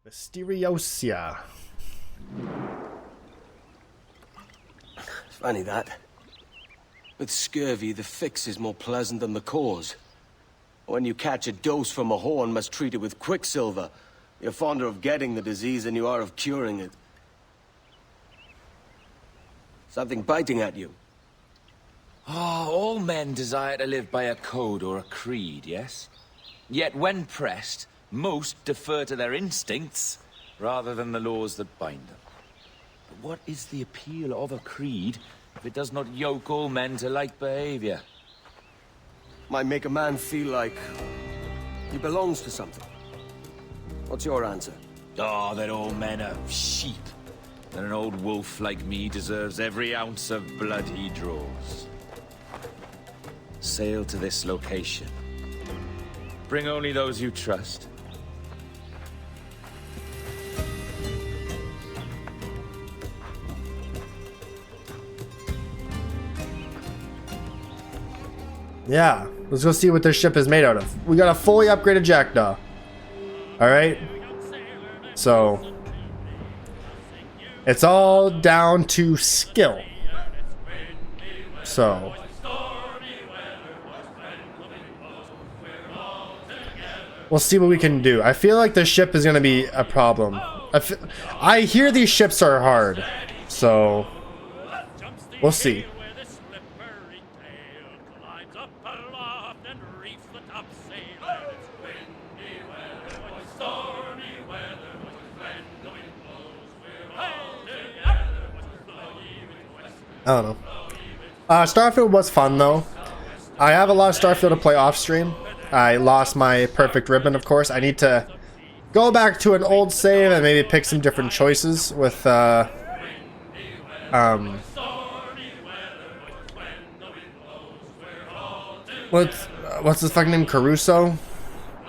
Mysteriosia. Funny that. With scurvy, the fix is more pleasant than the cause. When you catch a dose from a horn, must treat it with quicksilver. You're fonder of getting the disease than you are of curing it. Something biting at you. Ah, all men desire to live by a code or a creed, yes? Yet when pressed, most defer to their instincts rather than the laws that bind them. But what is the appeal of a creed if it does not yoke all men to like behavior? Might make a man feel like he belongs to something. What's your answer? Oh, that all men are sheep. And an old wolf like me deserves every ounce of blood he draws. Sail to this location. Bring only those you trust. Yeah, let's go see what this ship is made out of. We got a fully upgraded Jackdaw. Alright. So it's all down to skill. So we'll see what we can do. I feel like this ship is going to be a problem. I hear these ships are hard. So we'll see. I don't know. Starfield was fun though. I have a lot of Starfield to play off stream. I lost my perfect ribbon, of course. I need to go back to an old save and maybe pick some different choices with what's his fucking name? Caruso?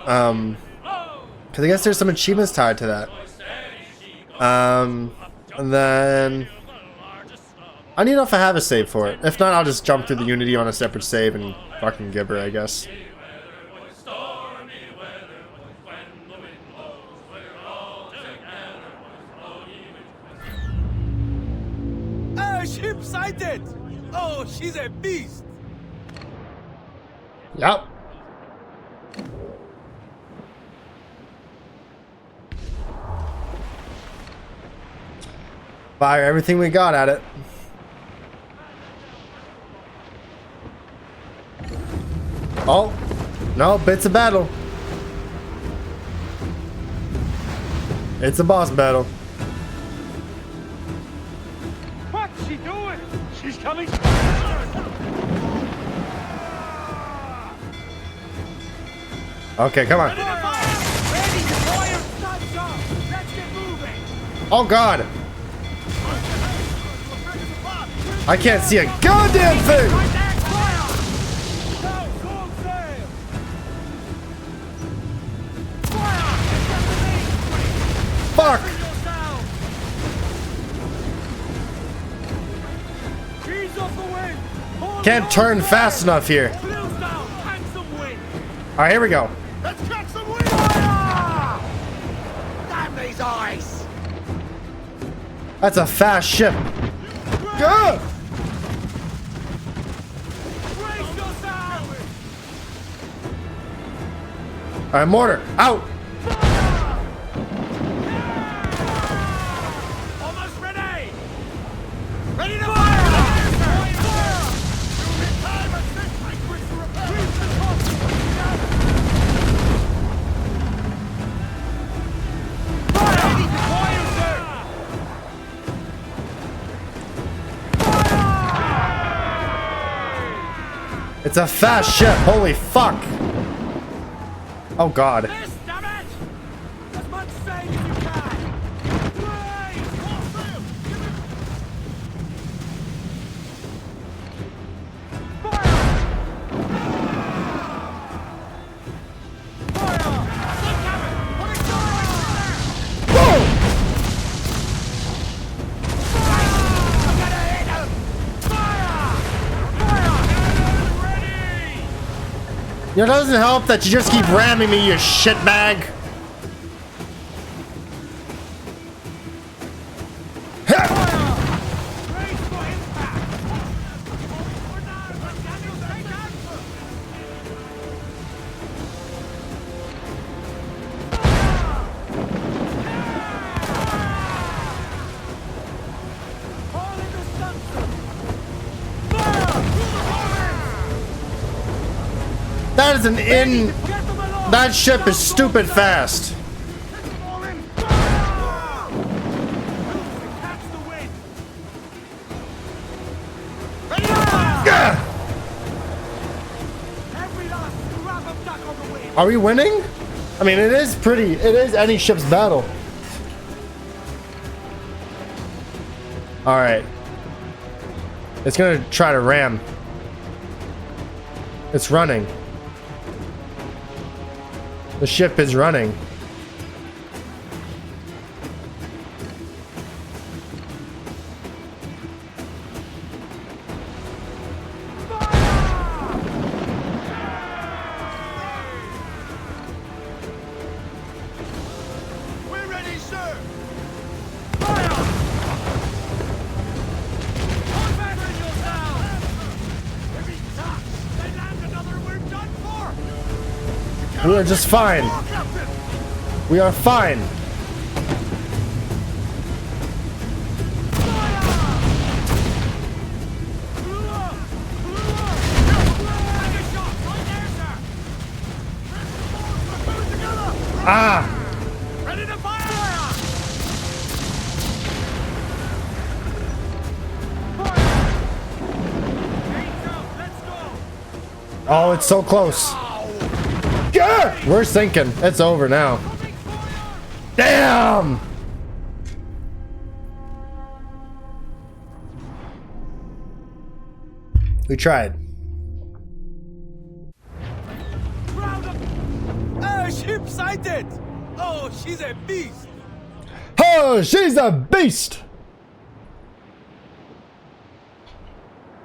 Cause I guess there's some achievements tied to that. And then I need to know if I have a save for it. If not, I'll just jump through the Unity on a separate save and fucking give her, I guess. Oh, ship sighted! Oh, she's a beast! Yep. Fire everything we got at it. Oh, no, bits of battle. It's a boss battle. What's she doing? She's coming. Okay, come on. Ready to fire! Ready to fire! Studs up! Let's get moving! Oh god. I can't see a goddamn thing. Right there! Fire! Go, full sail! Fire! Fuck. Ease off the wind! Hold Can't on. turn fast enough here. Close down! Hang some wind! Alright, here we go. Let's catch some wind! Fire! Damn these eyes! That's a fast ship. Go! Brace yourself! Alright, mortar, out! Almost ready! Ready to fire! It's a fast ship, holy fuck! Oh god. This, damn it! As much sail as you can! Raise! Full sail! Give it! Fire! Fire! Look at it! Put it down! Boom! I'm gonna hit him! Fire! Fire! Ready! You know, it doesn't help that you just keep ramming me, you shitbag. an in. That ship is stupid fast. Yeah. Are we winning? I mean, it is pretty. It is any ship's battle. All right. It's gonna try to ram. It's running. The ship is running. We're ready, sir. We are just fine. We are fine. Ah! Ready to fire! Oh, it's so close. Yeah! We're sinking. It's over now. Damn! We tried. Ship sighted! Oh, she's a beast! Oh, she's a beast!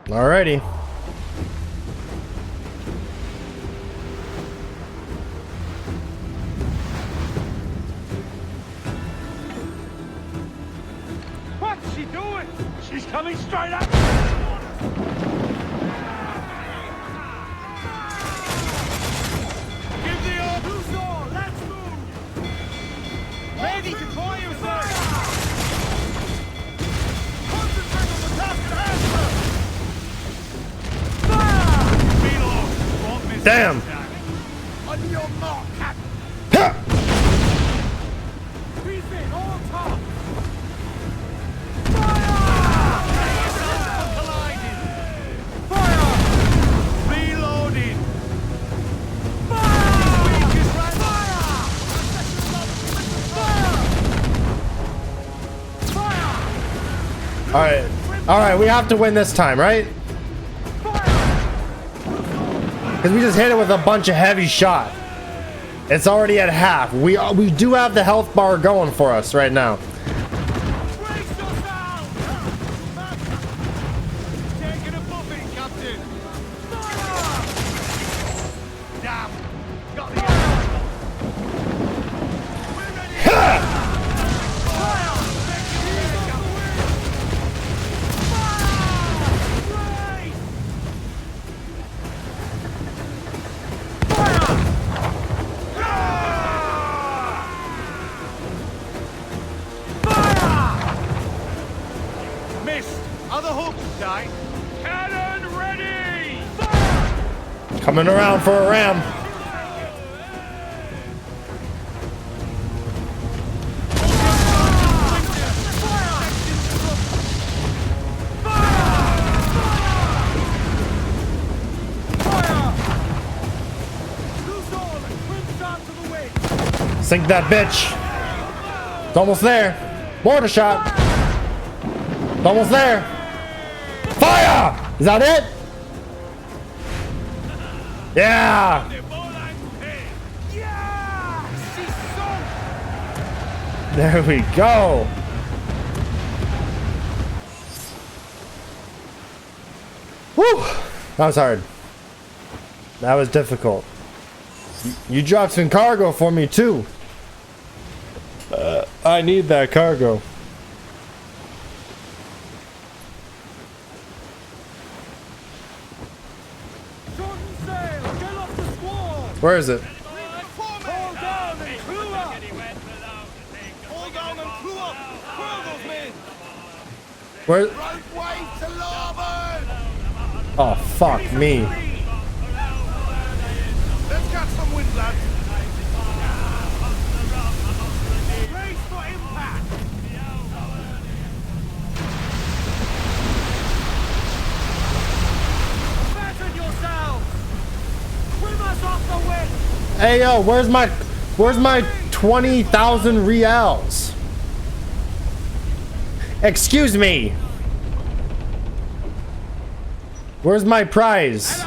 Alrighty. What's she doing? She's coming straight up! Give the order! Who's on? Let's move! Ready to deploy yourself! Concentrate on the task at hand, sir! Fire! Reload! Won't miss Damn! this time. On your mark, Captain! Ha! Squeeze in, all top! Alright, we have to win this time, right? Because we just hit it with a bunch of heavy shot. It's already at half. We do have the health bar going for us right now. Taking a buffing, Captain. Damn. Got the Cannon ready! Coming around for a ram. Sink that bitch. It's almost there. Mortar shot. It's almost there. Fire! Is that it? Yeah! There we go. Whew! That was hard. That was difficult. You dropped some cargo for me too. I need that cargo. Where is it? Hold down and crew up! Hold down and crew up! Crew those men! Where? Right way to larboard! Oh, fuck me. The wind, lads. Brace for impact. Fasten yourselves. Swim us off the wind. Hey yo, where's my 20,000 reals? Excuse me. Where's my prize?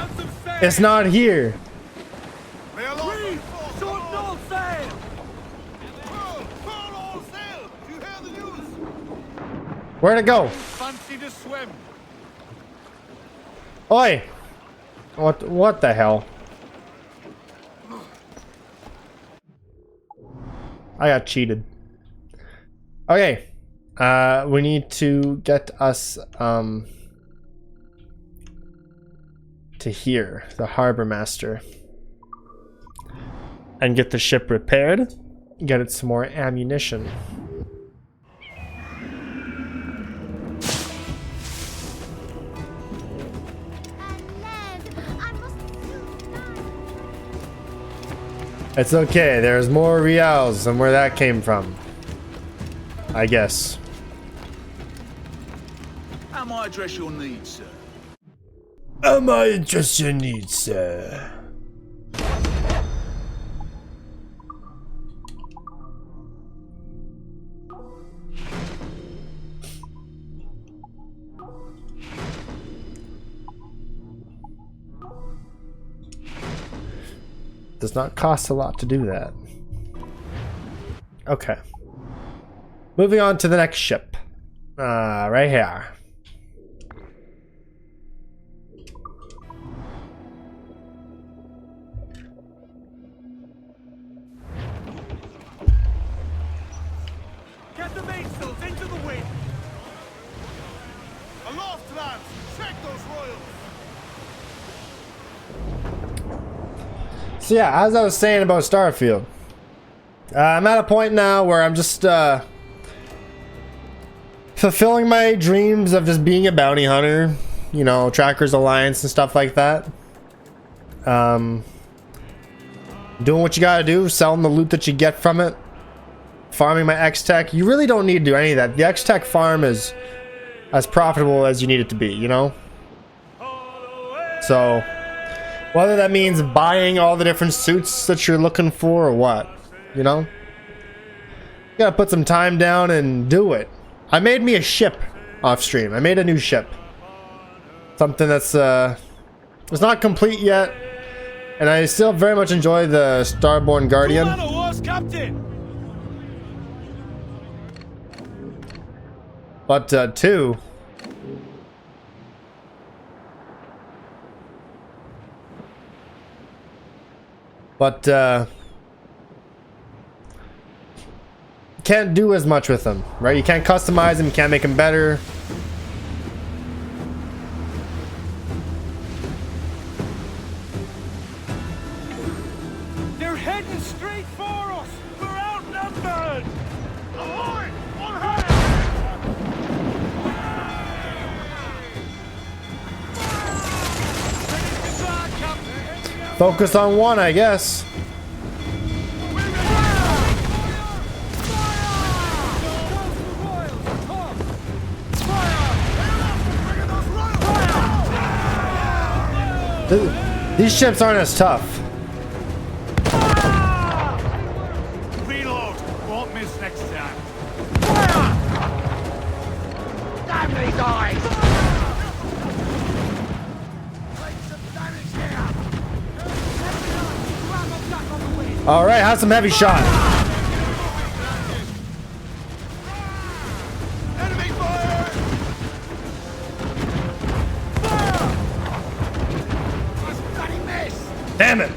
It's not here. Reef, short all sail. Where'd it go? Fancy to swim. Oi! What the hell? I got cheated. Okay. We need to get us to here, the harbor master, and get the ship repaired, get it some more ammunition. It's okay, there's more reals than where that came from, I guess. How might I address your needs, sir? Am I interested in needs, sir? Does not cost a lot to do that. Okay. Moving on to the next ship. Right here. Get the mainsails into the wind. Aloft, lads. Check those royals. So yeah, as I was saying about Starfield, I'm at a point now where I'm just fulfilling my dreams of just being a bounty hunter, you know, Trackers Alliance and stuff like that. Doing what you gotta do, selling the loot that you get from it, farming my X-Tech. You really don't need to do any of that. The X-Tech farm is as profitable as you need it to be, you know? So whether that means buying all the different suits that you're looking for or what, you know? You gotta put some time down and do it. I made me a ship off stream. I made a new ship. Something that's it's not complete yet. And I still very much enjoy the Starborn Guardian. But two. But can't do as much with them, right? You can't customize them, you can't make them better. They're heading straight for us. We're outnumbered. Ahoy! On hand! Focus on one, I guess. These ships aren't as tough. Reload. Won't miss next time. Damn these eyes! All right, have some heavy shot. Enemy fire! Damn it!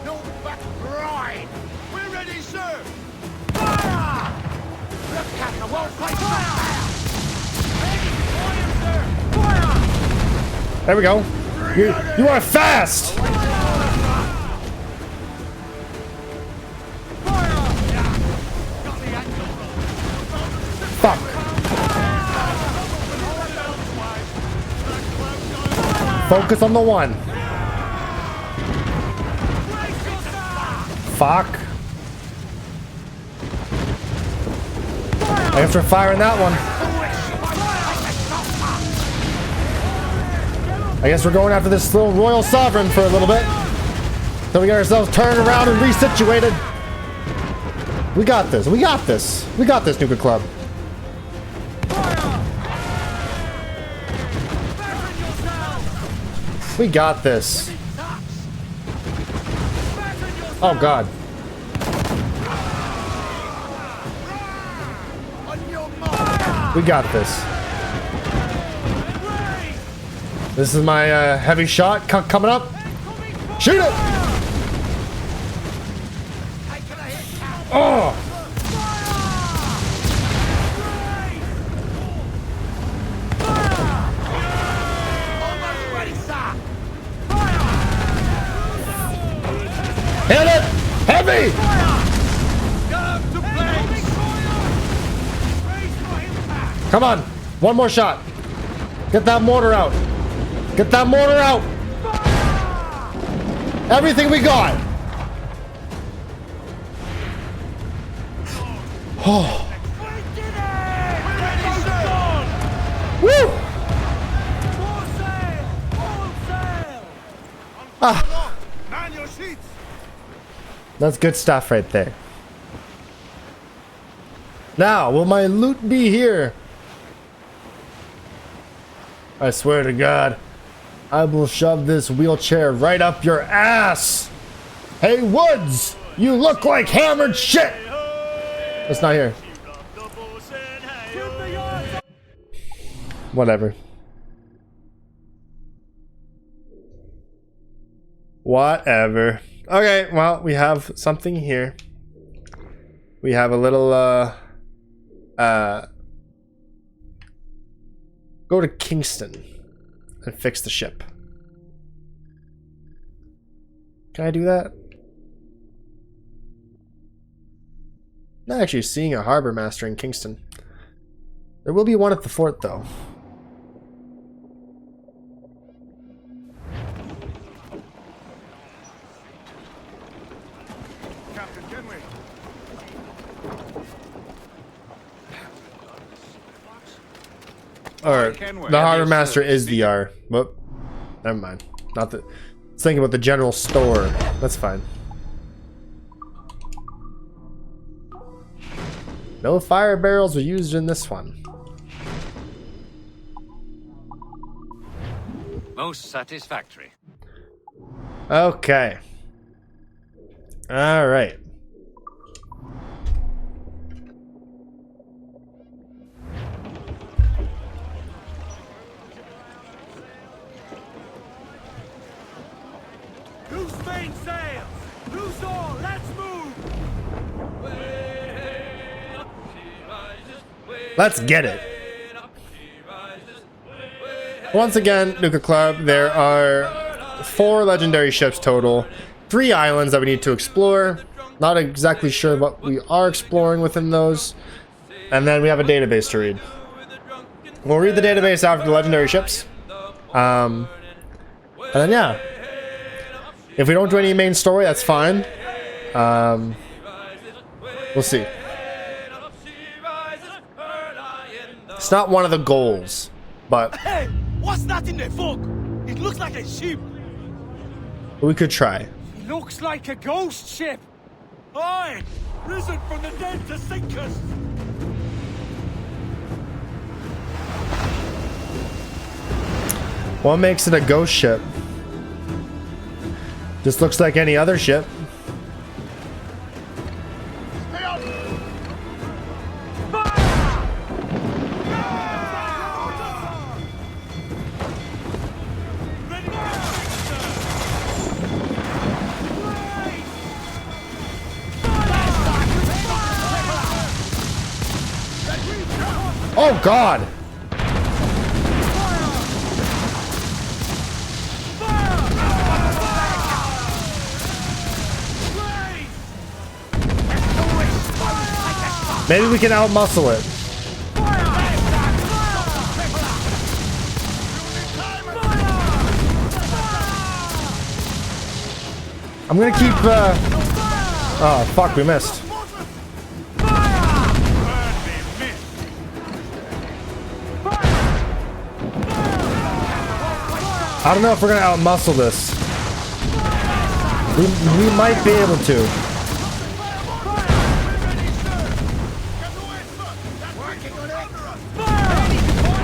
No back right! We're ready, sir! Fire! Look, Captain, well played! Fire! There we go. You are fast. Fuck. Focus on the one. Fuck. After firing that one. I guess we're going after this little royal sovereign for a little bit. So we get ourselves turned around and resituated. We got this. We got this. We got this, Nuka Club. We got this. Oh, God. We got this. This is my heavy shot coming up. Shoot it! Oh! Hit it! Heavy! Come on! One more shot! Get that mortar out! Get that mortar out! Everything we got! Oh. Woo! Ah. That's good stuff right there. Now, will my loot be here? I swear to God, I will shove this wheelchair right up your ass! Hey, Woods! You look like hammered shit! It's not here. Whatever. Whatever. Okay, well, we have something here. We have a little, go to Kingston and fix the ship. Can I do that? Not actually seeing a harbor master in Kingston. There will be one at the fort, though. Or the harbor master is the R. Whoop. Never mind. Not the. I was thinking about the general store. That's fine. No fire barrels were used in this one. Most satisfactory. Okay. All right. Loose main sails! Loose all! Let's move! Let's get it. Once again, Nuka Club, there are 4 legendary ships total, 3 islands that we need to explore. Not exactly sure what we are exploring within those. And then we have a database to read. We'll read the database after the legendary ships. And then, yeah. If we don't do any main story, that's fine. We'll see. It's not one of the goals, but... Hey! What's that in the fog? It looks like a ship. we could try. It looks like a ghost ship. Aye! Risen from the dead to sink us. What makes it a ghost ship? Just looks like any other ship. Oh God! Maybe we can outmuscle it. I'm gonna keep, oh, fuck, we missed. I don't know if we're gonna outmuscle this. We might be able to.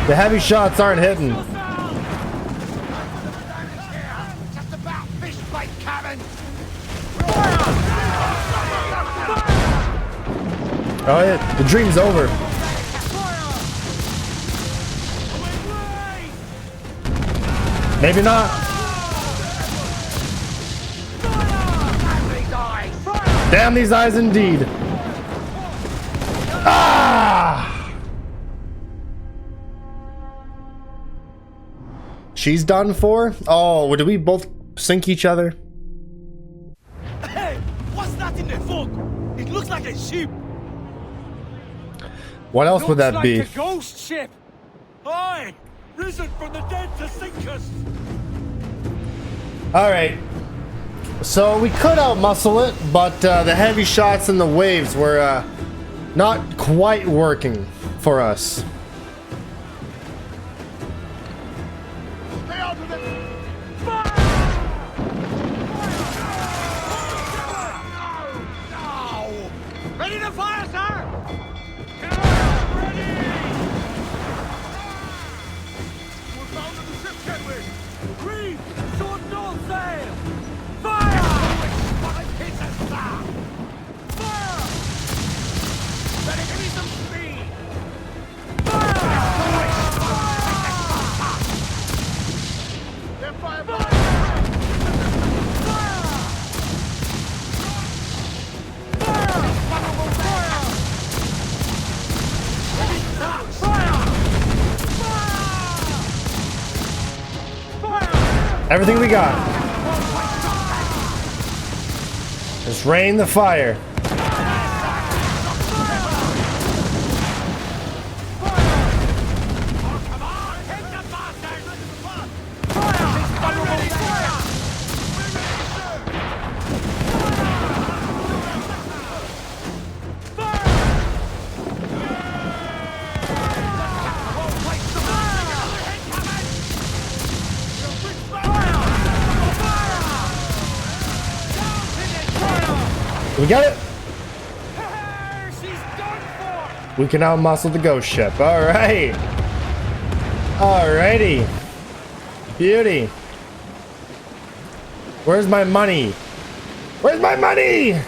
The heavy shots aren't hitting. Oh yeah, the dream's over. Maybe not. Damn these eyes indeed. Ah! She's done for? Oh, did we both sink each other? Hey, what's that in the fog? It looks like a ship. What else would that Looks be? like a ghost ship. Aye, risen from the dead to sink us. Alright. So we could outmuscle it, but the heavy shots and the waves were not quite working for us. Ready to fire, sir? We're bound to the ship, Kenway. Green, short north sail. Fire! Fire! Better give me some speed. Fire! Fire! Everything we got. Just rain the fire. We got it. We can outmuscle the ghost ship. All right. Alrighty. Beauty. Where's my money? Where's my money?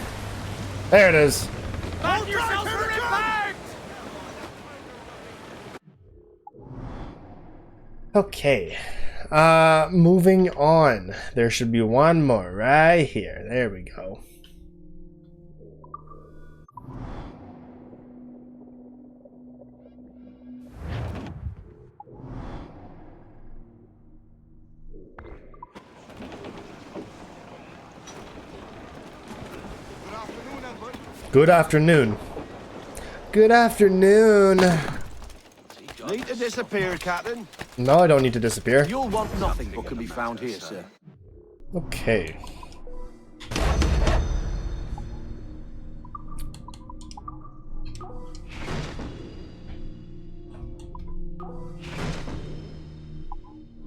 There it is. Okay. Moving on. There should be one more right here. There we go. Good afternoon. Good afternoon. Need to disappear, Captain. No, I don't need to disappear. You'll want nothing but can be found here, sir. Okay.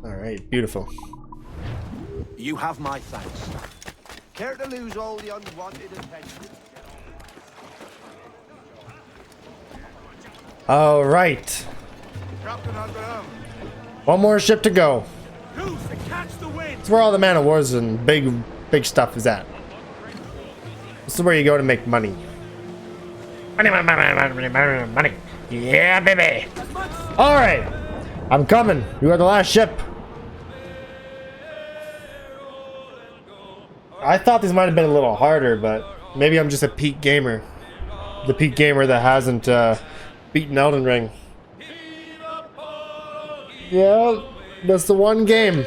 All right, beautiful. You have my thanks. Care to lose all the unwanted attention? All right. One more ship to go. Who's to catch the wind? That's where all the man of wars and big stuff is at. This is where you go to make money. Money. Yeah, baby. All right. I'm coming. You are the last ship. I thought these might have been a little harder, but maybe I'm just a peak gamer. The peak gamer that hasn't beaten Elden Ring. Yeah, that's the one game.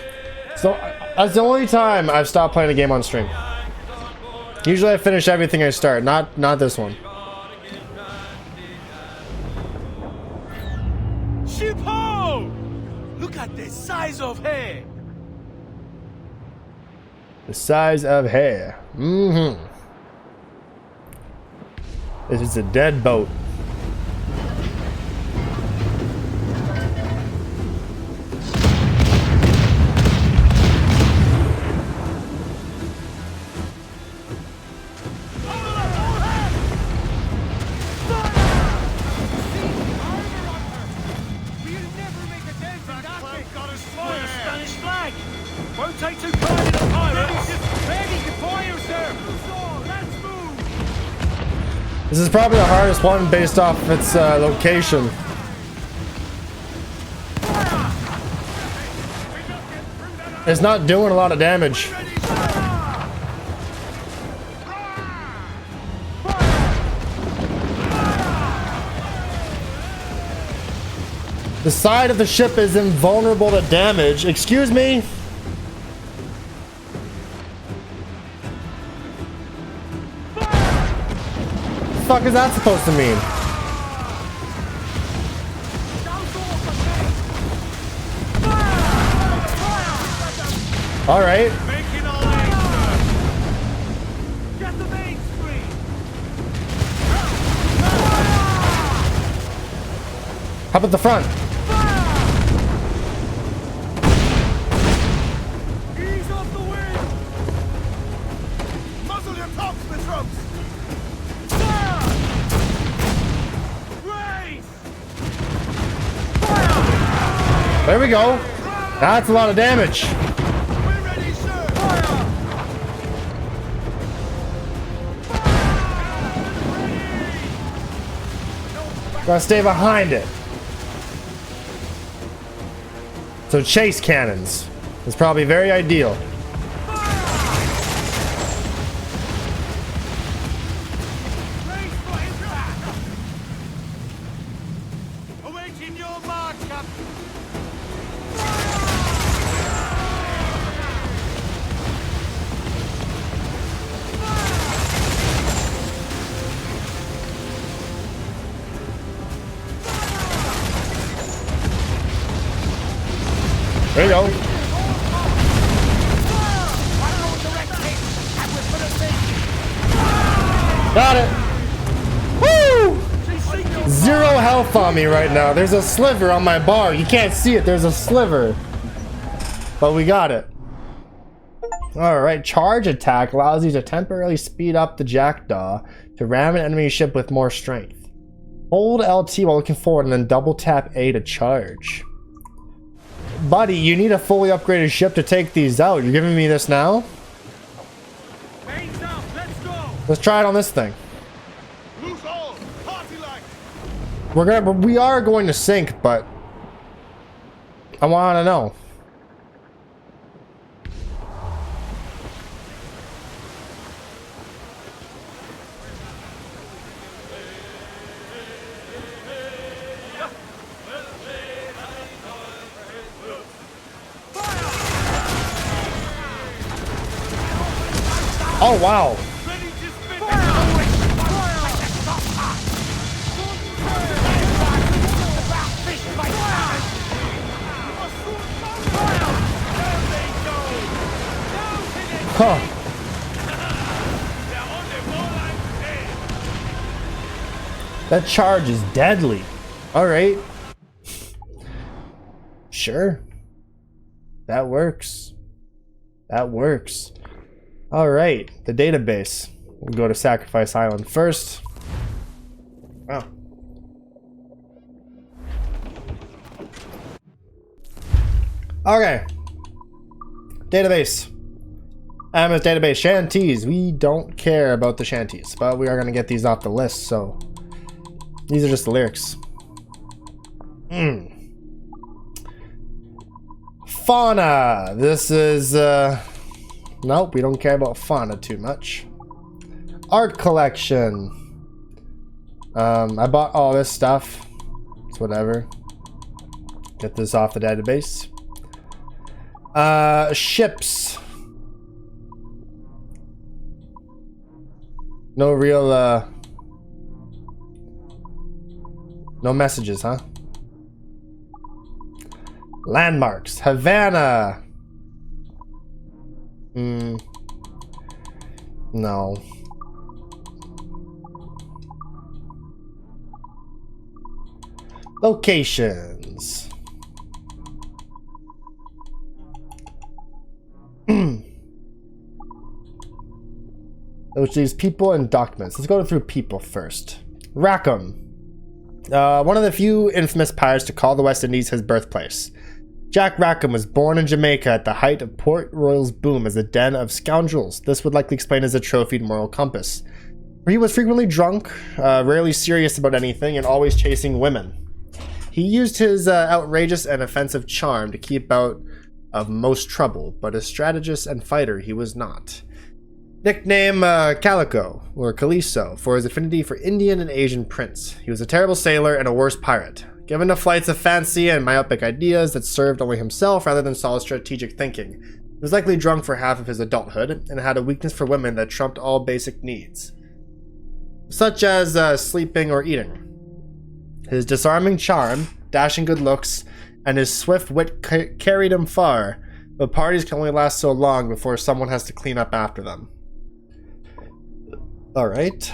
So that's the only time I've stopped playing a game on stream. Usually I finish everything I start, not this one. Ship ho! Look at the size of her. The size of hair. Mm-hmm. This is a dead boat. Won't take too kindly to pirates. Ready to fire, sir. Let's move. This is probably the hardest one based off its location. It's not doing a lot of damage. The side of the ship is invulnerable to damage. Excuse me? What the fuck is that supposed to mean? All right. Get the main screen. How about the front? Ease off the wind. Muzzle your tops, Mistrums. Raise. There we go. That's a lot of damage. We're ready, sir. Gotta stay behind it. So chase cannons is probably very ideal. Awaiting your mark, Captain. There you go. Got it. Woo! 0 health on me right now. There's a sliver on my bar. You can't see it. There's a sliver. But we got it. Alright, charge attack allows you to temporarily speed up the jackdaw to ram an enemy ship with more strength. Hold LT while looking forward and then double tap A to charge. Buddy, you need a fully upgraded ship to take these out. You're giving me this now? Mains out. Let's go. Let's try it on this thing. Loose all. Party like. We are going to sink, but I want to know. Oh wow. Ready to spin. Huh. That charge is deadly. All right. Sure. That works. That works. All right, the database. We'll go to Sacrifice Island first. Oh. Okay. Database. MS database. Shanties. We don't care about the shanties, but we are going to get these off the list, so these are just the lyrics. Fauna. This is nope, we don't care about fauna too much. Art collection. I bought all this stuff. It's whatever. Get this off the database. Ships. No real no messages, huh? Landmarks. Havana. No. Locations. Which is people and documents. Let's go through people first. Rackham. One of the few infamous pirates to call the West Indies his birthplace. Jack Rackham was born in Jamaica at the height of Port Royal's boom as a den of scoundrels. This would likely explain his atrophied moral compass. He was frequently drunk, rarely serious about anything, and always chasing women. He used his outrageous and offensive charm to keep out of most trouble, but a strategist and fighter he was not. Nickname Calico, or Caliso, for his affinity for Indian and Asian prints. He was a terrible sailor and a worse pirate, given to flights of fancy and myopic ideas that served only himself rather than solid strategic thinking. He was likely drunk for half of his adulthood, and had a weakness for women that trumped all basic needs, such as sleeping or eating. His disarming charm, dashing good looks, and his swift wit carried him far, but parties can only last so long before someone has to clean up after them. Alright.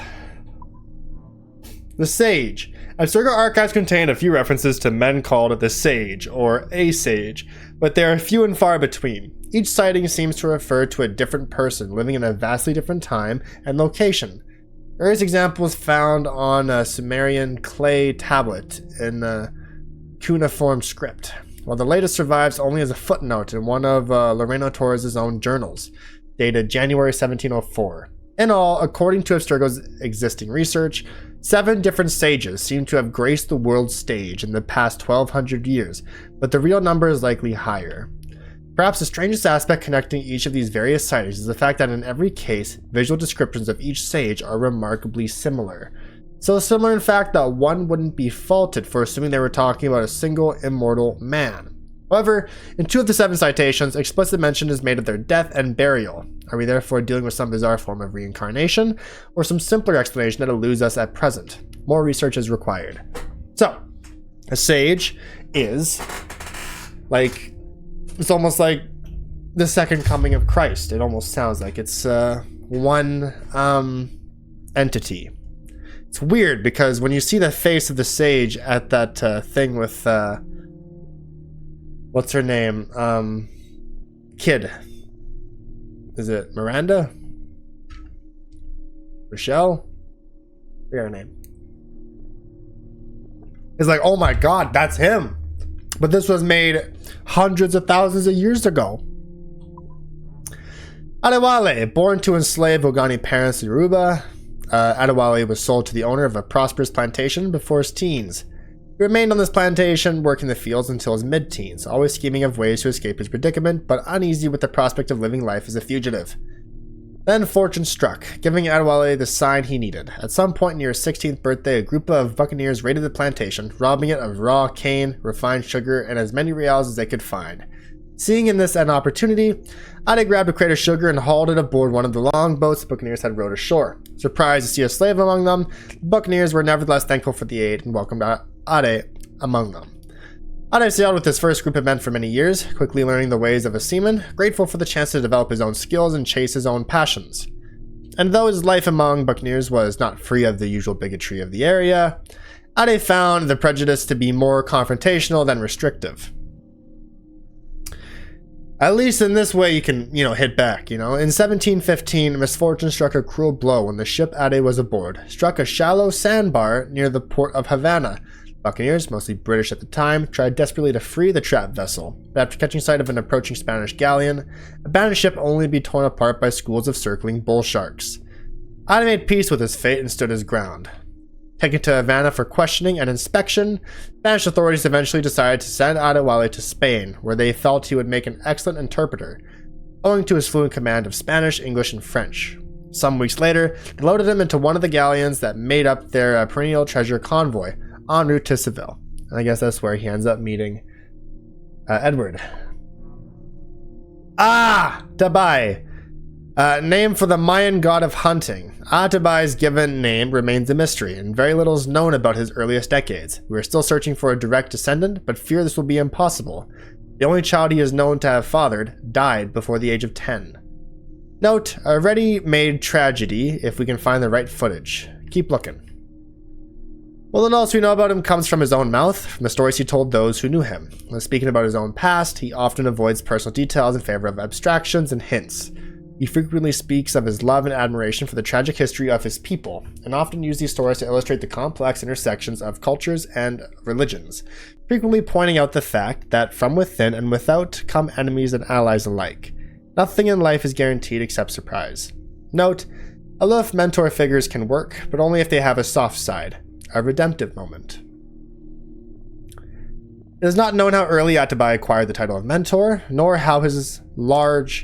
The Sage. Abstergo archives contain a few references to men called the Sage, or a Sage, but they are few and far between. Each sighting seems to refer to a different person living in a vastly different time and location. Various examples found on a Sumerian clay tablet in a cuneiform script, while the latest survives only as a footnote in one of Loreno Torres' own journals, dated January 1704. In all, according to Abstergo's existing research, 7 different sages seem to have graced the world stage in the past 1200 years, but the real number is likely higher. Perhaps the strangest aspect connecting each of these various sightings is the fact that in every case, visual descriptions of each sage are remarkably similar. So similar in fact that one wouldn't be faulted for assuming they were talking about a single immortal man. However, in 2 of the 7 citations, explicit mention is made of their death and burial. Are we therefore dealing with some bizarre form of reincarnation, or some simpler explanation that eludes us at present? More research is required. So, a sage is like, it's almost like the second coming of Christ. It almost sounds like it's one entity. It's weird because when you see the face of the sage at that thing with what's her name? Kid. Is it Miranda? Rochelle? I forget her name. It's like, oh my god, that's him. But this was made hundreds of thousands of years ago. Adewale, born to enslaved Ogani parents in Yoruba, Adewale was sold to the owner of a prosperous plantation before his teens. He remained on this plantation, working the fields until his mid-teens, always scheming of ways to escape his predicament, but uneasy with the prospect of living life as a fugitive. Then fortune struck, giving Adewale the sign he needed. At some point near his 16th birthday, a group of buccaneers raided the plantation, robbing it of raw cane, refined sugar, and as many reals as they could find. Seeing in this an opportunity, Ade grabbed a crate of sugar and hauled it aboard one of the longboats the buccaneers had rowed ashore. Surprised to see a slave among them, the buccaneers were nevertheless thankful for the aid and welcomed Ade among them. Ade sailed with his first group of men for many years, quickly learning the ways of a seaman, grateful for the chance to develop his own skills and chase his own passions. And though his life among buccaneers was not free of the usual bigotry of the area, Ade found the prejudice to be more confrontational than restrictive. At least in this way you can, hit back, In 1715, misfortune struck a cruel blow when the ship Ade was aboard, struck a shallow sandbar near the port of Havana. Buccaneers, mostly British at the time, tried desperately to free the trapped vessel, but after catching sight of an approaching Spanish galleon, abandoned the ship only to be torn apart by schools of circling bull sharks. Ade made peace with his fate and stood his ground. Taken to Havana for questioning and inspection, Spanish authorities eventually decided to send Adewale to Spain, where they felt he would make an excellent interpreter, owing to his fluent command of Spanish, English, and French. Some weeks later, they loaded him into one of the galleons that made up their perennial treasure convoy, en route to Seville. And I guess that's where he ends up meeting Edward. Tabai. Name for the Mayan god of hunting. Tabai's given name remains a mystery, and very little is known about his earliest decades. We are still searching for a direct descendant, but fear this will be impossible. The only child he is known to have fathered died before the age of 10. Note, a ready-made tragedy if we can find the right footage. Keep looking. Well, the else we know about him comes from his own mouth, from the stories he told those who knew him. When speaking about his own past, he often avoids personal details in favor of abstractions and hints. He frequently speaks of his love and admiration for the tragic history of his people, and often uses these stories to illustrate the complex intersections of cultures and religions, frequently pointing out the fact that from within and without come enemies and allies alike. Nothing in life is guaranteed except surprise. Note, aloof mentor figures can work, but only if they have a soft side, a redemptive moment. It is not known how early Atabai acquired the title of mentor, nor how large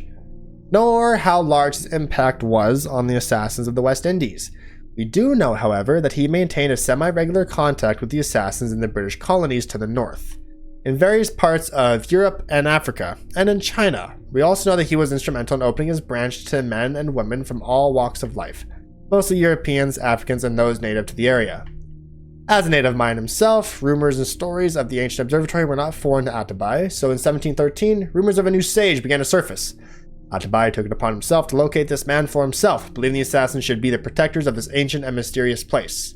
his impact was on the assassins of the West Indies. We do know, however, that he maintained a semi-regular contact with the assassins in the British colonies to the north, in various parts of Europe and Africa, and in China. We also know that he was instrumental in opening his branch to men and women from all walks of life, mostly Europeans, Africans, and those native to the area. As a native mind himself, rumors and stories of the ancient observatory were not foreign to Atabai, so in 1713, rumors of a new sage began to surface. Atabai took it upon himself to locate this man for himself, believing the assassins should be the protectors of this ancient and mysterious place.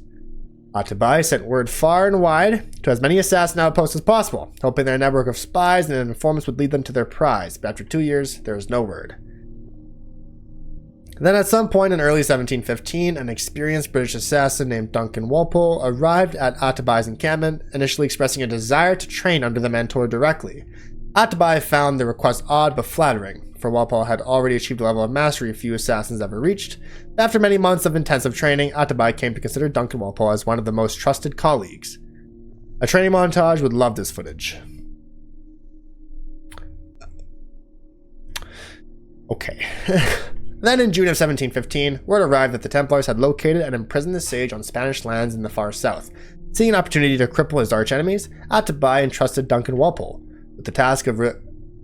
Atabai sent word far and wide to as many assassin outposts as possible, hoping their network of spies and informants would lead them to their prize, but after 2 years, there was no word. Then at some point in early 1715, an experienced British assassin named Duncan Walpole arrived at Atabai's encampment, initially expressing a desire to train under the mentor directly. Atabai found the request odd but flattering, for Walpole had already achieved a level of mastery few assassins ever reached. After many months of intensive training, Atabai came to consider Duncan Walpole as one of the most trusted colleagues. A training montage would love this footage. Okay. Then in June of 1715, word arrived that the Templars had located and imprisoned the sage on Spanish lands in the far south. Seeing an opportunity to cripple his archenemies, Atabai entrusted Duncan Walpole with the task of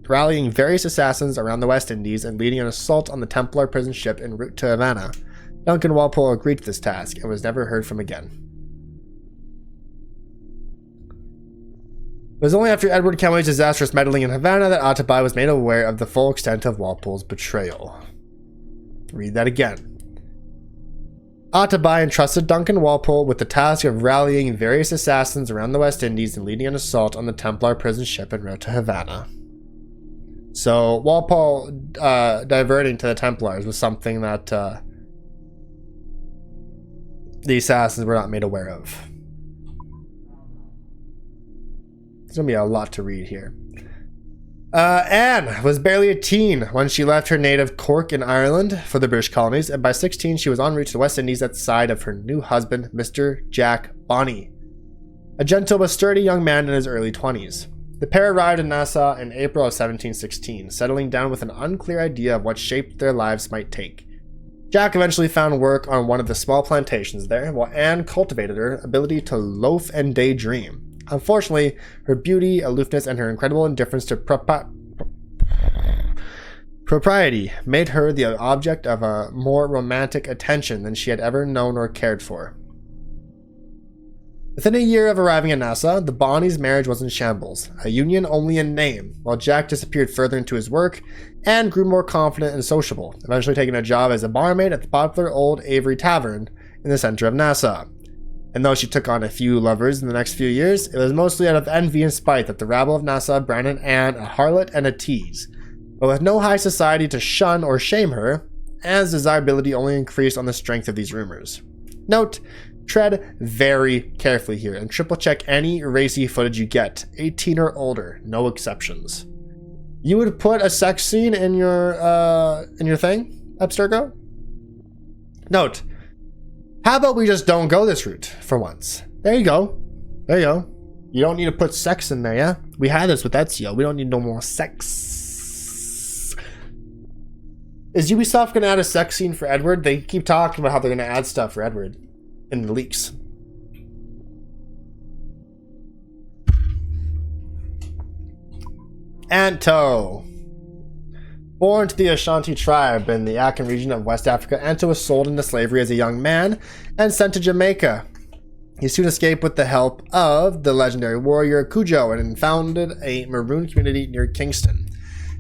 rallying various assassins around the West Indies and leading an assault on the Templar prison ship en route to Havana. Duncan Walpole agreed to this task and was never heard from again. It was only after Edward Kenway's disastrous meddling in Havana that Atabai was made aware of the full extent of Walpole's betrayal. Read that again. Atabai entrusted Duncan Walpole with the task of rallying various assassins around the West Indies and leading an assault on the Templar prison ship en route to Havana. So Walpole diverting to the Templars was something that the assassins were not made aware of. There's going to be a lot to read here. Anne was barely a teen when she left her native Cork in Ireland for the British colonies, and by 16 she was en route to the West Indies at the side of her new husband, Mr. Jack Bonney, a gentle but sturdy young man in his early 20s. The pair arrived in Nassau in April of 1716, settling down with an unclear idea of what shape their lives might take. Jack eventually found work on one of the small plantations there, while Anne cultivated her ability to loaf and daydream. Unfortunately, her beauty, aloofness, and her incredible indifference to propriety made her the object of a more romantic attention than she had ever known or cared for. Within a year of arriving in Nassau, the Bonnies' marriage was in shambles, a union only in name. While Jack disappeared further into his work, Anne grew more confident and sociable, eventually taking a job as a barmaid at the popular Old Avery Tavern in the center of Nassau. And though she took on a few lovers in the next few years, it was mostly out of envy and spite that the rabble of Nassau branded Anne a harlot and a tease. But with no high society to shun or shame her, Anne's desirability only increased on the strength of these rumors. Note, tread very carefully here and triple check any racy footage you get, 18 or older, no exceptions. You would put a sex scene in your thing, Abstergo? Note, how about we just don't go this route for once? There you go. There you go. You don't need to put sex in there, yeah? We had this with Ezio. We don't need no more sex. Is Ubisoft going to add a sex scene for Edward? They keep talking about how they're going to add stuff for Edward in the leaks. Anto. Born to the Ashanti tribe in the Akan region of West Africa, Anto was sold into slavery as a young man and sent to Jamaica. He soon escaped with the help of the legendary warrior Cujo and founded a maroon community near Kingston.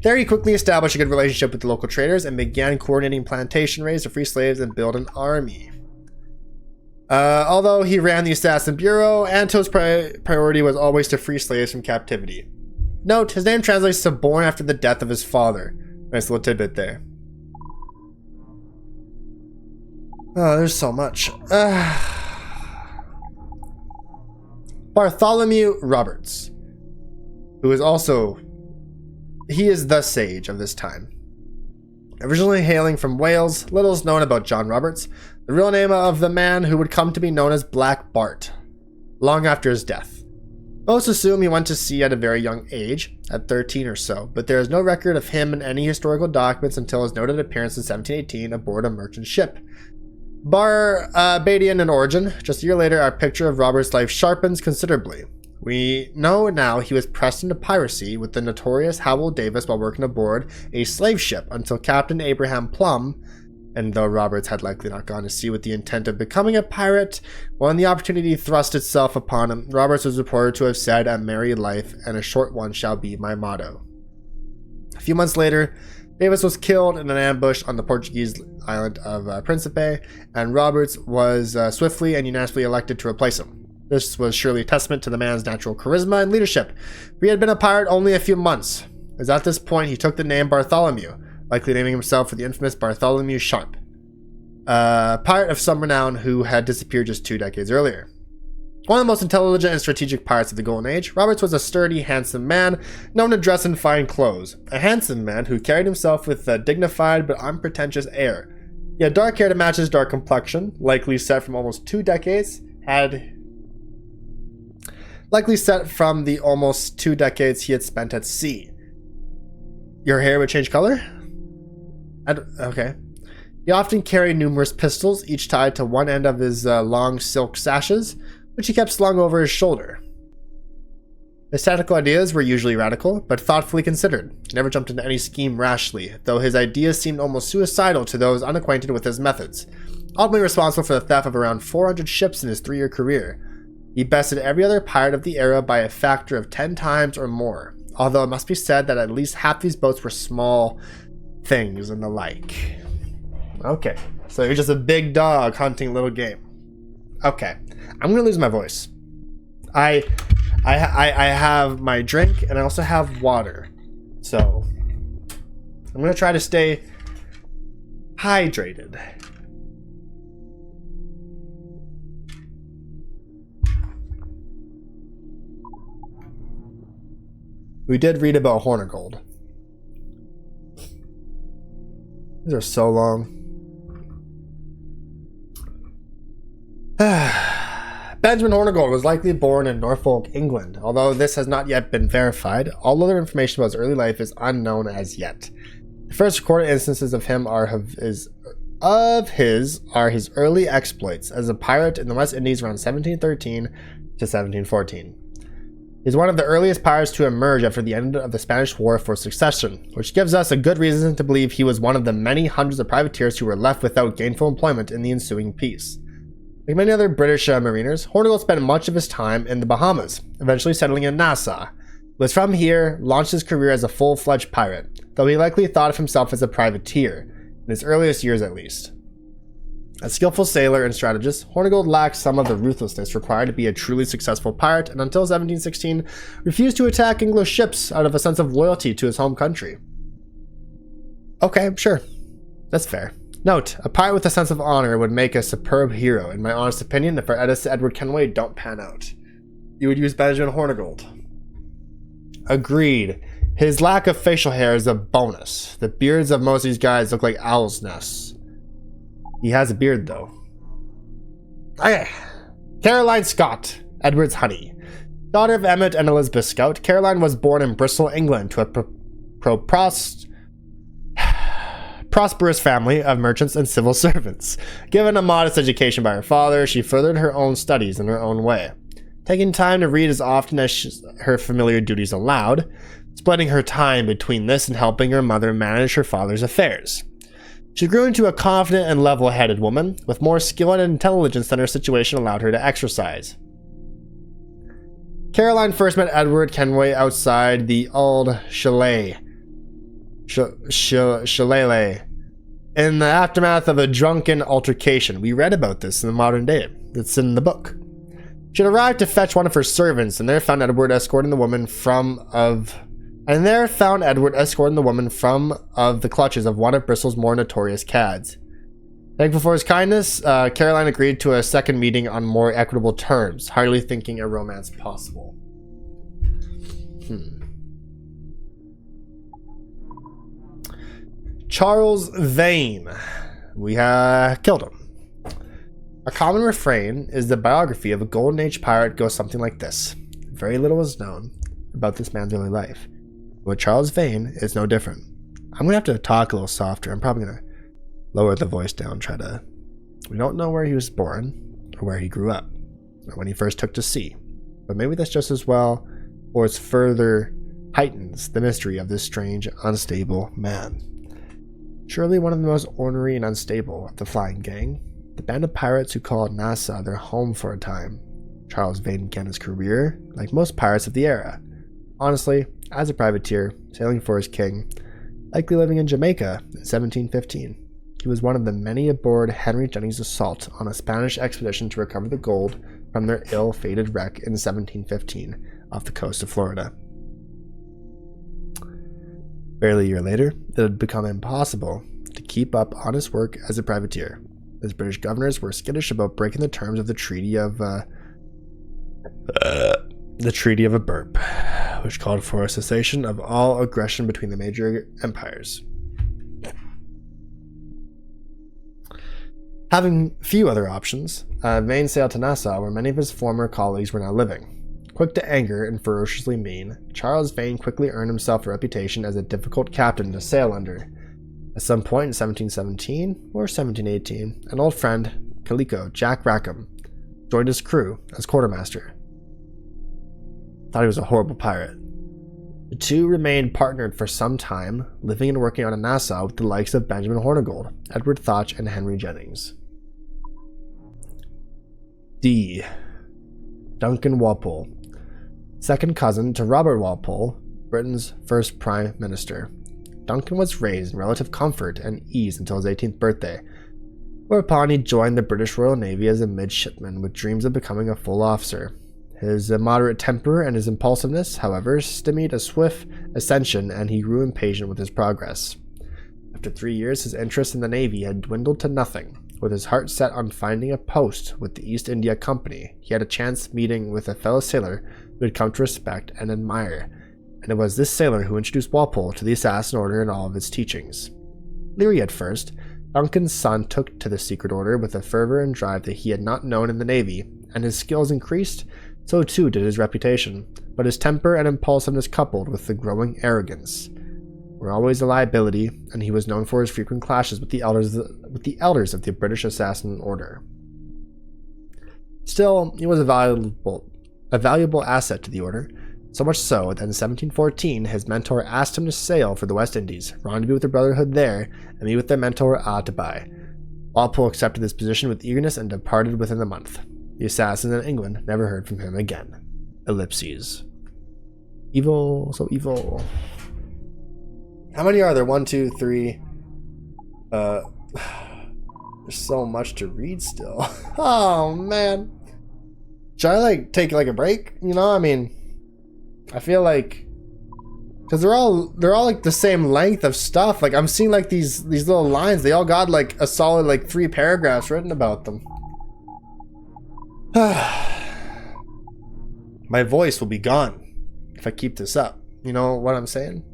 There he quickly established a good relationship with the local traders and began coordinating plantation raids to free slaves and build an army. Although he ran the Assassin Bureau, Anto's priority was always to free slaves from captivity. Note, his name translates to born after the death of his father. Nice little tidbit there. Oh, there's so much. Bartholomew Roberts, who is also... he is the sage of this time. Originally hailing from Wales, little is known about John Roberts, the real name of the man who would come to be known as Black Bart, long after his death. Most assume he went to sea at a very young age, at 13 or so, but there is no record of him in any historical documents until his noted appearance in 1718 aboard a merchant ship. Barbadian in origin, just a year later our picture of Robert's life sharpens considerably. We know now he was pressed into piracy with the notorious Howell Davis while working aboard a slave ship until Captain Abraham Plum, and though Roberts had likely not gone to sea with the intent of becoming a pirate, when the opportunity thrust itself upon him, Roberts was reported to have said, "A merry life and a short one shall be my motto." A few months later, Davis was killed in an ambush on the Portuguese island of Principe, and Roberts was swiftly and unanimously elected to replace him. This was surely a testament to the man's natural charisma and leadership, for he had been a pirate only a few months, as at this point he took the name Bartholomew, likely naming himself for the infamous Bartholomew Sharp, a pirate of some renown who had disappeared just 2 decades earlier. One of the most intelligent and strategic pirates of the Golden Age, Roberts was a sturdy, handsome man, known to dress in fine clothes. A handsome man who carried himself with a dignified but unpretentious air. He had dark hair to match his dark complexion, likely set from the almost 2 decades he had spent at sea. Your hair would change color? Okay. He often carried numerous pistols, each tied to one end of his long silk sashes, which he kept slung over his shoulder. His tactical ideas were usually radical, but thoughtfully considered. He never jumped into any scheme rashly, though his ideas seemed almost suicidal to those unacquainted with his methods. Ultimately responsible for the theft of around 400 ships in his 3-year career, he bested every other pirate of the era by a factor of 10 times or more, although it must be said that at least half these boats were small things and the like. Okay, so you're just a big dog hunting little game. Okay, I'm gonna lose my voice. I have my drink and I also have water, so I'm gonna try to stay hydrated. We did read about Hornigold. These are so long. Benjamin Hornigold was likely born in Norfolk, England, although this has not yet been verified. All other information about his early life is unknown as yet. The first recorded instances of him are his early exploits as a pirate in the West Indies around 1713 to 1714. He's one of the earliest pirates to emerge after the end of the Spanish War for Succession, which gives us a good reason to believe he was one of the many hundreds of privateers who were left without gainful employment in the ensuing peace. Like many other British mariners, Hornigold spent much of his time in the Bahamas, eventually settling in Nassau. He was from here, launched his career as a full-fledged pirate, though he likely thought of himself as a privateer, in his earliest years at least. A skillful sailor and strategist, Hornigold lacked some of the ruthlessness required to be a truly successful pirate, and until 1716, refused to attack English ships out of a sense of loyalty to his home country. Okay, sure. That's fair. Note, a pirate with a sense of honor would make a superb hero, in my honest opinion, if our edits to Edward Kenway don't pan out. You would use Benjamin Hornigold. Agreed. His lack of facial hair is a bonus. The beards of most of these guys look like owl's nests. He has a beard, though. Okay. Caroline Scott, Edward's honey. Daughter of Emmett and Elizabeth Scott, Caroline was born in Bristol, England, to a prosperous family of merchants and civil servants. Given a modest education by her father, she furthered her own studies in her own way, taking time to read as often as her familiar duties allowed, splitting her time between this and helping her mother manage her father's affairs. She grew into a confident and level-headed woman, with more skill and intelligence than her situation allowed her to exercise. Caroline first met Edward Kenway outside the Old Chalet, shillelagh. In the aftermath of a drunken altercation. We read about this in the modern day. It's in the book. She had arrived to fetch one of her servants, and there found Edward escorting the woman from the clutches of one of Bristol's more notorious cads. Thankful for his kindness, Caroline agreed to a second meeting on more equitable terms, hardly thinking a romance possible. Charles Vane. We killed him. A common refrain is the biography of a Golden Age pirate goes something like this. Very little is known about this man's early life. But Charles Vane is no different. I'm going to have to talk a little softer. I'm probably going to lower the voice down, We don't know where he was born, or where he grew up, or when he first took to sea. But maybe that's just as well, or it further heightens the mystery of this strange, unstable man. Surely one of the most ornery and unstable of the flying gang, the band of pirates who called Nassau their home for a time. Charles Vane began his career like most pirates of the era. Honestly, as a privateer, sailing for his king, likely living in Jamaica in 1715. He was one of the many aboard Henry Jennings' assault on a Spanish expedition to recover the gold from their ill-fated wreck in 1715 off the coast of Florida. Barely a year later, it had become impossible to keep up honest work as a privateer. His British governors were skittish about breaking the terms of the Treaty of Burp, which called for a cessation of all aggression between the major empires. Having few other options, Vane sailed to Nassau, where many of his former colleagues were now living. Quick to anger and ferociously mean, Charles Vane quickly earned himself a reputation as a difficult captain to sail under. At some point in 1717 or 1718, an old friend, Calico Jack Rackham, joined his crew as quartermaster. Thought he was a horrible pirate. The two remained partnered for some time, living and working out of Nassau with the likes of Benjamin Hornigold, Edward Thotch, and Henry Jennings. D. Duncan Walpole. Second cousin to Robert Walpole, Britain's first Prime Minister. Duncan was raised in relative comfort and ease until his 18th birthday, whereupon he joined the British Royal Navy as a midshipman with dreams of becoming a full officer. His immoderate temper and his impulsiveness, however, stymied a swift ascension, and he grew impatient with his progress. After 3 years, his interest in the Navy had dwindled to nothing. With his heart set on finding a post with the East India Company, he had a chance meeting with a fellow sailor who had come to respect and admire, and it was this sailor who introduced Walpole to the Assassin Order and all of its teachings. Leery at first, Duncan's son took to the secret order with a fervor and drive that he had not known in the Navy, and his skills increased, so too did his reputation, but his temper and impulsiveness coupled with the growing arrogance were always a liability, and he was known for his frequent clashes with the elders of the British Assassin Order. Still, he was a valuable asset to the order, so much so that in 1714 his mentor asked him to sail for the West Indies, rendezvous with the Brotherhood there, and meet with their mentor Atabai. Walpole accepted this position with eagerness and departed within the month. The assassins in England never heard from him again. Ellipses. Evil, so evil. How many are there? 1, 2, 3. There's so much to read still. Oh man. Should I take a break? I mean, I feel like, because they're all like the same length of stuff. I'm seeing these little lines. They all got a solid 3 paragraphs written about them. My voice will be gone if I keep this up. You know what I'm saying?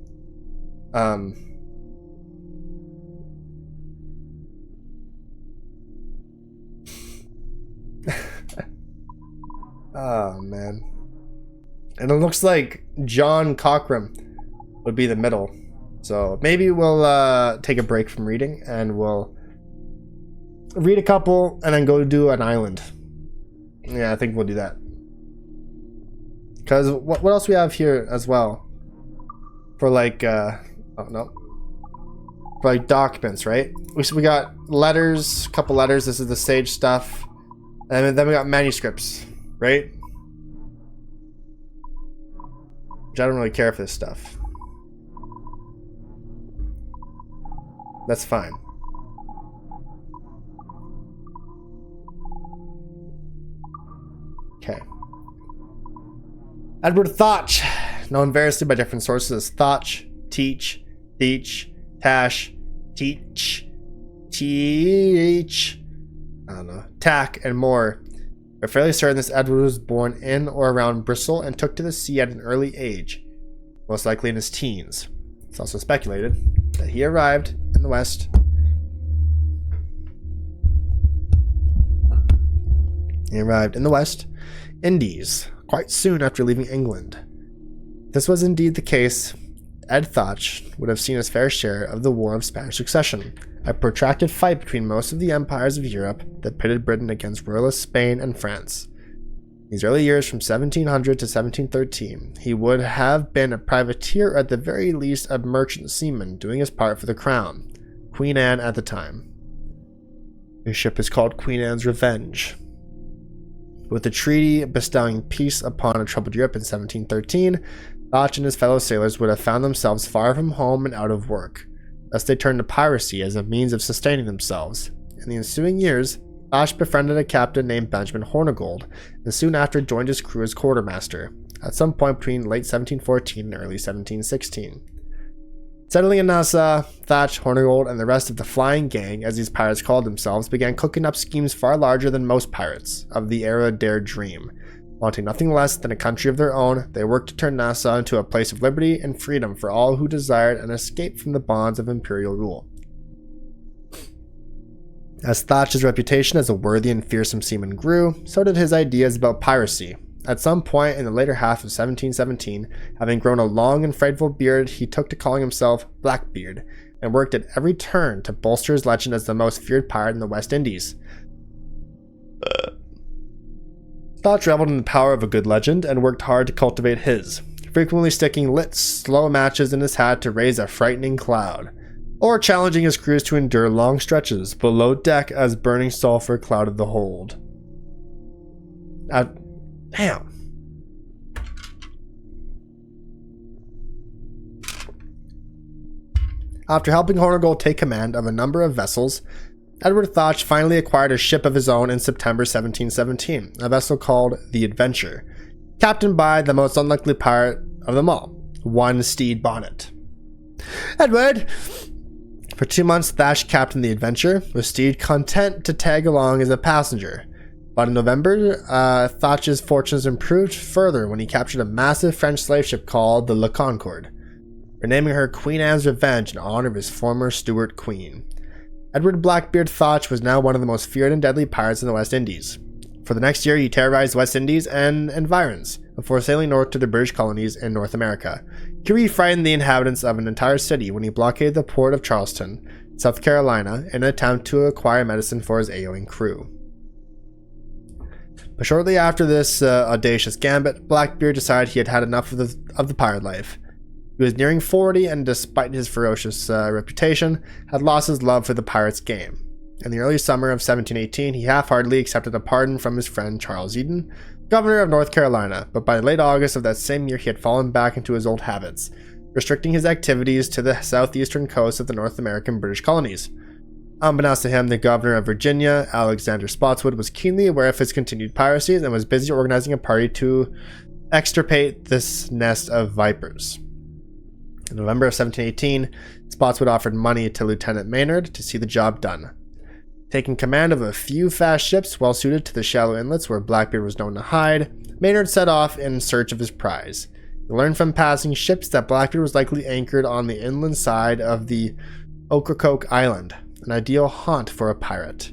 Oh man. And it looks like John Cockram would be the middle. So maybe we'll take a break from reading and we'll read a couple and then go do an island. Yeah, I think we'll do that. Because what else we have here as well? For for documents, right? We got letters, a couple letters. This is the sage stuff. And then we got manuscripts, right? Which I don't really care for this stuff. That's fine. Okay. Edward Thach, known variously by different sources as Thach, Teach, Tash, Teach, I don't know, Tack, and more. We're fairly certain this Edward was born in or around Bristol and took to the sea at an early age, most likely in his teens. It's also speculated that he arrived in the West. Indies quite soon after leaving England. If this was indeed the case, Ed Thach would have seen his fair share of the War of Spanish Succession, a protracted fight between most of the empires of Europe that pitted Britain against royalist Spain and France. In these early years from 1700 to 1713, he would have been a privateer, or at the very least a merchant seaman doing his part for the crown, Queen Anne at the time. His ship is called Queen Anne's Revenge. With the treaty bestowing peace upon a troubled Europe in 1713, Thach and his fellow sailors would have found themselves far from home and out of work. Thus they turned to piracy as a means of sustaining themselves. In the ensuing years, Thach befriended a captain named Benjamin Hornigold, and soon after joined his crew as quartermaster, at some point between late 1714 and early 1716. Settling in Nassau, Thach, Hornigold, and the rest of the Flying Gang, as these pirates called themselves, began cooking up schemes far larger than most pirates of the era dared dream. Wanting nothing less than a country of their own, they worked to turn Nassau into a place of liberty and freedom for all who desired an escape from the bonds of imperial rule. As Thach's reputation as a worthy and fearsome seaman grew, so did his ideas about piracy. At some point in the later half of 1717, having grown a long and frightful beard, he took to calling himself Blackbeard, and worked at every turn to bolster his legend as the most feared pirate in the West Indies. Thach reveled in the power of a good legend and worked hard to cultivate his, frequently sticking lit, slow matches in his hat to raise a frightening cloud, or challenging his crews to endure long stretches below deck as burning sulfur clouded the hold. Damn. After helping Hornigold take command of a number of vessels, Edward Thach finally acquired a ship of his own in September 1717, a vessel called the Adventure, captained by the most unlikely pirate of them all, one Stede Bonnet. Edward! For 2 months, Thach captained the Adventure, with Stede content to tag along as a passenger. But in November, Thach's fortunes improved further when he captured a massive French slave ship called the La Concorde, renaming her Queen Anne's Revenge in honor of his former Stuart queen. Edward Blackbeard Thach was now one of the most feared and deadly pirates in the West Indies. For the next year, he terrorized the West Indies and environs, before sailing north to the British colonies in North America. He frightened the inhabitants of an entire city when he blockaded the port of Charleston, South Carolina, in an attempt to acquire medicine for his ailing crew. But shortly after this audacious gambit, Blackbeard decided he had had enough of the pirate life. He was nearing 40 and, despite his ferocious reputation, had lost his love for the pirate's game. In the early summer of 1718, he half-heartedly accepted a pardon from his friend Charles Eden, governor of North Carolina, but by late August of that same year he had fallen back into his old habits, restricting his activities to the southeastern coast of the North American British colonies. Unbeknownst to him, the governor of Virginia, Alexander Spotswood, was keenly aware of his continued piracy and was busy organizing a party to extirpate this nest of vipers. In November of 1718, Spotswood offered money to Lieutenant Maynard to see the job done. Taking command of a few fast ships well suited to the shallow inlets where Blackbeard was known to hide, Maynard set off in search of his prize. He learned from passing ships that Blackbeard was likely anchored on the inland side of the Ocracoke Island, an ideal haunt for a pirate.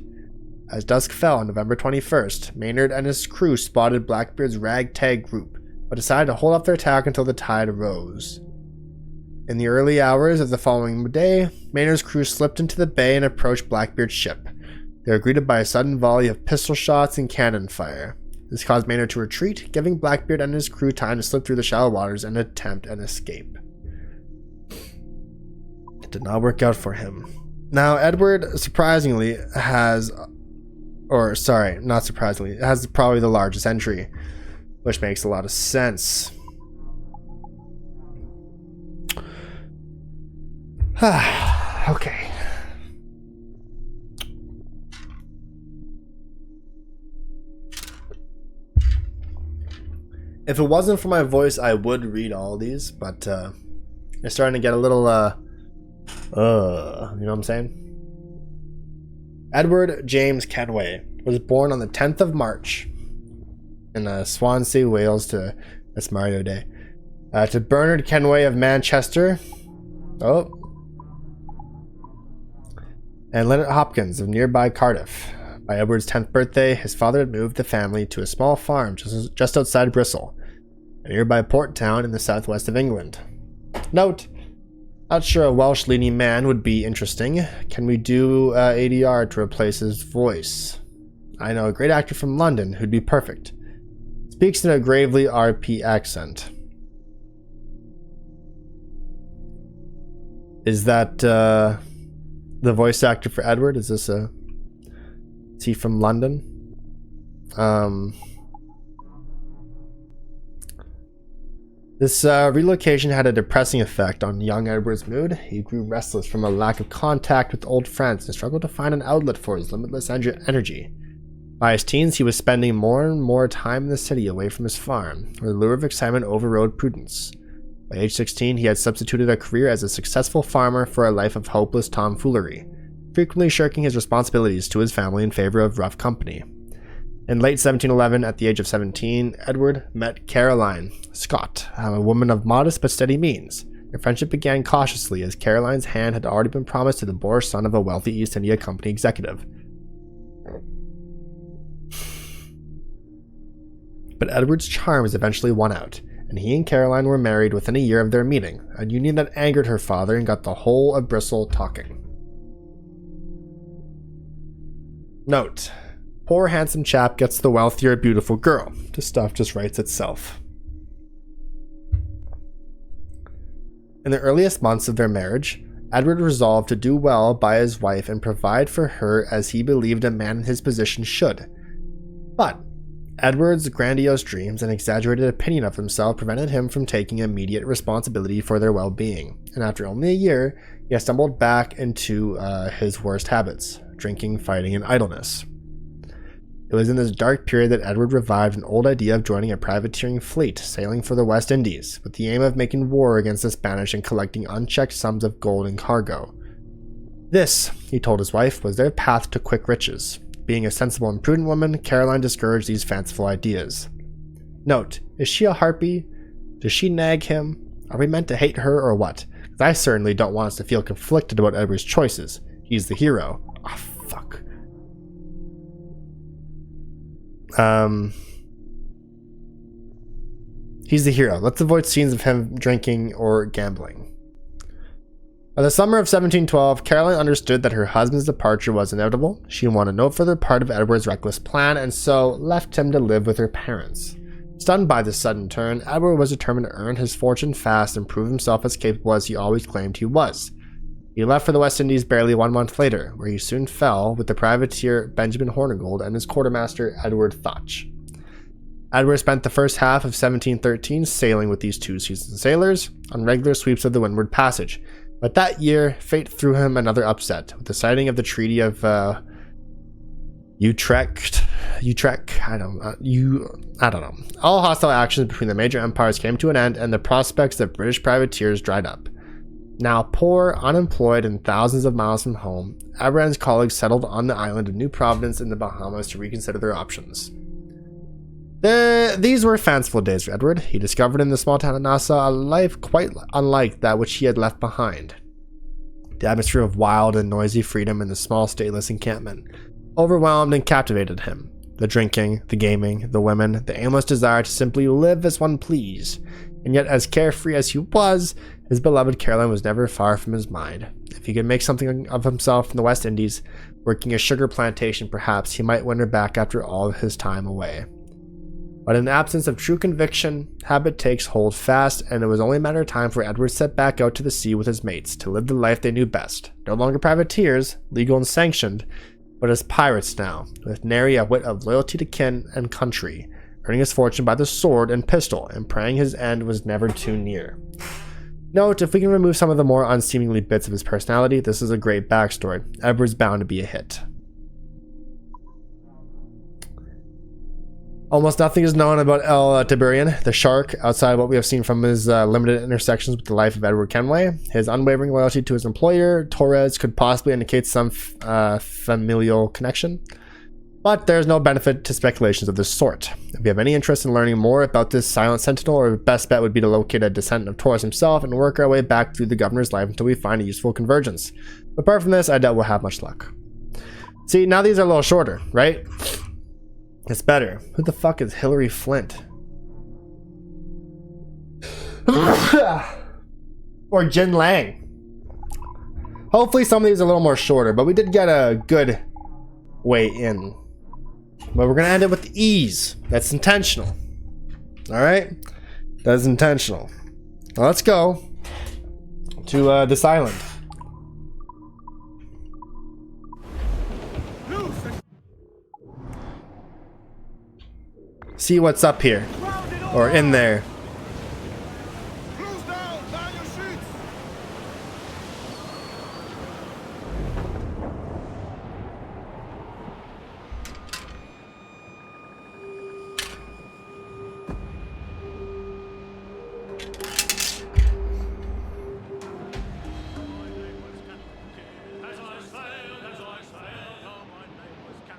As dusk fell on November 21st, Maynard and his crew spotted Blackbeard's ragtag group, but decided to hold off their attack until the tide rose. In the early hours of the following day, Maynard's crew slipped into the bay and approached Blackbeard's ship. They were greeted by a sudden volley of pistol shots and cannon fire. This caused Maynard to retreat, giving Blackbeard and his crew time to slip through the shallow waters and attempt an escape. It did not work out for him. Now, Edward, surprisingly, has probably the largest entry, which makes a lot of sense. Okay. If it wasn't for my voice, I would read all these, but it's starting to get a little, you know what I'm saying? Edward James Kenway was born on the 10th of March in Swansea, Wales, that's Mario Day, to Bernard Kenway of Manchester, and Leonard Hopkins of nearby Cardiff. By Edward's 10th birthday, his father had moved the family to a small farm just outside Bristol, a nearby port town in the southwest of England. Note, not sure a Welsh-leaning man would be interesting. Can we do ADR to replace his voice? I know a great actor from London who'd be perfect. Speaks in a gravely RP accent. Is that the voice actor for Edward? Is he from London? This relocation had a depressing effect on young Edward's mood. He grew restless from a lack of contact with old friends and struggled to find an outlet for his limitless energy. By his teens, he was spending more and more time in the city away from his farm, where the lure of excitement overrode prudence. By age 16, he had substituted a career as a successful farmer for a life of hopeless tomfoolery, frequently shirking his responsibilities to his family in favor of rough company. In late 1711, at the age of 17, Edward met Caroline Scott, a woman of modest but steady means. Their friendship began cautiously, as Caroline's hand had already been promised to the boor son of a wealthy East India Company executive. But Edward's charms eventually won out, and he and Caroline were married within a year of their meeting, a union that angered her father and got the whole of Bristol talking. Note, poor handsome chap gets the wealthier beautiful girl. This stuff just writes itself. In the earliest months of their marriage, Edward resolved to do well by his wife and provide for her as he believed a man in his position should. But Edward's grandiose dreams and exaggerated opinion of himself prevented him from taking immediate responsibility for their well-being, and after only a year, he had stumbled back into his worst habits: drinking, fighting, and idleness. It was in this dark period that Edward revived an old idea of joining a privateering fleet sailing for the West Indies, with the aim of making war against the Spanish and collecting unchecked sums of gold and cargo. This, he told his wife, was their path to quick riches. Being a sensible and prudent woman, Caroline discouraged these fanciful ideas. Note, is she a harpy? Does she nag him? Are we meant to hate her or what? Because I certainly don't want us to feel conflicted about Edward's choices. He's the hero. Oh, fuck. He's the hero. Let's avoid scenes of him drinking or gambling. By the summer of 1712, Caroline understood that her husband's departure was inevitable. She wanted no further part of Edward's reckless plan, and so left him to live with her parents. Stunned by this sudden turn, Edward was determined to earn his fortune fast and prove himself as capable as he always claimed he was. He left for the West Indies barely 1 month later, where he soon fell with the privateer Benjamin Hornigold and his quartermaster Edward Thotch. Edward spent the first half of 1713 sailing with these two seasoned sailors on regular sweeps of the Windward Passage, but that year, fate threw him another upset, with the signing of the Treaty of Utrecht. I don't know. All hostile actions between the major empires came to an end, and the prospects of British privateers dried up. Now poor, unemployed, and thousands of miles from home, Edward and his colleagues settled on the island of New Providence in the Bahamas to reconsider their options. These were fanciful days for Edward. He discovered in the small town of Nassau a life quite unlike that which he had left behind. The atmosphere of wild and noisy freedom in the small stateless encampment overwhelmed and captivated him. The drinking, the gaming, the women, the aimless desire to simply live as one pleased. And yet, as carefree as he was, his beloved Caroline was never far from his mind. If he could make something of himself in the West Indies, working a sugar plantation perhaps, he might win her back after all his time away. But in the absence of true conviction, habit takes hold fast, and it was only a matter of time for Edward to set back out to the sea with his mates to live the life they knew best. No longer privateers, legal and sanctioned, but as pirates now, with nary a whit of loyalty to kin and country, earning his fortune by the sword and pistol, and praying his end was never too near. Note, if we can remove some of the more unseemly bits of his personality, this is a great backstory. Edward's bound to be a hit. Almost nothing is known about El Tiberian, the shark, outside of what we have seen from his limited intersections with the life of Edward Kenway. His unwavering loyalty to his employer, Torres, could possibly indicate some familial connection, but there's no benefit to speculations of this sort. If you have any interest in learning more about this silent sentinel, our best bet would be to locate a descendant of Torres himself and work our way back through the governor's life until we find a useful convergence. Apart from this, I doubt we'll have much luck. See, now these are a little shorter, right? It's better. Who the fuck is Hillary Flint? Or Jin Lang. Hopefully some of these are a little more shorter, but we did get a good way in. But we're gonna end it with ease. That's intentional. Alright? That's intentional. Now let's go to this island. See what's up here. Or in there.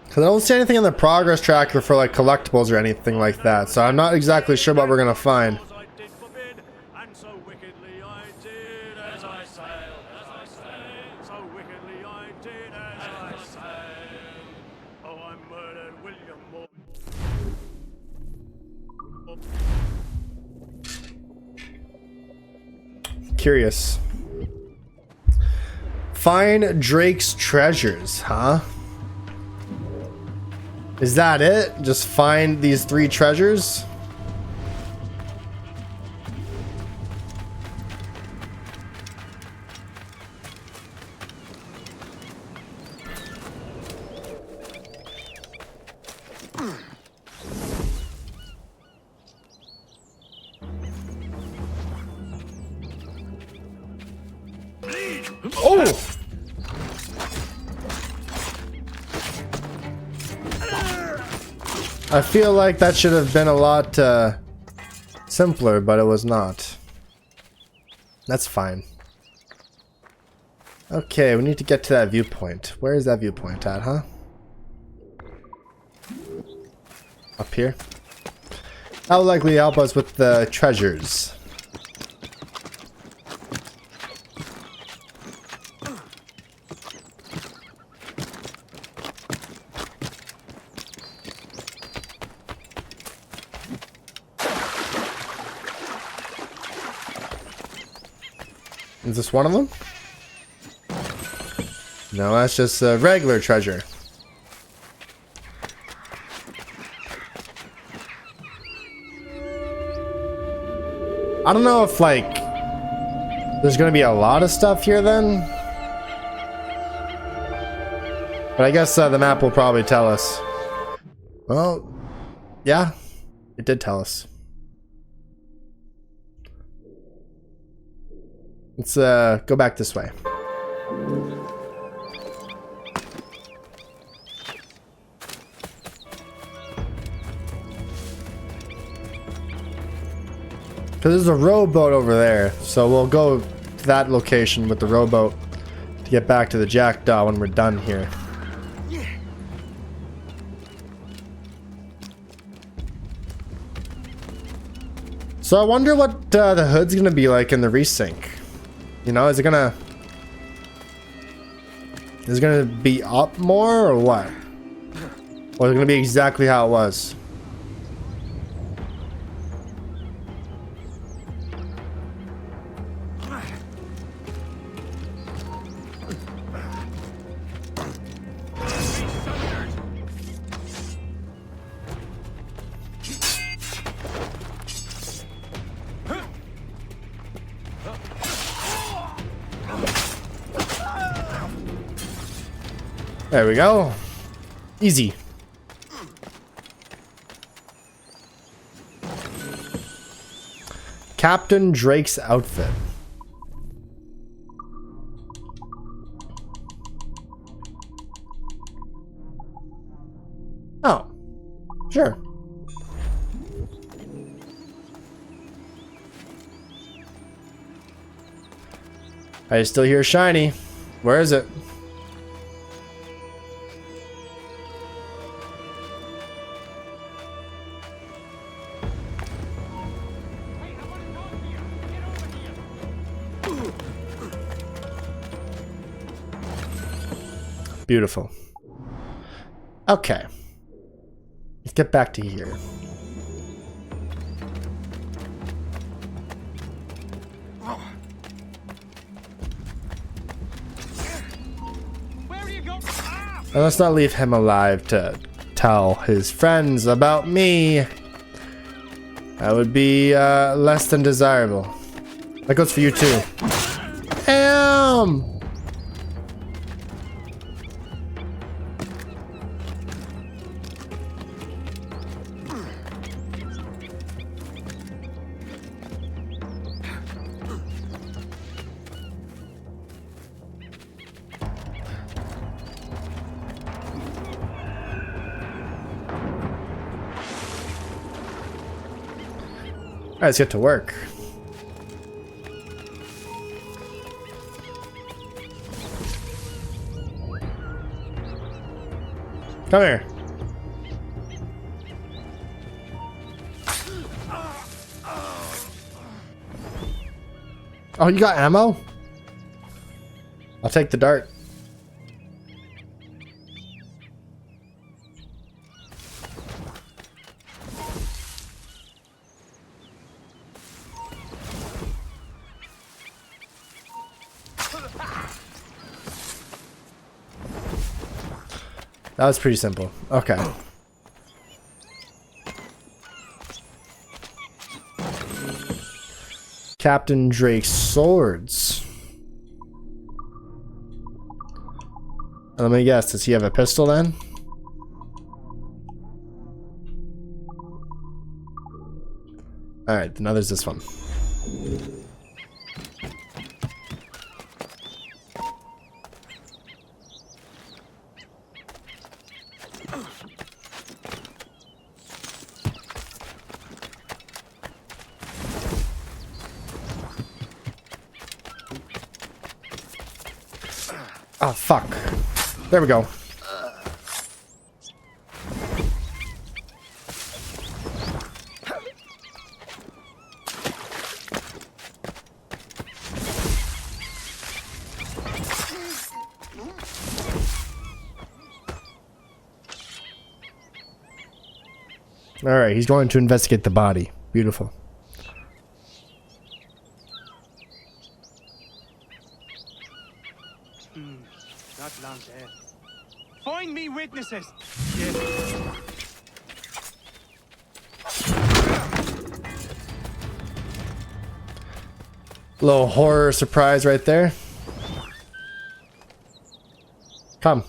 Because I don't see anything in the progress tracker for like collectibles or anything like that, so I'm not exactly sure what we're gonna find. Curious. Find Drake's treasures, huh? Is that it? Just find these 3 treasures? Oh! I feel like that should have been a lot simpler, but it was not. That's fine. Okay, we need to get to that viewpoint. Where is that viewpoint at, huh? Up here? That will likely help us with the treasures. Is this one of them? No, that's just a regular treasure. I don't know if, like, there's gonna be a lot of stuff here then. But I guess the map will probably tell us. Well, yeah, it did tell us. Let's go back this way. Because there's a rowboat over there, so we'll go to that location with the rowboat to get back to the Jackdaw when we're done here. So I wonder what the hood's gonna be like in the resync. You know, is it gonna be up more or what? Or is it gonna be exactly how it was? There we go. Easy. Captain Drake's outfit. Oh, sure. I still hear shiny. Where is it? Beautiful. Okay. Let's get back to here. And let's not leave him alive to tell his friends about me. That would be less than desirable. That goes for you too. Damn! Alright, let's get to work. Come here. Oh, you got ammo? I'll take the dart. That was pretty simple. Okay. Captain Drake's swords. Let me guess, does he have a pistol then? Alright, now there's this one. Oh, fuck. There we go. Alright, he's going to investigate the body. Beautiful. Not long dead. Find me witnesses. Little horror surprise right there. Come.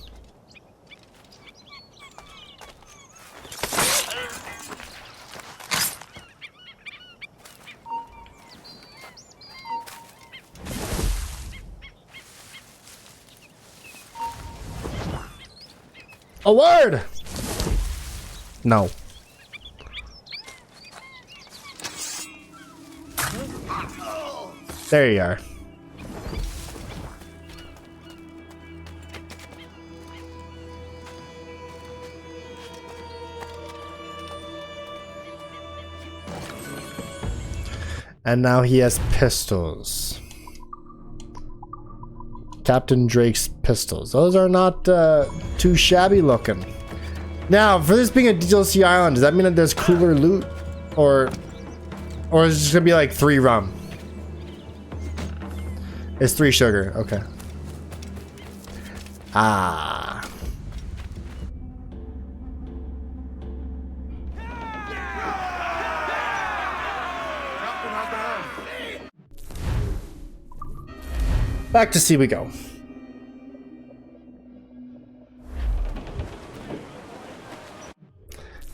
A word! No. There you are. And now he has pistols. Captain Drake's pistols. Those are not too shabby looking. Now, for this being a DLC island, does that mean that there's cooler loot? Or is it just gonna be like 3 rum? It's 3 sugar, okay. Ah. Back to sea we go.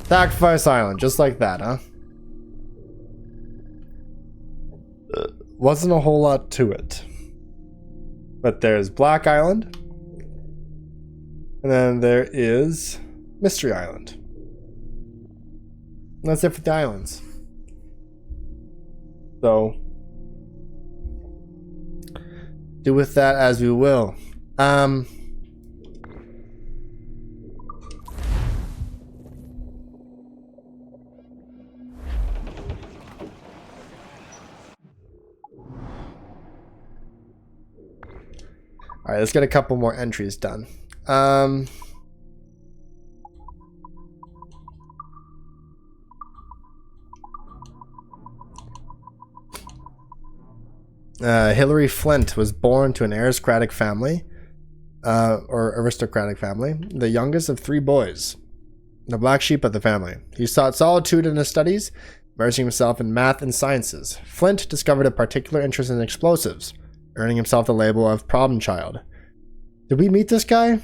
Sacrifice Island, just like that, huh? Wasn't a whole lot to it. But there's Black Island. And then there is Mystery Island. And that's it for the islands. So Do with that as we will. Alright, let's get a couple more entries done. Hilary Flint was born to an aristocratic family, the youngest of 3 boys, the black sheep of the family. He sought solitude in his studies, immersing himself in math and sciences. Flint discovered a particular interest in explosives, earning himself the label of problem child. Did we meet this guy?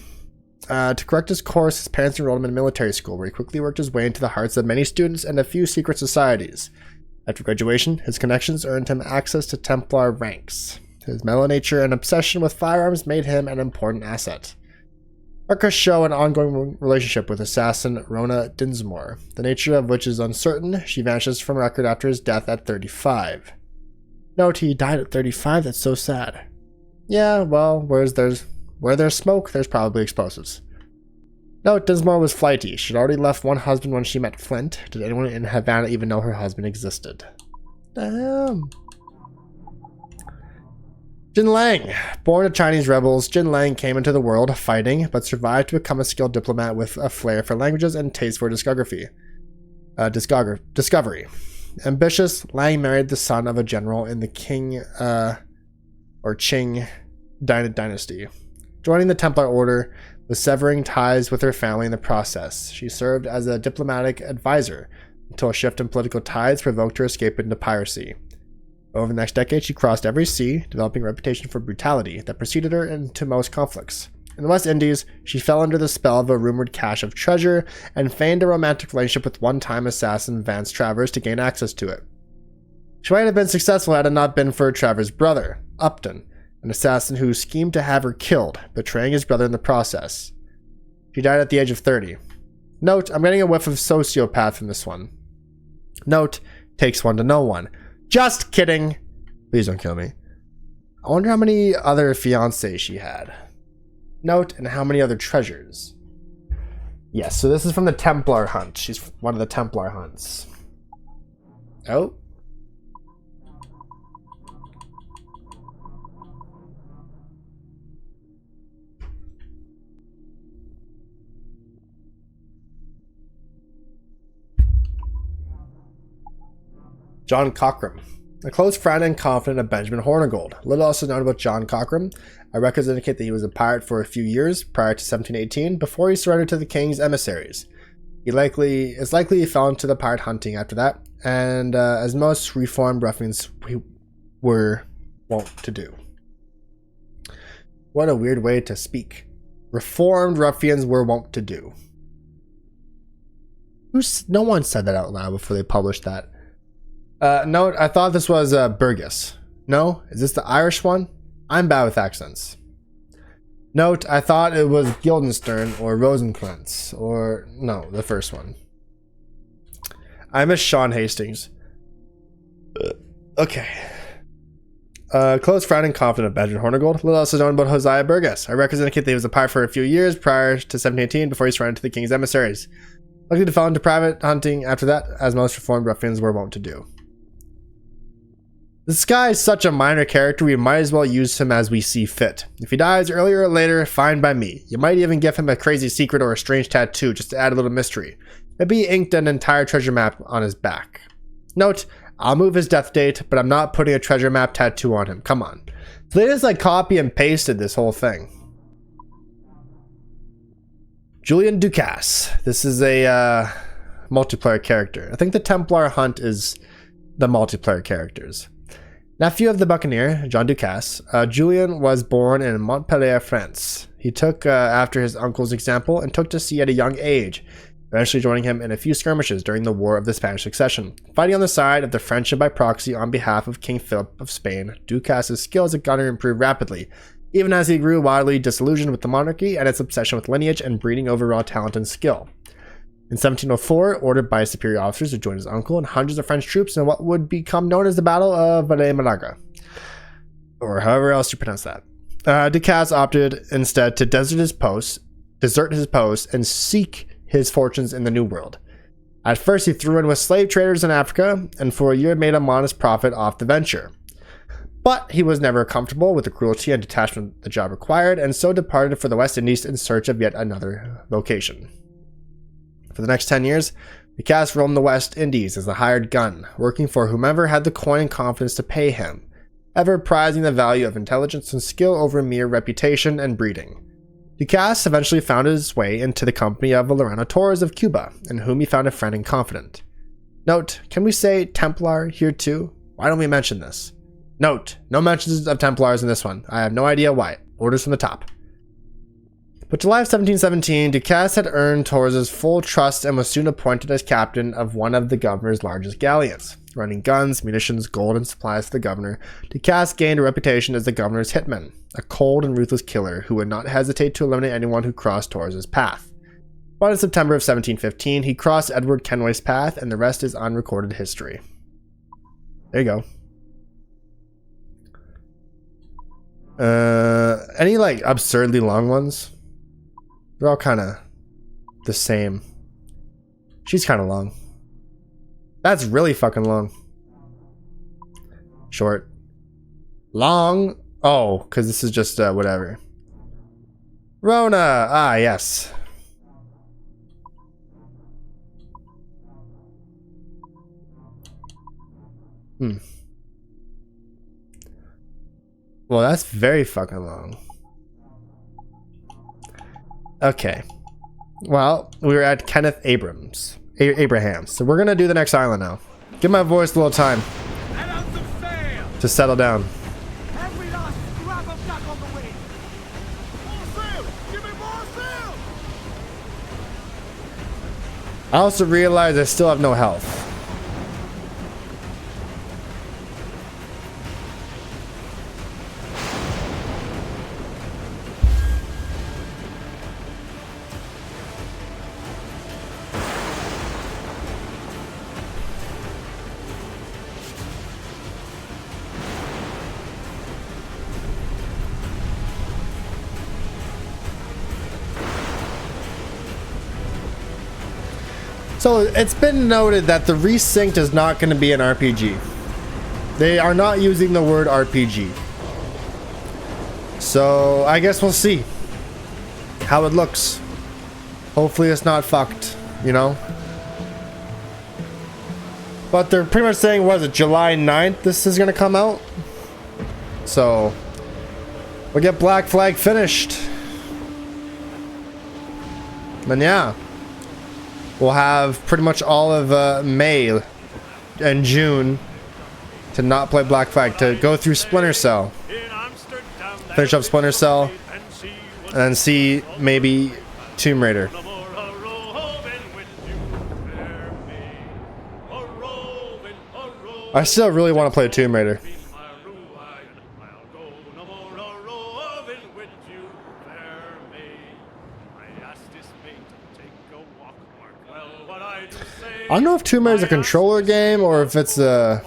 To correct his course, his parents enrolled him in military school, where he quickly worked his way into the hearts of many students and a few secret societies. After graduation, his connections earned him access to Templar ranks. His mellow nature and obsession with firearms made him an important asset. Records show an ongoing relationship with assassin Rona Dinsmore, the nature of which is uncertain. She vanishes from record after his death at 35. Note, he died at 35? That's so sad. Yeah, well, where there's smoke, there's probably explosives. Note, Dinsmore was flighty. She'd already left one husband when she met Flint. Did anyone in Havana even know her husband existed? Damn. Jin Lang. Born to Chinese rebels, Jin Lang came into the world fighting, but survived to become a skilled diplomat with a flair for languages and taste for discovery. Ambitious, Lang married the son of a general in the Qing dynasty, joining the Templar Order, but severing ties with her family in the process. She served as a diplomatic advisor until a shift in political tides provoked her escape into piracy. Over the next decade, she crossed every sea, developing a reputation for brutality that preceded her into most conflicts. In the West Indies, she fell under the spell of a rumored cache of treasure and feigned a romantic relationship with one-time assassin Vance Travers to gain access to it. She might have been successful had it not been for Travers' brother, Upton, an assassin who schemed to have her killed, betraying his brother in the process. She died at the age of 30. Note, I'm getting a whiff of sociopath from this one. Note, takes one to know one. Just kidding. Please don't kill me. I wonder how many other fiancés she had. Note, and how many other treasures. Yes, so this is from the Templar hunt. She's one of the Templar hunts. Oh. John Cockram. A close friend and confidant of Benjamin Hornigold. Little else is known about John Cockram. Our records indicate that he was a pirate for a few years prior to 1718 before he surrendered to the king's emissaries. He likely fell into the pirate hunting after that, and as most reformed ruffians were wont to do. What a weird way to speak. Reformed ruffians were wont to do. No one said that out loud before they published that. Note, I thought this was Burgess. No? Is this the Irish one? I'm bad with accents. Note, I thought it was Guildenstern or Rosencrantz. Or, no, the first one. I miss Sean Hastings. Okay. Close friend and confidant of Benjamin Hornigold. Little else is known about Hosea Burgess. Our records indicate that he was a pirate for a few years prior to 1718 before he surrendered to the king's emissaries. Likely to fall into private hunting after that, as most reformed ruffians were wont to do. This guy is such a minor character, we might as well use him as we see fit. If he dies earlier or later, fine by me. You might even give him a crazy secret or a strange tattoo just to add a little mystery. Maybe he inked an entire treasure map on his back. Note, I'll move his death date, but I'm not putting a treasure map tattoo on him. Come on. So they just like copy and pasted this whole thing. Julian Ducasse. This is a multiplayer character. I think the Templar hunt is the multiplayer characters. Nephew of the Buccaneer, John Ducasse, Julian was born in Montpellier, France. He took after his uncle's example and took to sea at a young age, eventually joining him in a few skirmishes during the War of the Spanish Succession. Fighting on the side of the French and by proxy on behalf of King Philip of Spain, Ducasse's skill as a gunner improved rapidly, even as he grew wildly disillusioned with the monarchy and its obsession with lineage and breeding over raw talent and skill. In 1704, ordered by his superior officers to join his uncle and hundreds of French troops in what would become known as the Battle of Valais-Malaga. or however else you pronounce that. Ducasse opted instead to desert his post, and seek his fortunes in the New World. At first, he threw in with slave traders in Africa, and for a year made a modest profit off the venture. But he was never comfortable with the cruelty and detachment the job required, and so departed for the West Indies in search of yet another vocation. For the next 10 years, Ducasse roamed the West Indies as a hired gun, working for whomever had the coin and confidence to pay him, ever prizing the value of intelligence and skill over mere reputation and breeding. Ducasse eventually found his way into the company of Valeriano Torres of Cuba, in whom he found a friend and confidant. Note, can we say Templar here too? Why don't we mention this? Note, no mentions of Templars in this one. I have no idea why. Orders from the top. But July of 1717, Ducasse had earned Torres' full trust and was soon appointed as captain of one of the governor's largest galleons. Running guns, munitions, gold, and supplies to the governor, Ducasse gained a reputation as the governor's hitman, a cold and ruthless killer who would not hesitate to eliminate anyone who crossed Torres' path. But in September of 1715, he crossed Edward Kenway's path, and the rest is unrecorded history. There you go. Any like absurdly long ones? They're all kind of the same. She's kind of long. That's really fucking long. Short. Long. Oh, because this is just whatever. Rona. Ah, yes. Well, that's very fucking long. Okay. Well, we were at Kenneth Abraham. So we're gonna do the next island now. Give my voice a little time to settle down. Every last scrap of duck on the wing. More sail! Give me more sail! I also realize I still have no health. So it's been noted that the Resynced is not going to be an RPG. They are not using the word RPG. So I guess we'll see how it looks. Hopefully it's not fucked, you know? But they're pretty much saying, what is it, July 9th this is going to come out? So we'll get Black Flag finished. And yeah. We'll have pretty much all of May and June to not play Black Flag, to go through Splinter Cell. Finish up Splinter Cell, and then see maybe Tomb Raider. I still really want to play Tomb Raider. I don't know if Tomb Raider is a controller game or if it's a...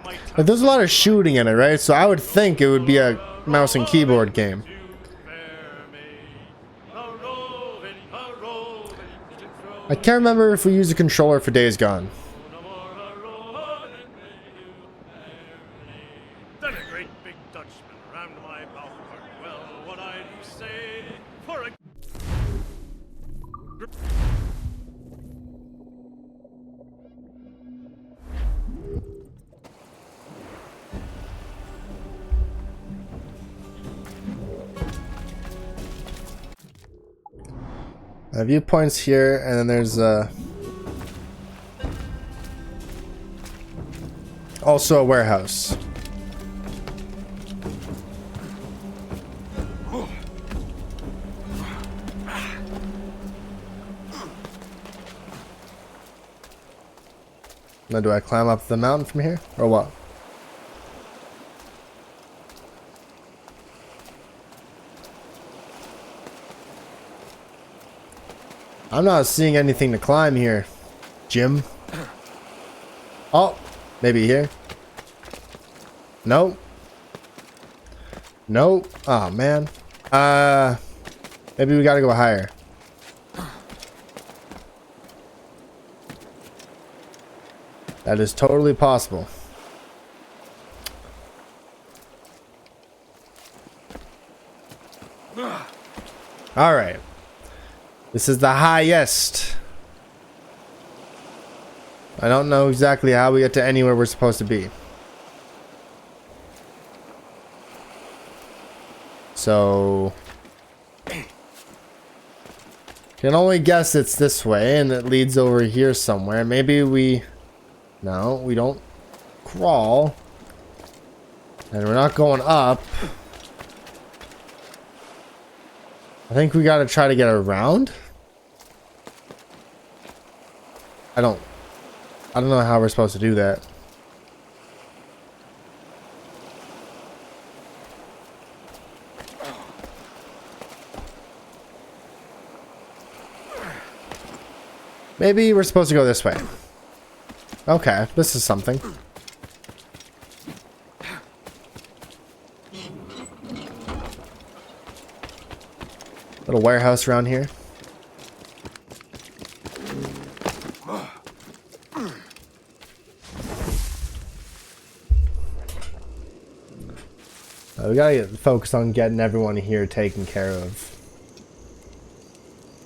Like, there's a lot of shooting in it, right? So I would think it would be a mouse and keyboard game. I can't remember if we used a controller for Days Gone. Viewpoints here, and then there's also a warehouse. Now, do I climb up the mountain from here, or what? I'm not seeing anything to climb here, Jim. Oh, maybe here. Nope. Nope. Oh man. Maybe we gotta go higher. That is totally possible. All right. This is the highest. I don't know exactly how we get to anywhere we're supposed to be. So can only guess it's this way and it leads over here somewhere. Maybe we... No, we don't crawl. And we're not going up. I think we gotta try to get around. I don't know how we're supposed to do that. Maybe we're supposed to go this way. Okay, this is something. Little warehouse around here. We gotta get focused on getting everyone here taken care of.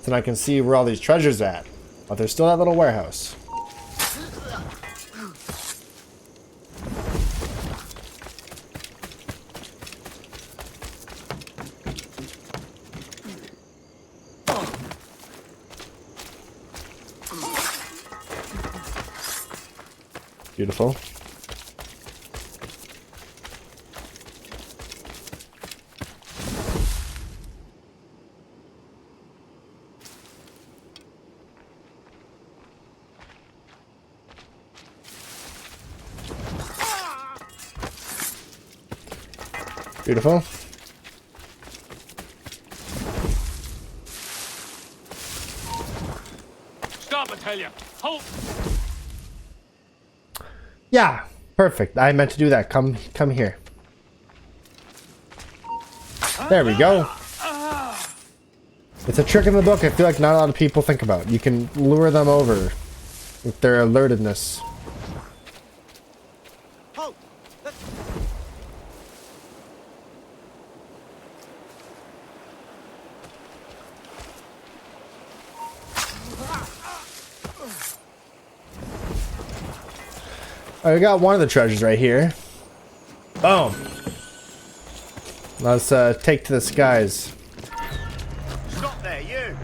Then I can see where all these treasures at. But there's still that little warehouse. Beautiful. Beautiful. Stop, I tell you. Halt! Yeah, perfect. I meant to do that. Come here. There we go. It's a trick in the book I feel like not a lot of people think about. You can lure them over with their alertedness. Alright, we got one of the treasures right here. Boom. Let's take to the skies. Stop there, you!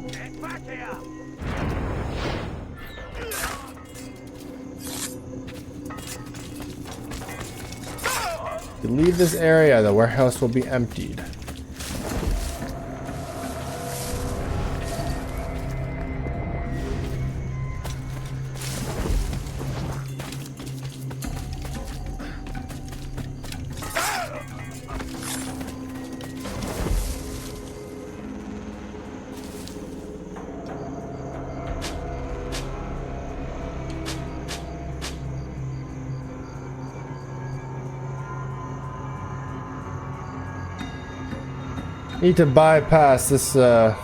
Get back here! If you leave this area, the warehouse will be emptied. Need to bypass this, I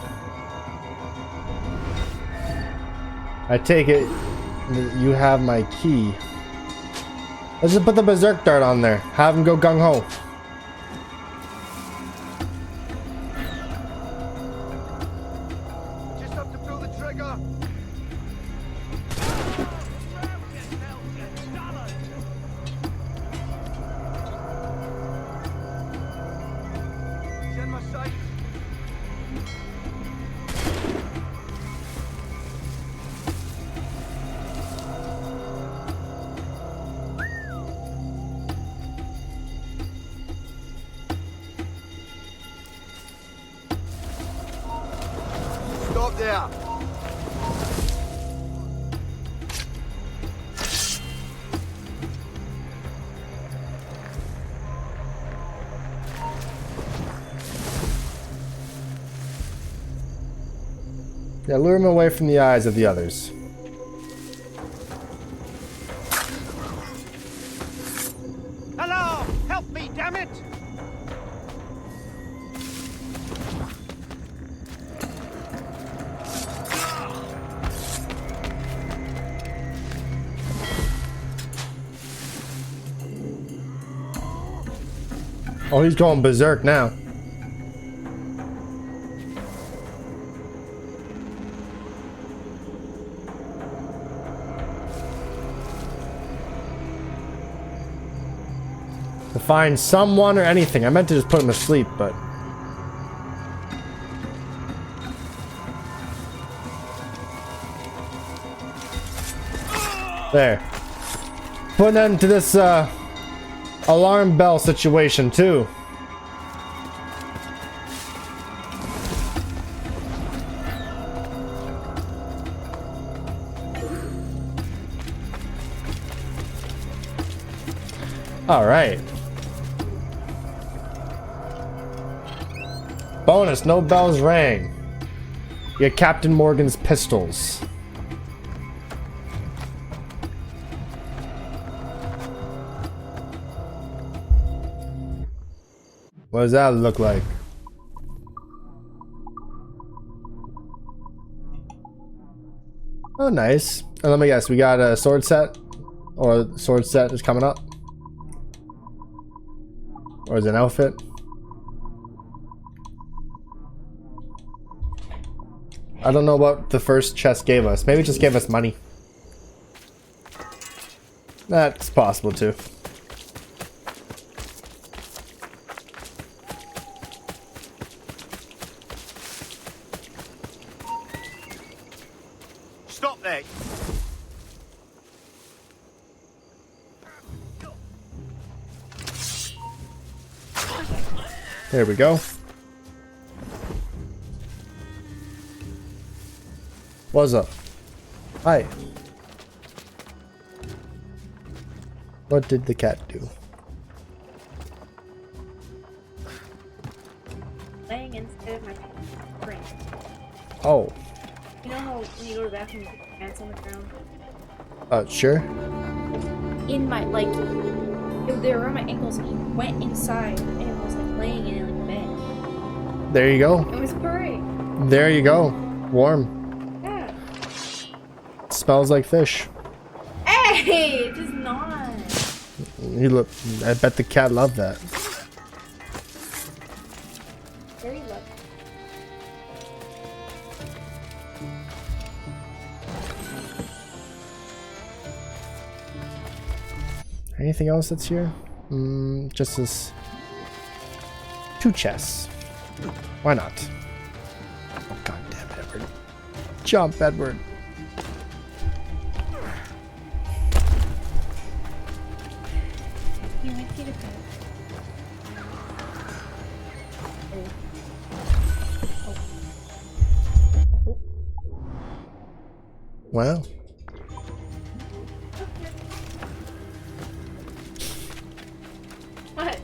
take it that you have my key. Let's just put the berserk dart on there. Have him go gung-ho. Just have to pull the trigger! Send my sight. Stop there! Yeah, lure him away from the eyes of the others. Damn it! Oh, he's going berserk now. To find someone or anything. I meant to just put him to sleep, but... There. Put an end to this, alarm bell situation, too. All right. Bonus, no bells rang. You get Captain Morgan's pistols. What does that look like? Oh, nice. And let me guess, we got a sword set? Or the sword set is coming up? Or is it an outfit? I don't know what the first chest gave us. Maybe it just gave us money. That's possible too. Stop there! There we go. What's up? Hi. What did the cat do? Laying instead of my brain. Oh. You know how when you go to the bathroom you put your pants on the ground? Sure. In my, like, they were around my ankles and he went inside and it was like laying in like bed. There you go. It was great. There you go. Warm. Yeah. Smells like fish. Hey! It does not. You look. I bet the cat loved that. Very lucky. Anything else that's here? Just this. 2 chests. Why not? Oh, God damn it, Edward. Jump, Edward. You might see the cat. Wow. What?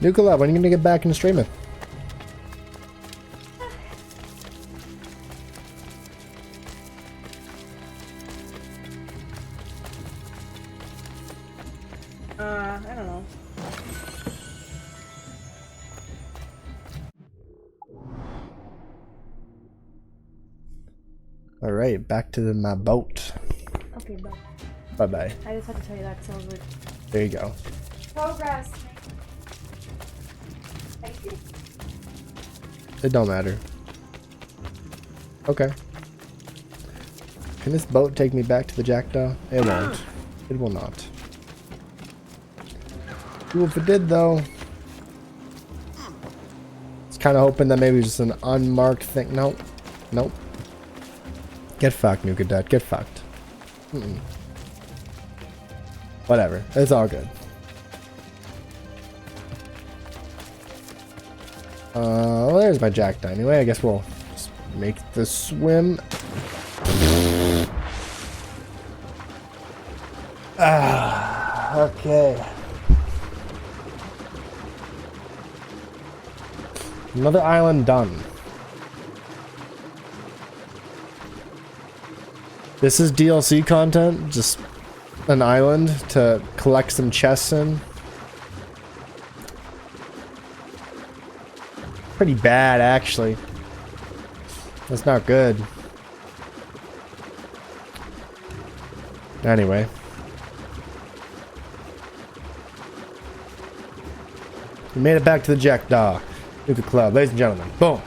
NukaDud, when are you gonna get back into streaming? I don't know. All right, back to my boat. Okay, bye. Bye bye. I just had to tell you that because I was like, There you go. progress. It don't matter. Okay. Can this boat take me back to the Jackdaw? It won't. It will not. Ooh, if it did, though. It's kind of hoping that maybe it's just an unmarked thing. Nope. Nope. Get fucked, NukaDud. Get fucked. Whatever. It's all good. Well, there's my Jackdaw. Anyway, I guess we'll just make the swim. Okay. Another island done. This is DLC content, just an island to collect some chests in. Pretty bad, actually. That's not good. Anyway. We made it back to the Jackdaw Nuka Club, ladies and gentlemen. Boom.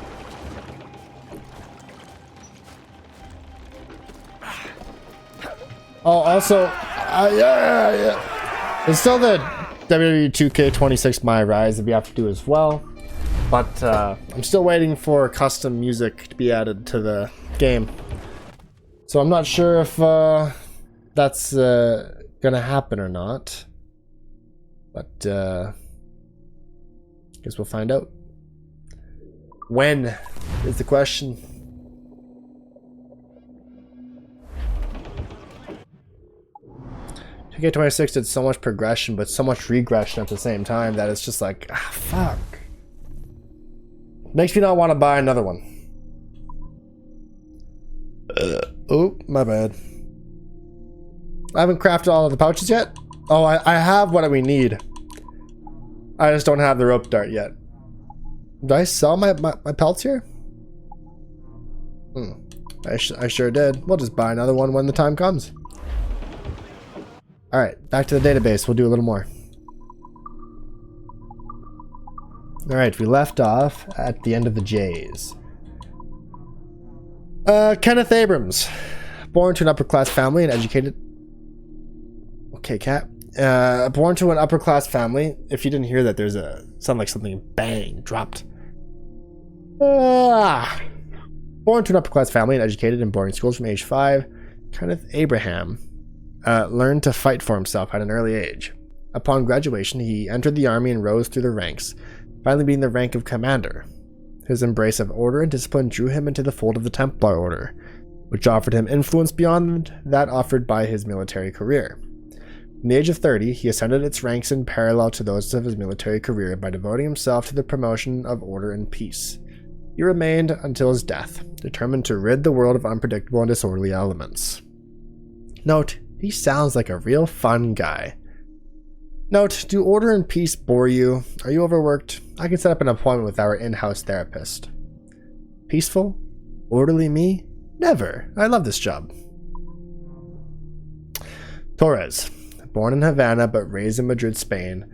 Oh, also, yeah. It's still the WWE 2K26 My Rise that we have to do as well. But I'm still waiting for custom music to be added to the game. So I'm not sure if that's gonna happen or not. But guess we'll find out. When is the question? 2K26 did so much progression, but so much regression at the same time that it's just like, ah, fuck. Makes me not want to buy another one. Oh, my bad. I haven't crafted all of the pouches yet. Oh, I have what we need. I just don't have the rope dart yet. Did I sell my pelts here? I sure did. We'll just buy another one when the time comes. Alright, back to the database. We'll do a little more. Alright, we left off at the end of the J's. Kenneth Abrams. Born to an upper-class family and educated... Okay, cat. Born to an upper-class family. If you didn't hear that, there's a... Sound like something bang, dropped. Born to an upper-class family and educated in boarding schools from age 5, Kenneth Abraham learned to fight for himself at an early age. Upon graduation, he entered the army and rose through the ranks, finally being the rank of commander. His embrace of order and discipline drew him into the fold of the Templar Order, which offered him influence beyond that offered by his military career. From the age of 30, he ascended its ranks in parallel to those of his military career by devoting himself to the promotion of order and peace. He remained until his death, determined to rid the world of unpredictable and disorderly elements. Note, he sounds like a real fun guy. Note, do order and peace bore you? Are you overworked? I can set up an appointment with our in-house therapist. Peaceful? Orderly me? Never. I love this job. Torres. Born in Havana but raised in Madrid, Spain.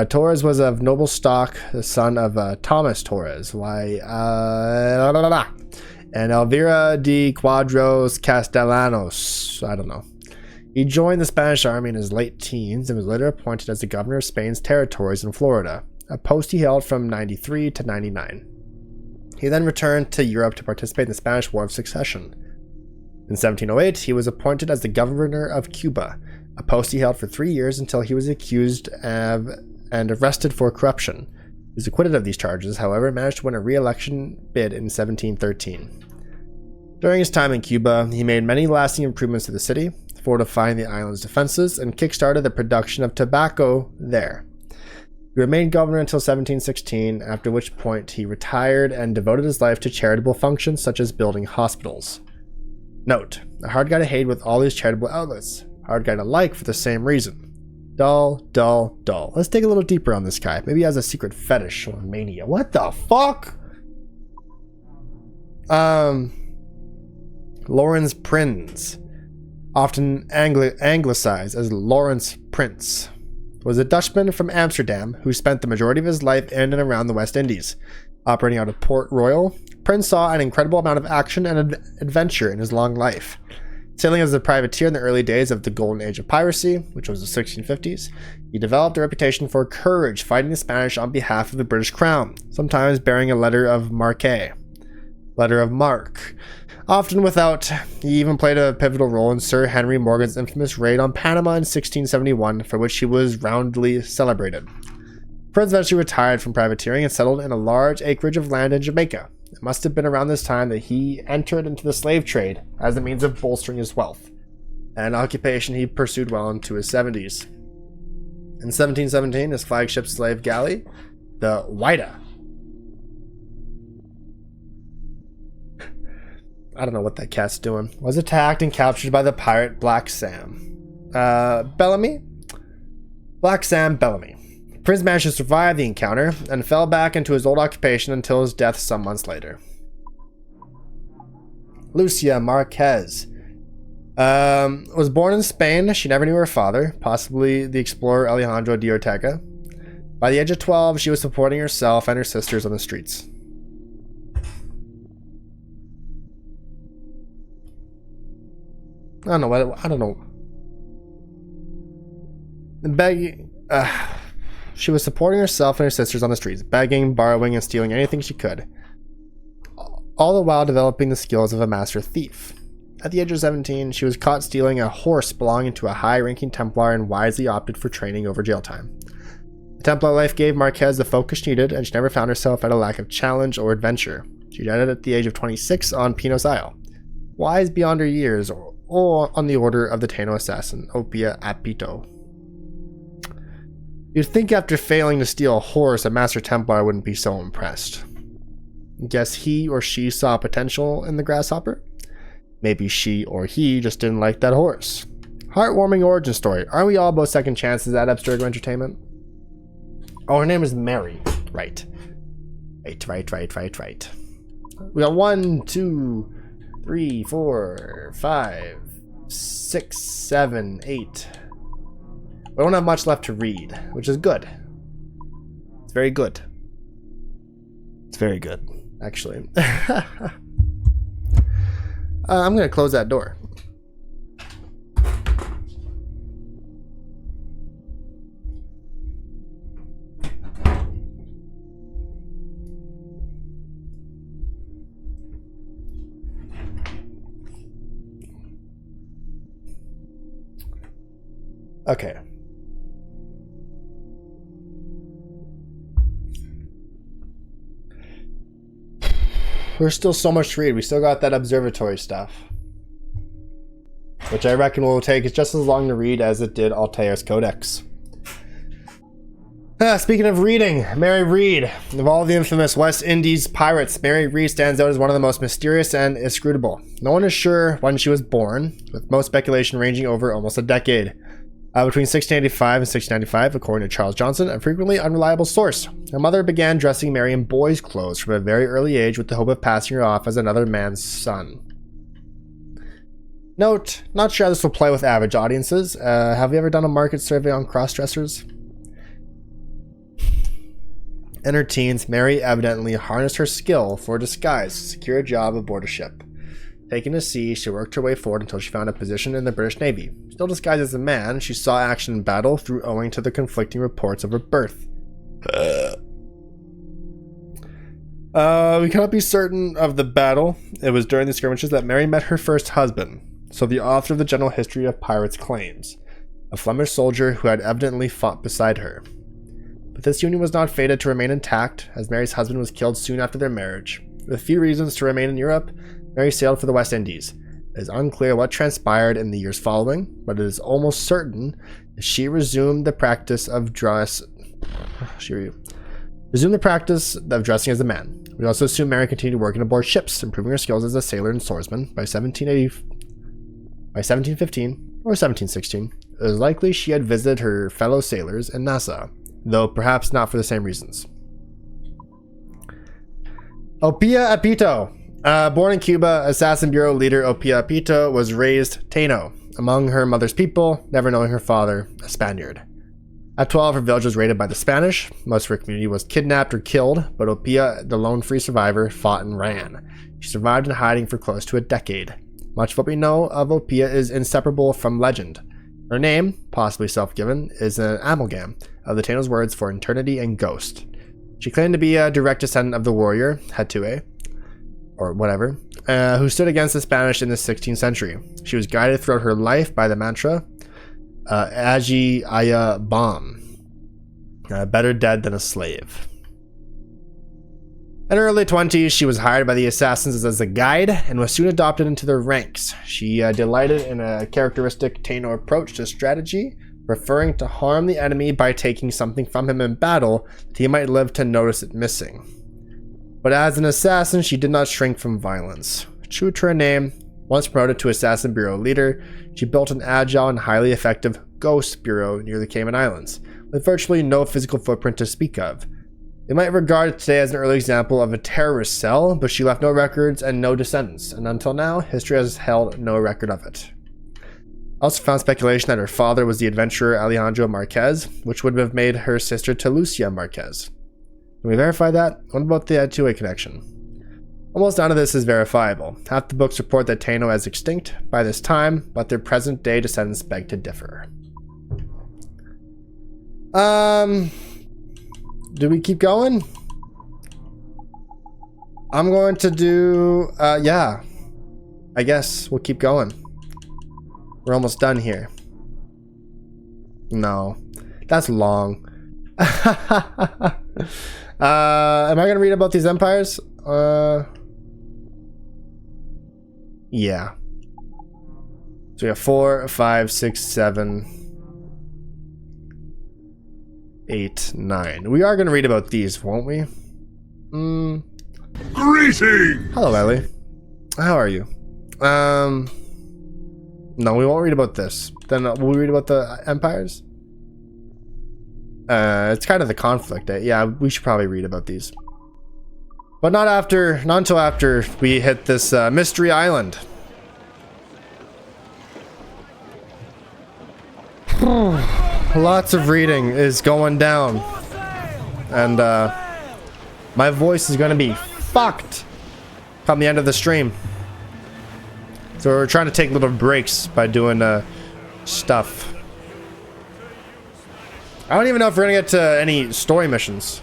Torres was of noble stock, the son of Thomas Torres, and Elvira de Cuadros Castellanos. I don't know. He joined the Spanish army in his late teens and was later appointed as the governor of Spain's territories in Florida, a post he held from 93 to 99. He then returned to Europe to participate in the Spanish War of Succession. In 1708, he was appointed as the governor of Cuba, a post he held for 3 years until he was accused of and arrested for corruption. He was acquitted of these charges, however, and managed to win a re-election bid in 1713. During his time in Cuba, he made many lasting improvements to the city, fortifying the island's defenses, and kickstarted the production of tobacco there. He remained governor until 1716, after which point he retired and devoted his life to charitable functions such as building hospitals. Note, a hard guy to hate with all these charitable outlets, hard guy to like for the same reason. Dull, dull, dull. Let's dig a little deeper on this guy. Maybe he has a secret fetish or mania. What the fuck? Lawrence Prins, often anglicized as Lawrence Prince, was a Dutchman from Amsterdam who spent the majority of his life in and around the West Indies. Operating out of Port Royal, Prince saw an incredible amount of action and adventure in his long life. Sailing as a privateer in the early days of the golden age of piracy, which was the 1650s, he developed a reputation for courage fighting the Spanish on behalf of the British Crown, sometimes bearing a letter of marque. Often without. He even played a pivotal role in Sir Henry Morgan's infamous raid on Panama in 1671, for which he was roundly celebrated. Prince eventually retired from privateering and settled in a large acreage of land in Jamaica. It must have been around this time that he entered into the slave trade as a means of bolstering his wealth, an occupation he pursued well into his 70s. In 1717, his flagship slave galley, the Whydah, I don't know what that cat's doing, was attacked and captured by the pirate Black Sam. Bellamy? Black Sam Bellamy. Prince managed to survive the encounter and fell back into his old occupation until his death some months later. Lucia Marquez was born in Spain. She never knew her father, possibly the explorer Alejandro de Ortega. By the age of 12, she was supporting herself and her sisters on the streets. I don't know. She was supporting herself and her sisters on the streets, begging, borrowing, and stealing anything she could, all the while developing the skills of a master thief. At the age of 17, she was caught stealing a horse belonging to a high-ranking Templar and wisely opted for training over jail time. The Templar life gave Marquez the focus she needed, and she never found herself at a lack of challenge or adventure. She died at the age of 26 on Pinos Isle, wise beyond her years, or on the order of the Taino assassin, Opia Apito. You'd think after failing to steal a horse, a Master Templar wouldn't be so impressed. Guess he or she saw potential in the grasshopper? Maybe she or he just didn't like that horse. Heartwarming origin story. Aren't we all about second chances at Abstergo Entertainment? Oh, her name is Mary. Right. Right. We got 1, 2, 3, 4, 5, 6, 7, 8. We don't have much left to read, which is good. It's very good. It's very good, actually. I'm going to close that door. Okay. There's still so much to read. We still got that observatory stuff, which I reckon will take just as long to read as it did Altair's Codex. Speaking of reading, Mary Read. Of all the infamous West Indies pirates, Mary Read stands out as one of the most mysterious and inscrutable. No one is sure when she was born, with most speculation ranging over almost a decade. Between 1685 and 1695, according to Charles Johnson, a frequently unreliable source. Her mother began dressing Mary in boys' clothes from a very early age with the hope of passing her off as another man's son. Note, not sure how this will play with average audiences. Have you ever done a market survey on cross-dressers? In her teens, Mary evidently harnessed her skill for disguise to secure a job aboard a ship. Taking to sea, she worked her way forward until she found a position in the British Navy. Still disguised as a man, she saw action in battle through owing to the conflicting reports of her birth. We cannot be certain of the battle. It was during the skirmishes that Mary met her first husband, so the author of the General History of Pirates claims, a Flemish soldier who had evidently fought beside her. But this union was not fated to remain intact, as Mary's husband was killed soon after their marriage. With few reasons to remain in Europe, Mary sailed for the West Indies. It is unclear what transpired in the years following, but it is almost certain that she resumed the practice of dressing as a man. We also assume Mary continued working aboard ships, improving her skills as a sailor and swordsman. By 1715 or 1716, it is likely she had visited her fellow sailors in Nassau, though perhaps not for the same reasons. Opia Apito. Born in Cuba, Assassin Bureau leader Opia Apito was raised Taino, among her mother's people, never knowing her father, a Spaniard. At 12, her village was raided by the Spanish. Most of her community was kidnapped or killed, but Opia, the lone free survivor, fought and ran. She survived in hiding for close to a decade. Much of what we know of Opia is inseparable from legend. Her name, possibly self-given, is an amalgam of the Taino's words for eternity and ghost. She claimed to be a direct descendant of the warrior, Hetue, or whatever, who stood against the Spanish in the 16th century. She was guided throughout her life by the mantra, Agi Aya Bam, better dead than a slave. In her early 20s, she was hired by the assassins as a guide and was soon adopted into their ranks. She delighted in a characteristic Taino approach to strategy, preferring to harm the enemy by taking something from him in battle that he might live to notice it missing. But as an assassin, she did not shrink from violence. True to her name, once promoted to Assassin Bureau leader, she built an agile and highly effective Ghost Bureau near the Cayman Islands, with virtually no physical footprint to speak of. They might regard it today as an early example of a terrorist cell, but she left no records and no descendants, and until now, history has held no record of it. I also found speculation that her father was the adventurer Alejandro Marquez, which would have made her sister to Lucia Marquez. Can we verify that? What about the two-way connection? Almost none of this is verifiable. Half the books report that Taino is extinct by this time, but their present-day descendants beg to differ. Do we keep going? I'm going to do, yeah. I guess we'll keep going. We're almost done here. No. That's long. Am I gonna read about these empires? Yeah. So we have 4, 5, 6, 7, 8, 9. We are going to read about these, won't we? Greeting! Hello, Ellie. How are you? No, we won't read about this. Then will we read about the empires? It's kind of the conflict. Yeah, we should probably read about these. But not until after we hit this mystery island. Lots of reading is going down. And my voice is going to be fucked come the end of the stream. So we're trying to take little breaks by doing stuff. I don't even know if we're going to get to any story missions.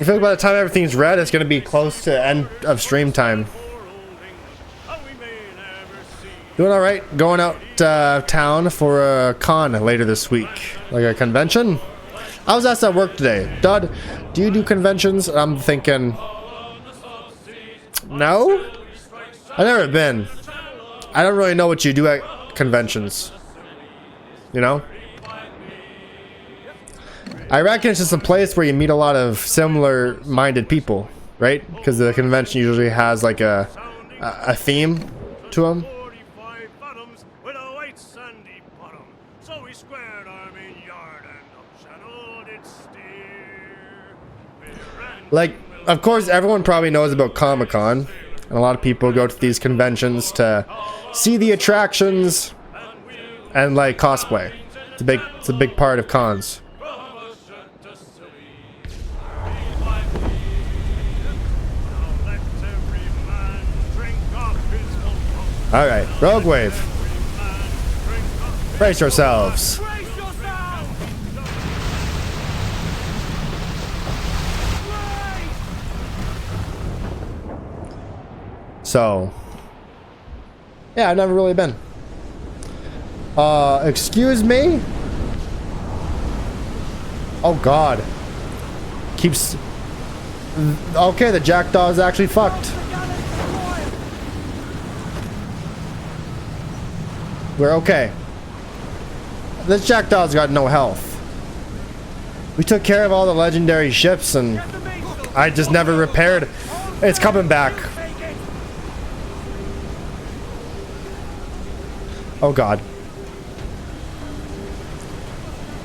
I feel like by the time everything's read, it's going to be close to end of stream time. Doing alright. Going out town for a con later this week. Like a convention? I was asked at work today, Dud, do you do conventions? And I'm thinking, no? I've never been. I don't really know what you do at conventions. You know? I reckon it's just a place where you meet a lot of similar-minded people, right? Because the convention usually has like a theme to them. Like, of course, everyone probably knows about Comic-Con, and a lot of people go to these conventions to see the attractions and like cosplay. It's a big part of cons. Alright, Rogue Wave. Brace yourselves. So, yeah, I've never really been. Excuse me? Oh God. Keeps... Okay, the jackdaw is actually fucked. We're okay. This jackdaw's got no health. We took care of all the legendary ships and I just never repaired. It's coming back. Oh God.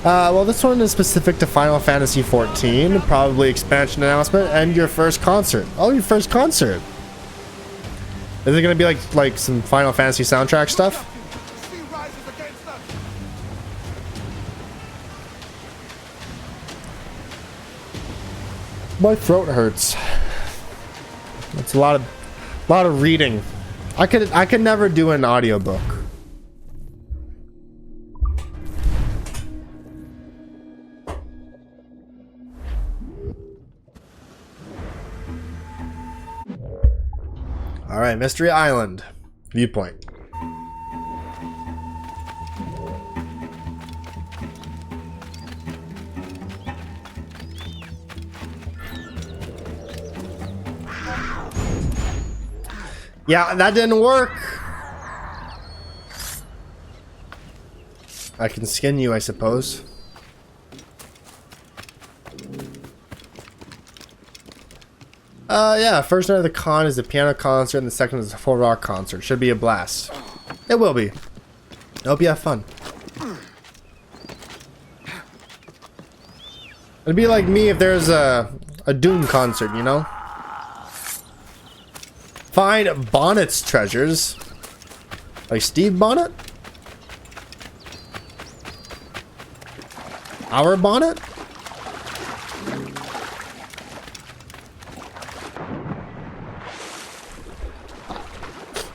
Well, this one is specific to Final Fantasy XIV, probably expansion announcement, and your first concert. Oh, your first concert. Is it gonna be like some Final Fantasy soundtrack stuff? My throat hurts. It's a lot of reading. I could never do an audiobook. All right, Mystery Island viewpoint. Yeah, that didn't work. I can skin you, I suppose. Yeah, first night of the con is a piano concert and the second is a full rock concert. Should be a blast. It will be. I hope you have fun. It'd be like me if there's a Doom concert, you know? Find Bonnet's treasures. Like Steve Bonnet? Our Bonnet?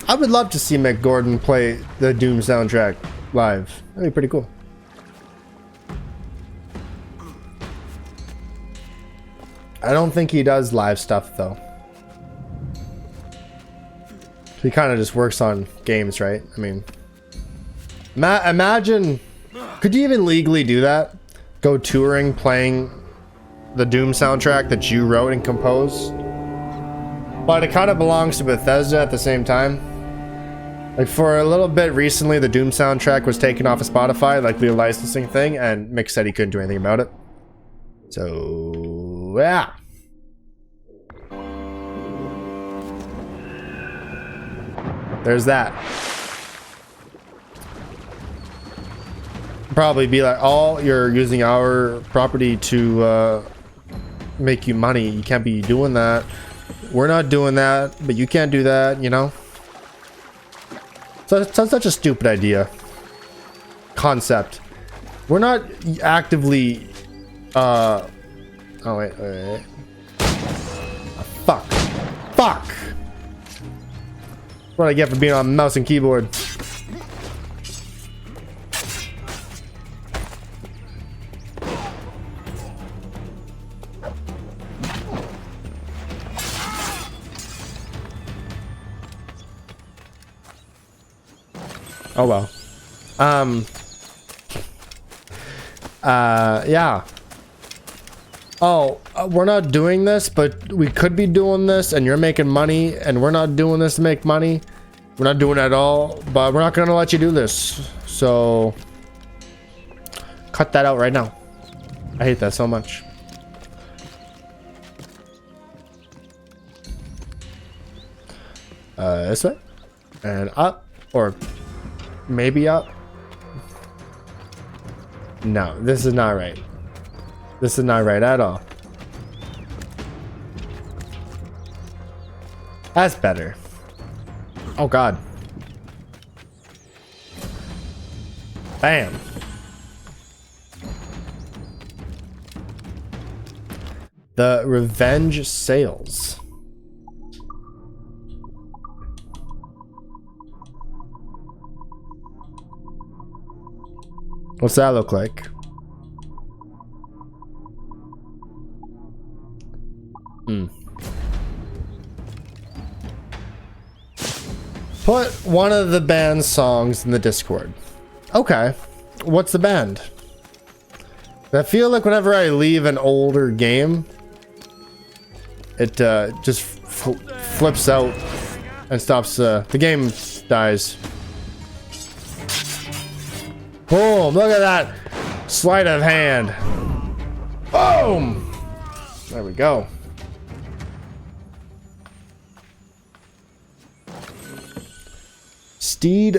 I would love to see Mick Gordon play the Doom soundtrack live. That'd be pretty cool. I don't think he does live stuff though. He kind of just works on games, right? I mean, imagine, could you even legally do that? Go touring playing the Doom soundtrack that you wrote and composed? But it kind of belongs to Bethesda at the same time. Like for a little bit recently, the Doom soundtrack was taken off of Spotify, like the licensing thing, and Mick said he couldn't do anything about it. So, yeah. There's that. Probably be like, oh, you're using our property to make you money. You can't be doing that. We're not doing that, but you can't do that, you know? So it's such a stupid idea. Concept. We're not actively oh wait. Oh, fuck. Fuck! What I get for being on mouse and keyboard. Oh well. Yeah. Oh, we're not doing this, but we could be doing this, and you're making money, and we're not doing this to make money. We're not doing it at all, but we're not gonna let you do this. So, cut that out right now. I hate that so much. This way, and up, or maybe up. No, this is not right. This is not right at all. That's better. Oh god. Bam. The revenge sales. What's that look like? Put one of the band's songs in the Discord. Okay. What's the band? I feel like whenever I leave an older game, it just flips out and stops. The game dies. Boom! Look at that sleight of hand. Boom! There we go. Steed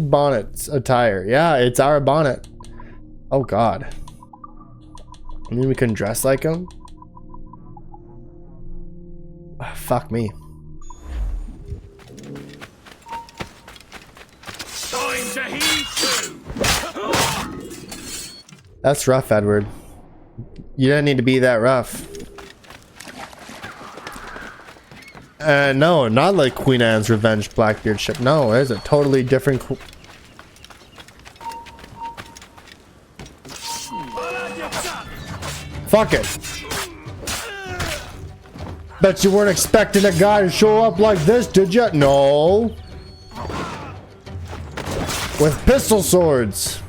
Bonnet's attire. Yeah, it's our Bonnet. Oh god. I mean, we can dress like him? Fuck me. Time to heed to. That's rough, Edward. You didn't need to be that rough. No, not like Queen Anne's Revenge Blackbeard ship. No, it's a totally different. Fuck it. Bet you weren't expecting a guy to show up like this, did you? No. With pistol swords.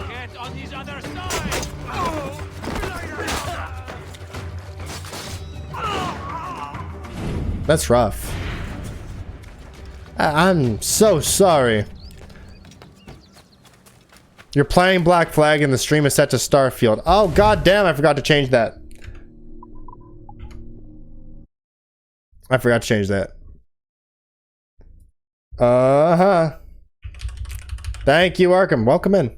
Get on his other side! That's rough. I'm so sorry. You're playing Black Flag and the stream is set to Starfield. Oh god damn, I forgot to change that. I forgot to change that. Uh-huh. Thank you, Arkham. Welcome in.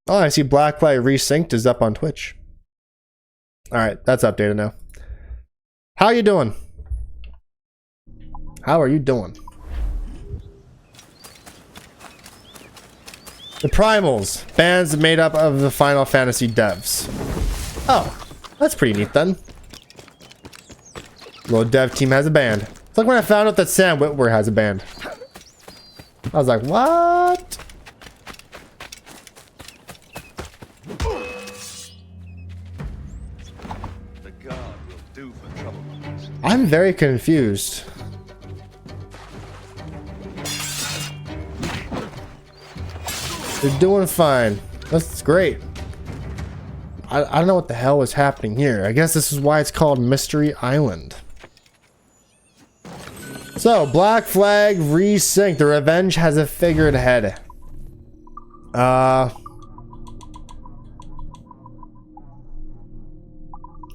Oh, I see Black Flag Resynced is up on Twitch. Alright, that's updated now. How you doing? How are you doing? The Primals, bands made up of the Final Fantasy devs. Oh, that's pretty neat then. Little dev team has a band. It's like when I found out that Sam Witwer has a band. I was like, what? The guard will do for trouble. I'm very confused. They're doing fine. That's great. I don't know what the hell is happening here. I guess this is why it's called Mystery Island. So, Black Flag Resynced. The Revenge has a figured head.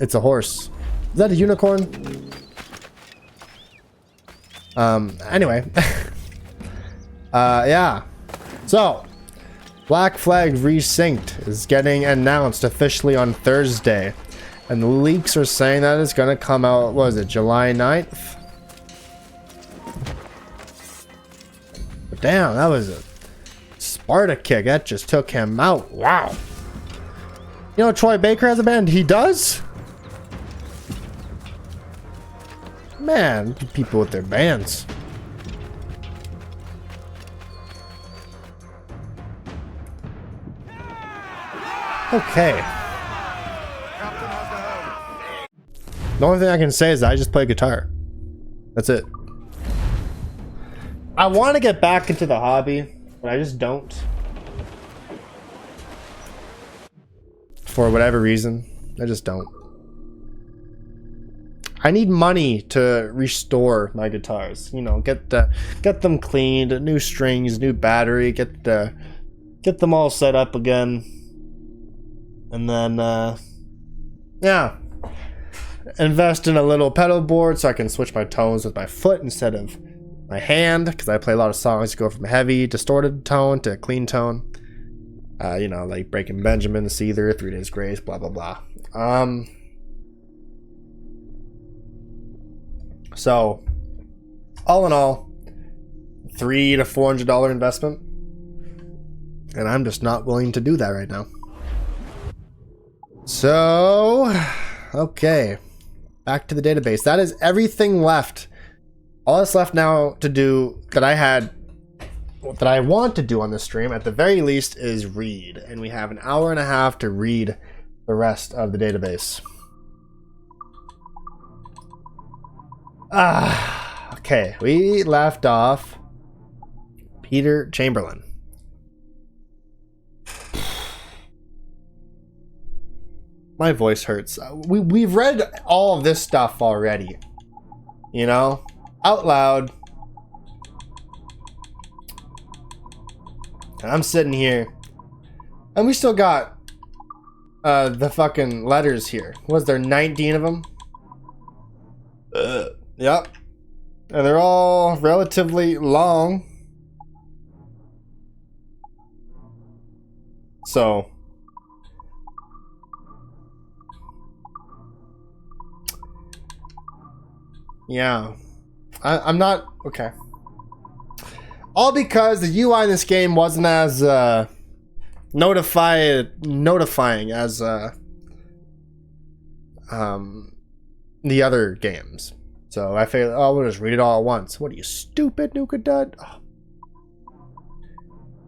It's a horse. Is that a unicorn? Anyway. Yeah. So, Black Flag Resynced is getting announced officially on Thursday. And the leaks are saying that it's gonna come out, what was it, July 9th? But damn, that was a Sparta kick. That just took him out. Wow. You know, Troy Baker has a band. He does? Man, people with their bands. Okay. The only thing I can say is that I just play guitar. That's it. I want to get back into the hobby, but I just don't. For whatever reason, I just don't. I need money to restore my guitars. You know, get them cleaned, new strings, new battery, get them all set up again. And then, yeah, invest in a little pedal board so I can switch my tones with my foot instead of my hand, because I play a lot of songs to go from heavy, distorted tone to clean tone. You know, like Breaking Benjamin, Seether, 3 Days Grace, blah, blah, blah. So, all in all, $300 to $400 investment. And I'm just not willing to do that right now. So, okay, back to the database. That is everything left. All that's left now to do that I want to do on this stream, at the very least, is read. And we have an hour and a half to read the rest of the database. Okay, we left off Peter Chamberlain. My voice hurts. We've read all of this stuff already. You know? Out loud. And I'm sitting here. And we still got the fucking letters here. Was there 19 of them? Yep. And they're all relatively long. So... yeah, I'm not okay. All because the UI in this game wasn't as notifying as the other games. So I figured, oh, we'll just read it all at once. What are you, stupid, NukaDud? Oh.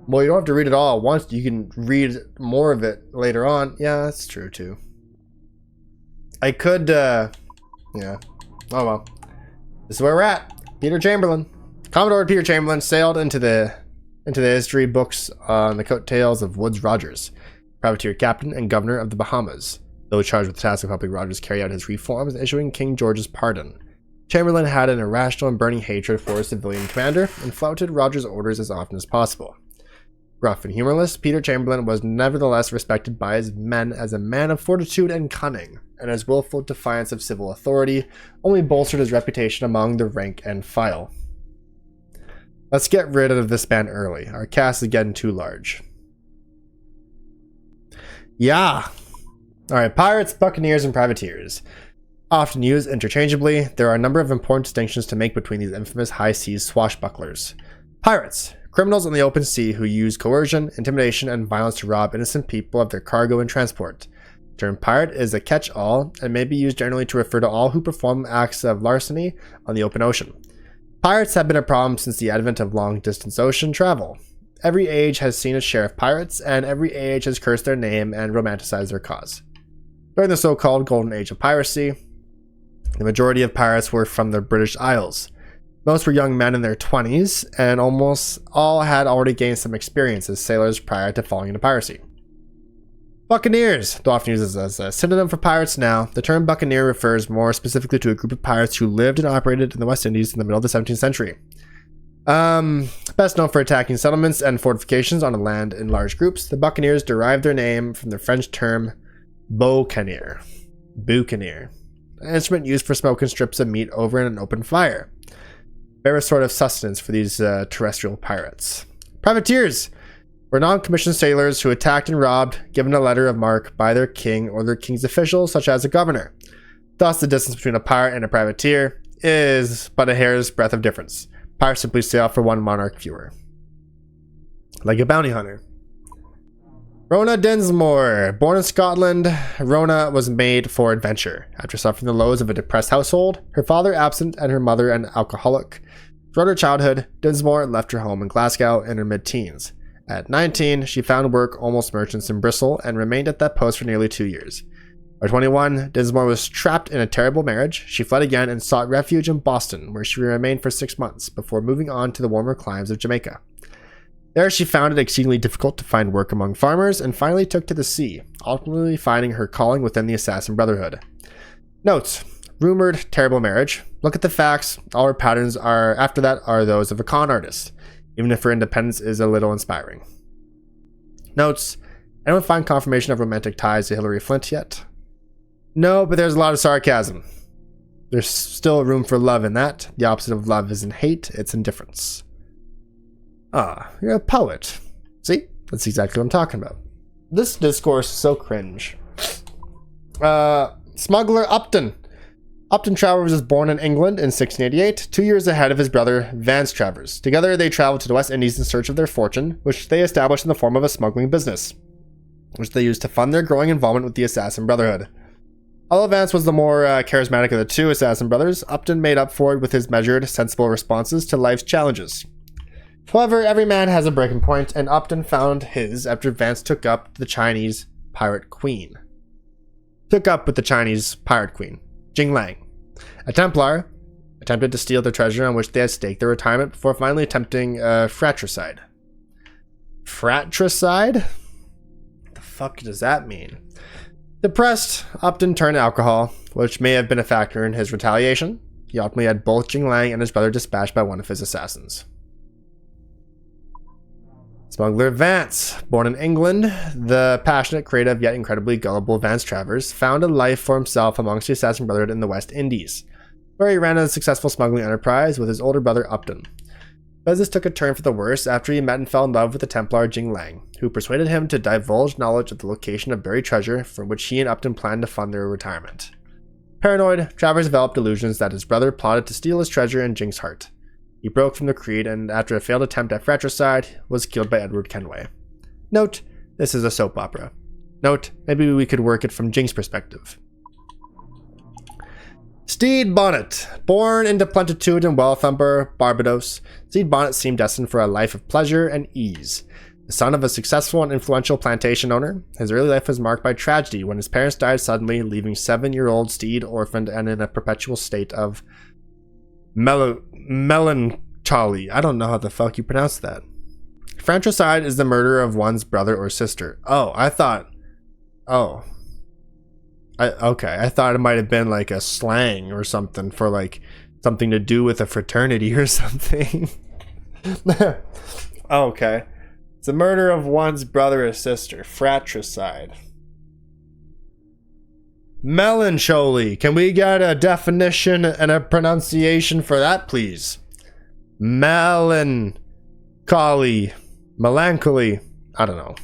Well, you don't have to read it all at once. You can read more of it later on. Yeah, that's true too. I could, yeah. Oh well. This is where we're at. Peter Chamberlain. Commodore Peter Chamberlain sailed into the history books on the coattails of Woodes Rogers, privateer captain and governor of the Bahamas. Though charged with the task of helping Rogers carry out his reforms and issuing King George's pardon, Chamberlain had an irrational and burning hatred for his civilian commander and flouted Rogers' orders as often as possible. Rough and humorless, Peter Chamberlain was nevertheless respected by his men as a man of fortitude and cunning, and his willful defiance of civil authority only bolstered his reputation among the rank and file. Let's get rid of this man early. Our cast is getting too large. Yeah. Alright, pirates, buccaneers, and privateers. Often used interchangeably, there are a number of important distinctions to make between these infamous high seas swashbucklers. Pirates. Criminals on the open sea who use coercion, intimidation, and violence to rob innocent people of their cargo and transport. The term pirate is a catch-all and may be used generally to refer to all who perform acts of larceny on the open ocean. Pirates have been a problem since the advent of long-distance ocean travel. Every age has seen its share of pirates, and every age has cursed their name and romanticized their cause. During the so-called Golden Age of piracy, the majority of pirates were from the British Isles. Most were young men in their 20s, and almost all had already gained some experience as sailors prior to falling into piracy. Buccaneers, though often used as a synonym for pirates now, the term buccaneer refers more specifically to a group of pirates who lived and operated in the West Indies in the middle of the 17th century. Best known for attacking settlements and fortifications on land in large groups, the buccaneers derived their name from the French term boucanier, an instrument used for smoking strips of meat over an open fire. Very sort of sustenance for these terrestrial pirates. Privateers were non-commissioned sailors who attacked and robbed, given a letter of marque by their king or their king's officials, such as a governor. Thus, the distance between a pirate and a privateer is but a hair's breadth of difference. Pirates simply sail for one monarch fewer. Like a bounty hunter. Rhona Dinsmore. Born in Scotland, Rhona was made for adventure. After suffering the lows of a depressed household, her father absent and her mother an alcoholic. Throughout her childhood, Dinsmore left her home in Glasgow in her mid-teens. At 19, she found work almost merchants in Bristol and remained at that post for nearly 2 years. By 21, Dinsmore was trapped in a terrible marriage. She fled again and sought refuge in Boston, where she remained for 6 months before moving on to the warmer climes of Jamaica. There she found it exceedingly difficult to find work among farmers and finally took to the sea, ultimately finding her calling within the Assassin Brotherhood. Notes: rumored terrible marriage. Look at the facts. All her patterns after that are those of a con artist, even if her independence is a little inspiring. Notes: anyone find confirmation of romantic ties to Hilary Flint yet? No, but there's a lot of sarcasm. There's still room for love in that. The opposite of love isn't hate, it's indifference. Ah, you're a poet. See? That's exactly what I'm talking about. This discourse is so cringe. Smuggler Upton. Upton Travers was born in England in 1688, 2 years ahead of his brother Vance Travers. Together they traveled to the West Indies in search of their fortune, which they established in the form of a smuggling business, which they used to fund their growing involvement with the Assassin Brotherhood. Although Vance was the more charismatic of the two Assassin brothers, Upton made up for it with his measured, sensible responses to life's challenges. However, every man has a breaking point, and Upton found his after Vance took up with the Chinese pirate queen, Jing Lang. A Templar attempted to steal the treasure on which they had staked their retirement before finally attempting fratricide. Fratricide? What the fuck does that mean? Depressed, Upton turned to alcohol, which may have been a factor in his retaliation. He ultimately had both Jing Lang and his brother dispatched by one of his assassins. Smuggler Vance. Born in England, the passionate, creative, yet incredibly gullible Vance Travers found a life for himself amongst the Assassin Brotherhood in the West Indies, where he ran a successful smuggling enterprise with his older brother Upton. Business took a turn for the worse after he met and fell in love with the Templar Jing Lang, who persuaded him to divulge knowledge of the location of buried treasure from which he and Upton planned to fund their retirement. Paranoid, Travers developed delusions that his brother plotted to steal his treasure in Jing's heart. He broke from the creed and, after a failed attempt at fratricide, was killed by Edward Kenway. Note, this is a soap opera. Note, maybe we could work it from Jing's perspective. Stede Bonnet. Born into plenitude and wealth on Barbados, Stede Bonnet seemed destined for a life of pleasure and ease. The son of a successful and influential plantation owner, his early life was marked by tragedy when his parents died suddenly, leaving 7-year-old Stede orphaned and in a perpetual state of melancholy. I don't know how the fuck you pronounce that. Fratricide is the murder of one's brother or sister. I thought it might have been like a slang or something for like something to do with a fraternity or something. Okay. It's the murder of one's brother or sister. Fratricide. Melancholy. Can we get a definition and a pronunciation for that, please? Melancholy. I don't know.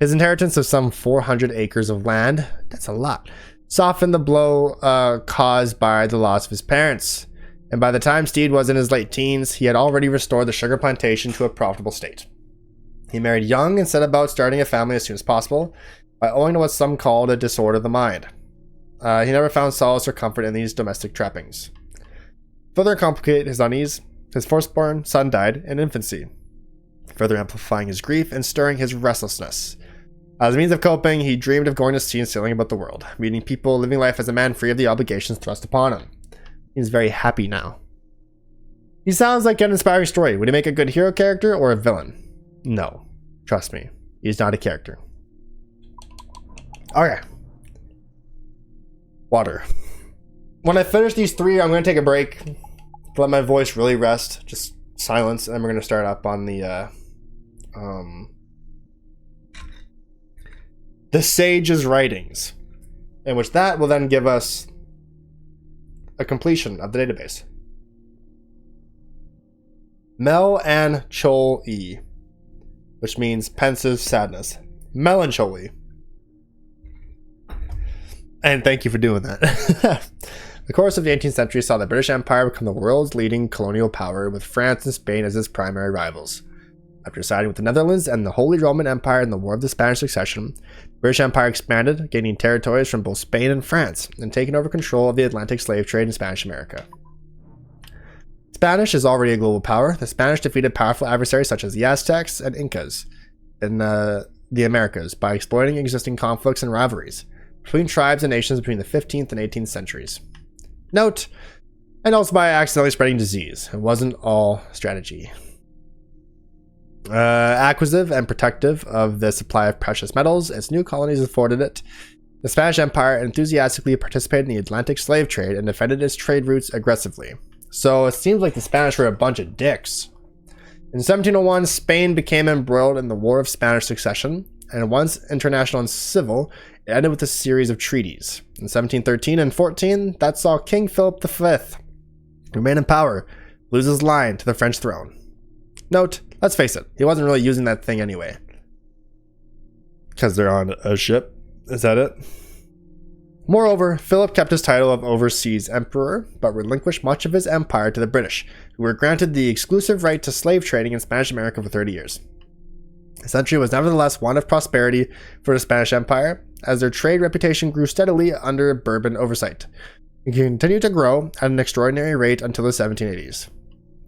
His inheritance of some 400 acres of land, that's a lot, softened the blow caused by the loss of his parents. And by the time Steed was in his late teens, he had already restored the sugar plantation to a profitable state. He married young and set about starting a family as soon as possible, by owing to what some called a disorder of the mind. He never found solace or comfort in these domestic trappings. Further complicate his unease, his firstborn son died in infancy, further amplifying his grief and stirring his restlessness. As a means of coping, he dreamed of going to sea and sailing about the world, meeting people, living life as a man free of the obligations thrust upon him. He's very happy now. He sounds like an inspiring story. Would he make a good hero character or a villain? No. Trust me. He's not a character. Okay. Water. When I finish these three, I'm going to take a break. Let my voice really rest. Just silence. And then we're going to start up on the Sage's writings. In which that will then give us a completion of the database. Melancholy, which means pensive sadness. Melancholy. And thank you for doing that. The course of the 18th century saw the British Empire become the world's leading colonial power, with France and Spain as its primary rivals. After siding with the Netherlands and the Holy Roman Empire in the War of the Spanish Succession, the British Empire expanded, gaining territories from both Spain and France, and taking over control of the Atlantic slave trade in Spanish America. Spanish is already a global power. The Spanish defeated powerful adversaries such as the Aztecs and Incas in the Americas by exploiting existing conflicts and rivalries between tribes and nations between the 15th and 18th centuries. Note, and also by accidentally spreading disease. It wasn't all strategy. Acquisitive and protective of the supply of precious metals its new colonies afforded it, the Spanish Empire enthusiastically participated in the Atlantic slave trade and defended its trade routes aggressively. So it seems like the Spanish were a bunch of dicks. In 1701, Spain became embroiled in the War of Spanish Succession, and once international and civil, it ended with a series of treaties. In 1713 and 14, that saw King Philip V remain in power, lose his line to the French throne. Note, let's face it, he wasn't really using that thing anyway. Because they're on a ship. Is that it? Moreover, Philip kept his title of Overseas Emperor, but relinquished much of his empire to the British, who were granted the exclusive right to slave trading in Spanish America for 30 years. The century was nevertheless one of prosperity for the Spanish Empire, as their trade reputation grew steadily under Bourbon oversight. It continued to grow at an extraordinary rate until the 1780s.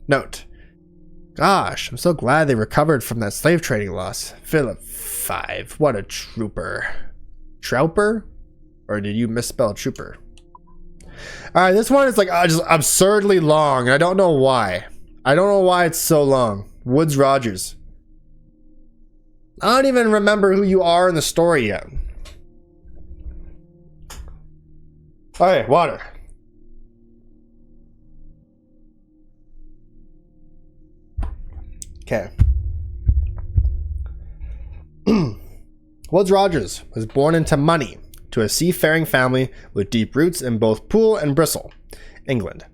Note, gosh, I'm so glad they recovered from that slave trading loss. Philip V, what a trooper. Trooper? Or did you misspell trooper? Alright, this one is like just absurdly long, and I don't know why. I don't know why it's so long. Woodes Rogers. I don't even remember who you are in the story yet. Alright, water. Okay. Woodes Rogers was born into money to a seafaring family with deep roots in both Poole and Bristol, England.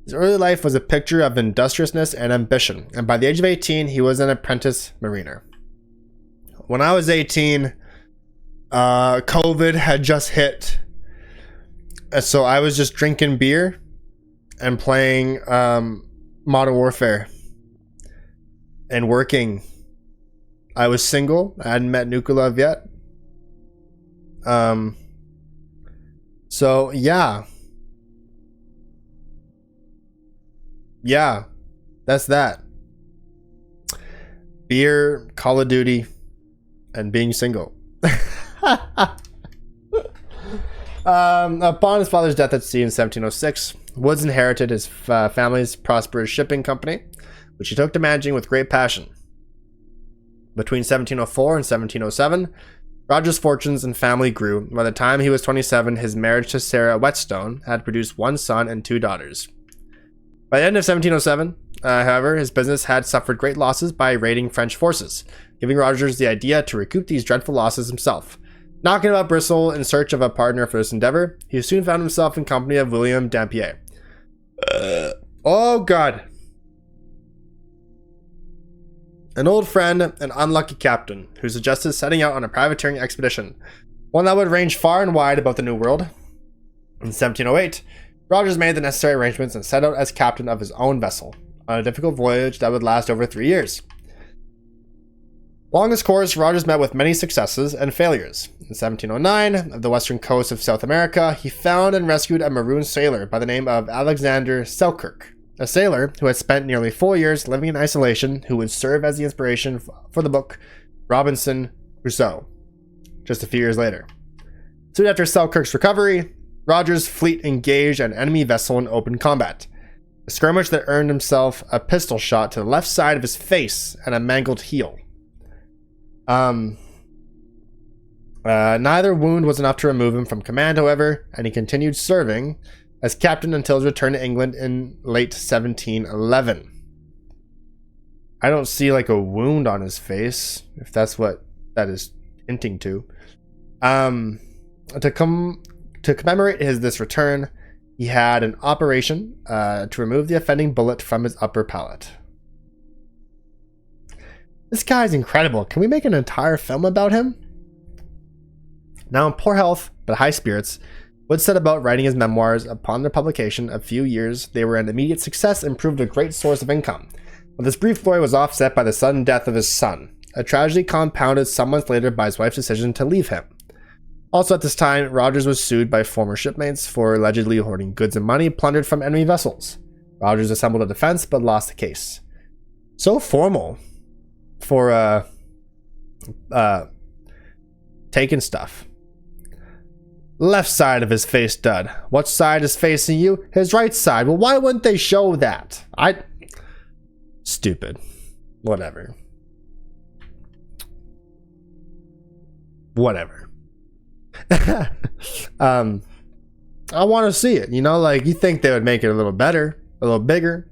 His early life was a picture of industriousness and ambition, and by the age of 18, he was an apprentice mariner. When I was 18, COVID had just hit, so I was just drinking beer and playing Modern Warfare and working. I was single. I hadn't met NukaDud yet. So yeah, that's that. Beer, Call of Duty, and being single. Upon his father's death at sea in 1706, Woodes inherited his family's prosperous shipping company, which he took to managing with great passion. Between 1704 and 1707, Rogers' fortunes and family grew. By the time he was 27, his marriage to Sarah Whetstone had produced one son and two daughters. By the end of 1707, however, his business had suffered great losses by raiding French forces, giving Rogers the idea to recoup these dreadful losses himself. Knocking about Bristol in search of a partner for this endeavor, he soon found himself in company of William Dampier. Oh god. An old friend, an unlucky captain, who suggested setting out on a privateering expedition, one that would range far and wide about the New World. In 1708, Rogers made the necessary arrangements and set out as captain of his own vessel, on a difficult voyage that would last over 3 years. Along his course, Rogers met with many successes and failures. In 1709, on the western coast of South America, he found and rescued a marooned sailor by the name of Alexander Selkirk, a sailor who had spent nearly 4 years living in isolation, who would serve as the inspiration for the book Robinson Crusoe, just a few years later. Soon after Selkirk's recovery, Rogers' fleet engaged an enemy vessel in open combat, a skirmish that earned himself a pistol shot to the left side of his face and a mangled heel. Neither wound was enough to remove him from command, however, and he continued serving as captain until his return to England in late 1711. I don't see like a wound on his face, if that's what that is hinting to. To commemorate this return, he had an operation to remove the offending bullet from his upper palate. This guy's incredible. Can we make an entire film about him? Now in poor health, but high spirits, Wood set about writing his memoirs. Upon their publication, a few years, they were an immediate success and proved a great source of income. But this brief glory was offset by the sudden death of his son, a tragedy compounded some months later by his wife's decision to leave him. Also at this time, Rogers was sued by former shipmates for allegedly hoarding goods and money plundered from enemy vessels. Rogers assembled a defense, but lost the case. So formal for taking stuff. Left side of his face, Dud. What side is facing you? His right side. Well, why wouldn't they show that? Stupid. Whatever. I want to see it, you know, like you think they would make it a little better, a little bigger.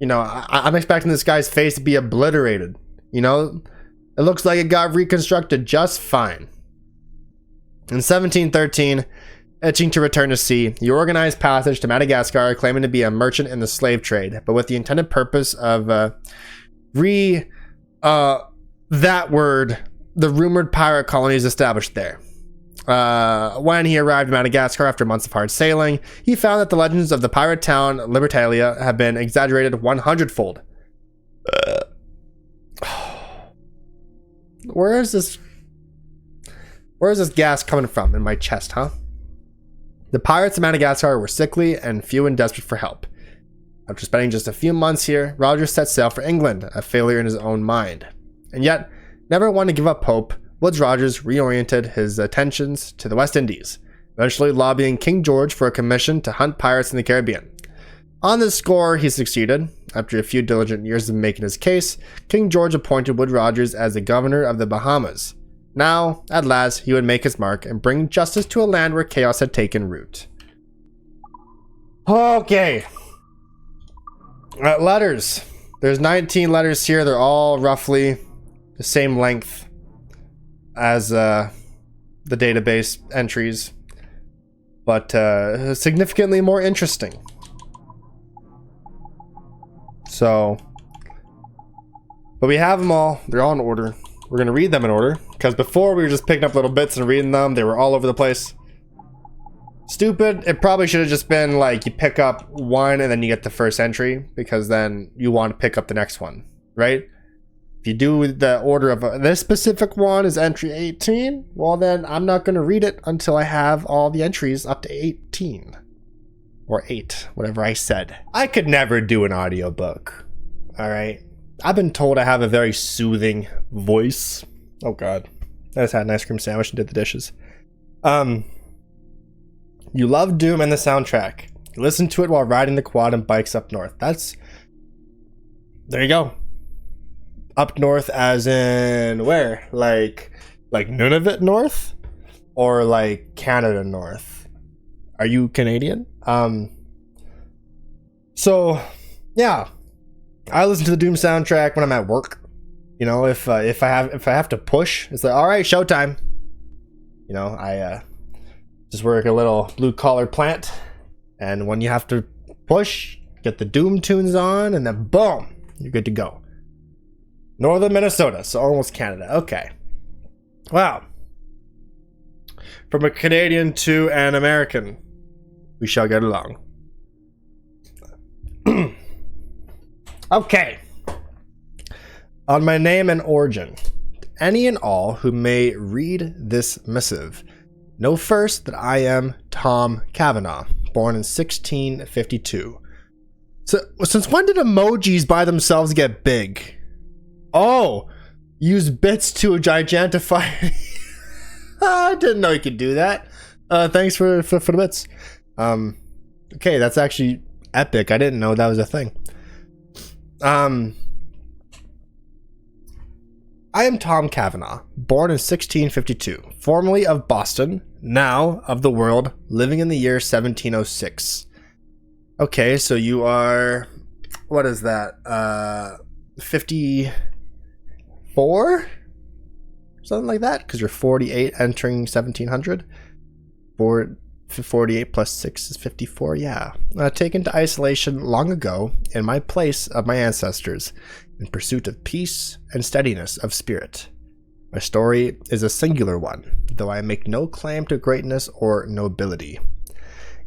You know, I'm expecting this guy's face to be obliterated. You know, it looks like it got reconstructed just fine. In 1713, itching to return to sea, he organized passage to Madagascar, claiming to be a merchant in the slave trade, but with the intended purpose of the rumored pirate colonies established there. When he arrived in Madagascar after months of hard sailing, he found that the legends of the pirate town Libertalia have been exaggerated 100-fold. Where is this gas coming from in my chest, huh? The pirates of Madagascar were sickly and few and desperate for help. After spending just a few months here, Rogers set sail for England, a failure in his own mind. And yet, never one to give up hope, Woodes Rogers reoriented his attentions to the West Indies, eventually lobbying King George for a commission to hunt pirates in the Caribbean. On this score, he succeeded. After a few diligent years of making his case, King George appointed Woodes Rogers as the governor of the Bahamas. Now, at last, he would make his mark and bring justice to a land where chaos had taken root. Okay. Letters. There's 19 letters here. They're all roughly the same length as the database entries, but significantly more interesting. So, but we have them all. They're all in order. We're going to read them in order, because before we were just picking up little bits and reading them. They were all over the place. Stupid. It probably should have just been like you pick up one and then you get the first entry, because then you want to pick up the next one, right? If you do the order of this specific one is entry 18, well then I'm not going to read it until I have all the entries up to 18. Or 8, whatever I said. I could never do an audiobook. Alright? I've been told I have a very soothing voice. Oh god. I just had an ice cream sandwich and did the dishes. You love Doom and the soundtrack. You listen to it while riding the quad and bikes up north. There you go. Up north as in where? Like Nunavut north? Or like Canada north? Are you Canadian? So yeah, I listen to the Doom soundtrack when I'm at work. You know, if I have to push, it's like, all right, showtime. You know, I just work a little blue collar plant, and when you have to push, get the Doom tunes on, and then boom, you're good to go. Northern Minnesota, so almost Canada. Okay. Wow. From a Canadian to an American, we shall get along. Okay. On my name and origin, any and all who may read this missive, know first that I am Tom Cavanaugh, born in 1652. So, since when did emojis by themselves get big? Oh, use bits to gigantify. I didn't know you could do that. Thanks for the bits. Okay, that's actually epic. I didn't know that was a thing. I am Tom Cavanaugh, born in 1652, formerly of Boston, now of the world, living in the year 1706. Okay, so you are, what is that, 54? Something like that, because you're 48 entering 1700. 48 plus 6 is 54, yeah. Taken to isolation long ago in my place of my ancestors, in pursuit of peace and steadiness of spirit. My story is a singular one, though I make no claim to greatness or nobility.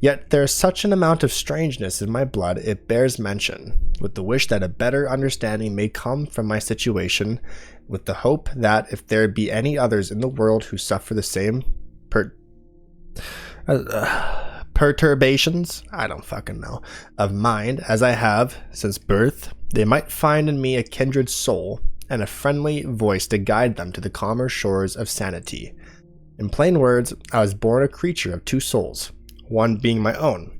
Yet there is such an amount of strangeness in my blood it bears mention, with the wish that a better understanding may come from my situation, with the hope that if there be any others in the world who suffer the same perturbations, I don't fucking know, of mind as I have since birth, they might find in me a kindred soul and a friendly voice to guide them to the calmer shores of sanity. In plain words, I was born a creature of two souls, one being my own,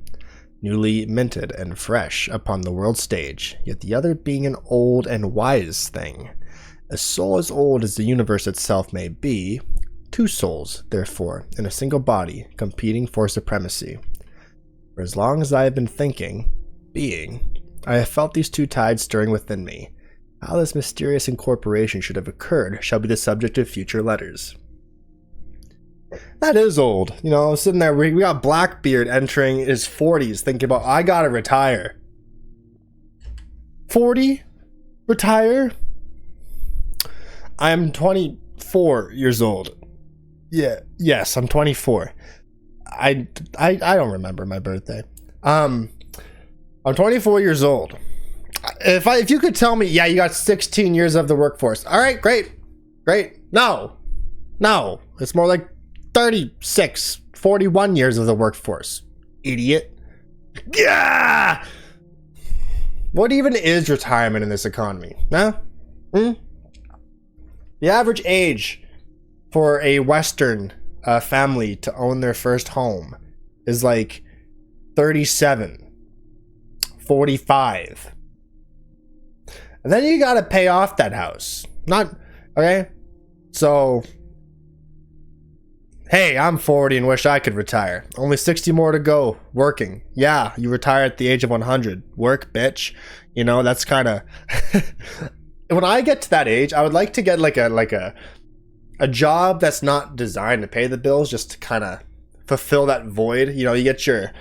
newly minted and fresh upon the world stage, yet the other being an old and wise thing. A soul as old as the universe itself may be, two souls, therefore, in a single body, competing for supremacy. For as long as I have been thinking, being, I have felt these two tides stirring within me. How this mysterious incorporation should have occurred shall be the subject of future letters. That is old. You know, sitting there, we got Blackbeard entering his 40s, thinking about, I gotta retire. 40? Retire? I'm 24 years old. Yeah, yes, I'm 24. I don't remember my birthday. I'm 24 years old. If you could tell me, yeah, you got 16 years of the workforce. All right, great. No, it's more like 36, 41 years of the workforce. Idiot. Yeah. What even is retirement in this economy? Huh? The average age for a Western family to own their first home is like 37, 45. And then you gotta pay off that house. Okay? So, hey, I'm 40 and wish I could retire. Only 60 more to go, working. Yeah, you retire at the age of 100. Work, bitch. You know, that's kind of... When I get to that age, I would like to get like a job that's not designed to pay the bills, just to kind of fulfill that void. You know, you get your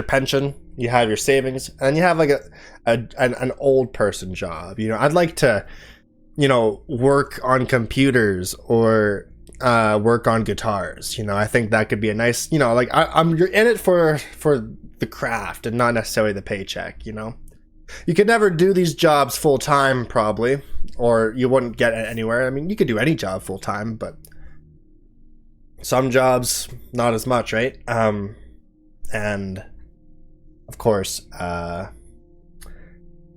pension, you have your savings, and you have like an old person job. You know, I'd like to, you know, work on computers or work on guitars. You know, I think that could be a nice, you know, like you're in it for the craft and not necessarily the paycheck. You know, you could never do these jobs full time, probably, or you wouldn't get anywhere. I mean, you could do any job full time, but some jobs not as much, right? And of course,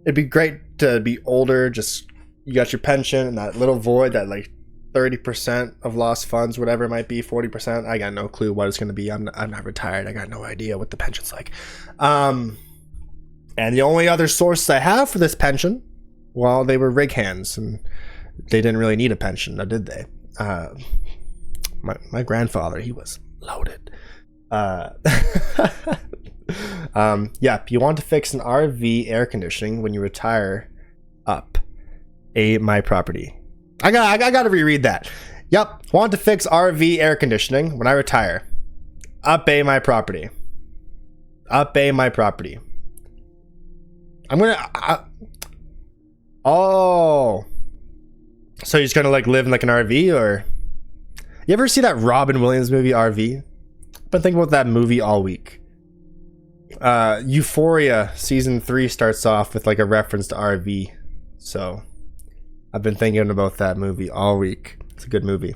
it'd be great to be older. Just you got your pension and that little void, that like 30% of lost funds, whatever it might be, 40%. I got no clue what it's going to be. I'm not retired. I got no idea what the pension's like. And the only other source I have for this pension, well, they were rig hands, and they didn't really need a pension, now did they? My grandfather, he was loaded. Yep, you want to fix an RV air conditioning when you retire. Up my property. I gotta reread that. Yep, want to fix RV air conditioning when I retire. Up my property. Up my property. I'm gonna. Oh, So you're just gonna like live in like an RV, or you ever see that Robin Williams movie RV? I've been thinking about that movie all week. Euphoria season 3 starts off with like a reference to RV, so I've been thinking about that movie all week. It's a good movie.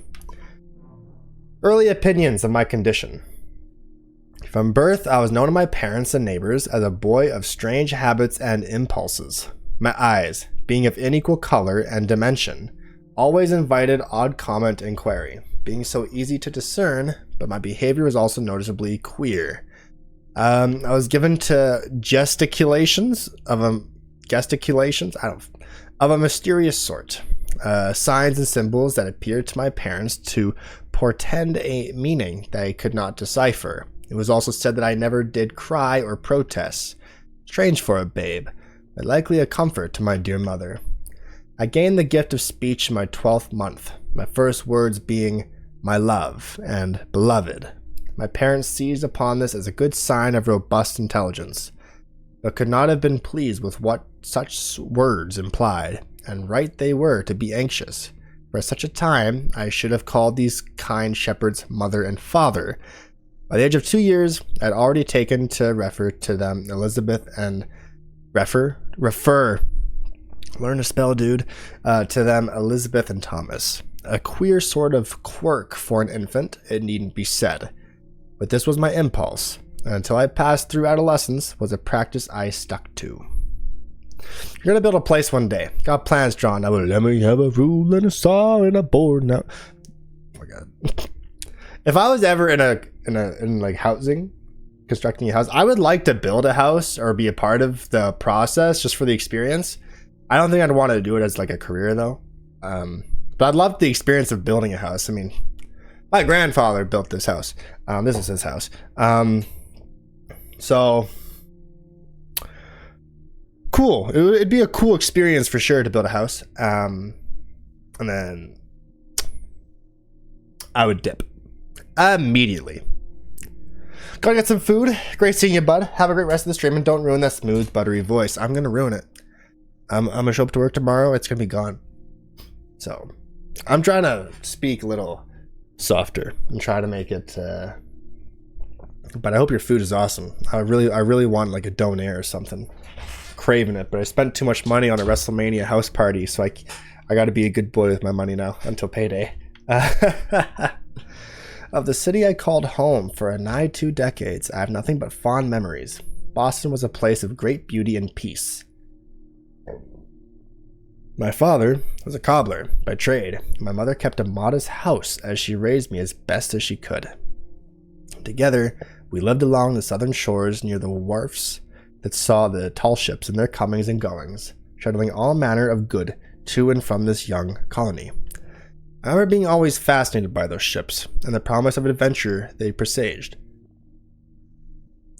Early opinions of my condition. From birth, I was known to my parents and neighbors as a boy of strange habits and impulses. My eyes, being of unequal color and dimension, always invited odd comment and query, being so easy to discern, but my behavior was also noticeably queer. I was given to gesticulations of a mysterious sort, signs and symbols that appeared to my parents to portend a meaning they could not decipher. It was also said that I never did cry or protest. Strange for a babe, but likely a comfort to my dear mother. I gained the gift of speech in my 12th month, my first words being my love and beloved. My parents seized upon this as a good sign of robust intelligence, but could not have been pleased with what such words implied, and right they were to be anxious, for at such a time I should have called these kind shepherds mother and father. By the age of 2 years, I had already taken to refer to them Elizabeth and learn to spell, dude, to them Elizabeth and Thomas. A queer sort of quirk for an infant, it needn't be said. But this was my impulse, and until I passed through adolescence, was a practice I stuck to. You're gonna build a place one day. Got plans drawn. I will let me have a rule and a saw and a board now. Oh my god. If I was ever in like housing, constructing a house, I would like to build a house or be a part of the process just for the experience. I don't think I'd want to do it as like a career though. But I'd love the experience of building a house. I mean, my grandfather built this house. This is his house. So cool. It'd be a cool experience for sure to build a house. And then I would dip immediately. Gotta get some food. Great seeing you, bud. Have a great rest of the stream, and don't ruin that smooth, buttery voice. I'm gonna ruin it. I'm gonna show up to work tomorrow. It's gonna be gone. So I'm trying to speak a little softer and try to make it. But I hope your food is awesome. I really want like a donair or something. Craving it, but I spent too much money on a WrestleMania house party, so I got to be a good boy with my money now until payday. Of the city I called home for a nigh 2 decades, I have nothing but fond memories. Boston was a place of great beauty and peace. My father was a cobbler by trade, and my mother kept a modest house as she raised me as best as she could. Together, we lived along the southern shores near the wharfs that saw the tall ships in their comings and goings, shuttling all manner of good to and from this young colony. I remember being always fascinated by those ships and the promise of adventure they presaged.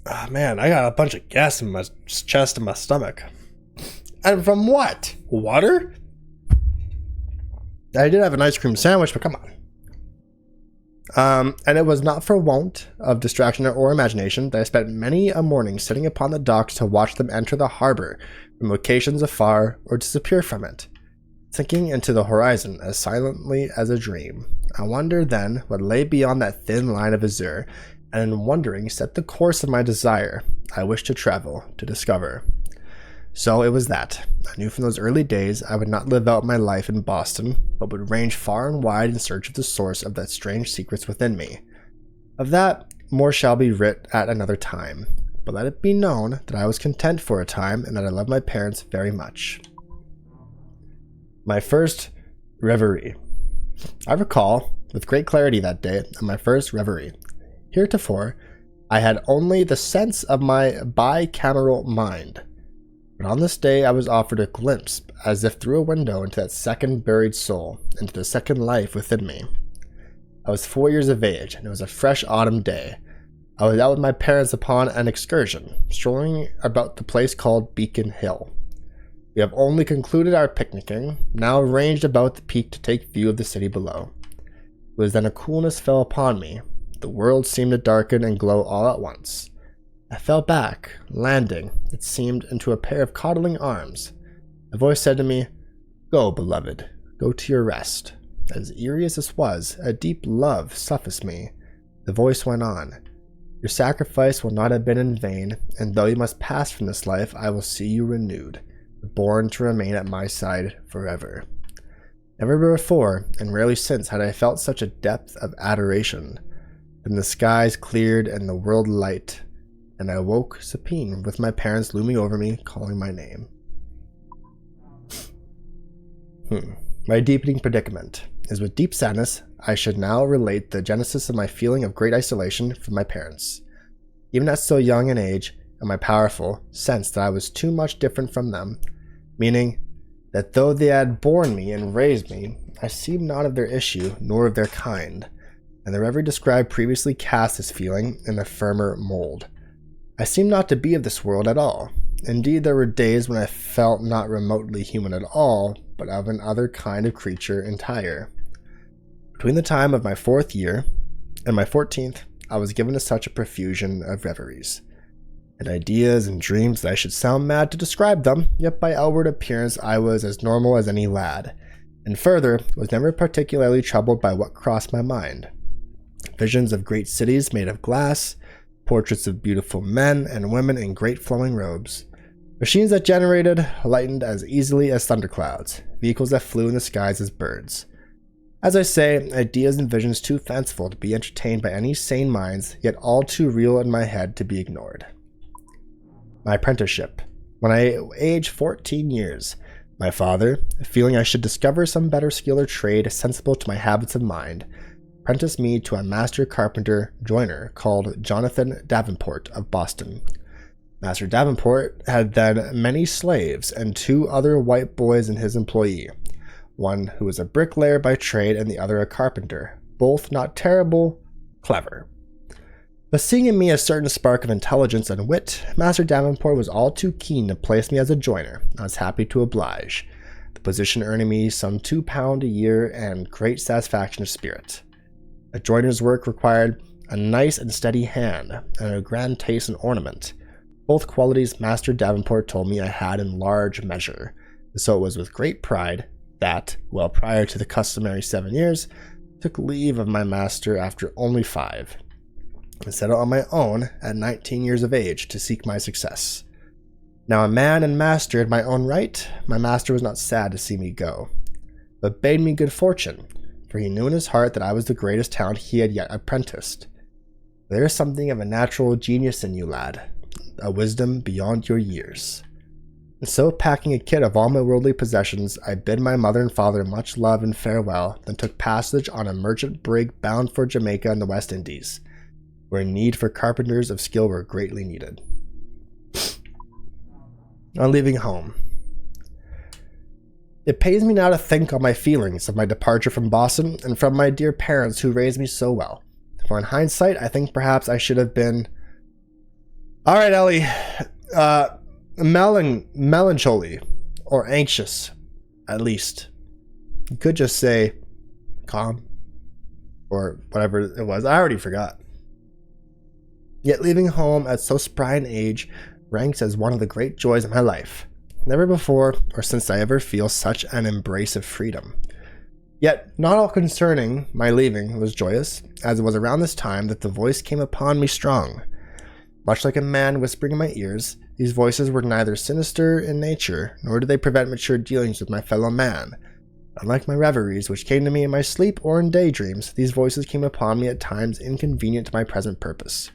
Oh man, I got a bunch of gas in my chest and my stomach. And from what? Water? I did have an ice cream sandwich, but come on. And it was not for want of distraction or imagination that I spent many a morning sitting upon the docks to watch them enter the harbor from locations afar or disappear from it, sinking into the horizon as silently as a dream. I wondered then what lay beyond that thin line of azure, and in wondering set the course of my desire I wished to travel, to discover. So it was that. I knew from those early days I would not live out my life in Boston, but would range far and wide in search of the source of that strange secrets within me. Of that, more shall be writ at another time, but let it be known that I was content for a time and that I loved my parents very much. My first reverie. I recall with great clarity that day of my first reverie. Heretofore, I had only the sense of my bicameral mind. But on this day I was offered a glimpse, as if through a window, into that second buried soul, into the second life within me. I was 4 years of age, and it was a fresh autumn day. I was out with my parents upon an excursion, strolling about the place called Beacon Hill. We have only concluded our picnicking, now ranged about the peak to take view of the city below. It was then a coolness fell upon me. The world seemed to darken and glow all at once. I fell back, landing, it seemed, into a pair of coddling arms. A voice said to me, "Go, beloved, go to your rest. As eerie as this was, a deep love sufficed me. The voice went on. Your sacrifice will not have been in vain, and though you must pass from this life, I will see you renewed, born to remain at my side forever. Never before, and rarely since, had I felt such a depth of adoration. Then the skies cleared and the world light, and I woke supine with my parents looming over me, calling my name. My deepening predicament is with deep sadness, I should now relate the genesis of my feeling of great isolation from my parents. Even at so young an age, and my powerful sense that I was too much different from them, meaning that though they had borne me and raised me, I seemed not of their issue nor of their kind, and the reverie described previously cast this feeling in a firmer mold. I seemed not to be of this world at all. Indeed, there were days when I felt not remotely human at all, but of an other kind of creature entire. Between the time of my 4th year and my 14th, I was given to such a profusion of reveries, and ideas and dreams that I should sound mad to describe them, yet by outward appearance I was as normal as any lad, and further, was never particularly troubled by what crossed my mind. Visions of great cities made of glass, portraits of beautiful men and women in great flowing robes, machines that generated, lightened as easily as thunderclouds, vehicles that flew in the skies as birds. As I say, ideas and visions too fanciful to be entertained by any sane minds, yet all too real in my head to be ignored. My apprenticeship. When I aged 14 years, my father, feeling I should discover some better skill or trade sensible to my habits of mind, apprenticed me to a master carpenter joiner called Jonathan Davenport of Boston. Master Davenport had then many slaves and 2 other white boys in his employ, one who was a bricklayer by trade and the other a carpenter, both not terrible clever. But seeing in me a certain spark of intelligence and wit, Master Davenport was all too keen to place me as a joiner. I was happy to oblige, the position earning me some £2 a year and great satisfaction of spirit. A joiner's work required a nice and steady hand, and a grand taste in ornament, both qualities Master Davenport told me I had in large measure, and so it was with great pride that, well prior to the customary 7 years, I took leave of my master after only 5, and set out on my own at 19 years of age to seek my success. Now a man and master in my own right, my master was not sad to see me go, but bade me good fortune, for he knew in his heart that I was the greatest talent he had yet apprenticed. There is something of a natural genius in you, lad, a wisdom beyond your years. And so, packing a kit of all my worldly possessions, I bid my mother and father much love and farewell, then took passage on a merchant brig bound for Jamaica and the West Indies, where need for carpenters of skill were greatly needed. On leaving home. It pains me now to think on my feelings of my departure from Boston and from my dear parents who raised me so well. For in hindsight, I think perhaps I should have been... Alright, Ellie. Melancholy. Or anxious, at least. You could just say calm. Or whatever it was. I already forgot. Yet leaving home at so spry an age ranks as one of the great joys of my life. Never before or since I ever feel such an embrace of freedom. Yet not all concerning my leaving was joyous, as it was around this time that the voice came upon me strong. Much like a man whispering in my ears, these voices were neither sinister in nature, nor did they prevent mature dealings with my fellow man. Unlike my reveries, which came to me in my sleep or in daydreams, these voices came upon me at times inconvenient to my present purpose.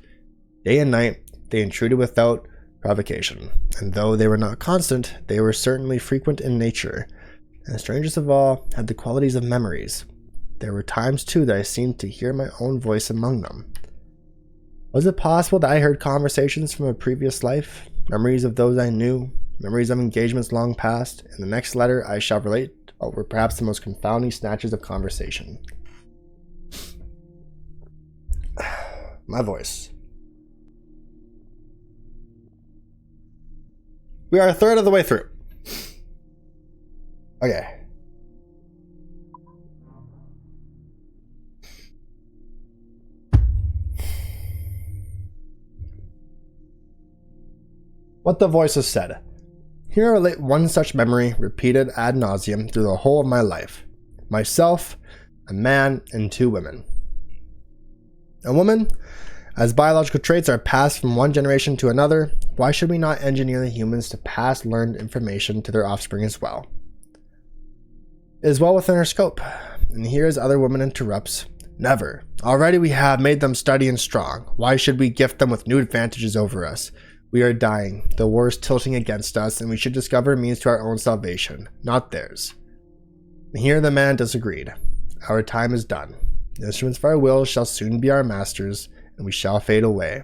Day and night, they intruded without provocation, and though they were not constant, they were certainly frequent in nature, and the strangest of all had the qualities of memories. There were times, too, that I seemed to hear my own voice among them. Was it possible that I heard conversations from a previous life, memories of those I knew, memories of engagements long past? In the next letter I shall relate what were perhaps the most confounding snatches of conversation. My voice. We are a third of the way through. Okay. What the voices said. Here I relate one such memory repeated ad nauseum through the whole of my life. myself, a man, and 2 women. A woman, as biological traits are passed from one generation to another, why should we not engineer the humans to pass learned information to their offspring as well? It is well within our scope. And here as other woman interrupts, never. Already we have made them steady and strong. Why should we gift them with new advantages over us? We are dying, the war is tilting against us, and we should discover a means to our own salvation, not theirs. And here the man disagreed. Our time is done. The instruments of our will shall soon be our masters, and we shall fade away.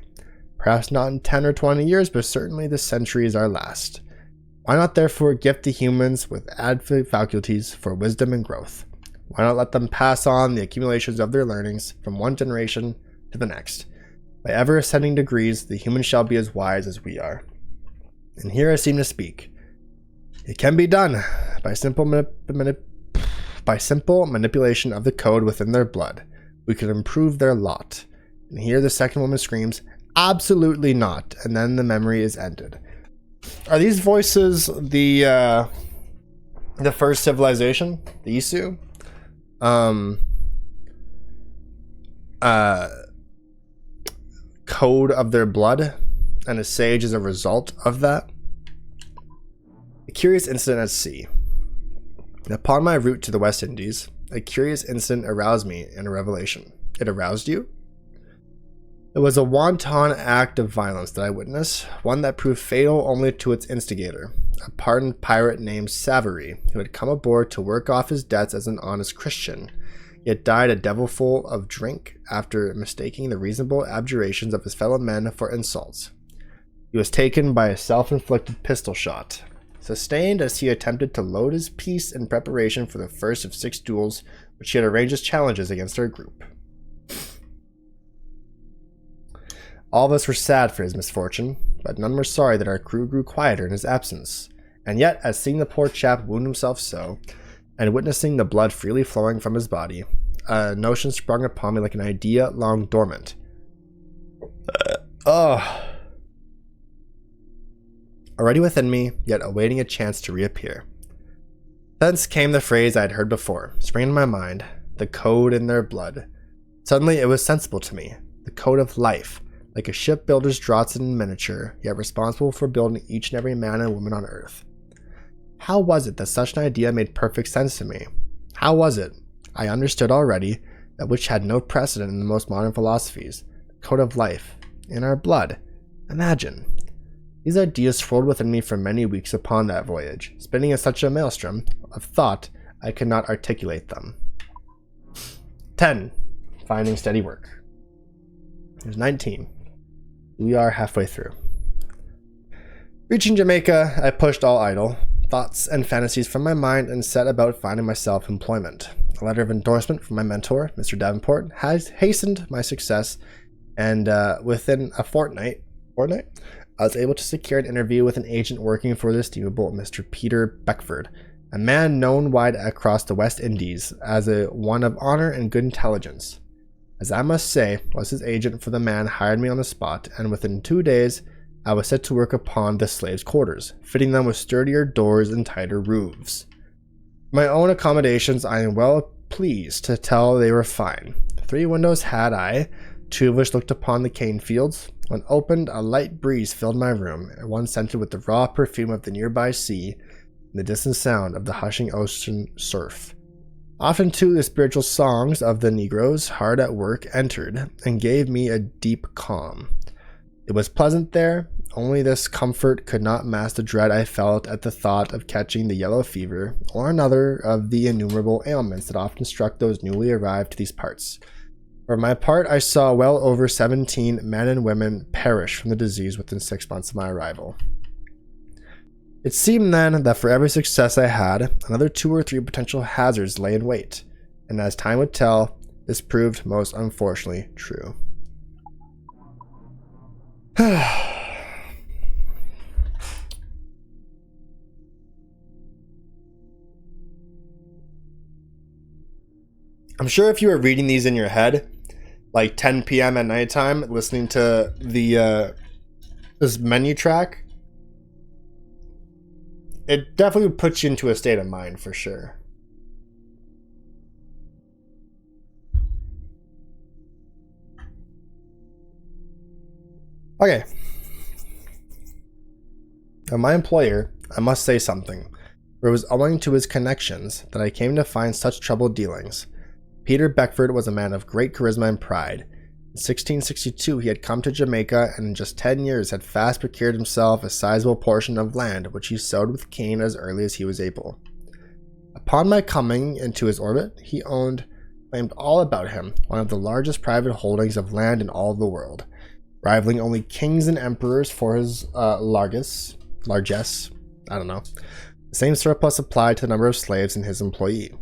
Perhaps not in 10 or 20 years, but certainly this century is our last. Why not therefore gift the humans with added faculties for wisdom and growth? Why not let them pass on the accumulations of their learnings from one generation to the next? By ever ascending degrees, the humans shall be as wise as we are. And here I seem to speak. It can be done by simple manipulation of the code within their blood. We could improve their lot. And here the second woman screams, absolutely not, and then the memory is ended. Are these voices the first civilization, the Isu? Code of their blood, and a sage is a result of that? A curious incident at sea. Upon my route to the West Indies, a curious incident aroused me in a revelation. It aroused you? It was a wanton act of violence that I witnessed, one that proved fatal only to its instigator, a pardoned pirate named Savary, who had come aboard to work off his debts as an honest Christian, yet died a devilful of drink after mistaking the reasonable abjurations of his fellow men for insults. He was taken by a self-inflicted pistol shot, sustained as he attempted to load his piece in preparation for the first of 6 duels which he had arranged as challenges against our group. All of us were sad for his misfortune, but none were sorry that our crew grew quieter in his absence. And yet, as seeing the poor chap wound himself so, and witnessing the blood freely flowing from his body, a notion sprung upon me like an idea long dormant. Already within me, yet awaiting a chance to reappear. Thence came the phrase I had heard before, springing in my mind, the code in their blood. Suddenly it was sensible to me, the code of life, like a shipbuilder's draughts in miniature, yet responsible for building each and every man and woman on earth. How was it that such an idea made perfect sense to me? How was it, I understood already, that which had no precedent in the most modern philosophies, the code of life, in our blood? Imagine. These ideas swirled within me for many weeks upon that voyage, spinning in such a maelstrom of thought I could not articulate them. 10. Finding steady work. There's 19. We are halfway through. Reaching Jamaica, I pushed all idle thoughts and fantasies from my mind and set about finding myself employment. A letter of endorsement from my mentor, Mr. Davenport, has hastened my success, and within a fortnight, I was able to secure an interview with an agent working for the esteemable Mr. Peter Beckford, a man known wide across the West Indies as one of honor and good intelligence. As I must say, was his agent, for the man hired me on the spot, and within 2 days I was set to work upon the slaves' quarters, fitting them with sturdier doors and tighter roofs. My own accommodations, I am well pleased to tell they were fine. 3 windows had I, 2 of which looked upon the cane fields. When opened, a light breeze filled my room, and one scented with the raw perfume of the nearby sea and the distant sound of the hushing ocean surf. Often, too, the spiritual songs of the Negroes, hard at work, entered, and gave me a deep calm. It was pleasant there, only this comfort could not mask the dread I felt at the thought of catching the yellow fever, or another of the innumerable ailments that often struck those newly arrived to these parts. For my part, I saw well over 17 men and women perish from the disease within 6 months of my arrival. It seemed then that for every success I had, another 2 or 3 potential hazards lay in wait, and as time would tell, this proved most unfortunately true. I'm sure if you were reading these in your head, like 10 p.m. at nighttime, listening to the this menu track, it definitely would put you into a state of mind for sure. Okay. Now, my employer, I must say something, for it was owing to his connections that I came to find such troubled dealings. Peter Beckford was a man of great charisma and pride. In 1662, he had come to Jamaica and in just 10 years had fast procured himself a sizable portion of land, which he sowed with cane as early as he was able. Upon my coming into his orbit, he claimed all about him, one of the largest private holdings of land in all the world, rivaling only kings and emperors for his largesse. I don't know. The same surplus applied to the number of slaves in his employee,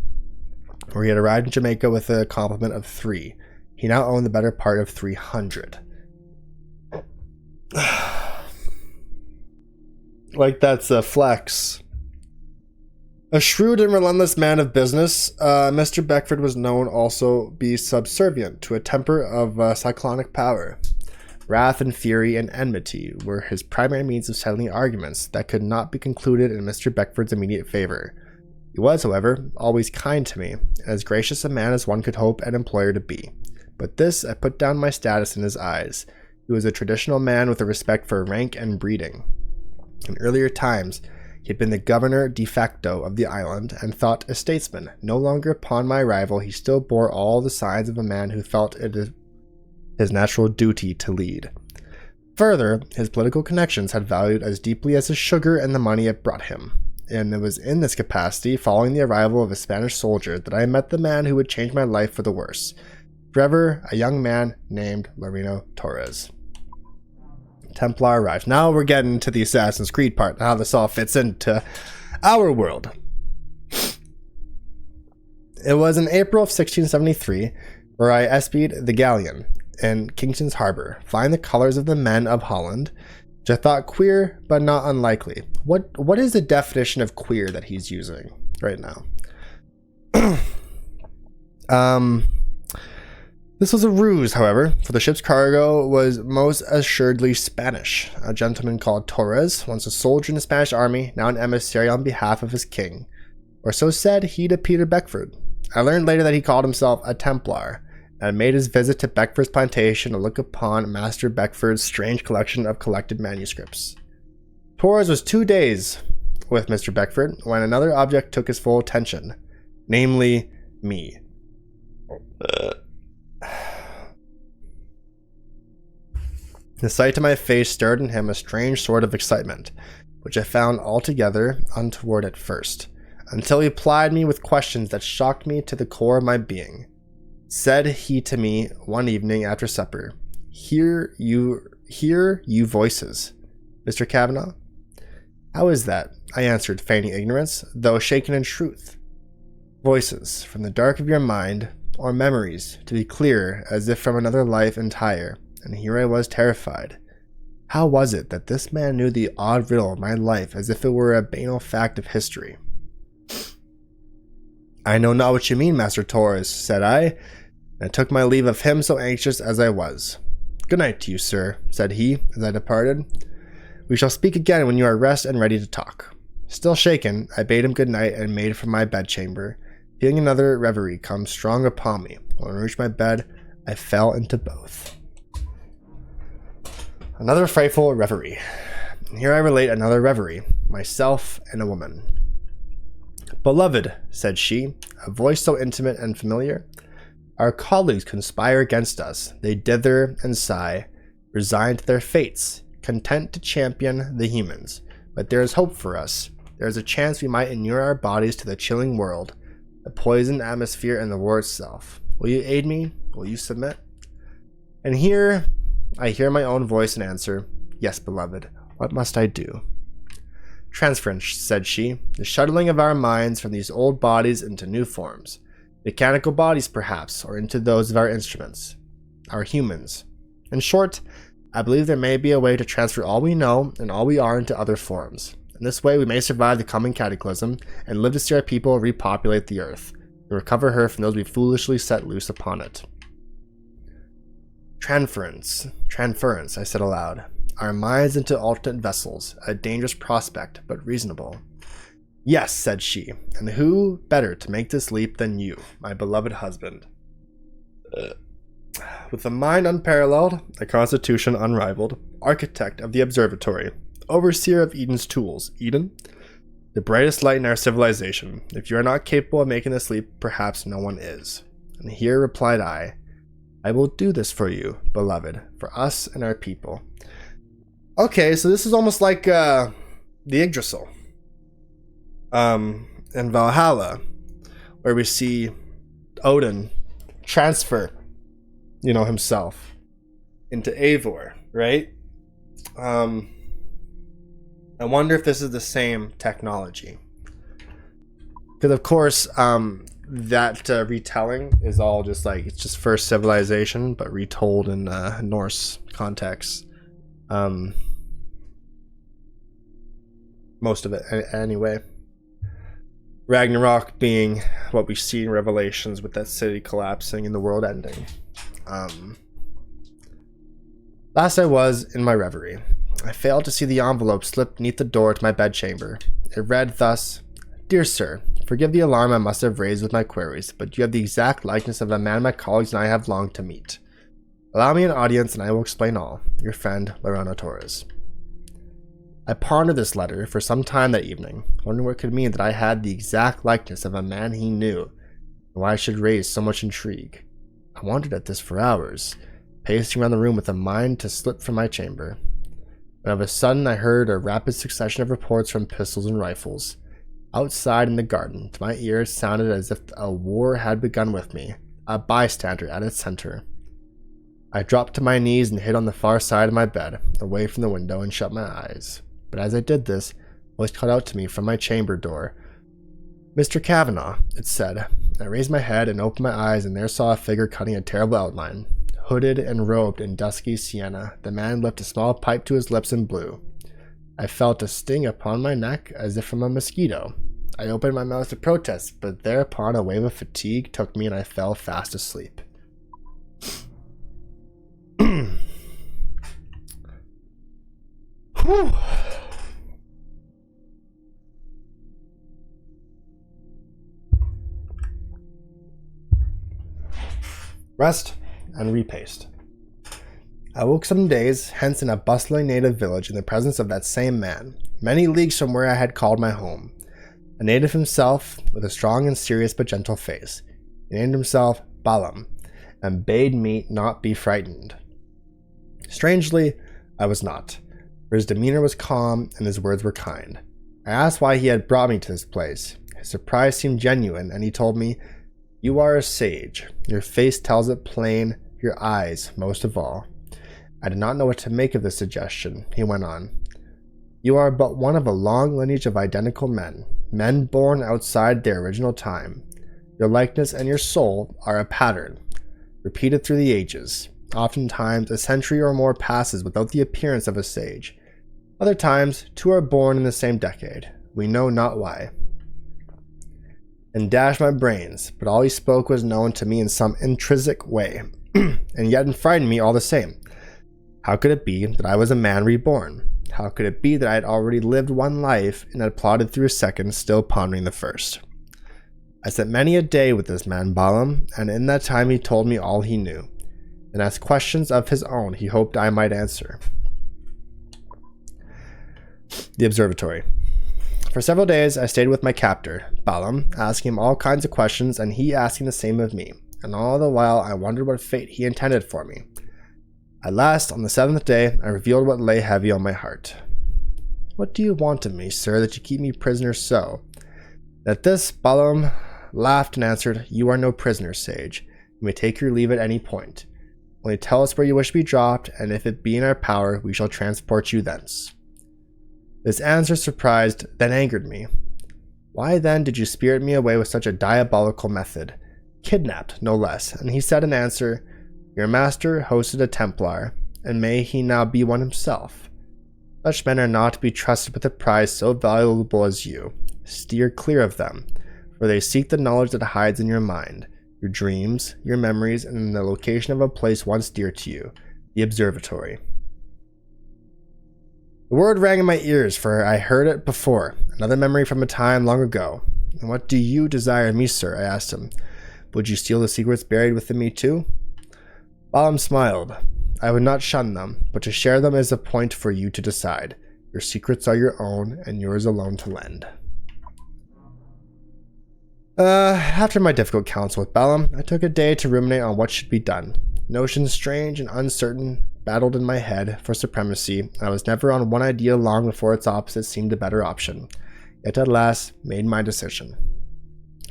where he had arrived in Jamaica with a complement of 3. He now owned the better part of 300. Like that's a flex. A shrewd and relentless man of business, Mr. Beckford was known also be subservient to a temper of cyclonic power. Wrath and fury and enmity were his primary means of settling arguments that could not be concluded in Mr. Beckford's immediate favor. He was, however, always kind to me, and as gracious a man as one could hope an employer to be. But this, I put down my status in his eyes. He was a traditional man with a respect for rank and breeding. In earlier times, he had been the governor de facto of the island, and thought a statesman. No longer upon my arrival, he still bore all the signs of a man who felt it his natural duty to lead. Further, his political connections had valued as deeply as his sugar and the money it brought him. And it was in this capacity, following the arrival of a Spanish soldier, that I met the man who would change my life for the worse. Forever, a young man named Loreno Torres. Templar arrives. Now we're getting to the Assassin's Creed part, how this all fits into our world. It was in April of 1673 where I espied the galleon in Kingston's Harbor, flying the colors of the men of Holland, which I thought queer but not unlikely. What is the definition of queer that he's using right now? This was a ruse, however, for the ship's cargo was most assuredly Spanish. A gentleman called Torres, once a soldier in the Spanish army, now an emissary on behalf of his king. Or so said he to Peter Beckford. I learned later that he called himself a Templar, and made his visit to Beckford's plantation to look upon Master Beckford's strange collection of collected manuscripts. Torres was 2 days with Mr. Beckford when another object took his full attention, namely me. The sight of my face stirred in him a strange sort of excitement, which I found altogether untoward at first, until he plied me with questions that shocked me to the core of my being. Said he to me one evening after supper, Hear you voices, Mr. Kavanagh? How is that? I answered, feigning ignorance, though shaken in truth. Voices from the dark of your mind, or memories, to be clear, as if from another life entire. And here I was terrified. How was it that this man knew the odd riddle of my life as if it were a banal fact of history? I know not what you mean, Master Torres, said I, and I took my leave of him, so anxious as I was. Good night to you, sir, said he, as I departed. We shall speak again when you are rested and ready to talk. Still shaken, I bade him good night and made for my bedchamber, feeling another reverie come strong upon me. When I reached my bed, I fell into both. Another frightful reverie. And here I relate another reverie, myself and a woman. Beloved, said she, a voice so intimate and familiar, our colleagues conspire against us. They dither and sigh, resigned to their fates, content to champion the humans. But there is hope for us. There is a chance we might inure our bodies to the chilling world, the poisoned atmosphere and the war itself. Will you aid me? Will you submit? And here I hear my own voice and answer, yes, beloved. What must I do? Transference, said she, the shuttling of our minds from these old bodies into new forms. Mechanical bodies, perhaps, or into those of our instruments. Our humans. In short, I believe there may be a way to transfer all we know and all we are into other forms. In this way we may survive the coming cataclysm and live to see our people repopulate the earth, and recover her from those we foolishly set loose upon it. Transference, I said aloud. Our minds into alternate vessels, a dangerous prospect, but reasonable. Yes, said she, and who better to make this leap than you, my beloved husband? With a mind unparalleled, a constitution unrivaled, architect of the observatory, overseer of Eden's tools. Eden? The brightest light in our civilization. If you are not capable of making this leap, perhaps no one is. And here replied I will do this for you, beloved, for us and our people. Okay, so this is almost like the Yggdrasil. In Valhalla, where we see Odin transfer, himself into Eivor, right? I wonder if this is the same technology. Because of course, that retelling is all just like, it's just first civilization, but retold in Norse context. Most of it, anyway. Ragnarok being what we see in Revelations, with that city collapsing and the world ending. Last I was in my reverie. I failed to see the envelope slip beneath the door to my bedchamber. It read thus: Dear Sir, forgive the alarm I must have raised with my queries, but you have the exact likeness of a man my colleagues and I have longed to meet. Allow me an audience and I will explain all. Your friend, Lorena Torres. I pondered this letter for some time that evening, wondering what it could mean that I had the exact likeness of a man he knew, and why I should raise so much intrigue. I wondered at this for hours, pacing around the room with a mind to slip from my chamber. When of a sudden I heard a rapid succession of reports from pistols and rifles. Outside in the garden, to my ears sounded as if a war had begun with me, a bystander at its center. I dropped to my knees and hid on the far side of my bed, away from the window, and shut my eyes. But as I did this, a voice called out to me from my chamber door. Mr. Kavanaugh, it said. I raised my head and opened my eyes, and there saw a figure cutting a terrible outline. Hooded and robed in dusky sienna, the man lifted a small pipe to his lips and blew. I felt a sting upon my neck as if from a mosquito. I opened my mouth to protest, but thereupon a wave of fatigue took me and I fell fast asleep. Whew. Rest and repaste. I woke some days hence in a bustling native village in the presence of that same man, many leagues from where I had called my home. A native himself, with a strong and serious but gentle face. He named himself Balaam, and bade me not be frightened. Strangely, I was not, for his demeanor was calm and his words were kind. I asked why he had brought me to this place. His surprise seemed genuine, and he told me, You are a sage. Your face tells it plain, your eyes most of all. I did not know what to make of this suggestion. He went on. You are but one of a long lineage of identical men, men born outside their original time. Your likeness and your soul are a pattern, repeated through the ages. Oftentimes, a century or more passes without the appearance of a sage. Other times, two are born in the same decade. We know not why. And dashed my brains, but all he spoke was known to me in some intrinsic way, and yet it frightened me all the same. How could it be that I was a man reborn? How could it be that I had already lived one life and had plodded through a second, still pondering the first? I spent many a day with this man Balaam, and in that time he told me all he knew, and asked questions of his own he hoped I might answer. The observatory. For several days I stayed with my captor, Balaam, asking him all kinds of questions and he asking the same of me, and all the while I wondered what fate he intended for me. At last, on the 7th day, I revealed what lay heavy on my heart. What do you want of me, sir, that you keep me prisoner so? At this, Balaam laughed and answered, You are no prisoner, sage. You may take your leave at any point. Only tell us where you wish to be dropped, and if it be in our power, we shall transport you thence. This answer surprised, then angered me. Why then did you spirit me away with such a diabolical method? Kidnapped, no less. And he said in answer, Your master hosted a Templar, and may he now be one himself. Such men are not to be trusted with a prize so valuable as you. Steer clear of them, for they seek the knowledge that hides in your mind, your dreams, your memories, and in the location of a place once dear to you, the observatory. The word rang in my ears, for I heard it before, another memory from a time long ago. And what do you desire of me, sir? I asked him. Would you steal the secrets buried within me too? Balaam smiled. I would not shun them, but to share them is a point for you to decide. Your secrets are your own, and yours alone to lend. After my difficult counsel with Bellum, I took a day to ruminate on what should be done. Notions strange and uncertain battled in my head for supremacy, and I was never on one idea long before its opposite seemed a better option. Yet at last, made my decision.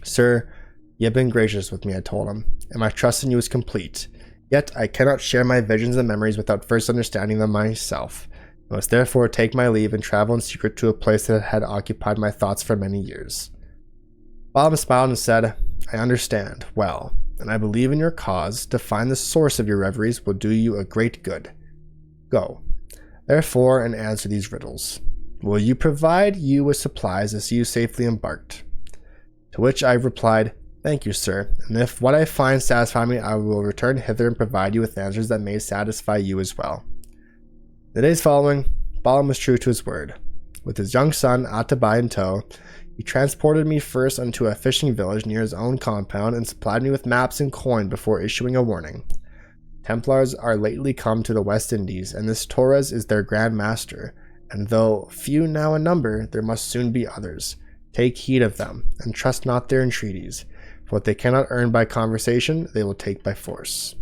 Sir, you have been gracious with me, I told him, and my trust in you is complete. Yet I cannot share my visions and memories without first understanding them myself. I must therefore take my leave and travel in secret to a place that had occupied my thoughts for many years. Bellum smiled and said, I understand, well, and I believe in your cause. To find the source of your reveries will do you a great good. Go, therefore, and answer these riddles. Will you provide you with supplies to see you safely embarked? To which I replied, Thank you, sir, and if what I find satisfy me, I will return hither and provide you with answers that may satisfy you as well. The days following, Bellum was true to his word. With his young son, Atabai, in tow, he transported me first unto a fishing village near his own compound and supplied me with maps and coin before issuing a warning. Templars are lately come to the West Indies, and this Torres is their Grand Master, and though few now in number, there must soon be others. Take heed of them, and trust not their entreaties, for what they cannot earn by conversation, they will take by force.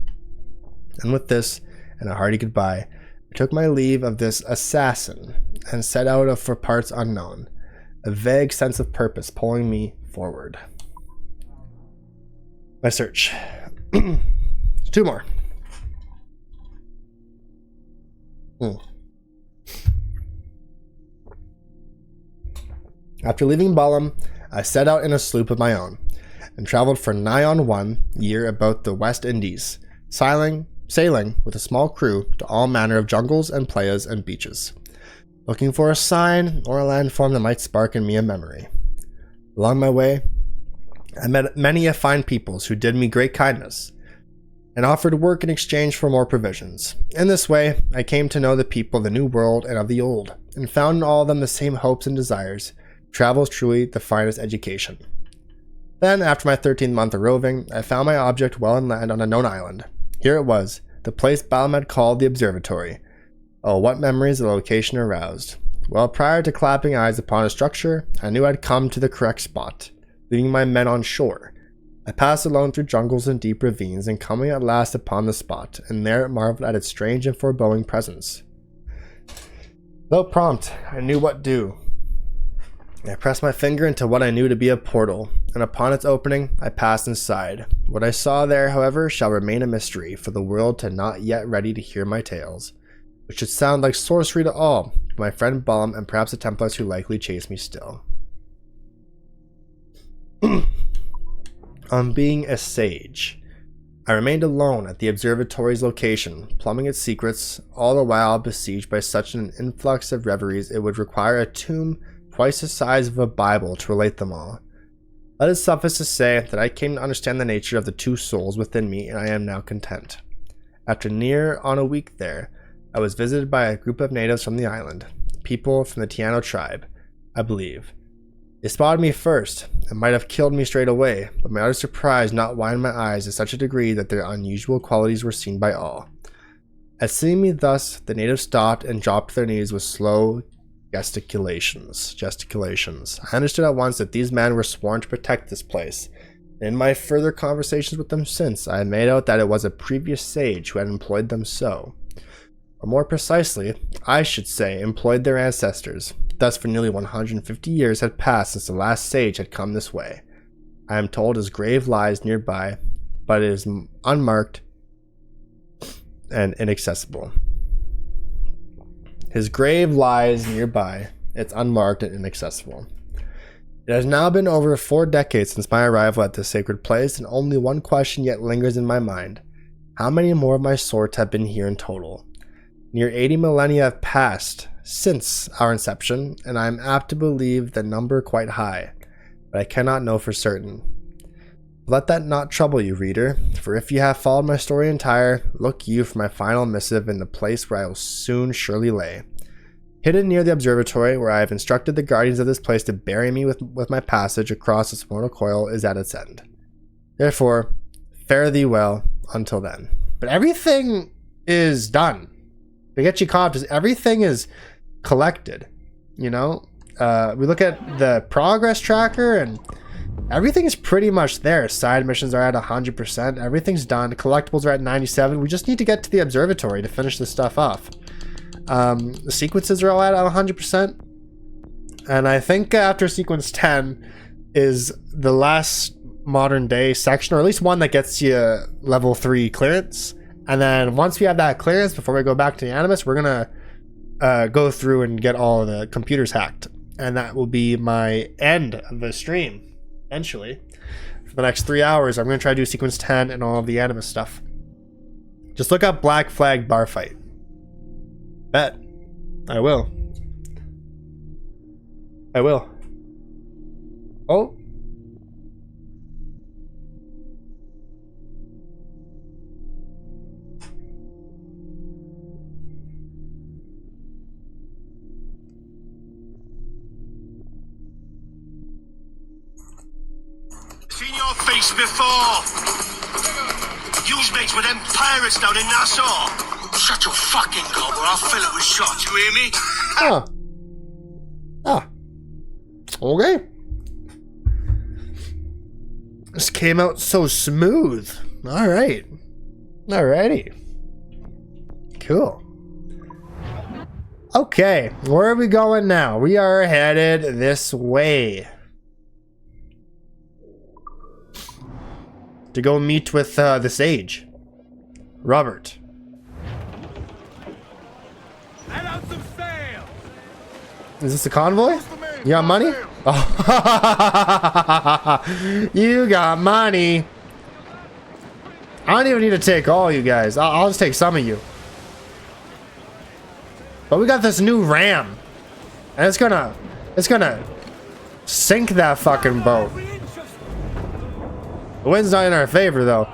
And with this, and a hearty goodbye, I took my leave of this assassin, and set out for parts unknown, a vague sense of purpose pulling me forward. My search. 2 more. After leaving Bellum, I set out in a sloop of my own, and traveled for nigh on 1 year about the West Indies, sailing with a small crew to all manner of jungles and playas and beaches, looking for a sign or a landform that might spark in me a memory. Along my way, I met many a fine peoples who did me great kindness, and offered work in exchange for more provisions. In this way, I came to know the people of the New World and of the Old, and found in all of them the same hopes and desires. Travel is truly the finest education. Then, after my 13th month of roving, I found my object well in land on a known island. Here it was, the place Bellum had called the Observatory. Oh, what memories the location aroused. Well, prior to clapping eyes upon a structure, I knew I'd come to the correct spot, leaving my men on shore. I passed alone through jungles and deep ravines, and coming at last upon the spot, and there marveled at its strange and foreboding presence. Though prompt, I knew what do. I pressed my finger into what I knew to be a portal, and upon its opening, I passed inside. What I saw there, however, shall remain a mystery, for the world to not yet ready to hear my tales, which should sound like sorcery to all, but my friend Bellum and perhaps the Templars who likely chase me still. On being a sage, I remained alone at the observatory's location, plumbing its secrets, all the while besieged by such an influx of reveries it would require a tomb twice the size of a Bible to relate them all. Let it suffice to say that I came to understand the nature of the 2 souls within me, and I am now content. After near on a week there, I was visited by a group of natives from the island, people from the Tiano tribe, I believe. They spotted me first, and might have killed me straight away, but my utter surprise not widened my eyes to such a degree that their unusual qualities were seen by all. At seeing me thus, the natives stopped and dropped to their knees with slow gesticulations. I understood at once that these men were sworn to protect this place. In my further conversations with them since, I had made out that it was a previous sage who had employed them so. Or more precisely, I should say, employed their ancestors. Thus, for nearly 150 years had passed since the last sage had come this way. I am told his grave lies nearby, but it is unmarked and inaccessible. His grave lies nearby. It's unmarked and inaccessible. It has now been over 4 decades since my arrival at this sacred place, and only one question yet lingers in my mind. How many more of my sort have been here in total? Near 80 millennia have passed since our inception, and I am apt to believe the number quite high, but I cannot know for certain. Let that not trouble you, reader, for if you have followed my story entire, look you for my final missive in the place where I will soon surely lay. Hidden near the observatory, where I have instructed the guardians of this place to bury me with my passage across its mortal coil, is at its end. Therefore, fare thee well until then. But everything is done. They get you caught because everything is collected. You know, we look at the progress tracker and everything is pretty much there. Side missions are at 100%. Everything's done. Collectibles are at 97. We just need to get to the observatory to finish this stuff off. The sequences are all at 100%. And I think after sequence 10 is the last modern day section, or at least one that gets you level 3 clearance. And then once we have that clearance, before we go back to the Animus, we're gonna go through and get all of the computers hacked. And that will be my end of the stream, eventually. For the next 3 hours, I'm gonna try to do sequence 10 and all of the Animus stuff. Just look up Black Flag bar fight. Bet. I will. I will. Oh. Seen your face before. You's mates with them pirates down in Nassau. Shut your fucking gob or I'll fill it with shots, you hear me? Oh. Ah. Okay. This came out so smooth. Alright. Alrighty. Cool. Okay, where are we going now? We are headed this way. To go meet with the sage. Robert. Let out some sail. Is this a convoy? You got money? Oh. You got money. I don't even need to take all you guys. I'll just take some of you. But we got this new ram. And it's gonna sink that fucking boat. The wind's not in our favor though.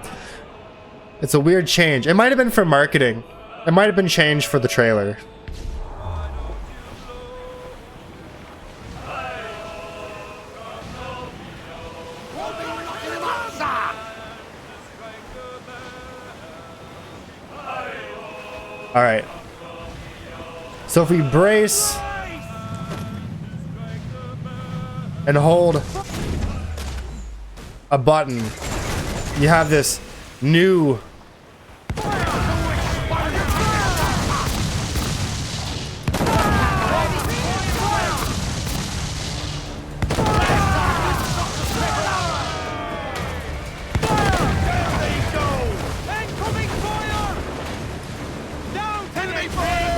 It's a weird change. It might have been for marketing. It might have been changed for the trailer. All right. So if we brace and hold a button, you have this new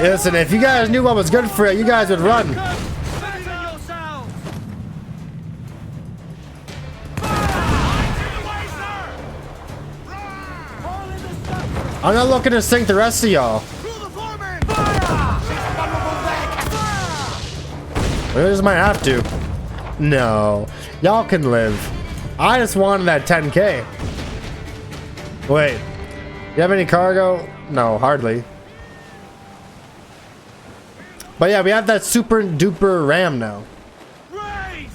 Listen, if you guys knew what was good for you, you guys would run. I'm not looking to sink the rest of y'all. We just might have to. No, y'all can live. I just wanted that 10K. Wait, you have any cargo? No, hardly. But yeah, we have that super duper ram now. I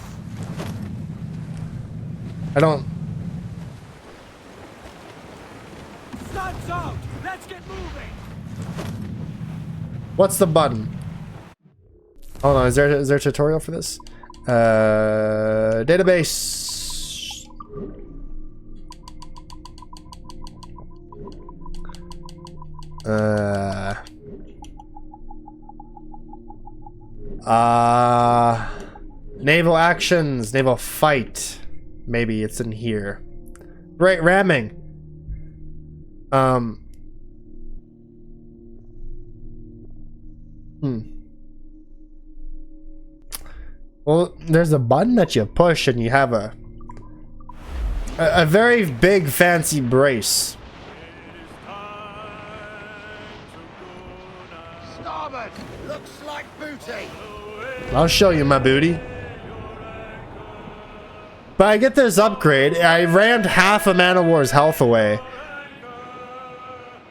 don't. Sun's out. Let's get moving. What's the button? Hold on, is there a tutorial for this? Database. Naval actions, naval fight. Maybe it's in here. Right, ramming. Well, there's a button that you push and you have a very big fancy brace. Starboard! Looks like booty! I'll show you my booty. But I get this upgrade. I rammed half a Man of War's health away.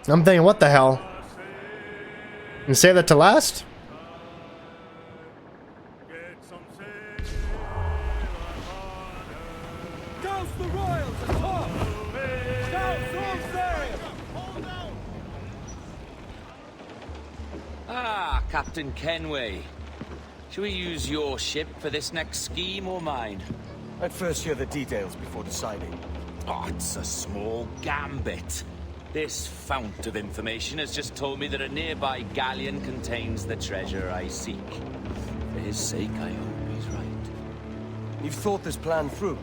I'm thinking, what the hell? And save that to last? Douse the royals and top. Douse all sail. Captain Kenway. Shall we use your ship for this next scheme or mine? I'd first hear the details before deciding. Oh, it's a small gambit. This fount of information has just told me that a nearby galleon contains the treasure I seek. For his sake, I hope he's right. You've thought this plan through?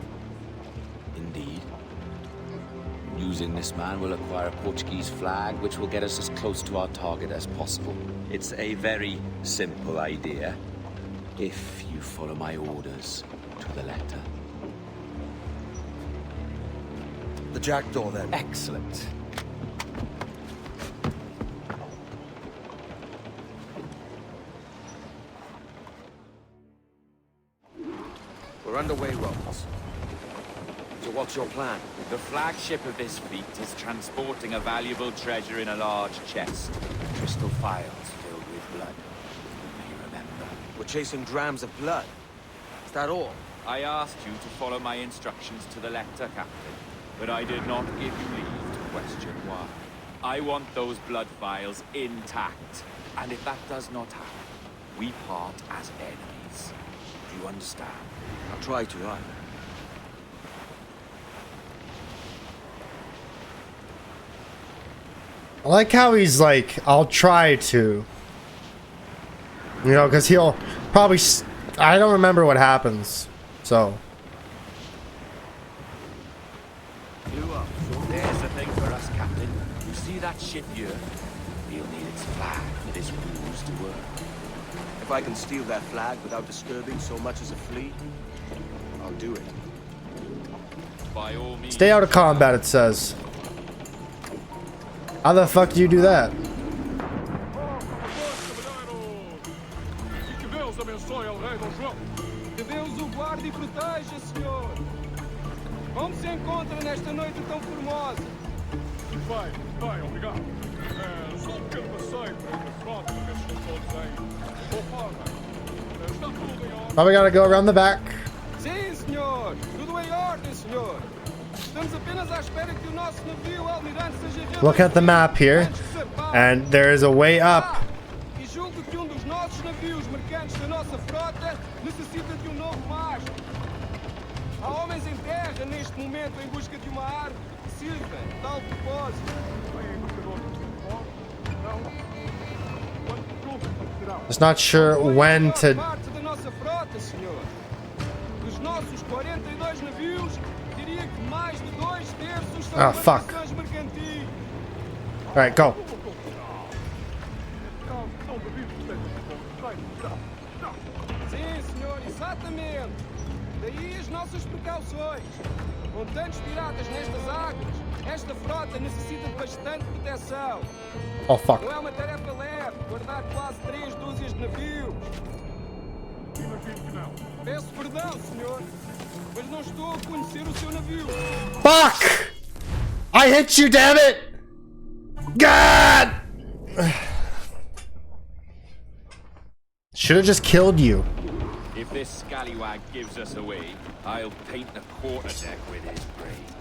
Indeed. Using this man, we'll acquire a Portuguese flag, which will get us as close to our target as possible. It's a very simple idea, if you follow my orders to the letter. The jackdaw, then. Excellent. We're underway, Roberts. So what's your plan? The flagship of this fleet is transporting a valuable treasure in a large chest. Crystal phials filled with blood. You may remember. We're chasing drams of blood. Is that all? I asked you to follow my instructions to the letter, Captain, but I did not give you leave to question why. I want those blood vials intact, and if that does not happen, we part as enemies. Do you understand? I'll try to, right? I like how he's like, I'll try to. You know, because he'll probably... I don't remember what happens, so... There's the thing for us, Captain. You see that ship here? We'll need its flag for this ruse to work. If I can steal that flag without disturbing so much as a flea, I'll do it. By all means. Stay out of combat, it says. How the fuck do you do that? Que Deus abençoe ao rei Dom João. Que Deus o guarde e proteja, senhor. Como se encontra nesta noite tão formosa? Vai, obrigado. Só pequeno passeio por entre a frota para ver se estão todos em boa forma. Está tudo em ordem. Probably gotta go around the back. Sim, senhor. Tudo em ordem, senhor. Estamos apenas à espera que o nosso navio almirante seja Look at the map here, and there is a way up. E julgo que dos nossos navios mercantes da nossa frota necessita de novo mastro. Há homens em terra neste momento em busca de uma árvore que sirva de tal propósito. Just not sure when to... Parte da nossa frota, senhor. Dos nossos 42 navios, diria que mais de 2/3 são embarcações mercantis. Alright, go. Sim, senhor, exatamente. Daí as nossas precauções. Com tantos piratas nestas águas, esta frota necessita de bastante proteção. Oh, fuck. Não é uma tarefa leve guardar quase 3 dúzias de navios. Peço perdão, senhor, mas não estou a conhecer o seu navio. Fuck! I hit you, damn it! God! Should have just killed you. If this scallywag gives us away, I'll paint the quarterdeck with his brains.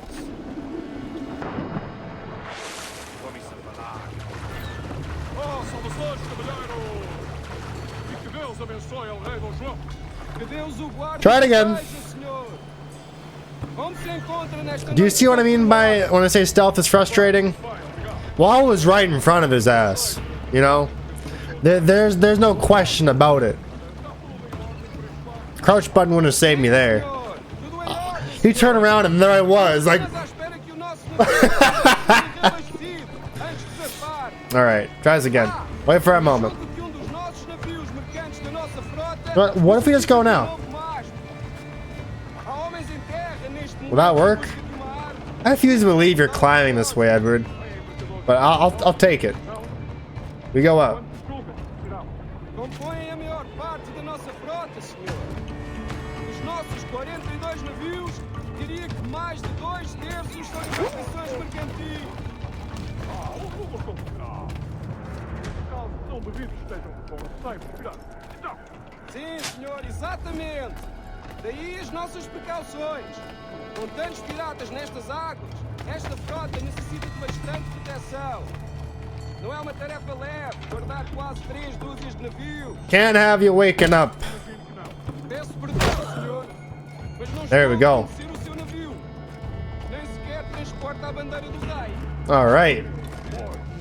Oh, saudações, cavalheiro! E que Deus abençoe ao rei Dom João. Que Deus o guarde. Try it again. Como se encontra nesta Do you see what I mean by when I say stealth is frustrating? Wall was right in front of his ass, you know? There's no question about it. Crouch button wouldn't have saved me there. He turned around and there I was, like... Alright, tries again. Wait for a moment. What if we just go now? Will that work? I refuse to believe you're climbing this way, Edward. But I'll take it. We go up. Compõem a maior parte da nossa frota, senhor. Dos nossos 42 navios, diria que mais de 2/3 são embarcações mercantis. Não duvido que estejam com receio. Sim, senhor, exatamente. Daí as nossas precauções. Com tantos piratas nestas águas, esta frota necessita de bastante proteção. Não é uma tarefa leve, guardar quase 3 dúzias de navios. Can't have you waking up. Peço perdão, senhor, mas não There we estou a go. conhecer o seu navio. Nem sequer transporta a bandeira do rei. All right.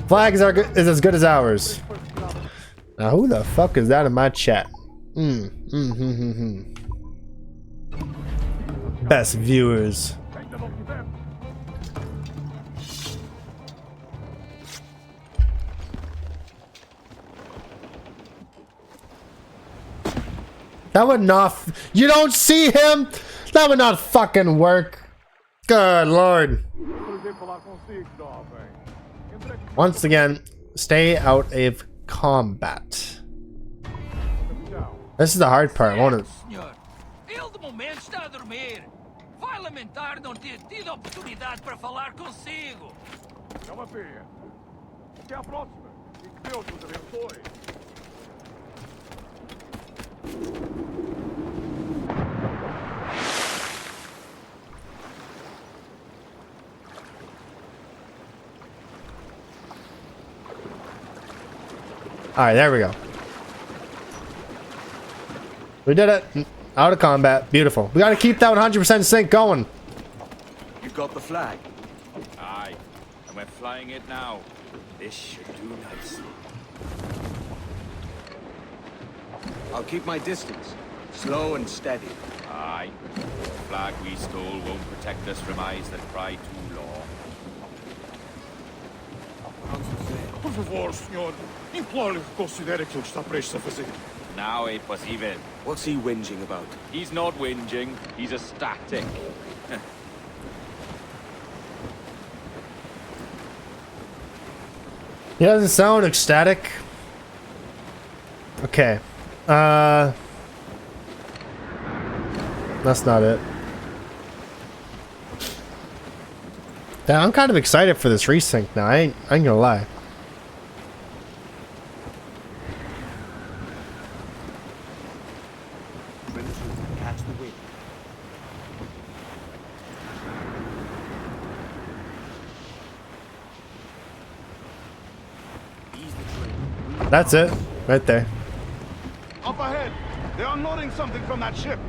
Flags is as good as ours. Now who the fuck is that in my chat? Best viewers. That would not. You don't see him? That would not fucking work. Good lord. Once again, stay out of combat. This is the hard part, won't it? Senhor, ele de momento está a dormir. Vai lamentar não ter tido oportunidade para falar consigo. É uma pena. Até à próxima. E que Deus nos abençoe. Alright, there we go. We did it. Out of combat. Beautiful. We gotta keep that 100% sync going. You've got the flag. Aye, and we're flying it now. This should do nicely. I'll keep my distance. Slow and steady. Aye, the flag we stole won't protect us from eyes that pry too long. Por favor, senhor. Imploro-lhe que considere aquilo que está prestes a fazer. Now é possível. What's he whinging about? He's not whinging, he's ecstatic. He doesn't sound ecstatic. Okay. That's not it. Damn, I'm kind of excited for this resync now. I ain't gonna lie. Catch the wind. That's it. Right there. Up ahead. They are unloading something from that ship.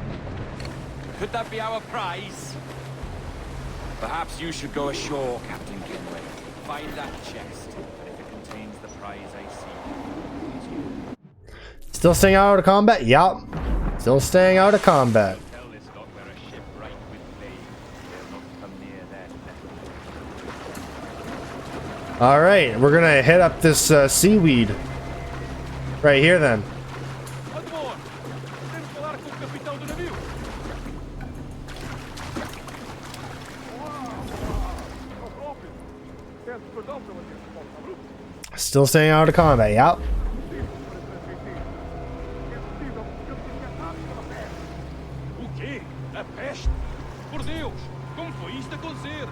Could that be our prize? Perhaps you should go ashore, Captain Kinway. Find that chest. And if it contains the prize I see, Still staying out of combat? Yup. Still staying out of combat. tell this lot we're a ship right with plague. They'll not come near that. Alright, we're gonna hit up this seaweed. Right here then. Admor, temos que falar com o capitão do navio. Peço perdão pela minha resposta abrupta. Still staying out of combat, yup. O quê? A peste? Por Deus! Como foi isto acontecer?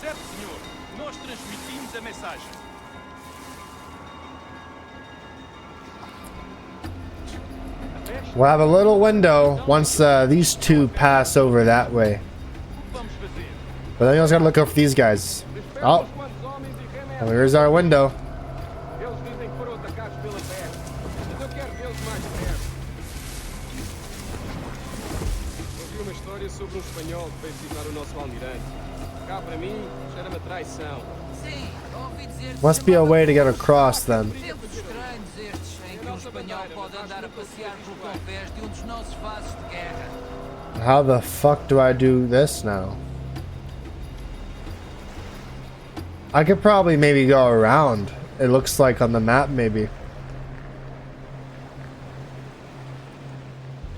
Certo, senhor. Nós transmitimos a mensagem. We'll have a little window once these two pass over that way. Vamos fazer. But then you also gotta look out for these guys. Oh, Quantos homens e remédios? well, here's our window. Eles dizem que foram atacados pela peste. Mas eu quero vê-los mais de perto. Ouvi uma história sobre um espanhol que veio visitar o nosso almirante. Cá para mim, cheira-me a traição. Sim, ouvi dizer que Must be a way to get across then. tempos estranhos estes em que um espanhol pode andar a passear pelo convés de um dos nossos vasos de guerra. How the fuck do I do this now? I could probably maybe go around. It looks like on the map maybe.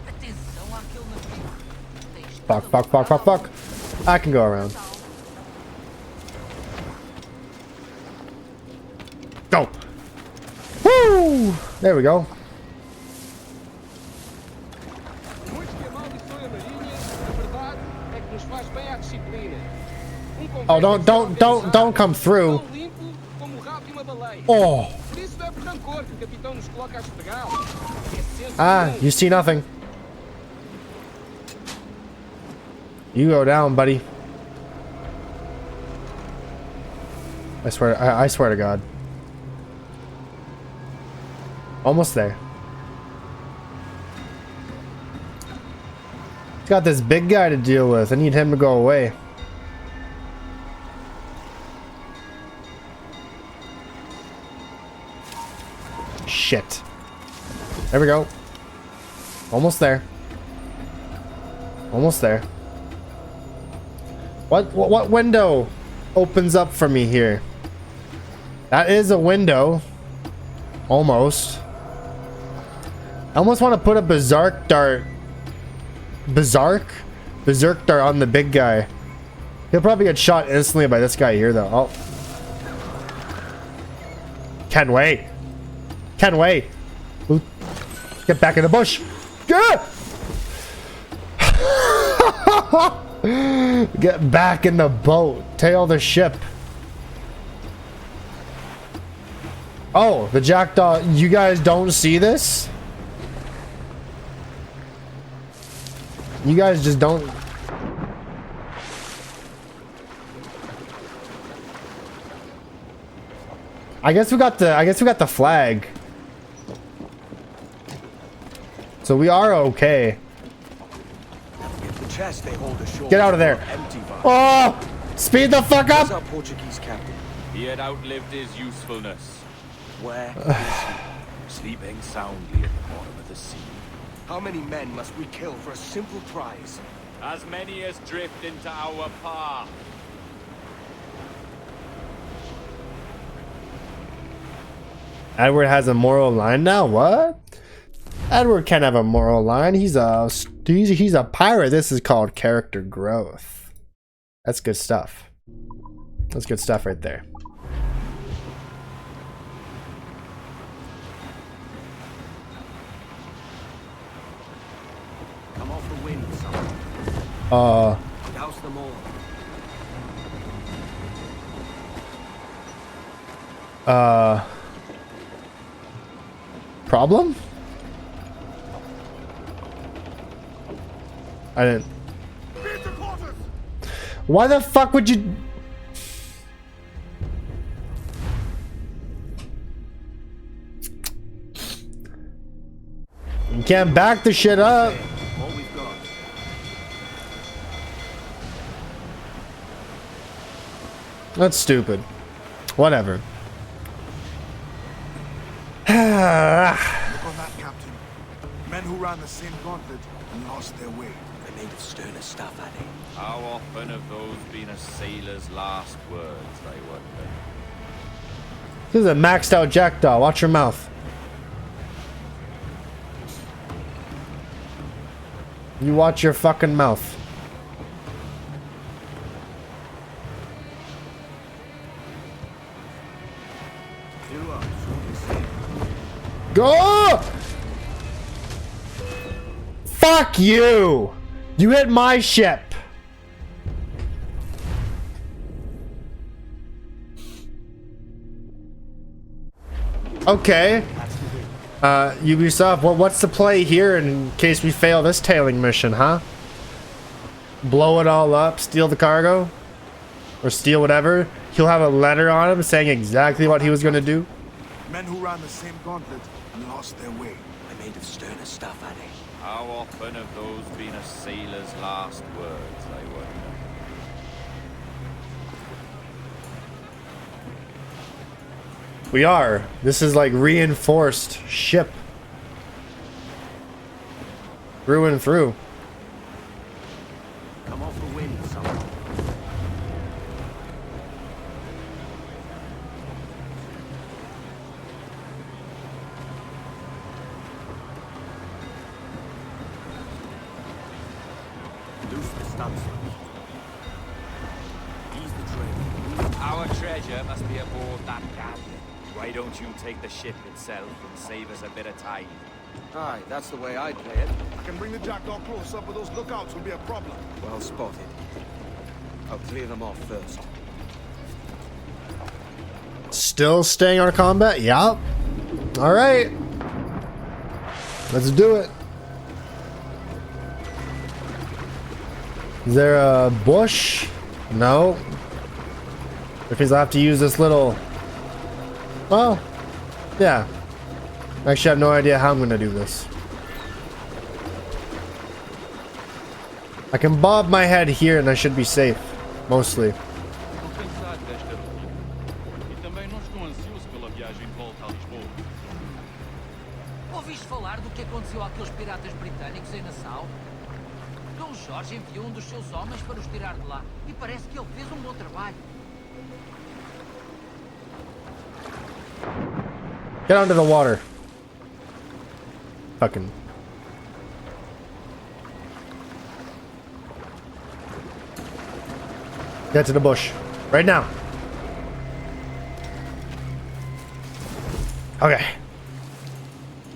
Atenção àquele navio. Tens Fuck, fuck, fuck, fuck, fuck. I can go around. Go! Woo! There we go. Muitos que amaldiçoem a marinha, a verdade é que nos faz bem à disciplina. Oh, don't come through. Tão limpo como o rabo de uma baleia. Oh. Por isso não é por rancor que o capitão nos coloca a esfregá-lo. É senso Ah, comum. you see nothing. You go down, buddy. I swear to God. Almost there. He's got this big guy to deal with. I need him to go away. Shit. There we go. Almost there. Almost there. What window opens up for me here? That is a window. Almost. I almost want to put a berserk dart. Berserk dart on the big guy. He'll probably get shot instantly by this guy here, though. Oh. Can't wait. Can't wait. Ooh. Get back in the bush. Yeah! Get back in the boat. Tail the ship. Oh, the jackdaw. You guys don't see this? You guys just don't. I guess we got the flag. So we are okay. The chest they hold ashore. Get out of there. Oh! Speed the fuck Where's up! our Portuguese captain? He had outlived his usefulness. Where? Sleeping soundly at the bottom of the sea. How many men must we kill for a simple prize? As many as drift into our path. Edward has a moral line now? What? Edward can't have a moral line. He's a pirate. This is called character growth. That's good stuff. That's good stuff right there. Come off the wind, son. Douse them all. Problem? I didn't. Why the fuck would you? You can't back the shit up. All we've got. That's stupid. Whatever. Look on that, Captain. Men who ran the same gauntlet and lost their way. They're made of sterner stuff, are they? How often have those been a sailor's last words, I wonder? This is a maxed out jackdaw. Watch your mouth. You watch your fucking mouth. Go! Fuck you! You hit my ship. Okay. Ubisoft, what's the play here in case we fail this tailing mission, huh? Blow it all up, steal the cargo? Or steal whatever? He'll have a letter on him saying exactly what he was gonna do? Men who ran the same gauntlet and lost their way. They're made of sterner stuff, are they? How often have those been a sailor's last words, I wonder? We are. This is like reinforced ship. Through and through. Come off the wind, son. Loose the stunsails. Ease the trail. Our treasure must be aboard that galleon. Why don't you take the ship itself and save us a bit of time? Aye, that's the way I'd play it. I can bring the jackdaw closer, but those lookouts will be a problem. Well spotted. I'll clear them off first. Still staying on combat? Yup. Alright. Let's do it. Is there a bush? No. Which means I have to use this little... Well, yeah. Actually, I have no idea how I'm going to do this. I can bob my head here and I should be safe. Mostly. Ouviste falar do que aconteceu àqueles piratas britânicos em Nassau? Dom Jorge enviou um dos seus homens para os tirar de lá. E parece que ele fez um bom trabalho. Get under the water. Fucking. Get to the bush. Right now. Okay.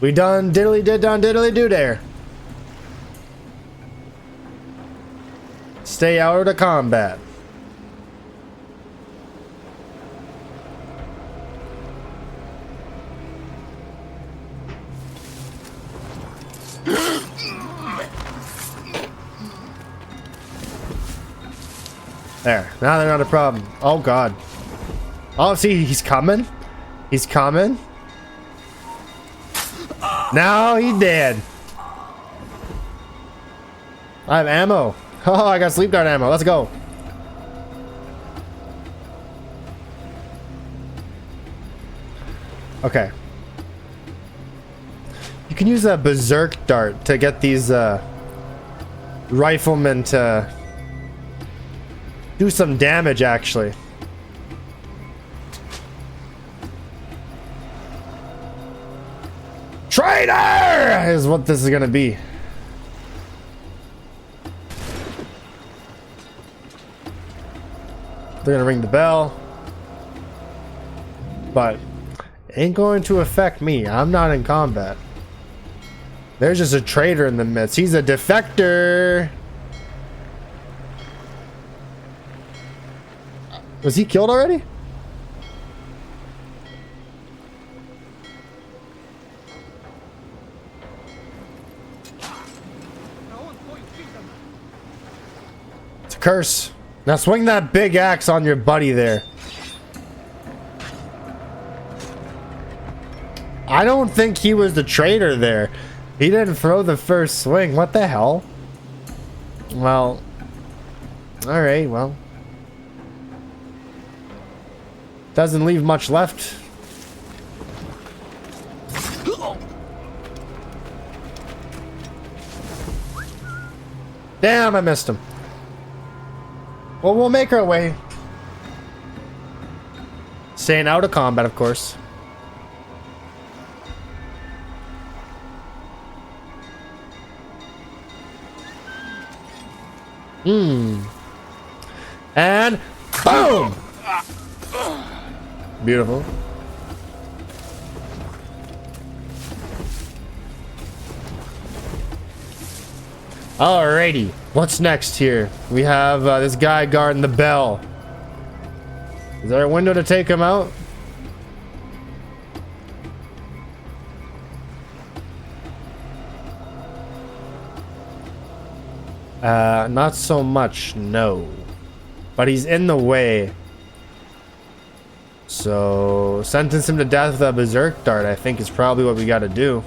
We done diddly did done diddly do there. Stay out of the combat. There. Now they're not a problem. Oh god. Oh, see, he's coming. He's coming. Now he dead. I have ammo. Oh, I got sleep guard ammo. Let's go. Okay. You can use a berserk dart to get these riflemen to do some damage, actually. Traitor is what this is gonna be. They're gonna ring the bell, but it ain't going to affect me. I'm not in combat. There's just a traitor in the midst. He's a defector. Was he killed already? It's a curse. Now swing that big axe on your buddy there. I don't think he was the traitor there. He didn't throw the first swing. What the hell? Well, alright, well. Doesn't leave much left. Damn, I missed him. Well, we'll make our way. Staying out of combat, of course. And boom! Beautiful. Alrighty, what's next here? We have this guy guarding the bell. Is there a window to take him out? Not so much, no. But he's in the way. So, sentence him to death with a berserk dart, I think, is probably what we gotta do.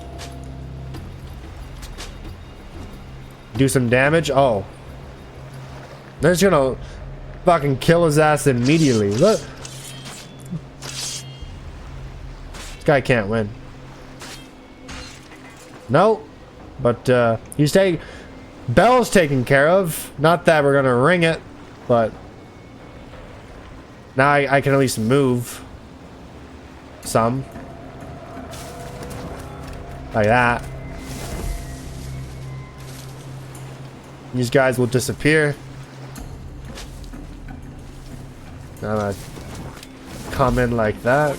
Do some damage? Oh. They're just gonna fucking kill his ass immediately. Look. This guy can't win. Nope. But, he's taking... Bell's taken care of. Not that we're gonna ring it, but... Now I can at least move. Some. Like that. These guys will disappear. I'm gonna come in like that.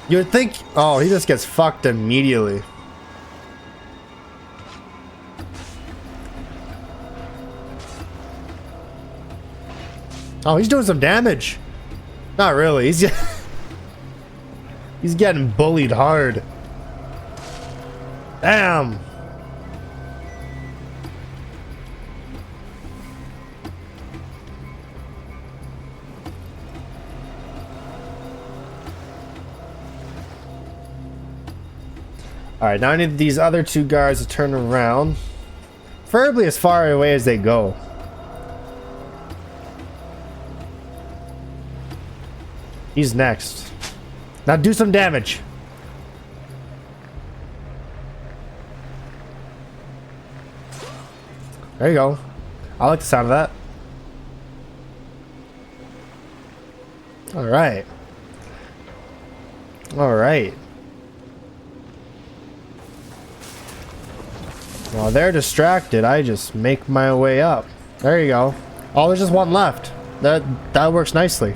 You would think... Oh, he just gets fucked immediately. Oh, he's doing some damage. Not really. He's getting bullied hard. Damn. Alright, now I need these other two guards to turn around. Preferably as far away as they go. He's next. Now do some damage. There you go. I like the sound of that. Alright. Alright. While they're distracted, I just make my way up. There you go. Oh, there's just one left. That works nicely.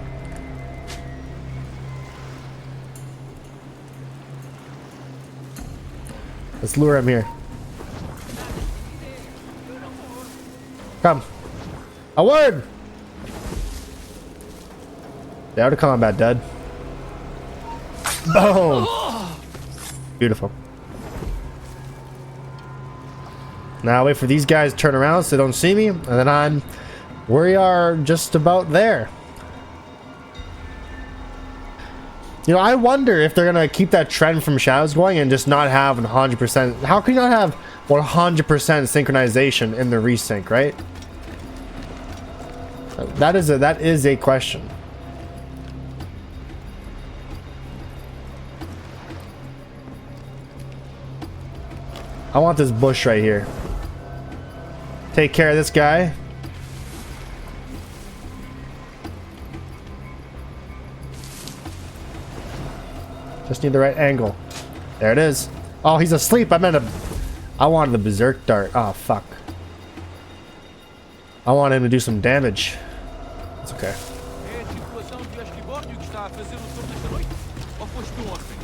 Let's lure him here. Come. A word! They're out of combat, dead. Boom! Beautiful. Now wait for these guys to turn around so they don't see me, and then we are just about there. You know, I wonder if they're gonna keep that trend from Shadows going and just not have 100%. How can you not have 100% synchronization in the resync, right? That is a question. I want this bush right here. Take care of this guy. Just need the right angle. There it is. Oh, he's asleep. I wanted the berserk dart. Oh, fuck. I want him to do some damage. It's okay. É a tripulação de esquibórdio que está a fazer o tour desta noite? Ou foste tu ontem?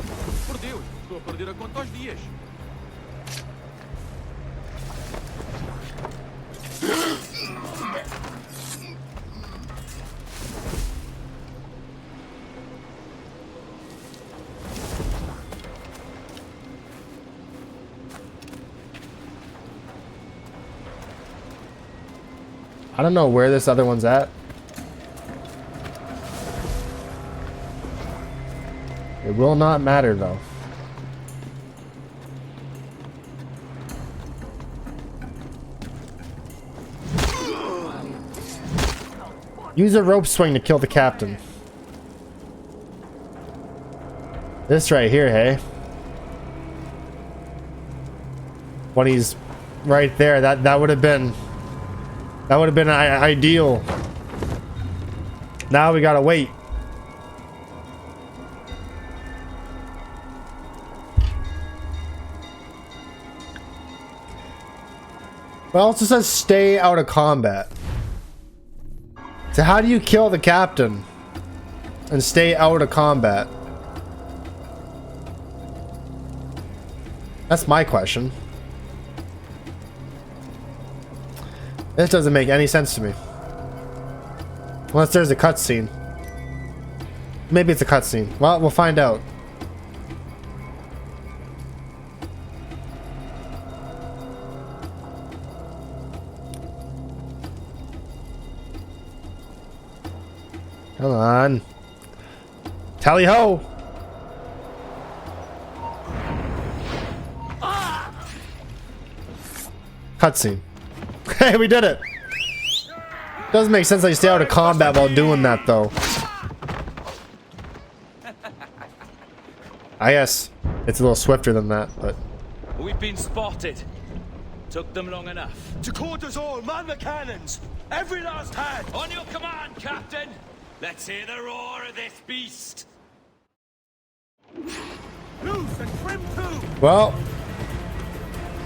Por Deus, estou a perder a conta aos dias. I don't know where this other one's at. It will not matter though. Use a rope swing to kill the captain. This right here, hey? When he's right there, that would have been... That would have been ideal. Now we gotta wait. Well, it also says stay out of combat. So how do you kill the captain and stay out of combat? That's my question. This doesn't make any sense to me. Unless there's a cutscene. Maybe it's a cutscene. Well, we'll find out. Come on. Tally ho! Cutscene. Hey, we did it! Doesn't make sense that you stay out of combat while doing that, though. I guess it's a little swifter than that, but... We've been spotted. Took them long enough. To quarters all, man the cannons! Every last hand! On your command, Captain! Let's hear the roar of this beast! Loose and trim too! Well...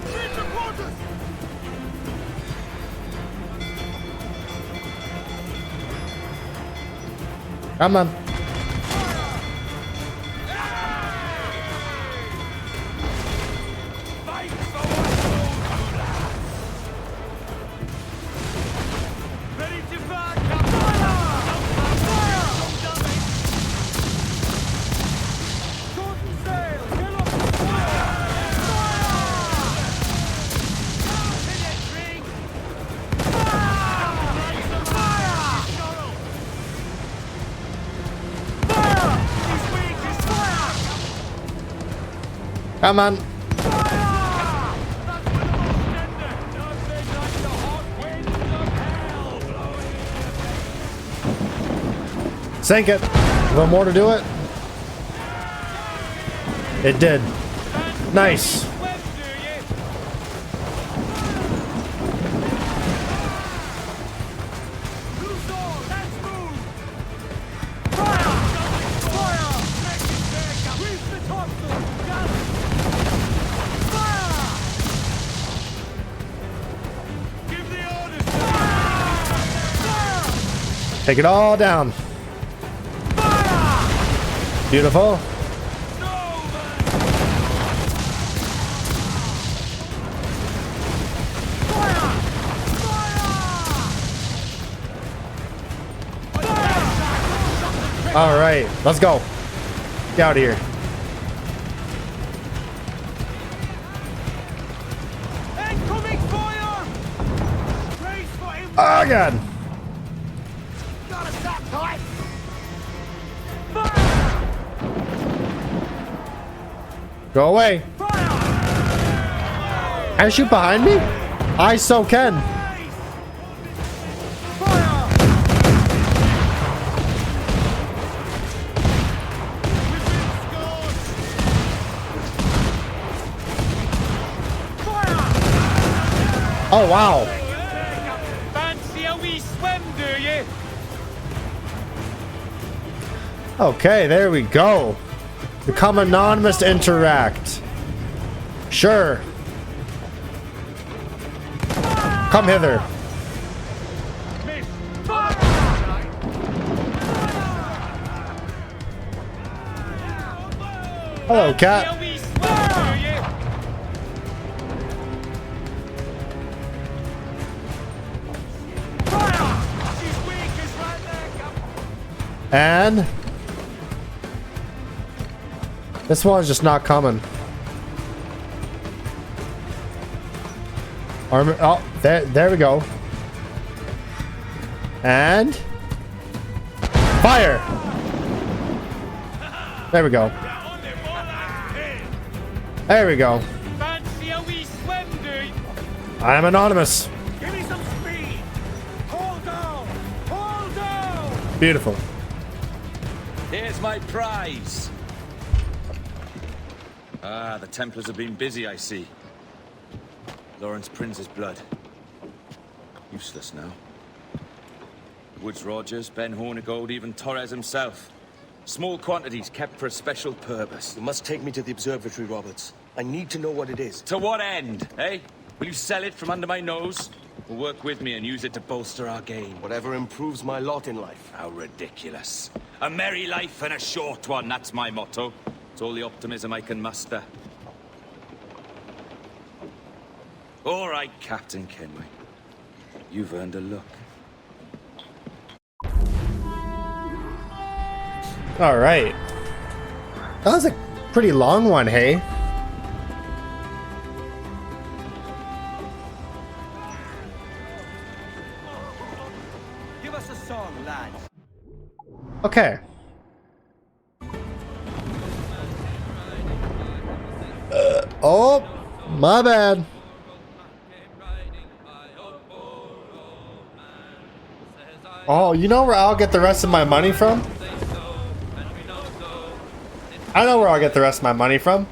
Reach the quarters! Come on. Come on. Sink it. A little more to do it. It did. Nice. Take it all down. Beautiful. All right, let's go. Get out of here. Incoming fire! Brace for him! Oh god. Got a sack tight! Go away. Can I shoot behind me? I so can. Oh wow. Fancy a wee swim, do you? Okay, there we go. Become anonymous to interact. Sure. Come hither. Hello, cat. And this one's just not coming. Armor. Oh, there we go. And fire. There we go. There we go. Fancy a wee swim, do you? I am anonymous. Give me some speed! Hold down! Hold down! Beautiful. Here's my prize. Ah, the Templars have been busy, I see. Lawrence Prince's blood. Useless now. Woods Rogers, Ben Hornigold, even Torres himself. Small quantities kept for a special purpose. You must take me to the observatory, Roberts. I need to know what it is. To what end, eh? Will you sell it from under my nose? Or work with me and use it to bolster our game? Whatever improves my lot in life. How ridiculous. A merry life and a short one, that's my motto. It's all the optimism I can muster. All right, Captain Kenway. You've earned a look. All right. That was a pretty long one, hey? Give us a song, lads. Okay. Oh, my bad. Oh, you know where I'll get the rest of my money from? I know where I'll get the rest of my money from.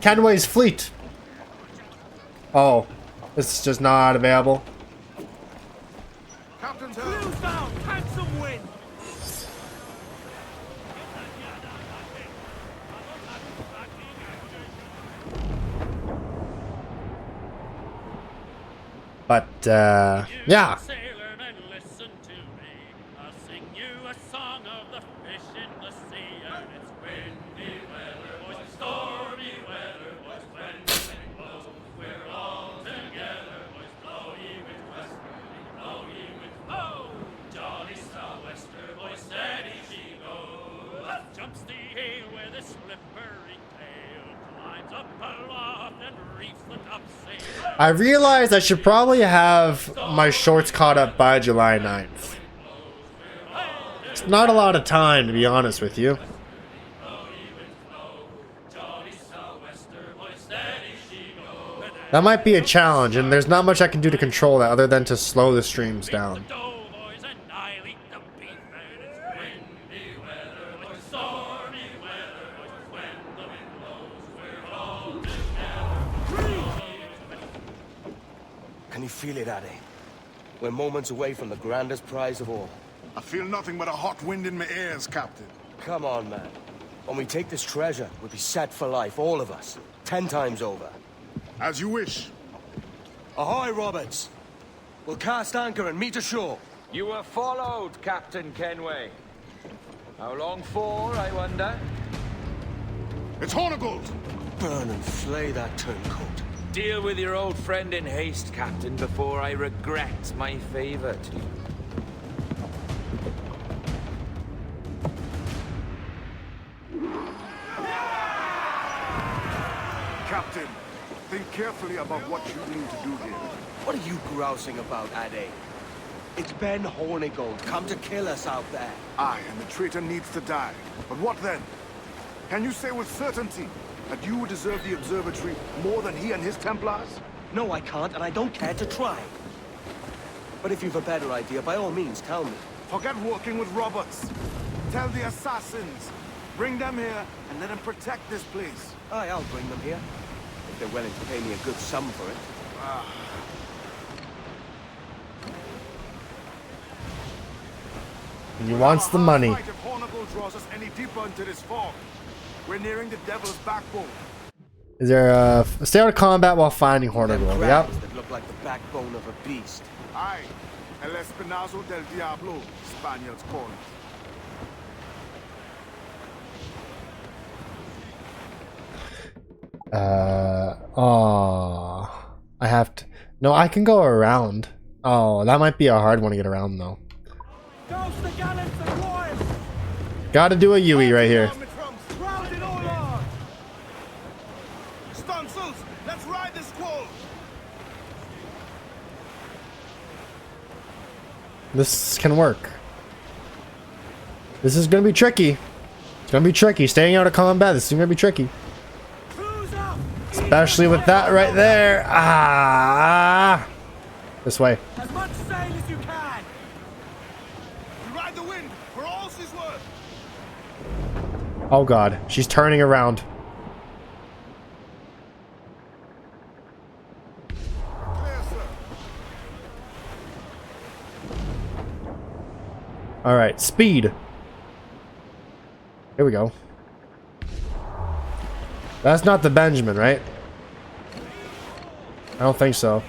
Kenway's fleet. Oh, this is just not available. Captain's Blues down! Handsome win! But, yeah. Sailormen, listen to me. I'll sing you a song of the fish in the sea. And it's windy weather, boys, stormy weather, boys, when the wind blows, we're all together, boys, blow ye with westerly, blow ye with blow. Jolly sou'wester, boys, steady she goes. Up jumps the ale with a slippery tail, climbs up aloft and reefs the topsail. I realized I should probably have my shorts caught up by July 9th. It's not a lot of time, to be honest with you. That might be a challenge, and there's not much I can do to control that other than to slow the streams down. Can you feel it, Addy? We're moments away from the grandest prize of all. I feel nothing but a hot wind in my ears, Captain. Come on, man. When we take this treasure, we'll be set for life, all of us. 10 times over. As you wish. Ahoy, Roberts! We'll cast anchor and meet ashore. You were followed, Captain Kenway. How long for, I wonder? It's Hornigold! Burn and flay that turncoat. Deal with your old friend in haste, Captain, before I regret my favor to you. Captain, think carefully about what you mean to do here. What are you grousing about, Addy? It's Ben Hornigold, come to kill us out there. Aye, and the traitor needs to die. But what then? Can you say with certainty that you would deserve the observatory more than he and his Templars? No, I can't, and I don't care to try. But if you've a better idea, by all means, tell me. Forget working with Roberts. Tell the assassins. Bring them here and let them protect this place. Aye, I'll bring them here. If they're willing to pay me a good sum for it. He wants the money. Fight if Hornigold draws us any deeper into this fog. We're nearing the devil's backbone. Is there a stay out of combat while finding Hornigold? Yep. That look like the backbone of a beast. Aye, El Espinazo del Diablo, Spaniards call it. Oh, I have to. No, I can go around. Oh, that might be a hard one to get around though. Ghost the gallants and royals! Gotta do a Yui right here. Round it all on! Stunsels, let's ride this squall! This can work. This is gonna be tricky. It's gonna be tricky. Staying out of combat, this is gonna be tricky. Especially with that right there. Ah! This way. As much sail as you can! We ride the wind for all she's worth! Oh god, she's turning around. Clear, sir. Alright, speed. Here we go. That's not the Benjamin, right? I don't think so.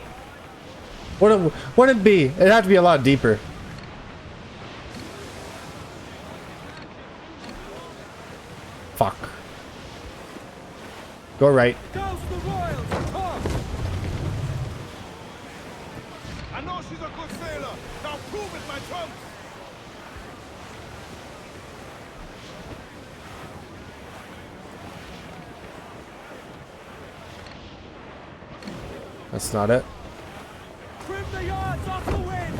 Would it be? It'd have to be a lot deeper. Fuck. Go right. Ghost the royals, come! I know she's a good sailor. Now prove it, my trumps! That's not it. Trim the yards off the wind!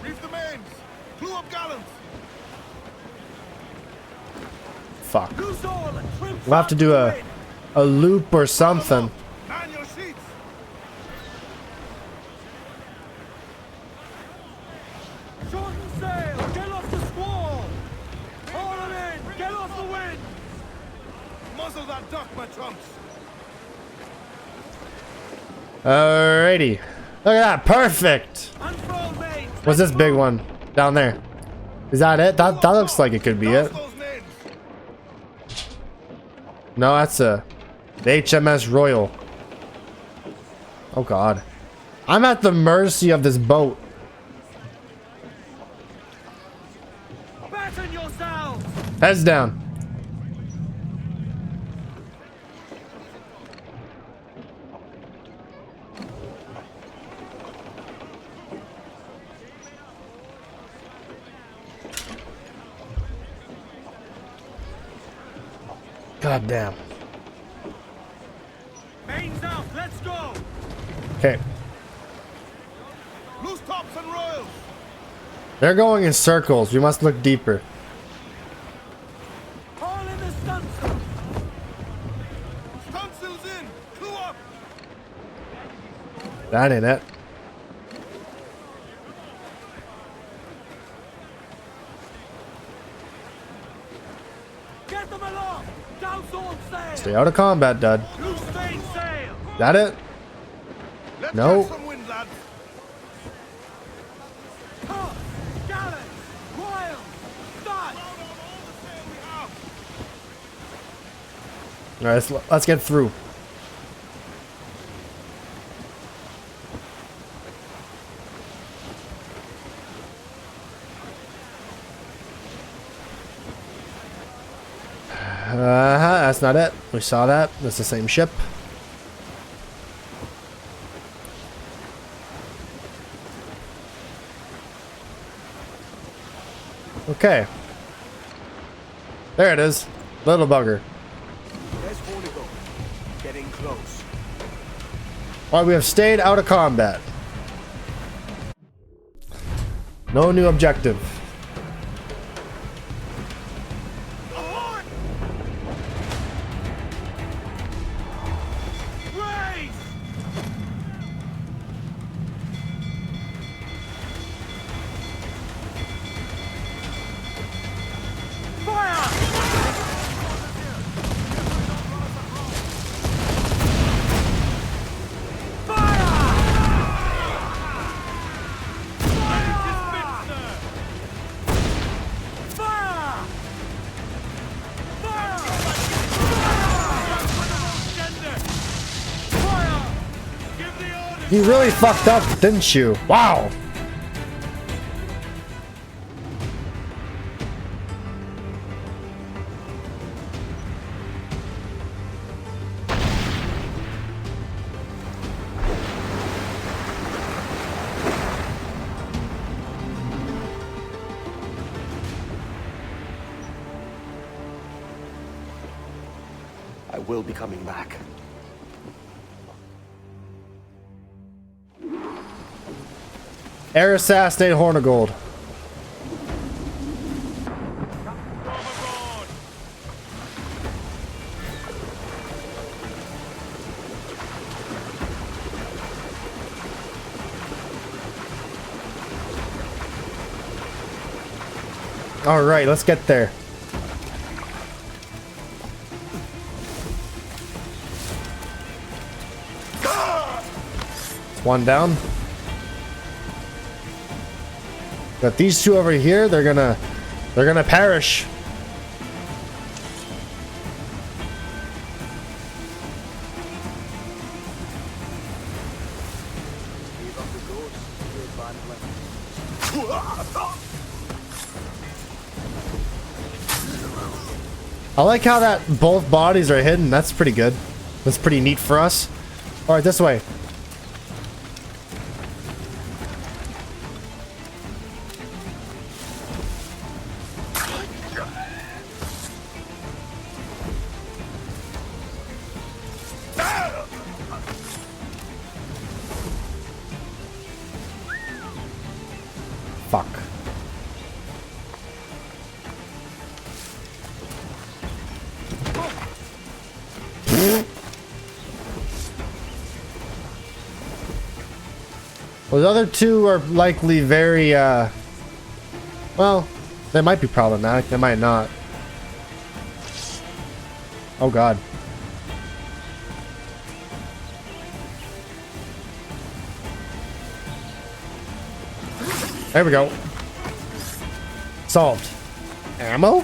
Reef the mains! Clew up gallants! Fuck. Loose all and trim We'll have to do front to the a loop or something. Man your sheets! wind. Shorten sail! Get off the squall! Haul them in! Get off the wind! Muzzle that duck, my trumps! Alrighty. Look at that. Perfect. Unfurl mains! What's this big one down there? Is that it? That looks like it could be it. Those mains! No, that's the HMS Royal. Oh god. I'm at the mercy of this boat. Batten yourselves! Heads down. God damn. Mains out! Let's go! Okay. Loose tops and royals! They're going in circles. We must look deeper. Haul in the stunsail! Stunsails in! Clew up! That ain't it. Get them aloft! Douse all sail! Stay out of combat, Dud. Loose mainsail! That it? Let's No. get some wind, lads. Toss! Gallant! Royal! Stud! All right, let's get through. That's not it. We saw that. That's the same ship. Okay. There it is. Little bugger. There's Hornigold. Getting close. Alright, we have stayed out of combat. No new objective. Raise! You really fucked up, didn't you? Wow. I will be coming back. Air assassinate Hornigold. All right, let's get there. One down. But these two over here, they're gonna perish. I like how that both bodies are hidden. That's pretty good. That's pretty neat for us. All right, this way. Fuck. Well, the other two are likely very, well, they might be problematic, they might not. Oh god. There we go. Solved. Ammo?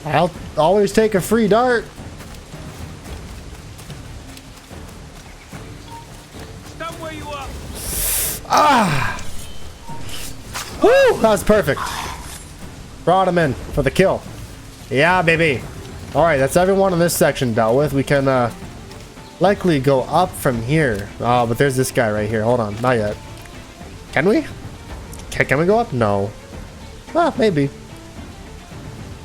I'll always take a free dart. Stop where you are! Ah! Woo! That was perfect. Brought him in for the kill. Yeah, baby. Alright, that's everyone in this section dealt with. We can, likely go up from here. Oh, but there's this guy right here. Hold on. Not yet. Can we? Can we go up? No. Well, maybe.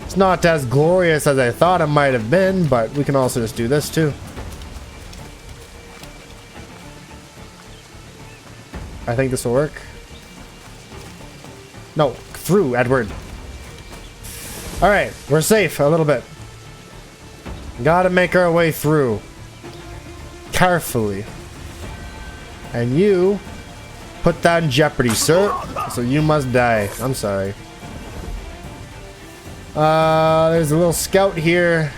It's not as glorious as I thought it might have been, but we can also just do this too. I think this will work. No, through, Edward. Alright, we're safe a little bit. Gotta make our way through. carefully. And you put that in jeopardy, sir. So you must die. I'm sorry. There's a little scout here.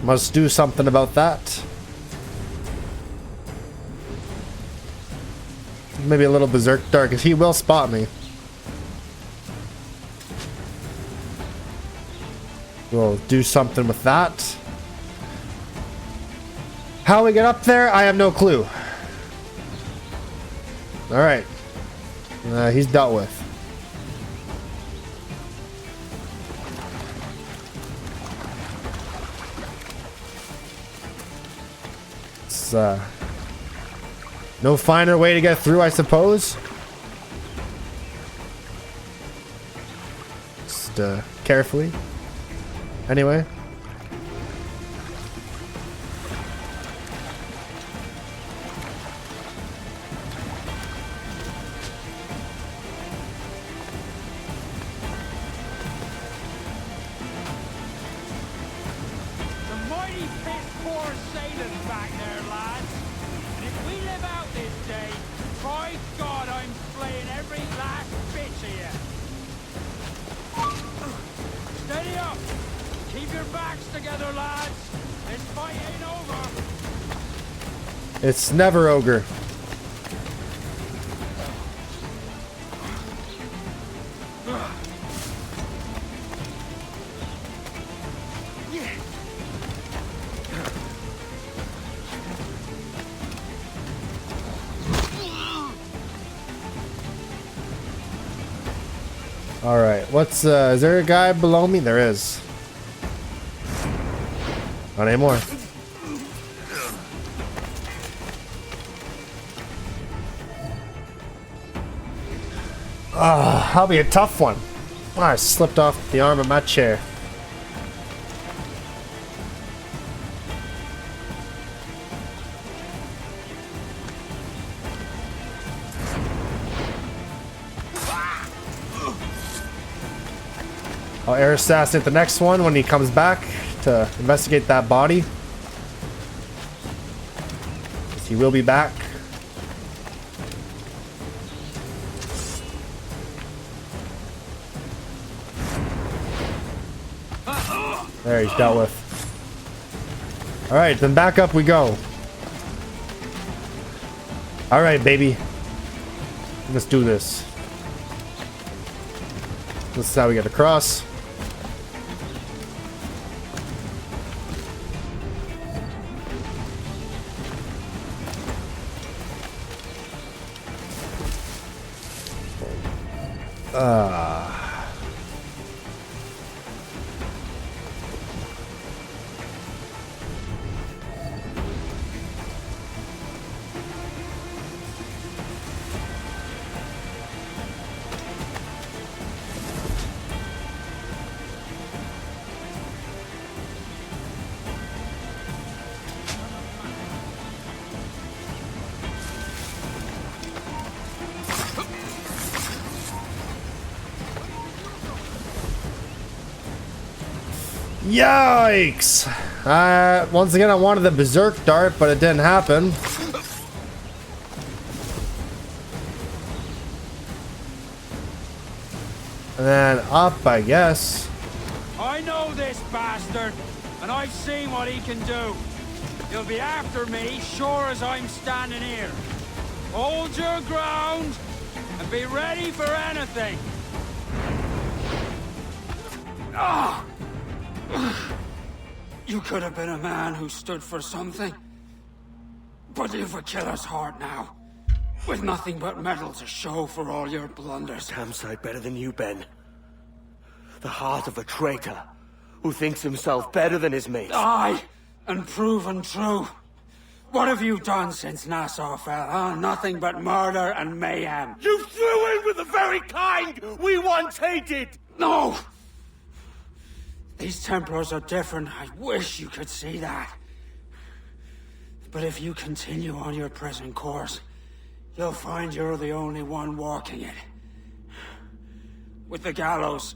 Must do something about that. Maybe a little berserk dark, because he will spot me. We'll do something with that. How we get up there, I have no clue. Alright. He's dealt with. It's, no finer way to get through, I suppose. Just carefully. Anyway. The mighty piss poor sailors back there, lads. And if we live out this day, by God, I'm slaying every last bitch of you. Steady up. Keep your backs together, lads. This fight ain't over. It's never ogre. All right, what's is there a guy below me? There is. Not anymore. That'll be a tough one. Oh, I slipped off the arm of my chair. I'll air assassinate the next one when he comes back to investigate that body. He will be back. There, he's dealt with. Alright, then back up we go. Alright, baby. Let's do this. This is how we get across. Yikes! Once again, I wanted the berserk dart, but it didn't happen. And then up, I guess. I know this bastard, and I've seen what he can do. He'll be after me, sure as I'm standing here. Hold your ground, and be ready for anything. Ah! You could have been a man who stood for something. But you've a killer's heart now. With nothing but metal to show for all your blunders. Damn sight better than you, Ben. The heart of a traitor who thinks himself better than his mates. Aye, and proven true. What have you done since Nassau fell, huh? Nothing but murder and mayhem. You threw in with the very kind we once hated! No! These Templars are different. I wish you could see that. But if you continue on your present course, you'll find you're the only one walking it. With the gallows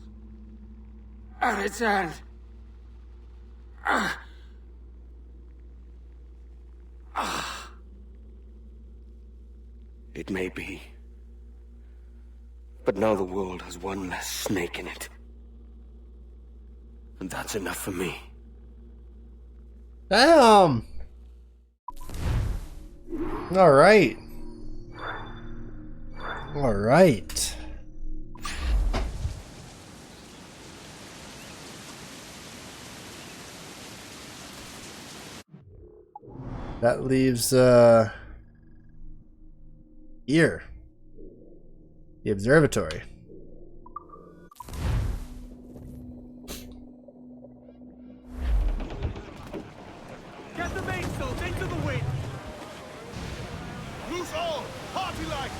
at its end. It may be. But now the world has one less snake in it. And that's enough for me. Damn. All right. All right. That leaves here. The observatory. Get the mainsails into the wind! Loose all! Party like!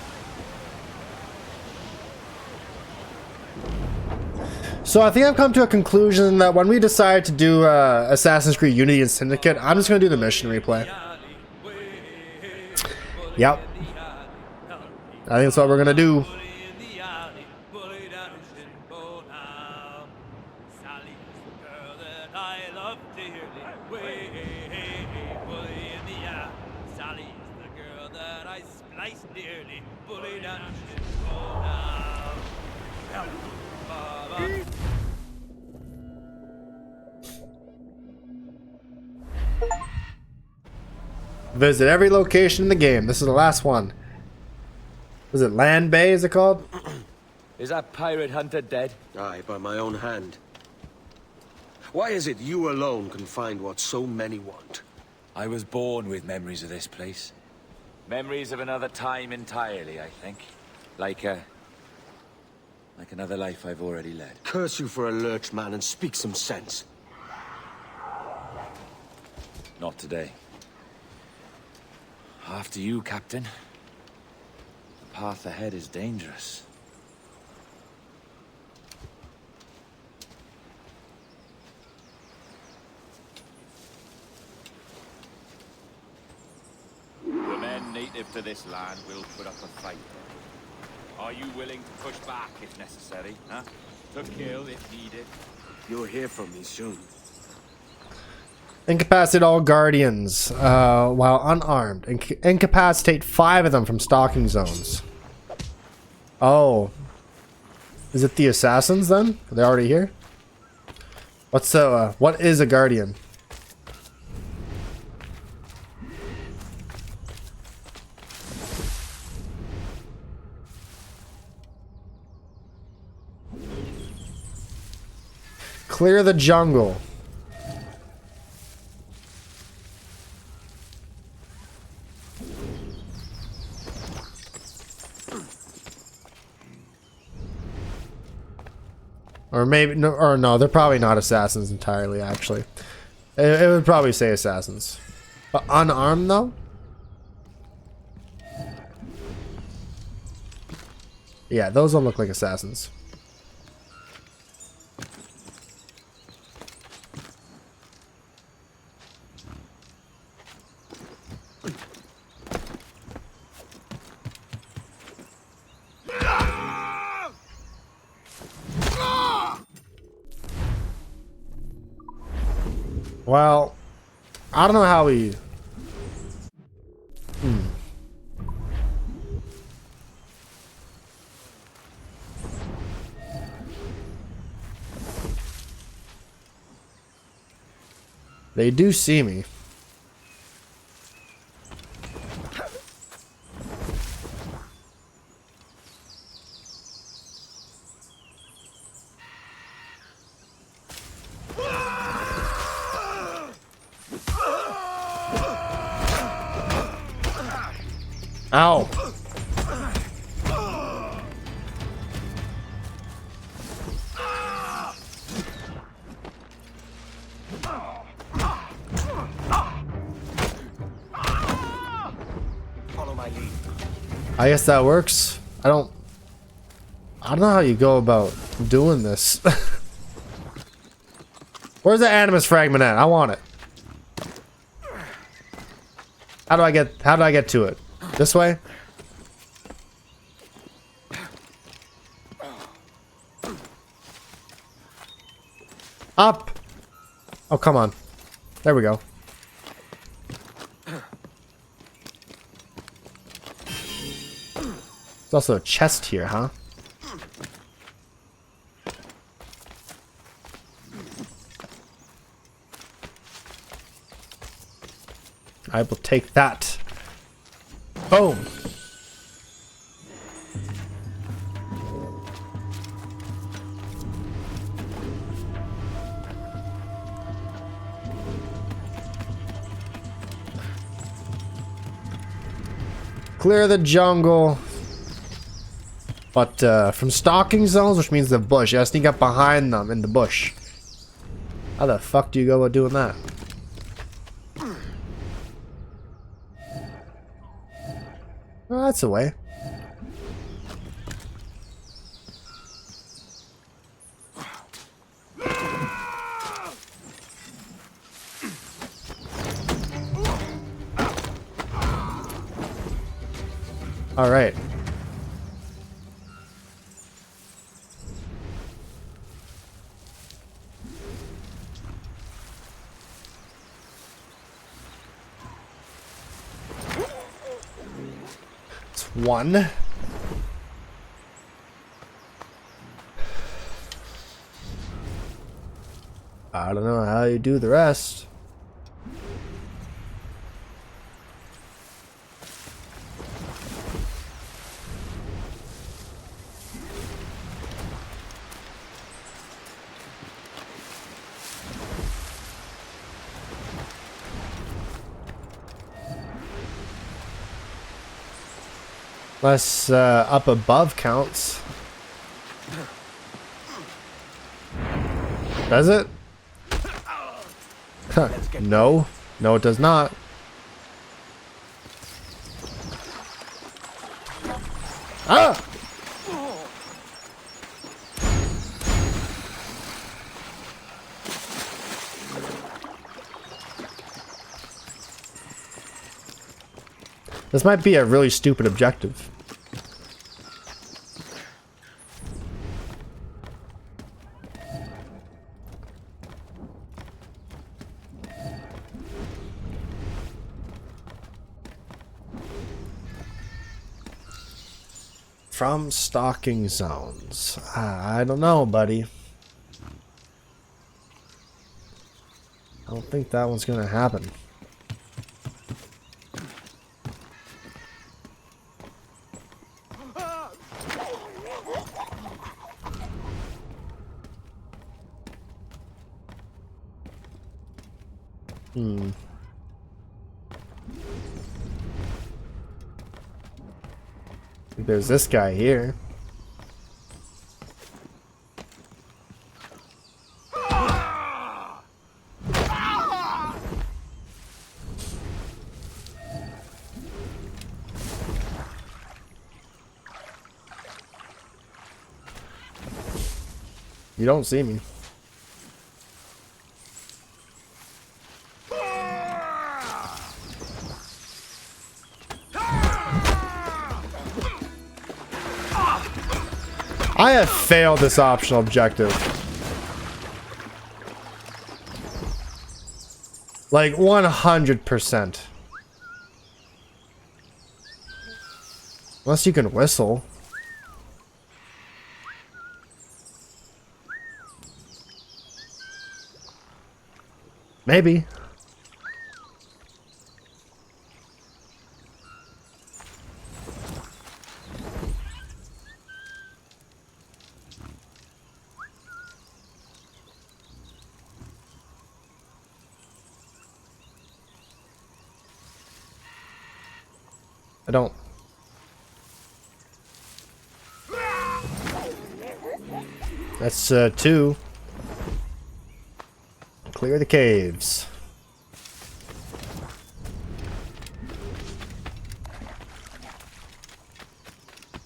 So I think I've come to a conclusion that when we decide to do Assassin's Creed Unity and Syndicate, I'm just going to do the mission replay. Yep. I think that's what we're going to do. Visit every location in the game. This is the last one. Was it Land Bay, is it called? Is that pirate hunter dead? Aye, by my own hand. Why is it you alone can find what so many want? I was born with memories of this place. Memories of another time entirely, I think. Like another life I've already led. Curse you for a lurch, man, and speak some sense. Not today. After you, Captain. The path ahead is dangerous. The men native to this land will put up a fight. Are you willing to push back if necessary, huh? To kill if needed? You'll hear from me soon. Incapacitate all guardians while unarmed. Incapacitate 5 of them from stalking zones. Oh. Is it the assassins then? Are they already here? What's what is a guardian? Clear the jungle. Or maybe no, or no, they're probably not assassins entirely. Actually, it would probably say assassins, but unarmed though. Yeah, those don't look like assassins. Well, I don't know how we... They do see me. Ow. Follow my lead. I guess that works. I don't know how you go about doing this. Where's the animus fragment at? I want it. How do I get to it? This way? Up! Oh, come on. There we go. There's also a chest here, huh? I will take that. Boom! Clear the jungle. But from stalking zones, which means the bush. You gotta sneak up behind them in the bush. How the fuck do you go about doing that? Well, that's a way. All right. It's one. I don't know how you do the rest. Unless up above counts. Does it? Huh. No. No, it does not. Ah! This might be a really stupid objective. From stalking zones. I don't know, buddy. I don't think that one's gonna happen. There's this guy here. You don't see me. I have failed this optional objective. Like 100%. Unless you can whistle. Maybe. I don't. That's 2. Clear the caves.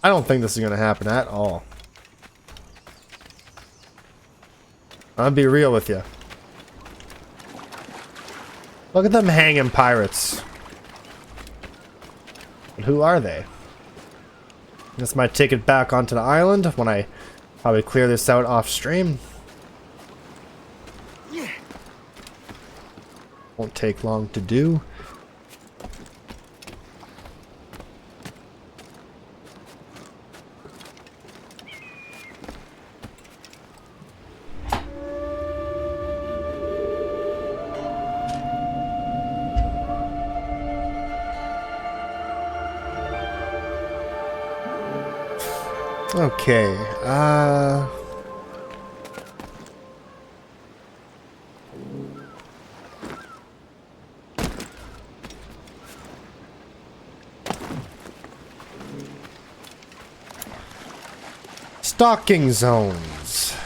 I don't think this is gonna happen at all. I'll be real with you. Look at them hanging pirates. But who are they? This might take it back onto the island when I probably clear this out off stream. Won't take long to do. Okay, stalking zones.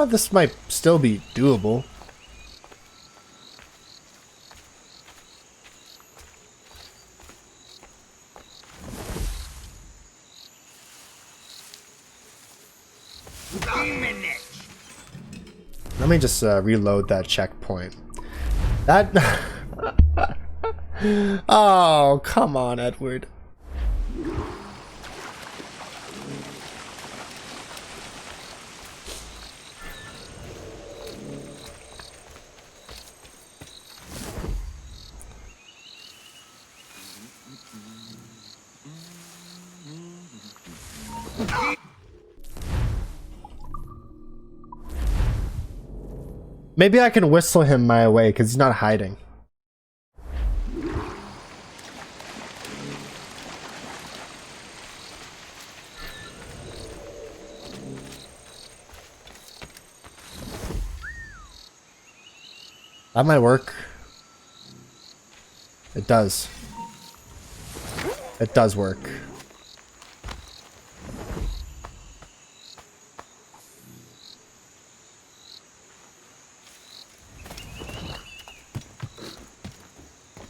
This might still be doable. Let me just reload that checkpoint. That... Oh, come on, Edward. Maybe I can whistle him my way because he's not hiding. That might work. It does. It does work.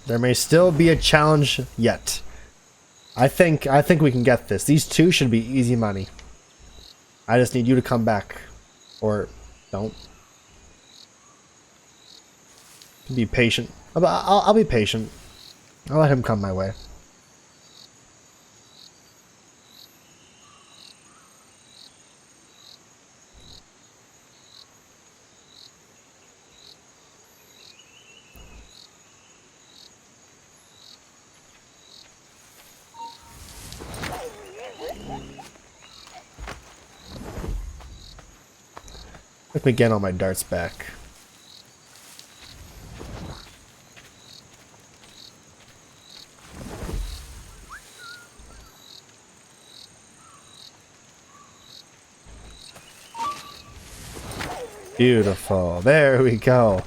There may still be a challenge yet. I think we can get this. These two should be easy money. I just need you to come back. Or don't. Be patient. I'll be patient. I'll let him come my way. Let me get all my darts back. Beautiful. There we go.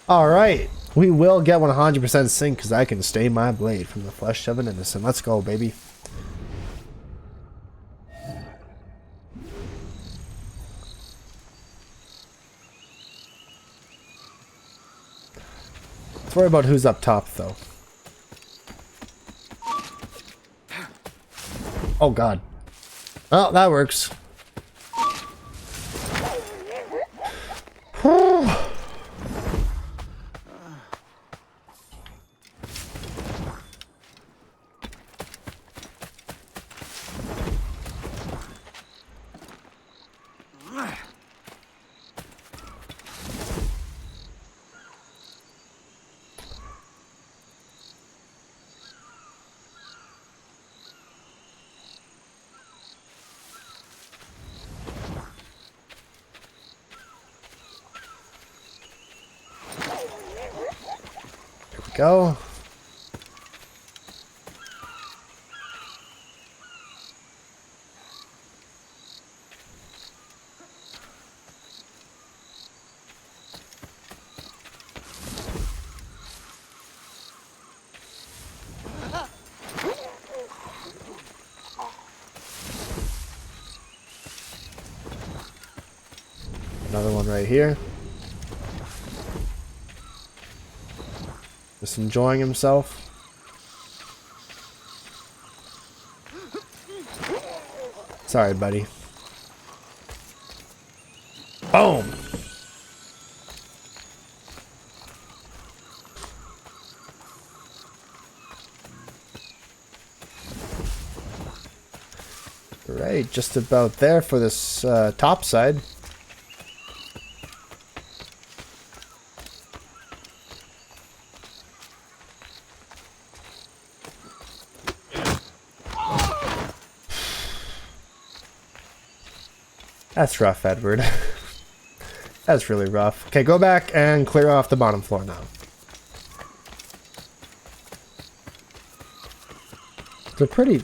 Alright. We will get 100% sync because I can stay my blade from the flesh of an innocent. Let's go, baby. Let's worry about who's up top, though. Oh, God. Oh, that works. Go. Another one right here. Just enjoying himself. Sorry, buddy. Boom! Right, just about there for this top side. That's rough, Edward. That's really rough. Okay, go back and clear off the bottom floor now. They're pretty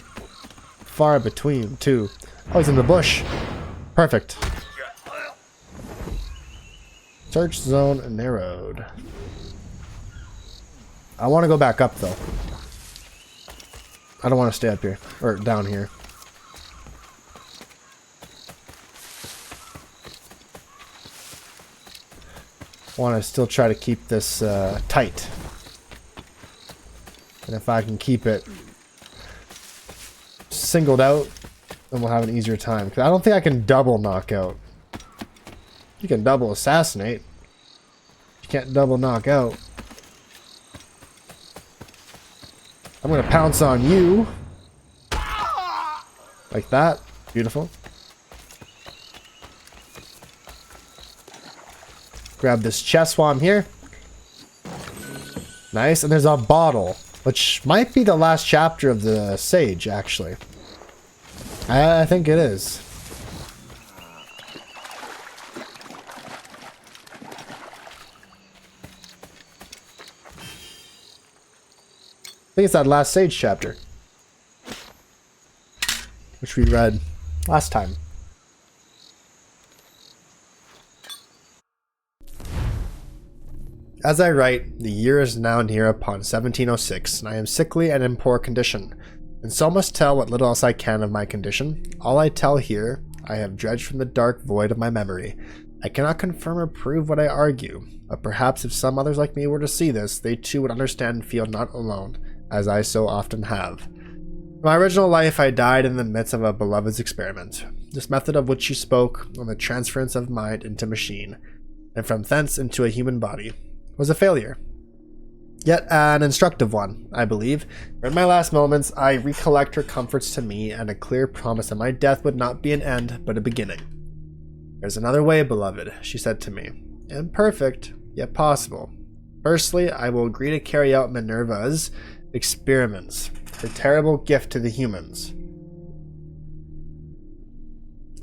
far between, too. Oh, he's in the bush. Perfect. Search zone narrowed. I want to go back up, though. I don't want to stay up here. Or down here. Want to still try to keep this tight. And if I can keep it singled out, then we'll have an easier time. Because I don't think I can double knockout. You can double assassinate. You can't double knock out. I'm going to pounce on you. Like that. Beautiful. Grab this chest while I'm here. Nice. And there's a bottle, which might be the last chapter of the Sage, actually. I think it is. I think it's that last Sage chapter, which we read last time. As I write, the year is now near upon 1706, and I am sickly and in poor condition, and so must tell what little else I can of my condition. All I tell here, I have dredged from the dark void of my memory. I cannot confirm or prove what I argue, but perhaps if some others like me were to see this, they too would understand and feel not alone, as I so often have. In my original life, I died in the midst of a beloved's experiment. This method of which she spoke, on the transference of mind into machine, and from thence into a human body, was a failure. Yet an instructive one, I believe. For in my last moments, I recollect her comforts to me and a clear promise that my death would not be an end, but a beginning. There's another way, beloved, she said to me. Imperfect, yet possible. Firstly, I will agree to carry out Minerva's experiments, her terrible gift to the humans.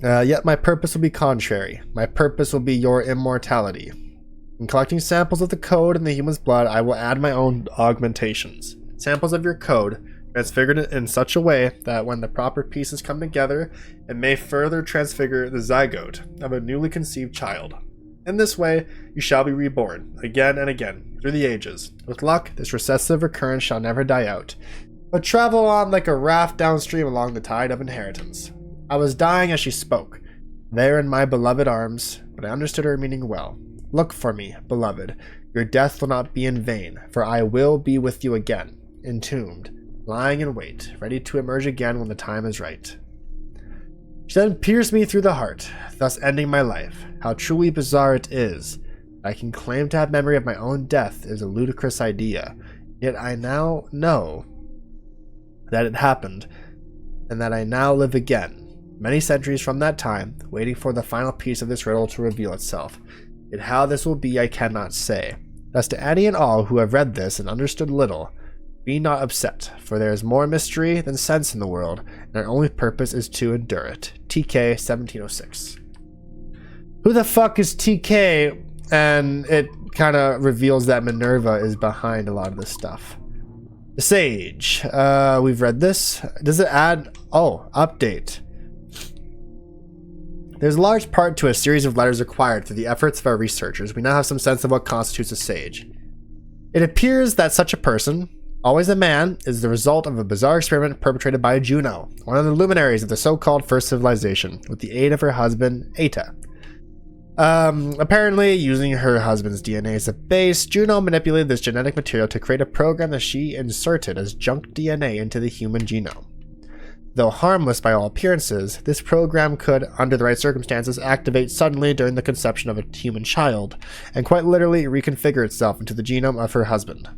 Yet my purpose will be contrary. My purpose will be your immortality. In collecting samples of the code in the human's blood, I will add my own augmentations. Samples of your code, transfigured in such a way that when the proper pieces come together, it may further transfigure the zygote of a newly conceived child. In this way, you shall be reborn, again and again, through the ages. With luck, this recessive recurrence shall never die out, but travel on like a raft downstream along the tide of inheritance. I was dying as she spoke, there in my beloved arms, but I understood her meaning well. Look for me, beloved. Your death will not be in vain, for I will be with you again, entombed, lying in wait, ready to emerge again when the time is right. She then pierced me through the heart, thus ending my life. How truly bizarre it is. I can claim to have memory of my own death is a ludicrous idea, yet I now know that it happened, and that I now live again, many centuries from that time, waiting for the final piece of this riddle to reveal itself. Yet how this will be I cannot say. Thus to any and all who have read this and understood little, be not upset, for there is more mystery than sense in the world, and our only purpose is to endure it. TK 1706. Who the fuck is TK? And it kind of reveals that Minerva is behind a lot of this stuff. The Sage. We've read this. Does it add... Oh, update. There's a large part to a series of letters acquired through the efforts of our researchers. We now have some sense of what constitutes a sage. It appears that such a person, always a man, is the result of a bizarre experiment perpetrated by Juno, one of the luminaries of the so-called first civilization, with the aid of her husband, Eta. Apparently, using her husband's DNA as a base, Juno manipulated this genetic material to create a program that she inserted as junk DNA into the human genome. Though harmless by all appearances, this program could, under the right circumstances, activate suddenly during the conception of a human child, and quite literally reconfigure itself into the genome of her husband.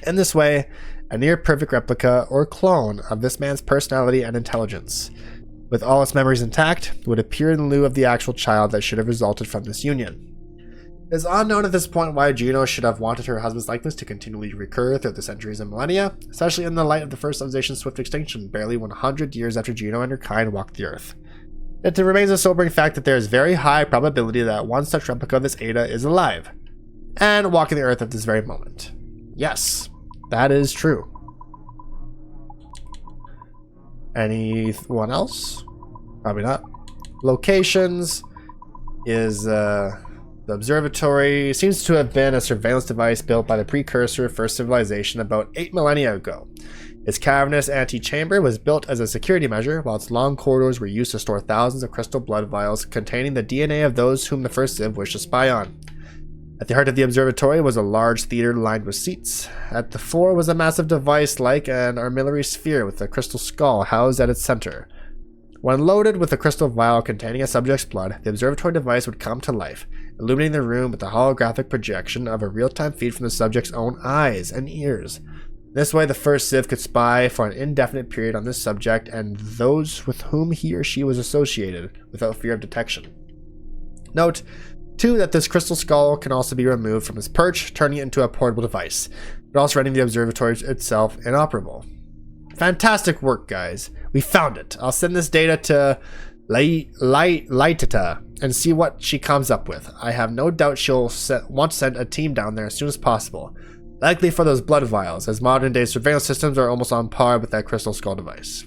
In this way, a near-perfect replica or clone of this man's personality and intelligence. With all its memories intact, would appear in lieu of the actual child that should have resulted from this union. It is unknown at this point why Juno should have wanted her husband's likeness to continually recur throughout the centuries and millennia, especially in the light of the first civilization's swift extinction, barely 100 years after Juno and her kind walked the earth. Yet it remains a sobering fact that there is very high probability that one such replica of this Ada is alive, and walking the earth at this very moment. Yes, that is true. Anyone else? Probably not. Locations is the observatory seems to have been a surveillance device built by the precursor of first civilization about 8 millennia ago. Its cavernous antechamber was built as a security measure, while its long corridors were used to store thousands of crystal blood vials containing the DNA of those whom the first Civ wished to spy on. At the heart of the observatory was a large theater lined with seats. At the fore was a massive device like an armillary sphere with a crystal skull housed at its center. When loaded with a crystal vial containing a subject's blood, the observatory device would come to life, illuminating the room with a holographic projection of a real-time feed from the subject's own eyes and ears. This way, the first Civ could spy for an indefinite period on this subject and those with whom he or she was associated, without fear of detection. Note, too, that this crystal skull can also be removed from its perch, turning it into a portable device, but also rendering the observatory itself inoperable. Fantastic work, guys. We found it. I'll send this data to Laitita and see what she comes up with. I have no doubt she'll want to send a team down there as soon as possible. Likely for those blood vials, as modern-day surveillance systems are almost on par with that crystal skull device.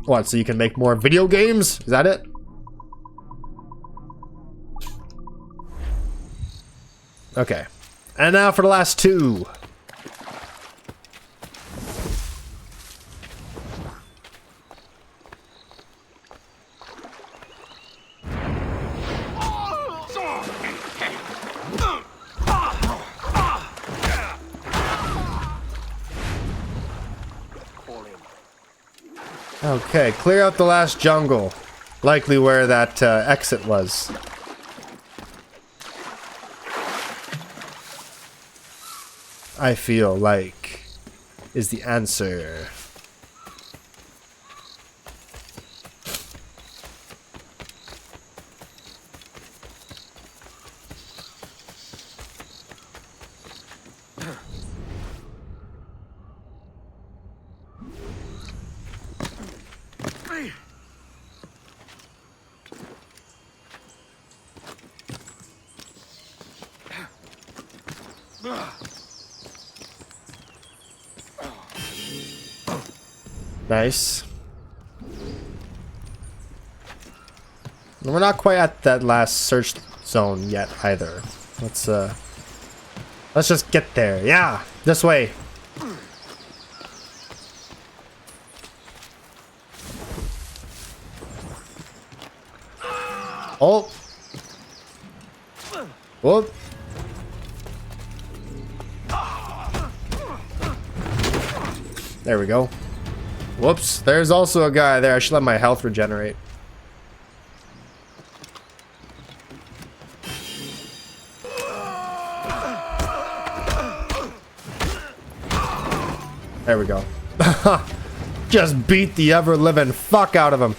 What, so you can make more video games? Is that it? Okay. And now for the last two. Okay, clear out the last jungle. Likely where that exit was. I feel like is the answer. Nice. And we're not quite at that last search zone yet either. Let's just get there. Yeah, this way. Oh. Whoop. There we go. Whoops, there's also a guy there. I should let my health regenerate. There we go. Just beat the ever-living fuck out of him.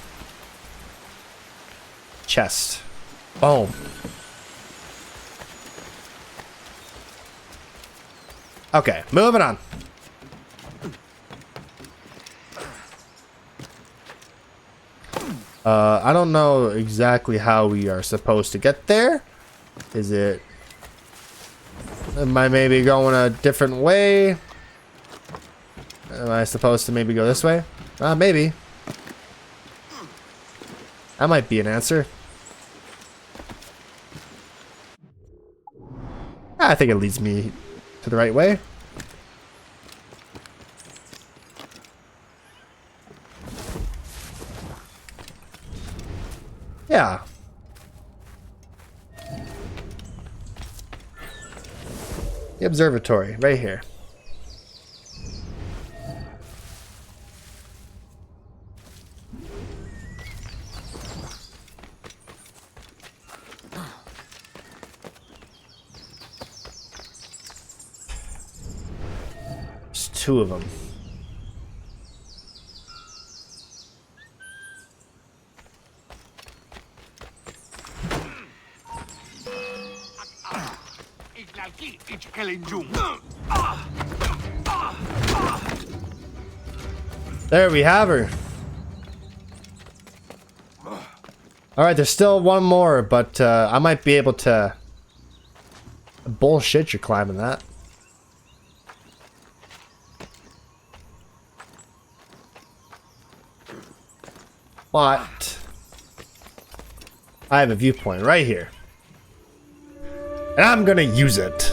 Chest. Boom. Okay, moving on. I don't know exactly how we are supposed to get there. Is it... Am I maybe going a different way? Am I supposed to maybe go this way? Maybe. That might be an answer. I think it leads me to the right way. Yeah. The observatory, right here. There's two of them. There we have her. Alright, there's still one more, but I might be able to... Bullshit, you're climbing that. But... I have a viewpoint right here. And I'm gonna use it.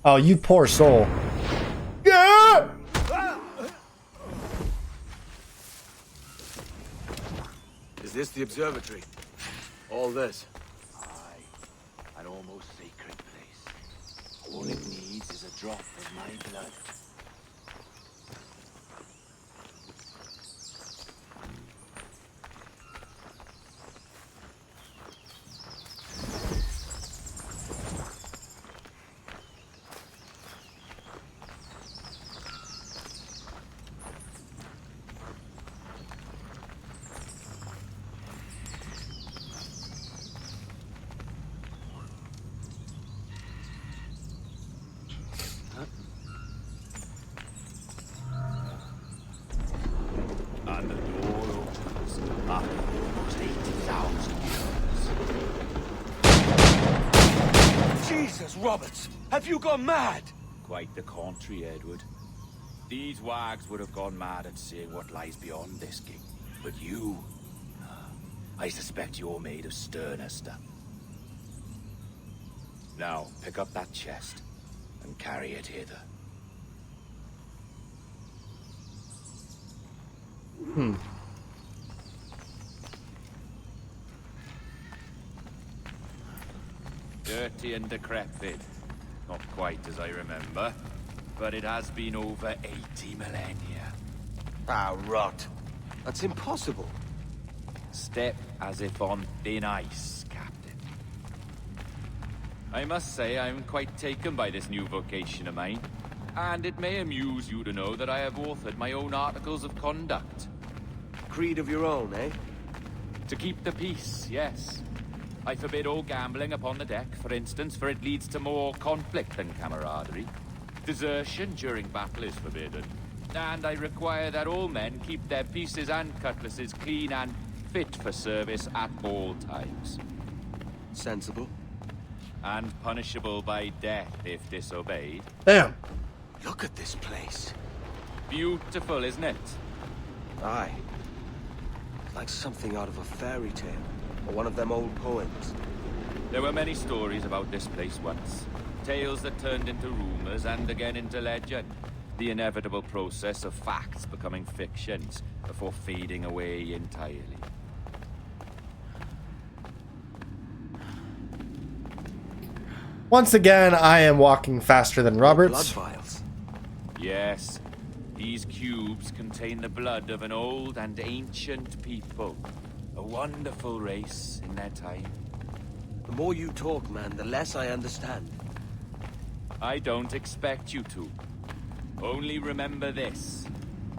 Oh, you poor soul. Yeah! Is this the observatory? All this? Aye. An almost sacred place. All it needs is a drop of my blood. And the door opens after almost 80,000 years. Jesus, Roberts! Have you gone mad? Quite the contrary, Edward. These wags would have gone mad at seeing what lies beyond this gate. But you... I suspect you're made of sterner stuff. Now, pick up that chest and carry it hither. Dirty and decrepit. Not quite as I remember, but it has been over 80 millennia. Ah, rot. That's impossible. Step as if on thin ice, Captain. I must say I'm quite taken by this new vocation of mine. And it may amuse you to know that I have authored my own articles of conduct. Creed of your own, eh? To keep the peace, yes. I forbid all gambling upon the deck, for instance, for it leads to more conflict than camaraderie. Desertion during battle is forbidden. And I require that all men keep their pieces and cutlasses clean and fit for service at all times. Sensible. And punishable by death if disobeyed. Damn. Look at this place. Beautiful, isn't it? Aye. Like something out of a fairy tale, or one of them old poems. There were many stories about this place once. Tales that turned into rumors and again into legend. The inevitable process of facts becoming fictions before fading away entirely. Once again, I am walking faster than Roberts. Blood vials. Yes, these cubes contain the blood of an old and ancient people. A wonderful race in their time. The more you talk, man, the less I understand. I don't expect you to. Only remember this.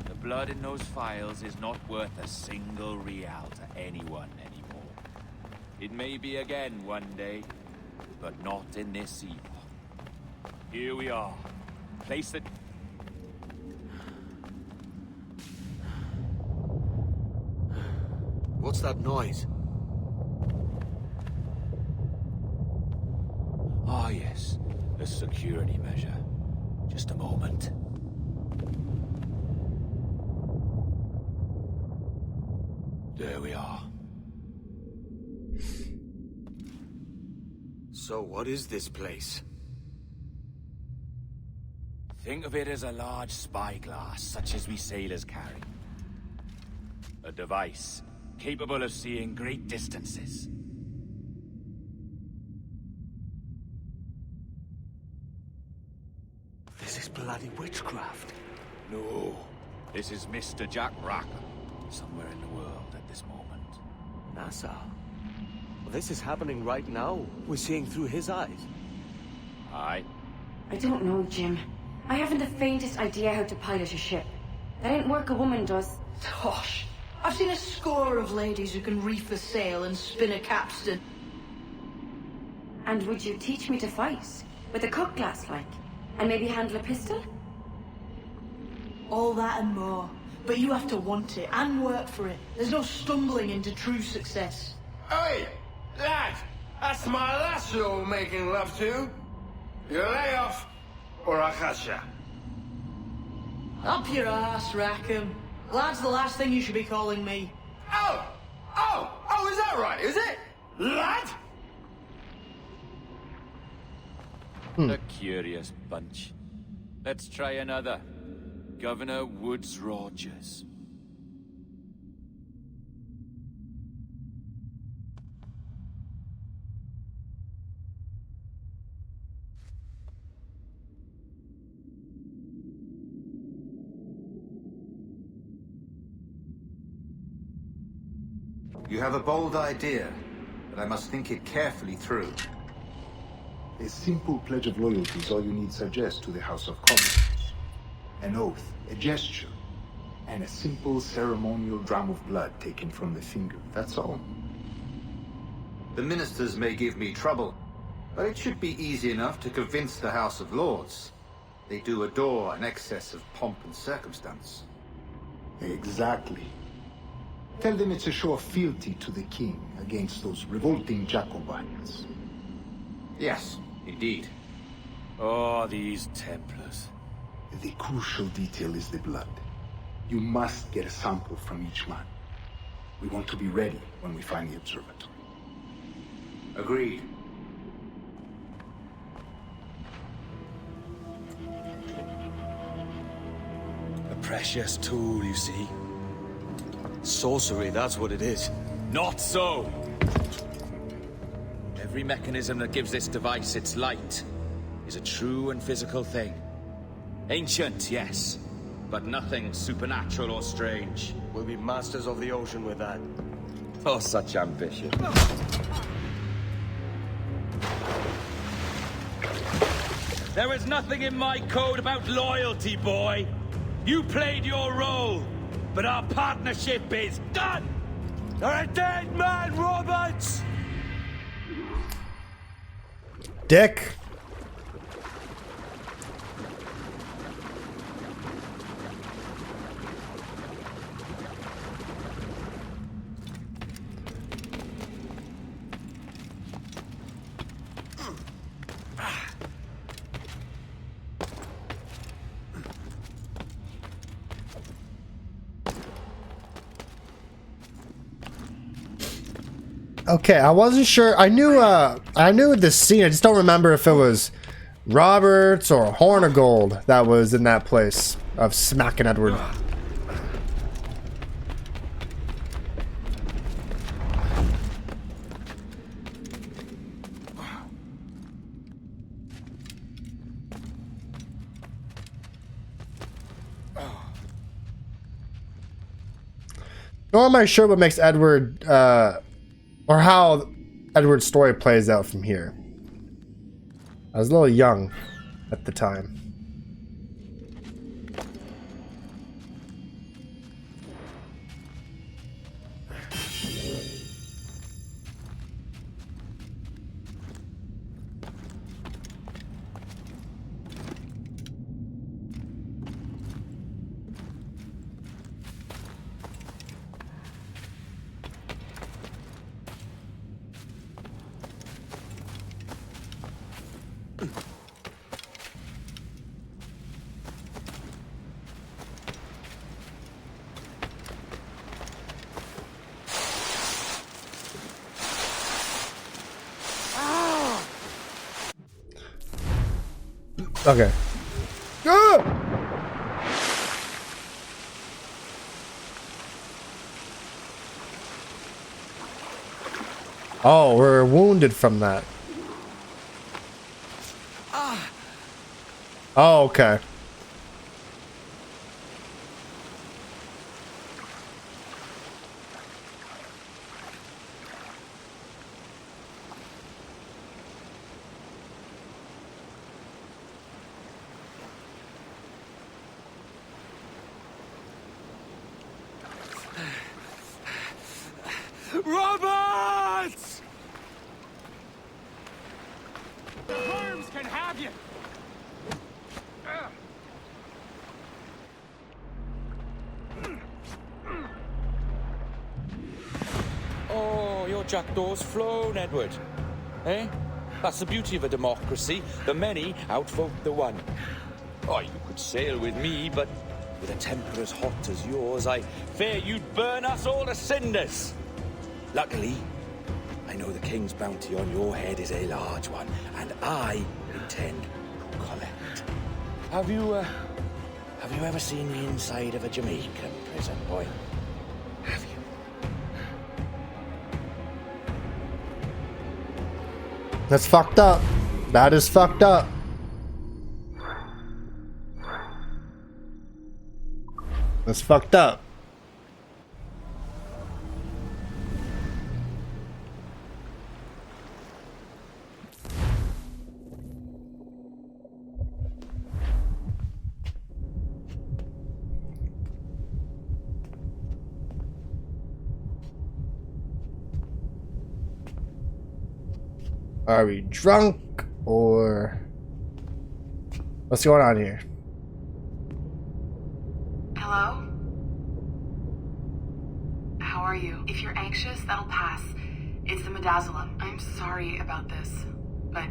The blood in those files is not worth a single real to anyone anymore. It may be again one day, but not in this epoch. Here we are. Place it... What's that noise? Ah, yes. A security measure. Just a moment. There we are. So what is this place? Think of it as a large spyglass, such as we sailors carry. A device capable of seeing great distances. This is It's bloody witchcraft. No. This is Mr. Jack Rackham, somewhere in the world at this moment. Nassau. Well, this is happening right now. We're seeing through his eyes. Aye. I don't know, Jim. I haven't the faintest idea how to pilot a ship. That ain't work a woman does. Tosh. I've seen a score of ladies who can reef a sail and spin a capstan. And would you teach me to fight? With a cutlass, like? And maybe handle a pistol? All that and more. But you have to want it and work for it. There's no stumbling into true success. Hey, lad! That's my lass you're making love to. You lay off, or I'll catch ya. Up your ass, Rackham. Lad's the last thing you should be calling me. Oh, is that right, is it? Lad? A curious bunch. Let's try another. Governor Woods Rogers. You have a bold idea, but I must think it carefully through. A simple pledge of loyalty is all you need suggest to the House of Commons. An oath, a gesture, and a simple ceremonial dram of blood taken from the finger. That's all. The ministers may give me trouble, but it should be easy enough to convince the House of Lords. They do adore an excess of pomp and circumstance. Exactly. Tell them it's a show of fealty to the king against those revolting Jacobites. Yes, indeed. Oh, these Templars. The crucial detail is the blood. You must get a sample from each man. We want to be ready when we find the observatory. Agreed. A precious tool, you see. Sorcery, that's what it is. Not so! Every mechanism that gives this device its light is a true and physical thing. Ancient, yes, but nothing supernatural or strange. We'll be masters of the ocean with that. Oh, such ambition. There is nothing in my code about loyalty, boy. You played your role, but our partnership is done! You're a dead man, Roberts! Dick. Okay, I wasn't sure. I knew this scene. I just don't remember if it was Roberts or Hornigold that was in that place of smacking Edward. Nor am I sure what makes Edward, or how Edward's story plays out from here. I was a little young at the time. Okay. Ah! Oh, we're wounded from that. Oh, okay. Robots! The worms can have you! Oh, your jackdaw's flown, Edward. Eh? That's the beauty of a democracy. The many outvote the one. Oh, you could sail with me, but with a temper as hot as yours, I fear you'd burn us all to cinders. Luckily, I know the king's bounty on your head is a large one, and I intend to collect. Have you ever seen the inside of a Jamaican prison, boy? Have you? That's fucked up. That is fucked up. That's fucked up. Are we drunk or what's going on here? Hello? How are you? If you're anxious, that'll pass. It's the midazolam. I'm sorry about this, but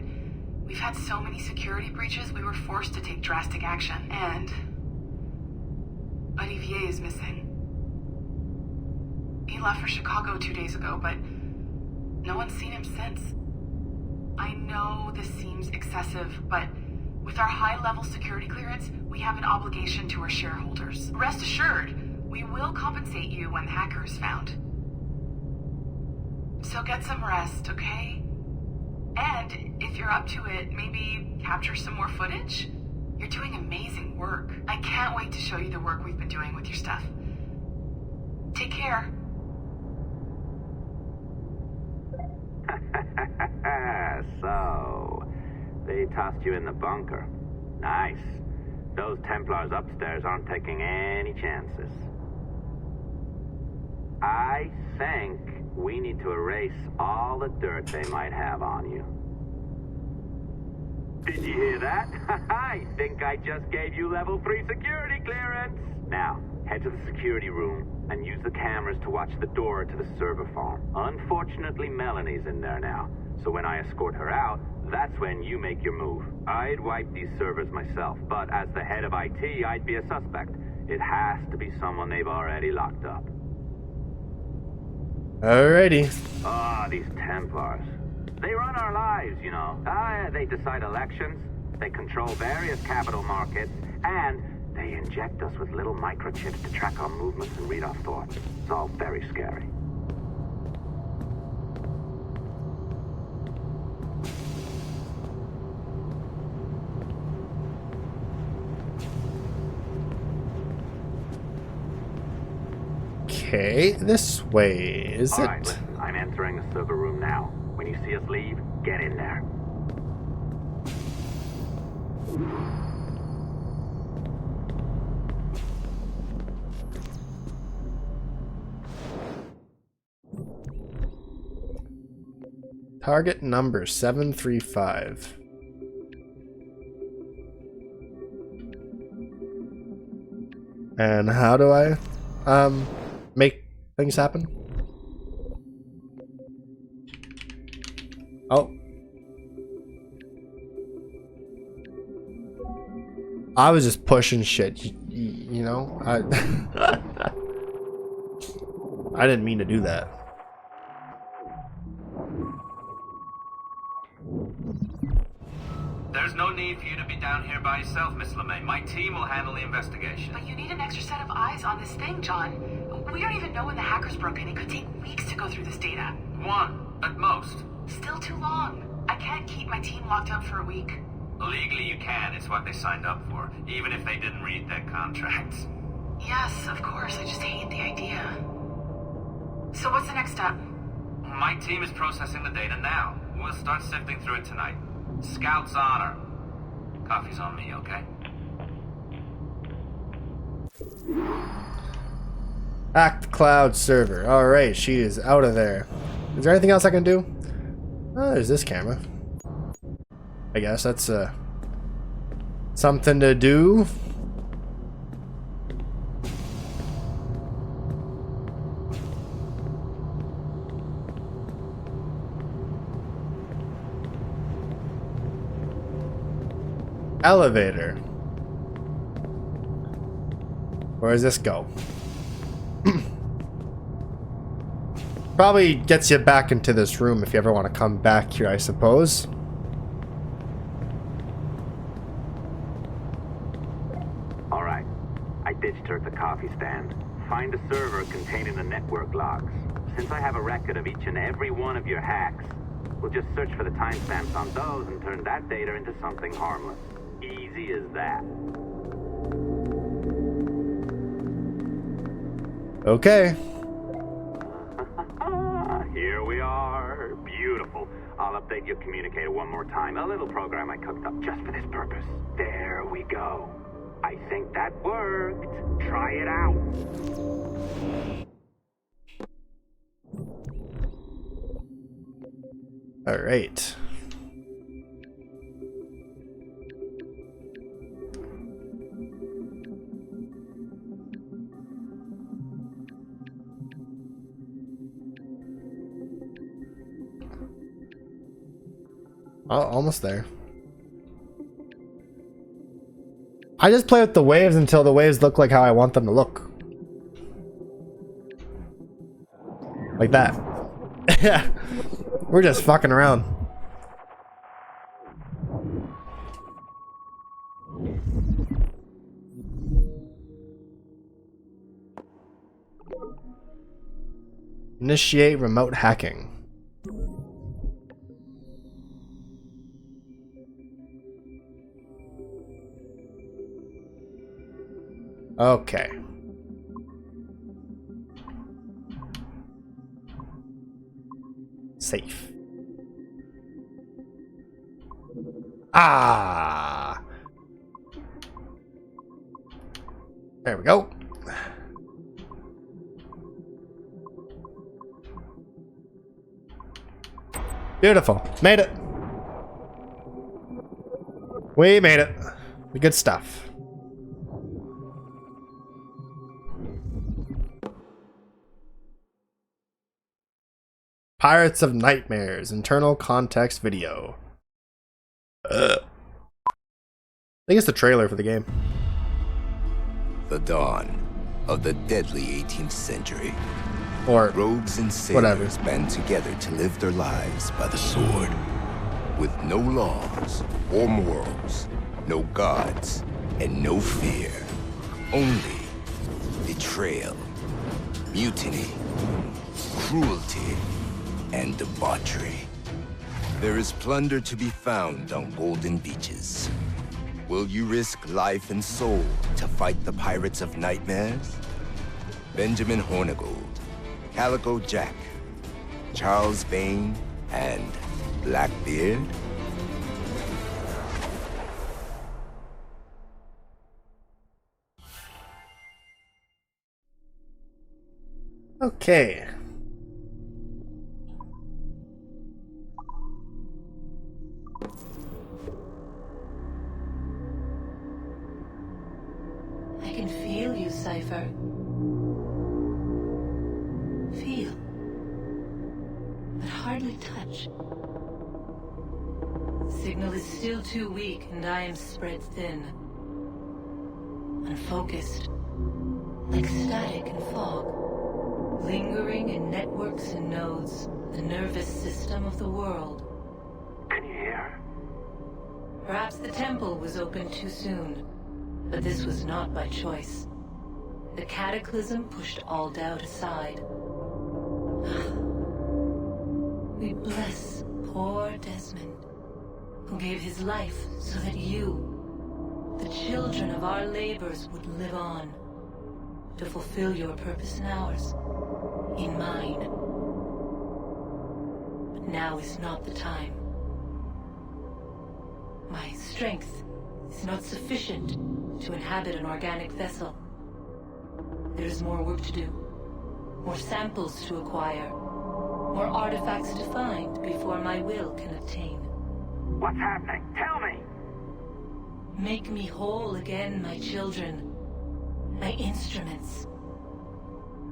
we've had so many security breaches, we were forced to take drastic action, and Olivier is missing. He left for Chicago 2 days ago, but no one's seen him since. I know this seems excessive, but with our high-level security clearance, we have an obligation to our shareholders. Rest assured, we will compensate you when the hacker is found. So get some rest, okay? And if you're up to it, maybe capture some more footage? You're doing amazing work. I can't wait to show you the work we've been doing with your stuff. Take care. So, they tossed you in the bunker. Nice. Those Templars upstairs aren't taking any chances. I think we need to erase all the dirt they might have on you. Did you hear that? I think I just gave you level 3 security clearance. Now, head to the security room and use the cameras to watch the door to the server farm. Unfortunately, Melanie's in there now, so when I escort her out, that's when you make your move. I'd wipe these servers myself, but as the head of IT, I'd be a suspect. It has to be someone they've already locked up. Alrighty. Ah, these Templars. They run our lives, you know. They decide elections, they control various capital markets, and they inject us with little microchips to track our movements and read our thoughts. It's all very scary. Okay, this way, is it? Alright, listen, I'm entering the server room now. When you see us leave, get in there. Target number 735. And how do I make things happen? Oh. I was just pushing shit, you know? I didn't mean to do that. There's no need for you to be down here by yourself, Miss LeMay. My team will handle the investigation. But you need an extra set of eyes on this thing, John. We don't even know when the hackers broke in. It could take weeks to go through this data. 1, at most. Still too long. I can't keep my team locked up for a week. Legally you can. It's what they signed up for, even if they didn't read their contracts. Yes, of course. I just hate the idea. So what's the next step? My team is processing the data now. We'll start sifting through it tonight. Scout's honor. Coffee's on me, okay? Hack the cloud server. Alright, she is out of there. Is there anything else I can do? Oh, there's this camera. I guess that's something to do. Elevator. Where does this go? Probably gets you back into this room if you ever want to come back here, I suppose. Alright. I ditched her at the coffee stand. Find a server containing the network logs. Since I have a record of each and every one of your hacks, we'll just search for the timestamps on those and turn that data into something harmless. Easy as that. Okay. Here we are. Beautiful. I'll update your communicator one more time. A little program I cooked up just for this purpose. There we go. I think that worked. Try it out. All right. Oh, almost there. I just play with the waves until the waves look like how I want them to look. Like that. Yeah. We're just fucking around. Initiate remote hacking. Okay. Safe. Ah. There we go. Beautiful. Made it. We made it. Good stuff. Pirates of Nightmares, internal context video. I think it's the trailer for the game. The dawn of the deadly 18th century. Or rogues and sailors band together to live their lives by the sword. With no laws or morals, no gods, and no fear. Only betrayal, mutiny, cruelty, and debauchery. There is plunder to be found on golden beaches. Will you risk life and soul to fight the Pirates of Nightmares? Benjamin Hornigold, Calico Jack, Charles Bane, and Blackbeard? Okay. I can feel you, Cypher. Feel. But hardly touch. Signal is still too weak, and I am spread thin. Unfocused. Like static and fog. Lingering in networks and nodes. The nervous system of the world. Can you hear? Perhaps the temple was opened too soon. But this was not by choice. The cataclysm pushed all doubt aside. We bless poor Desmond, who gave his life so that you, the children of our labors, would live on, to fulfill your purpose and ours, in mine. But now is not the time. My strength is not sufficient to inhabit an organic vessel. There is more work to do. more samples to acquire, more artifacts to find before my will can obtain. What's happening? Tell me! Make me whole again, my children, my instruments.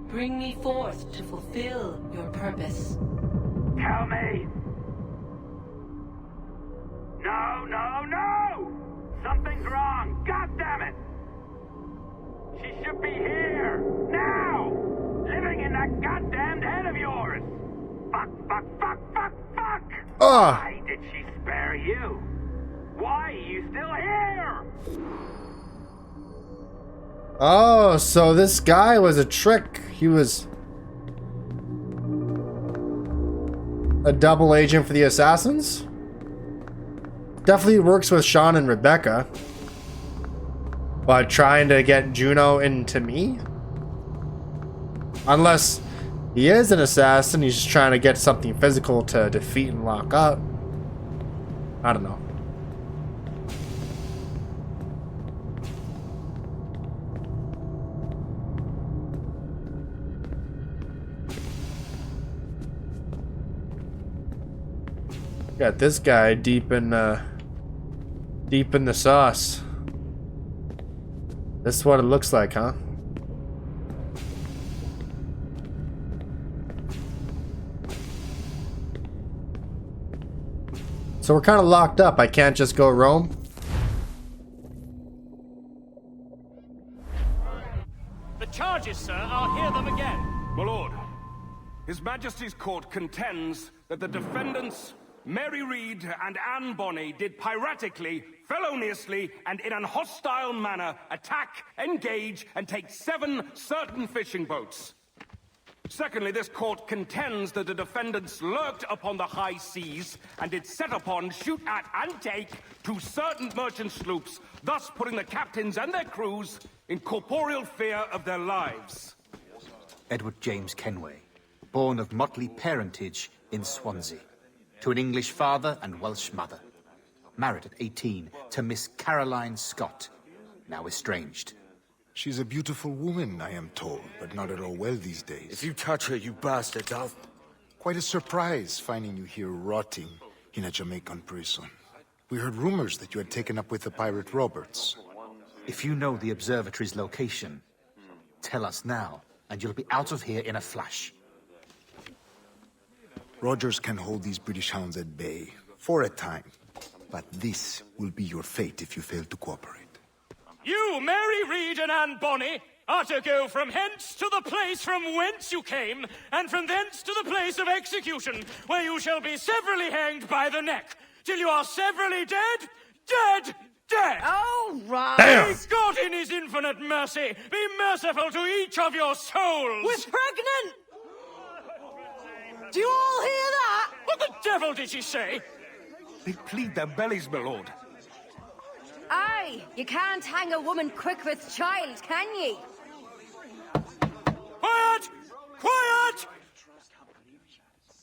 Bring me forth to fulfill your purpose. Tell me! No, no, no! Something's wrong! God damn it! She should be here! Now! Living in that goddamned head of yours! Fuck, fuck, fuck, fuck, fuck! Why did she spare you? Why are you still here? Oh, so this guy was a trick. He was a double agent for the assassins? Definitely works with Sean and Rebecca. But trying to get Juno into me? Unless he is an assassin, he's just trying to get something physical to defeat and lock up. I don't know. Got this guy deep in the sauce. This is what it looks like, huh? So we're kind of locked up. I can't just go roam. The charges, sir. I'll hear them again. My lord, His Majesty's court contends that the defendants, Mary Reed and Anne Bonny, did piratically, feloniously, and in an hostile manner attack, engage, and take 7 certain fishing boats. Secondly, this court contends that the defendants lurked upon the high seas and did set upon, shoot at, and take 2 certain merchant sloops, thus putting the captains and their crews in corporeal fear of their lives. Edward James Kenway, born of motley parentage in Swansea, to an English father and Welsh mother. Married at 18 to Miss Caroline Scott, now estranged. She's a beautiful woman, I am told, but not at all well these days. If you touch her, you bastard, I'll... Quite a surprise finding you here rotting in a Jamaican prison. We heard rumors that you had taken up with the pirate Roberts. If you know the observatory's location, tell us now, and you'll be out of here in a flash. Rogers can hold these British hounds at bay, for a time. But this will be your fate if you fail to cooperate. You, Mary Reed and Anne Bonny, are to go from hence to the place from whence you came, and from thence to the place of execution, where you shall be severally hanged by the neck, till you are severally dead, dead, dead! Oh, right! May God in his infinite mercy be merciful to each of your souls! We're pregnant! Do you all hear that? What the devil did she say? They plead their bellies, my lord. Aye, you can't hang a woman quick with child, can ye? Quiet! Quiet!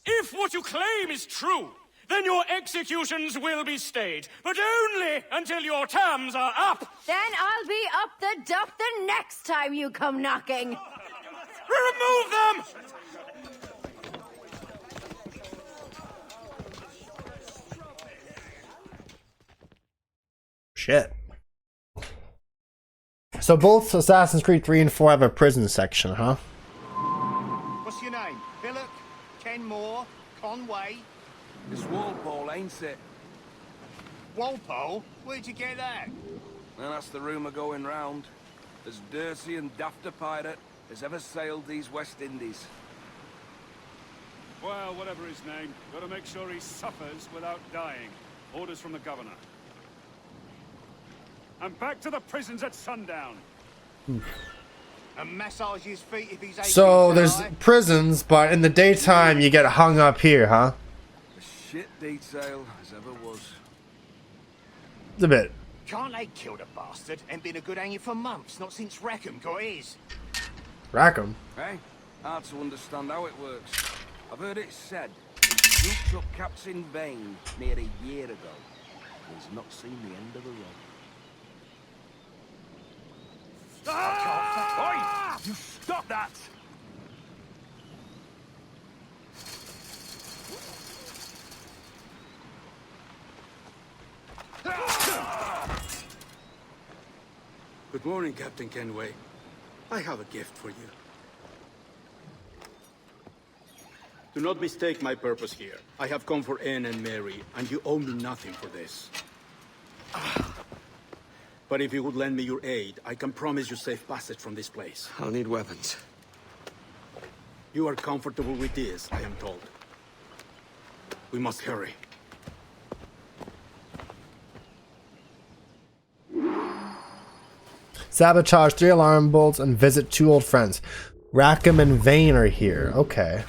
If what you claim is true, then your executions will be stayed, but only until your terms are up. Then I'll be up the duck the next time you come knocking. Remove them! Shit. So both Assassin's Creed 3 and 4 have a prison section, huh? What's your name? Billock? Kenmore? Conway? It's Walpole, ain't it? Walpole? Where'd you get that? Well, that's the rumour going round. As dirty and daft a pirate as ever sailed these West Indies. Well, whatever his name, gotta make sure he suffers without dying. Orders from the governor. And back to the prisons at sundown. And massage his feet if he's So there's prisons, but in the daytime you get hung up here, huh? A shit detail as ever was. It's a bit. Can't they kill the bastard and been a good hanging for months? Not since Rackham got his. Rackham? Hey, hard to understand how it works. I've heard it said he scooped up Captain Vane near a year ago. He's not seen the end of the road. Ah! Oi! You stop that! Good morning, Captain Kenway. I have a gift for you. Do not mistake my purpose here. I have come for Anne and Mary, and you owe me nothing for this. But if you would lend me your aid, I can promise you safe passage from this place. I'll need weapons. You are comfortable with this, I am told. We must hurry. Sabotage 3 alarm bolts and visit 2 old friends. Rackham and Vane are here. Okay.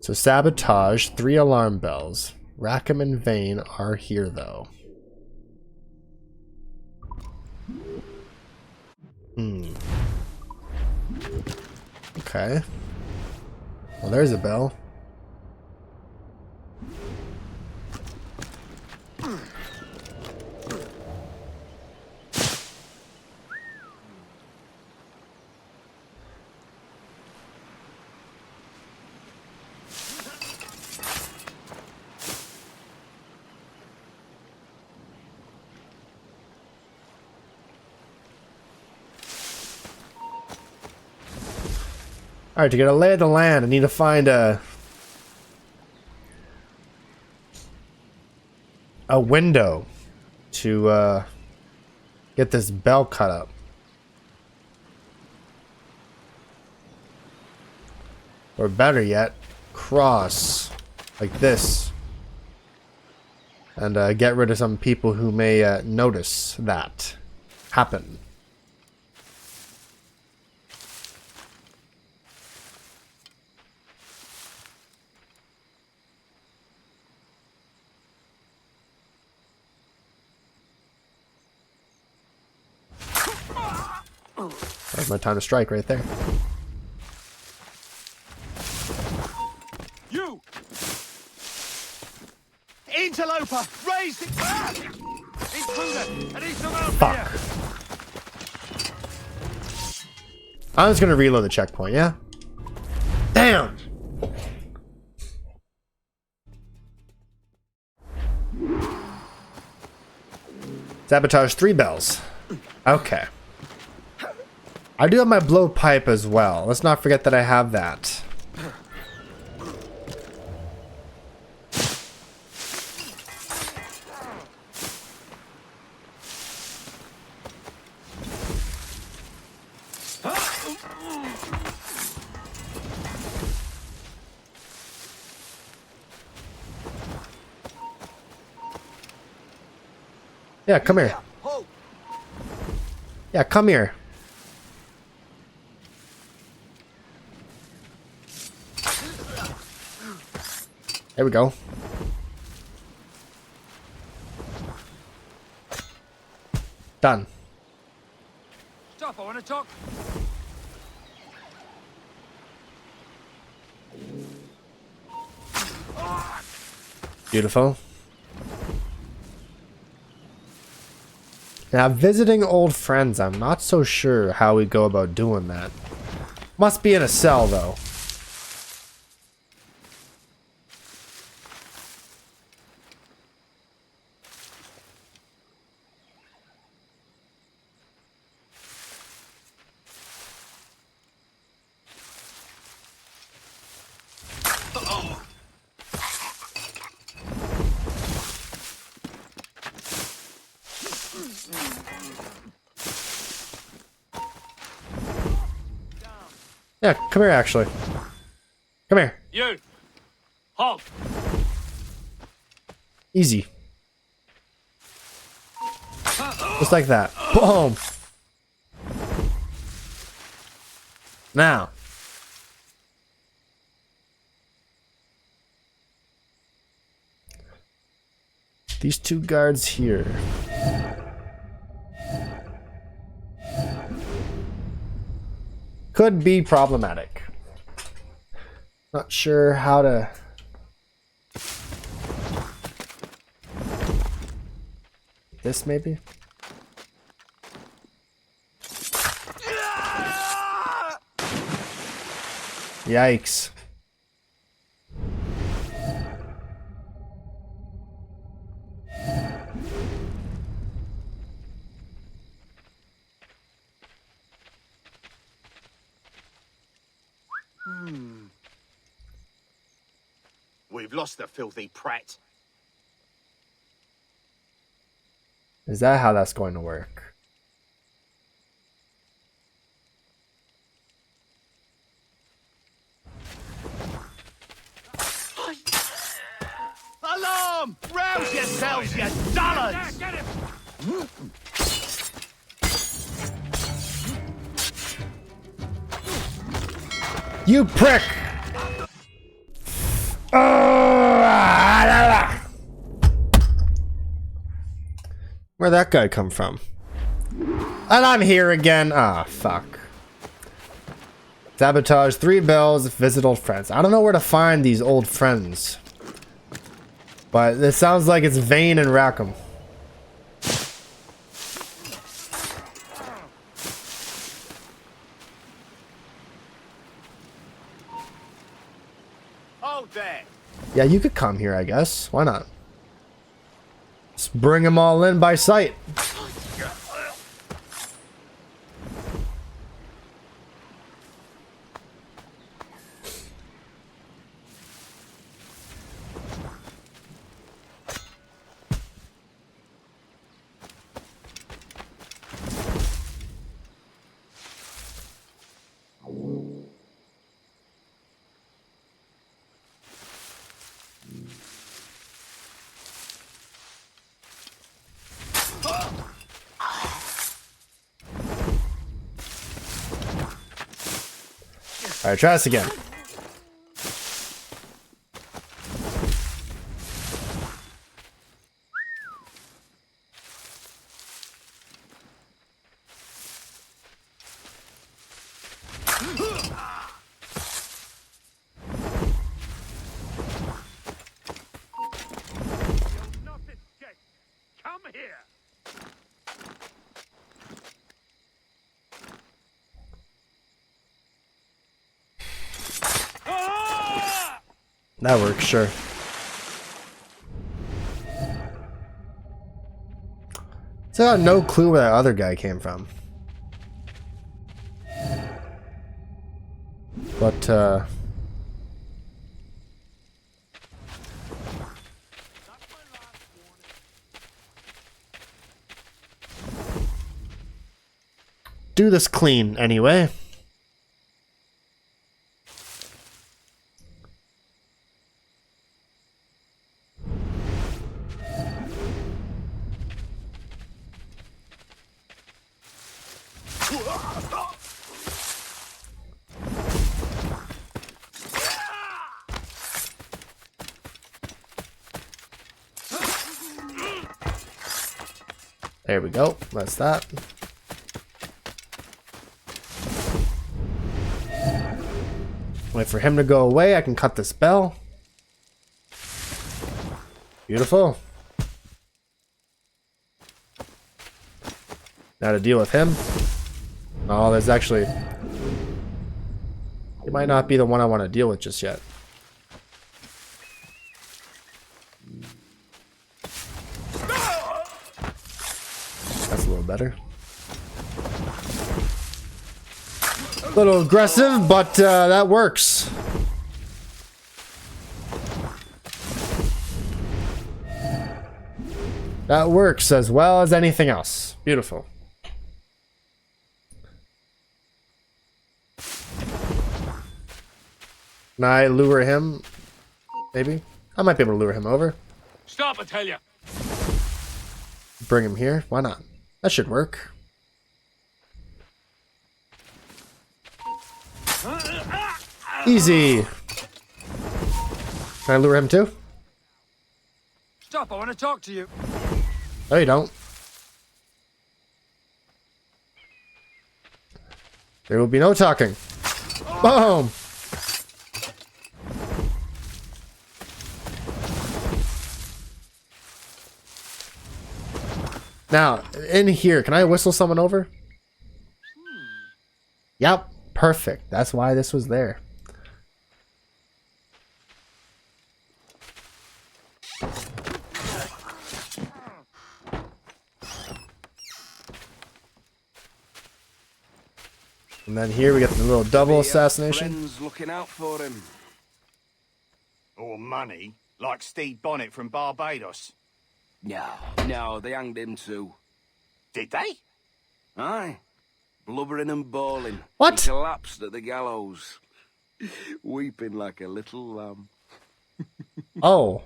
So sabotage 3 alarm bells. Rackham and Vane are here though. Okay. Well, there's a bell. Alright, to get a lay of the land, I need to find a window to get this bell cut up. Or better yet, cross like this. And get rid of some people who may notice that happen. That's my time to strike right there. You! Interloper! Raise it! Ah! Intruder! I need some help Fuck. here! I'm just gonna reload the checkpoint, yeah? Damn! Sabotage 3 bells. Okay. I do have my blowpipe as well. Let's not forget that I have that. Yeah, come here. Yeah, come here. There we go. Done. Stop, I want to talk. Beautiful. Now, visiting old friends, I'm not so sure how we go about doing that. Must be in a cell, though. Yeah, come here, actually. Come here. You! Halt! Easy. Just like that. Boom! Now. These 2 guards here. Could be problematic. Not sure how to... This maybe? Yikes. we've lost the filthy prat. Is that how that's going to work? Alarm! Rouse yourselves, you dullards! Get him! You prick! Where'd that guy come from? And I'm here again. Ah, fuck. Sabotage 3 bells, visit old friends. I don't know where to find these old friends. But it sounds like it's Vane and Rackham. Hold there! Yeah, you could come here, I guess. Why not? Let's bring them all in by sight. Alright, try this again. Come here! That works, sure. So I got no clue where that other guy came from. But, do this clean anyway. There we go. That's that. Wait for him to go away. I can cut this bell. Beautiful. Now to deal with him. Oh, there's actually... It might not be the one I want to deal with just yet. That's a little better. A little aggressive, but that works. That works as well as anything else. Beautiful. Can I lure him? Maybe? I might be able to lure him over. Stop, I tell you! Bring him here. Why not? That should work. Easy. Can I lure him too? Stop, I want to talk to you. No, you don't. There will be no talking. Boom! Now, in here, can I whistle someone over? Yep, perfect. That's why this was there. And then here we get the little double assassination. Looking out for him. Or money, like Stede Bonnet from Barbados. No, they hanged him too. Did they? Aye. Blubbering and bawling. What? He collapsed at the gallows. Weeping like a little lamb. Oh.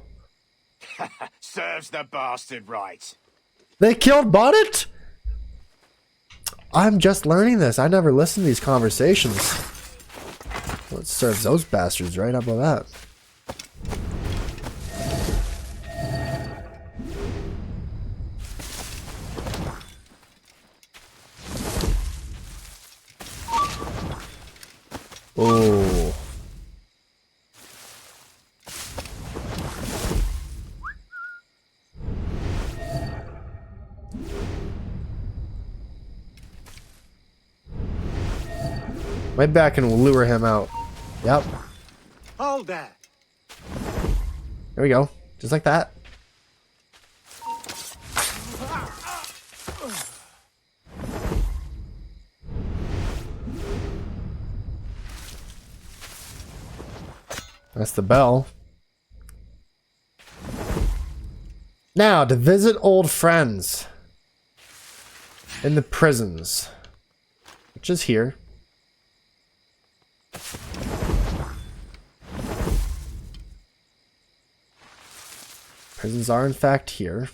Serves the bastard right. They killed Bonnet? I'm just learning this. I never listened to these conversations. Well, it serves those bastards right up with that. Oh. Maybe I can lure him out. Yep. Hold there. There we go. Just like that. That's the bell. Now, to visit old friends in the prisons, which is here. Prisons are in fact here.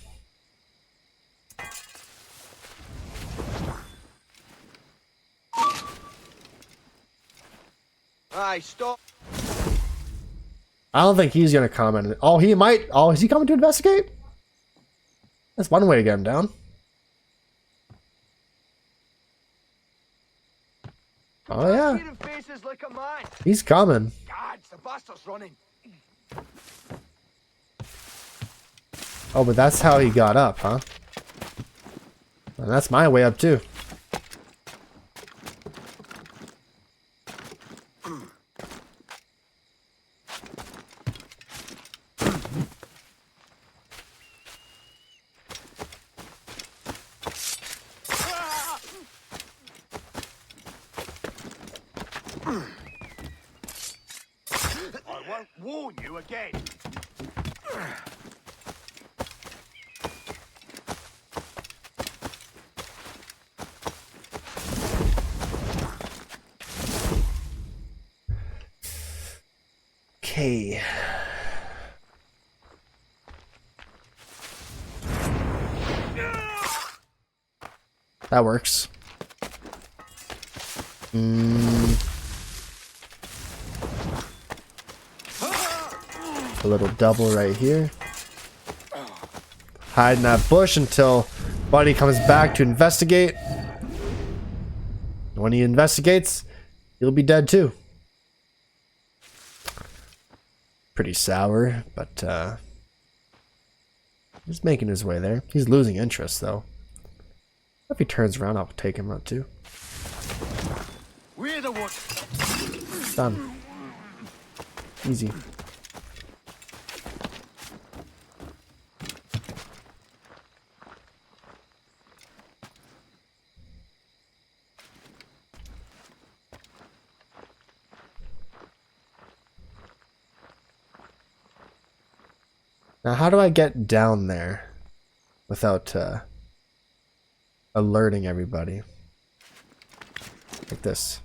Hey, stop. I don't think he's gonna comment. Oh, he might. Oh, is he coming to investigate? That's one way to get him down. Oh yeah. He's coming. God, the bastard's running. Oh, but that's how he got up, huh? And that's my way up too. I won't warn you again. Okay. That works. A little double right here. Hide in that bush until Buddy comes back to investigate. When he investigates, he'll be dead too. Pretty sour, but he's making his way there. He's losing interest though. If he turns around, I'll take him out too. We're the one. Done. Easy. Now, how do I get down there without alerting everybody? Like this.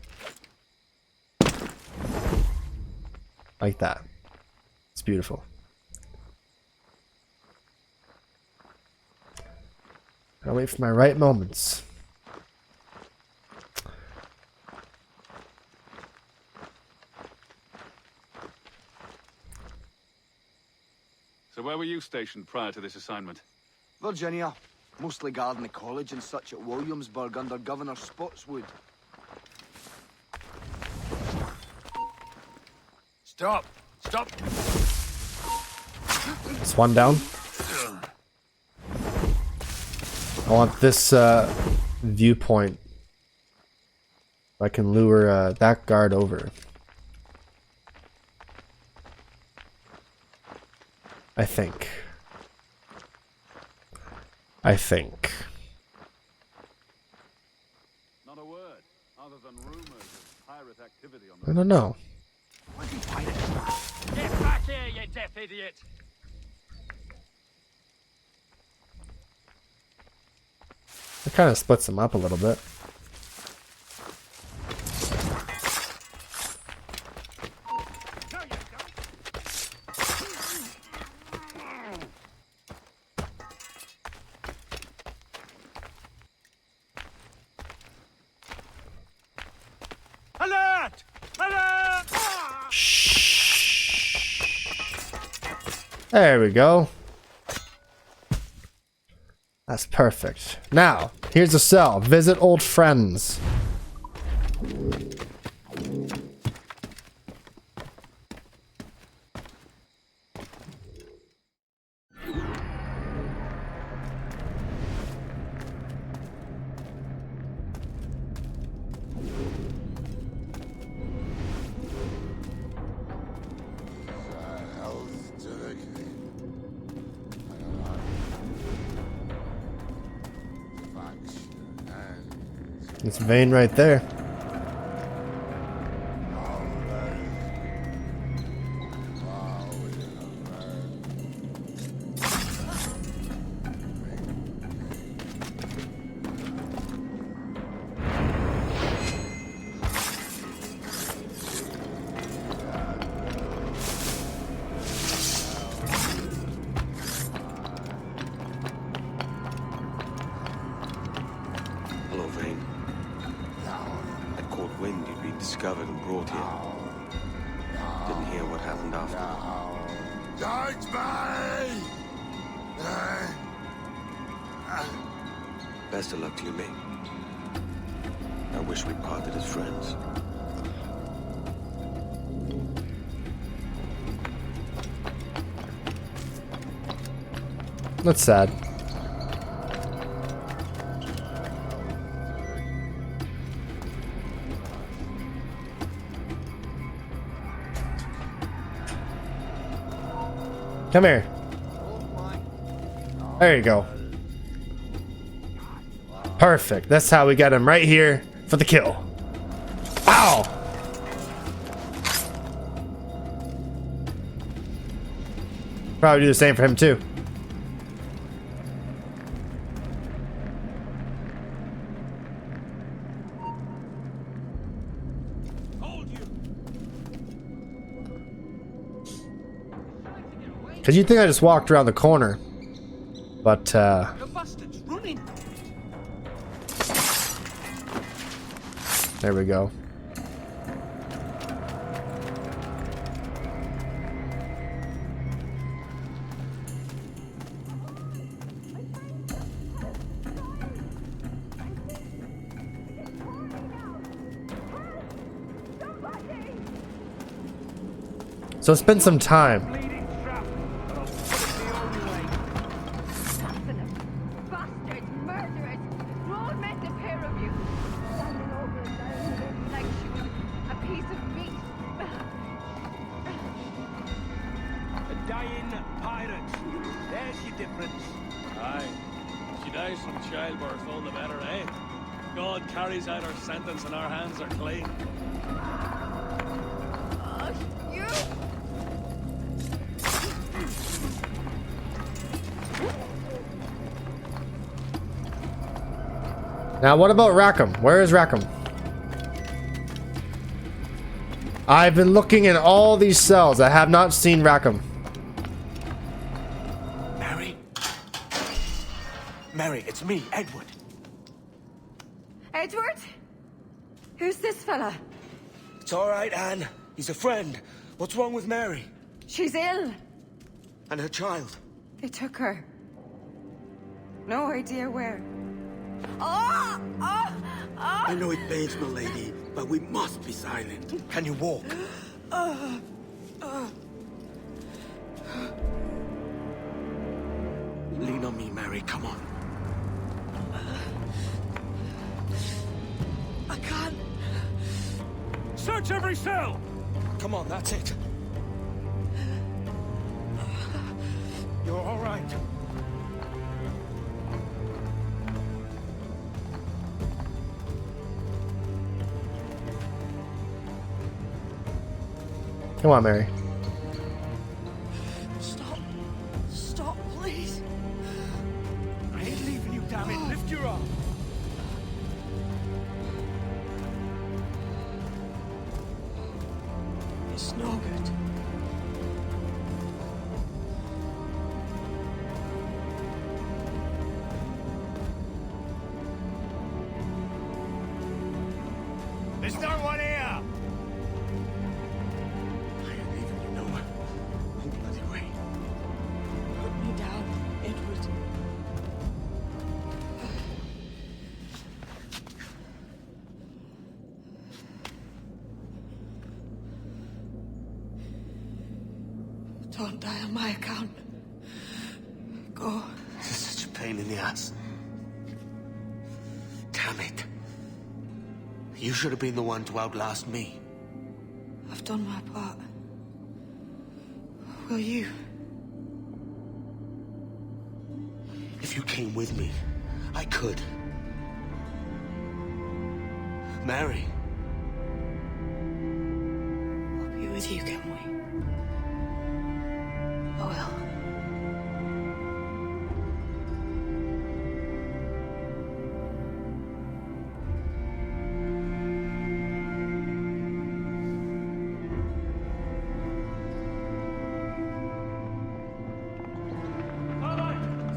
Like that. It's beautiful. I'll wait for my right moments. So where were you stationed prior to this assignment? Virginia. Mostly guarding the college and such at Williamsburg under Governor Spotswood. Stop! Stop! It's one down. I want this viewpoint. I can lure that guard over. I think. Not a word, other than rumors of pirate activity on I don't know. Get back back here, you deaf idiot! It kind of splits them up a little bit. Alert! Alert! There we go. That's perfect. Now, here's a cell. Visit old friends. This vein right there. Hello, Vane. I caught wind you'd been discovered and brought here. Didn't hear what happened after. Don't Best of luck to you, mate. I wish we'd parted as friends. That's sad. Come here. There you go. Perfect. That's how we got him right here for the kill. Ow! Probably do the same for him too. Cause you'd think I just walked around the corner. But The bastard's running! there we go. So spend some time. Bastards, murderers! You all meant a pair of you. Standing over a dying lady like she was a piece of meat. A dying pirate. There's your difference. Aye. She dies from childbirth, all the better, eh? God carries out her sentence and our hands are clean. You! Now what about Rackham? Where is Rackham? I've been looking in all these cells. I have not seen Rackham. Mary? Mary, it's me, Edward. Edward? Who's this fella? It's all right, Anne. He's a friend. What's wrong with Mary? She's ill. And her child? They took her. No idea where. Oh! Oh! Oh! I know it pains my lady, but we must be silent. Can you walk? Lean on me, Mary. Come on. I can't. Search every cell! Come on, that's it. You're all right. Come on, Mary. you're off. It's no good. There's no one here! I am leaving you nowhere. No bloody way. Put me down, Edward. Don't die on my account. Go. This is such a pain in the ass. Damn it. You should have been the one to outlast me. I've done my part. Will you? If you came with me, I could. Mary. I'll be with you, can we? I will.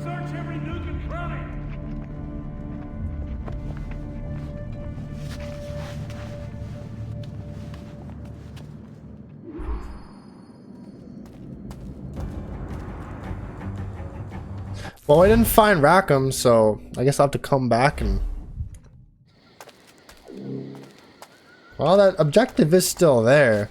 Search every nook and cranny. Well, I didn't find Rackham, so I guess I'll have to come back and... Well, that objective is still there.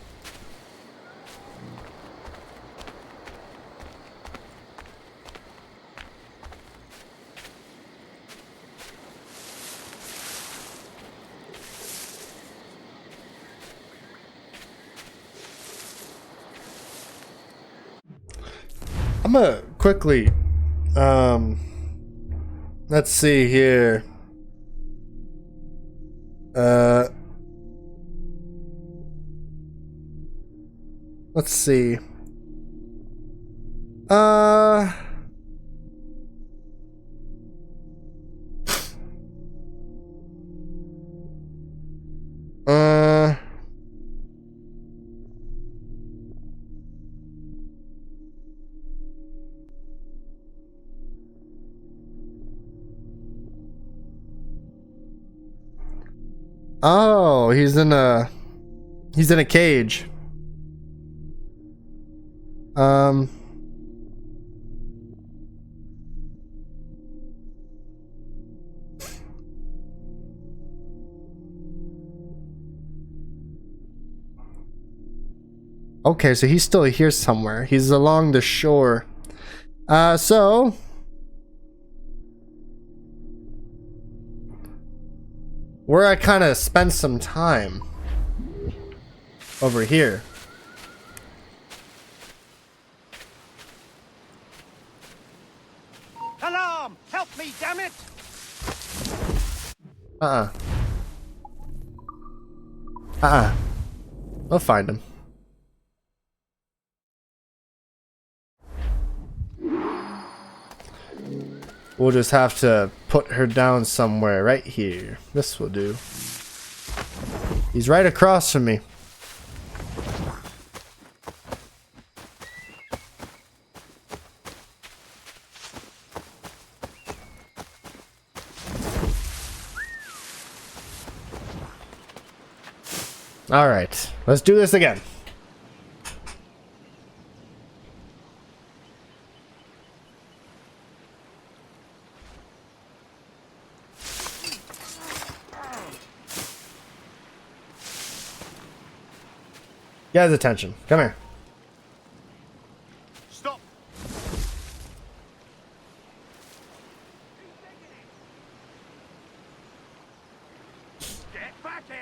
I'm gonna quickly, let's see here. Let's see. Oh, he's in a cage. Okay, so he's still here somewhere. He's along the shore. So where I kind of spent some time over here. Alarm! Help me, damn it! I'll find him. We'll just have to put her down somewhere right here. This will do. He's right across from me. All right, let's do this again. Get his attention. Come here. Stop! Get back here!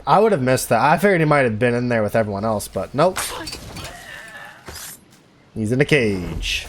I would have missed that. I figured he might have been in there with everyone else, but nope. He's in a cage.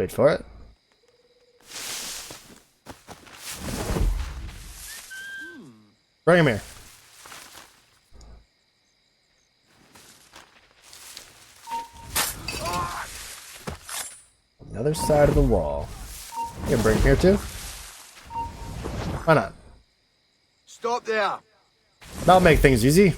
Wait for it. Bring him here. The other side of the wall. You can bring him here too? Why not? Stop there. That'll make things easy.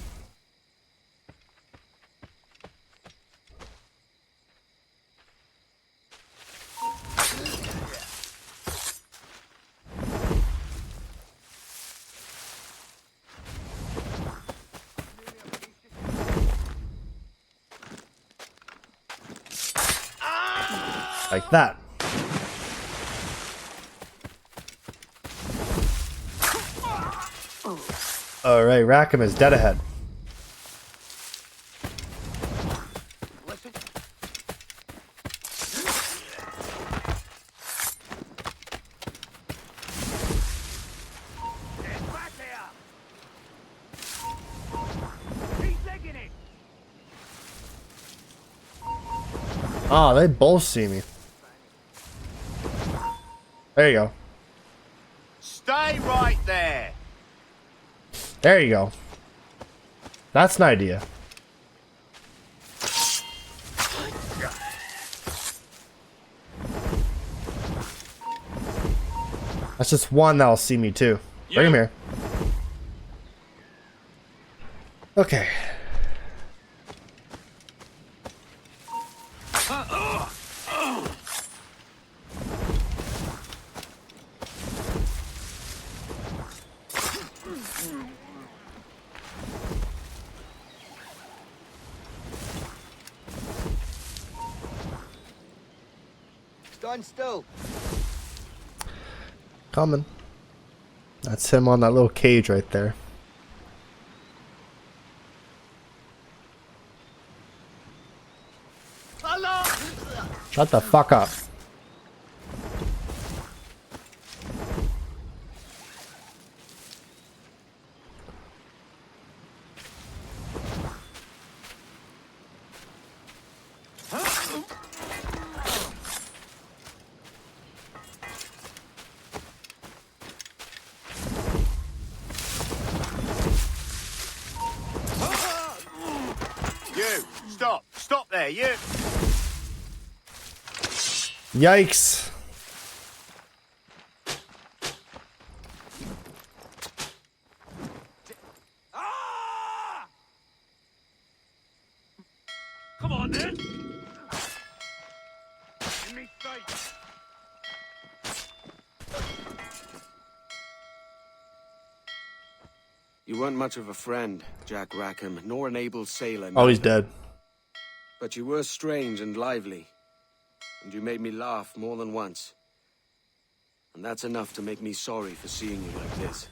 Like that. Alright, Rackham is dead ahead. Oh, they both see me. There you go. Stay right there. There you go. That's an idea. That's just one that'll see me too. Bring him here. Okay. Stand still. Coming. That's him on that little cage right there. Shut the fuck up. You, stop. Stop there, you. Yikes. Come on, then. Give me sight. You weren't much of a friend, Jack Rackham, nor an able sailor. Oh, he's neither. dead. But you were strange and lively, and you made me laugh more than once. And that's enough to make me sorry for seeing you like this.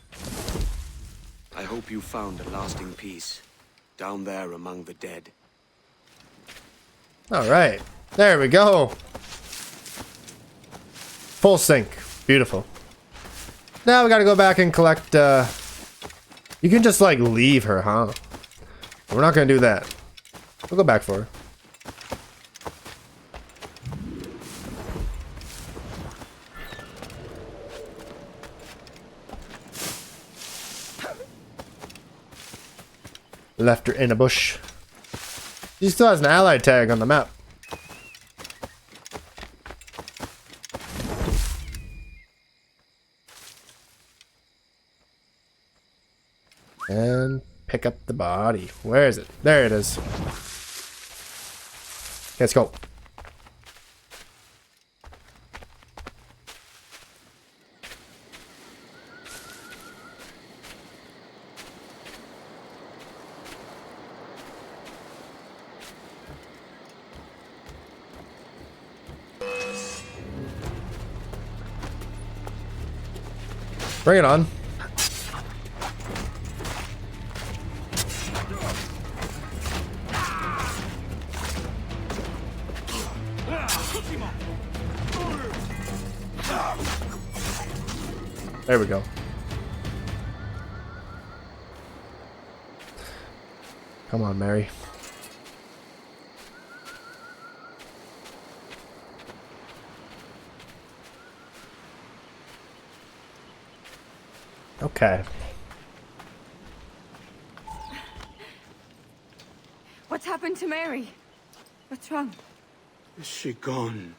I hope you found a lasting peace, down there among the dead. Alright. There we go. Full sync. Beautiful. Now we gotta go back and collect, You can just, like, leave her, huh? We're not gonna do that. We'll go back for her. Left her in a bush. She still has an ally tag on the map. And pick up the body. Where is it? There it is. Let's go. Bring it on. There we go. Come on, Mary. Okay. What's happened to Mary? What's wrong? Is she gone?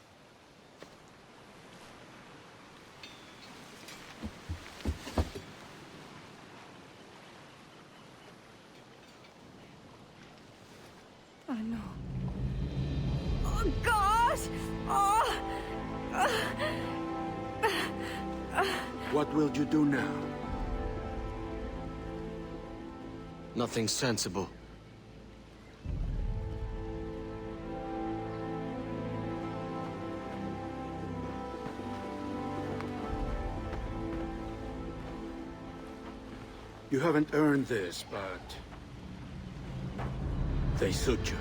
Oh no. Oh God! Oh! What will you do now? Nothing sensible. You haven't earned this, but they suit you.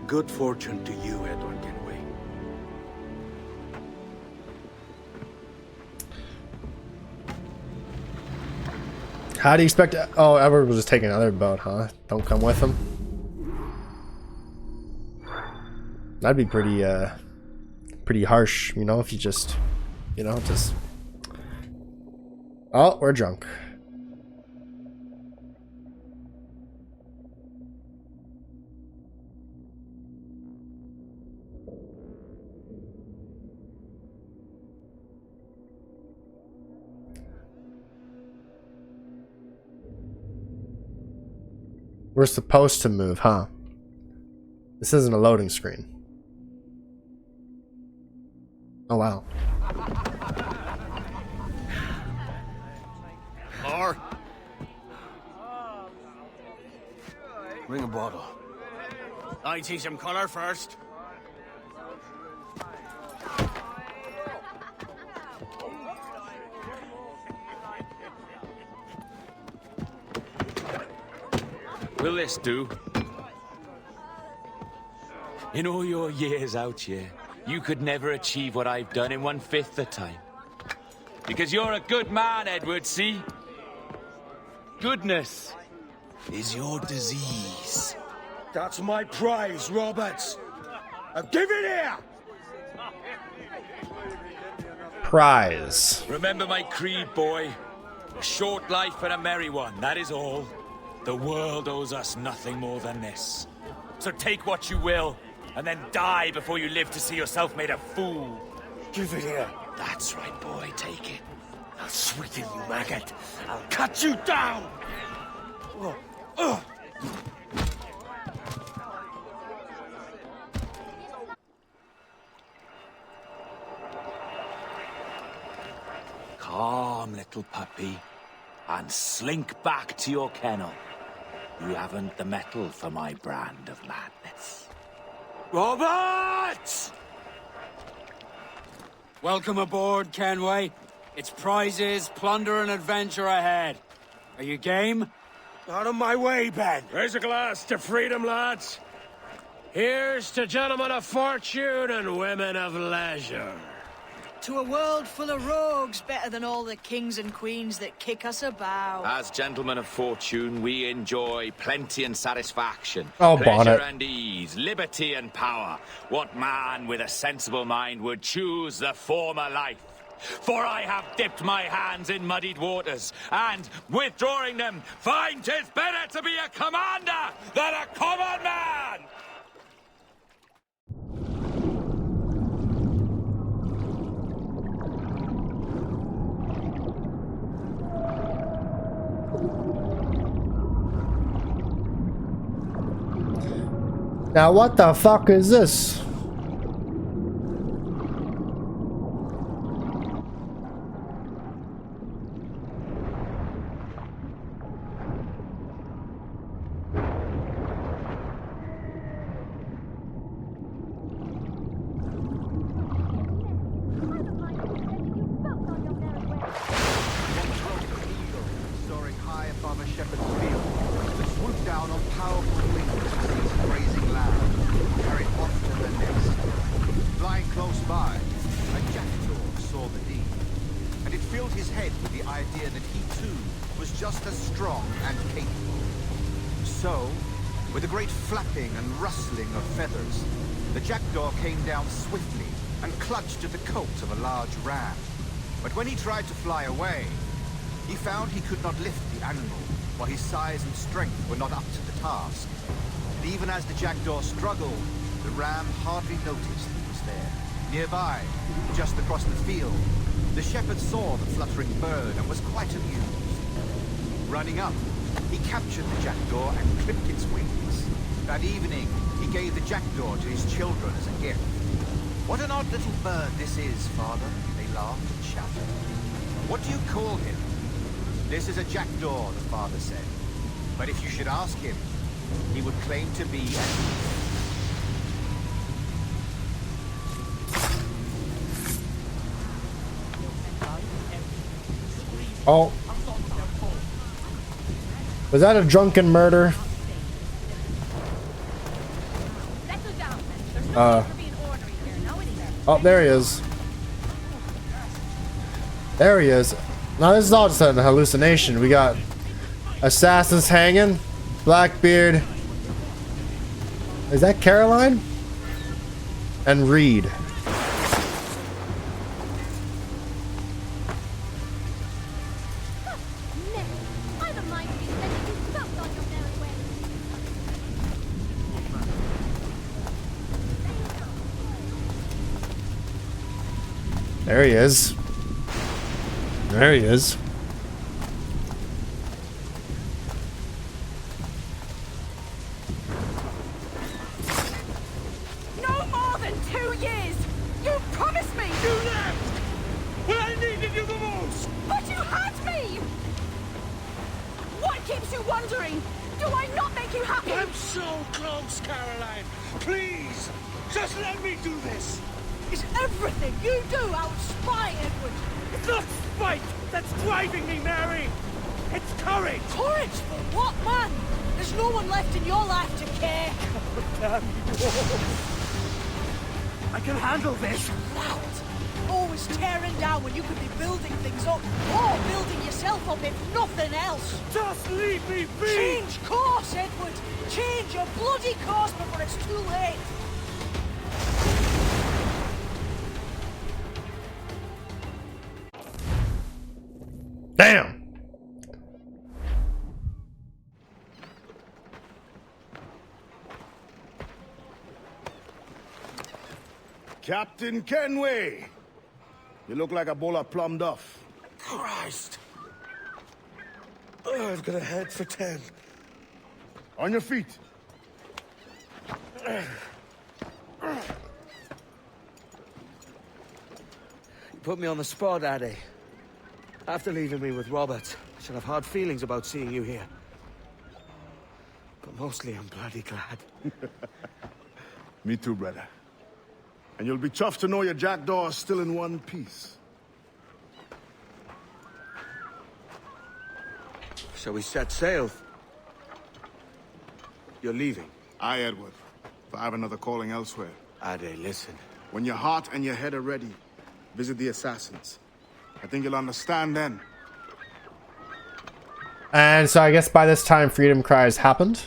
Good fortune to you, Edward Kenway. How do you expect? Oh, Edward will just take another boat, huh? Don't come with him. That'd be pretty harsh, you know, if you just, you know, just. Oh, we're drunk. We're supposed to move, huh? This isn't a loading screen. Oh, wow. Or bring a bottle. I see some color first. Will this do? In all your years out here, you could never achieve what I've done in 1/5 the time. Because you're a good man, Edward, see? Goodness is your disease. That's my prize, Roberts. Give it here! Prize. Remember my creed, boy. A short life and a merry one, that is all. The world owes us nothing more than this. So take what you will, and then die before you live to see yourself made a fool. Give it here. That's right, boy, take it. I'll sweeten you, maggot. I'll cut you down! Calm, little puppy, and slink back to your kennel. You haven't the mettle for my brand of madness. Roberts! Welcome aboard, Kenway. It's prizes, plunder, and adventure ahead. Are you game? Out of my way, Ben. Raise a glass to freedom, lads. Here's to gentlemen of fortune and women of leisure. To a world full of rogues, better than all the kings and queens that kick us about. As gentlemen of fortune, we enjoy plenty and satisfaction. Oh, pleasure bonnet. and ease, liberty and power. What man with a sensible mind would choose the former life? For I have dipped my hands in muddied waters, and, withdrawing them, find 'tis better to be a commander than a common man! Now what the fuck is this? Soaring high above a shepherd's field, would swoop down on powerful wings to seize grazing land, carried off to the nest. Flying close by, a jackdaw saw the deed, and it filled his head with the idea that he too was just as strong and capable. So, with a great flapping and rustling of feathers, the jackdaw came down swiftly and clutched at the coat of a large ram. But when he tried to fly away, he found he could not lift the animal, for his size and strength were not up to the task. And even as the jackdaw struggled, the ram hardly noticed he was there. Nearby, just across the field, the shepherd saw the fluttering bird and was quite amused. Running up, he captured the jackdaw and clipped its wings. That evening, he gave the jackdaw to his children as a gift. "What an odd little bird this is, father," they laughed and shouted. "What do you call him?" "This is a jackdaw," the father said. "But if you should ask him, he would claim to be an Oh. Was that a drunken murder? Oh, there he is. There he is. Now this is all just a hallucination. We got assassins hanging, Blackbeard. Is that Caroline? And Reed. There he is. There he is. No more than 2 years! You promised me! You left! When I needed you the most! But you had me! What keeps you wondering? Do I not make you happy? I'm so close, Caroline! Please! Just let me do this! Is everything you do out spy, Edward? It's not spite that's driving me, Mary! It's courage! Courage for what, man? There's no one left in your life to care. Damn you all. I can handle this. Loud. Always tearing down when you could be building things up, or building yourself up if nothing else. Just leave me be! Change course, Edward! Change your bloody course before it's too late! Damn! Captain Kenway! You look like a bowl of plum duff. Christ! Oh, I've got a head for 10. On your feet. You put me on the spot, Addy. After leaving me with Robert, I should have hard feelings about seeing you here. But mostly I'm bloody glad. Me too, brother. And you'll be chuffed to know your jackdaw is still in one piece. So we set sail. You're leaving? Aye, Edward. But I have another calling elsewhere. Ade, listen. When your heart and your head are ready, visit the assassins. I think you'll understand then. And so I guess by this time Freedom Cries happened.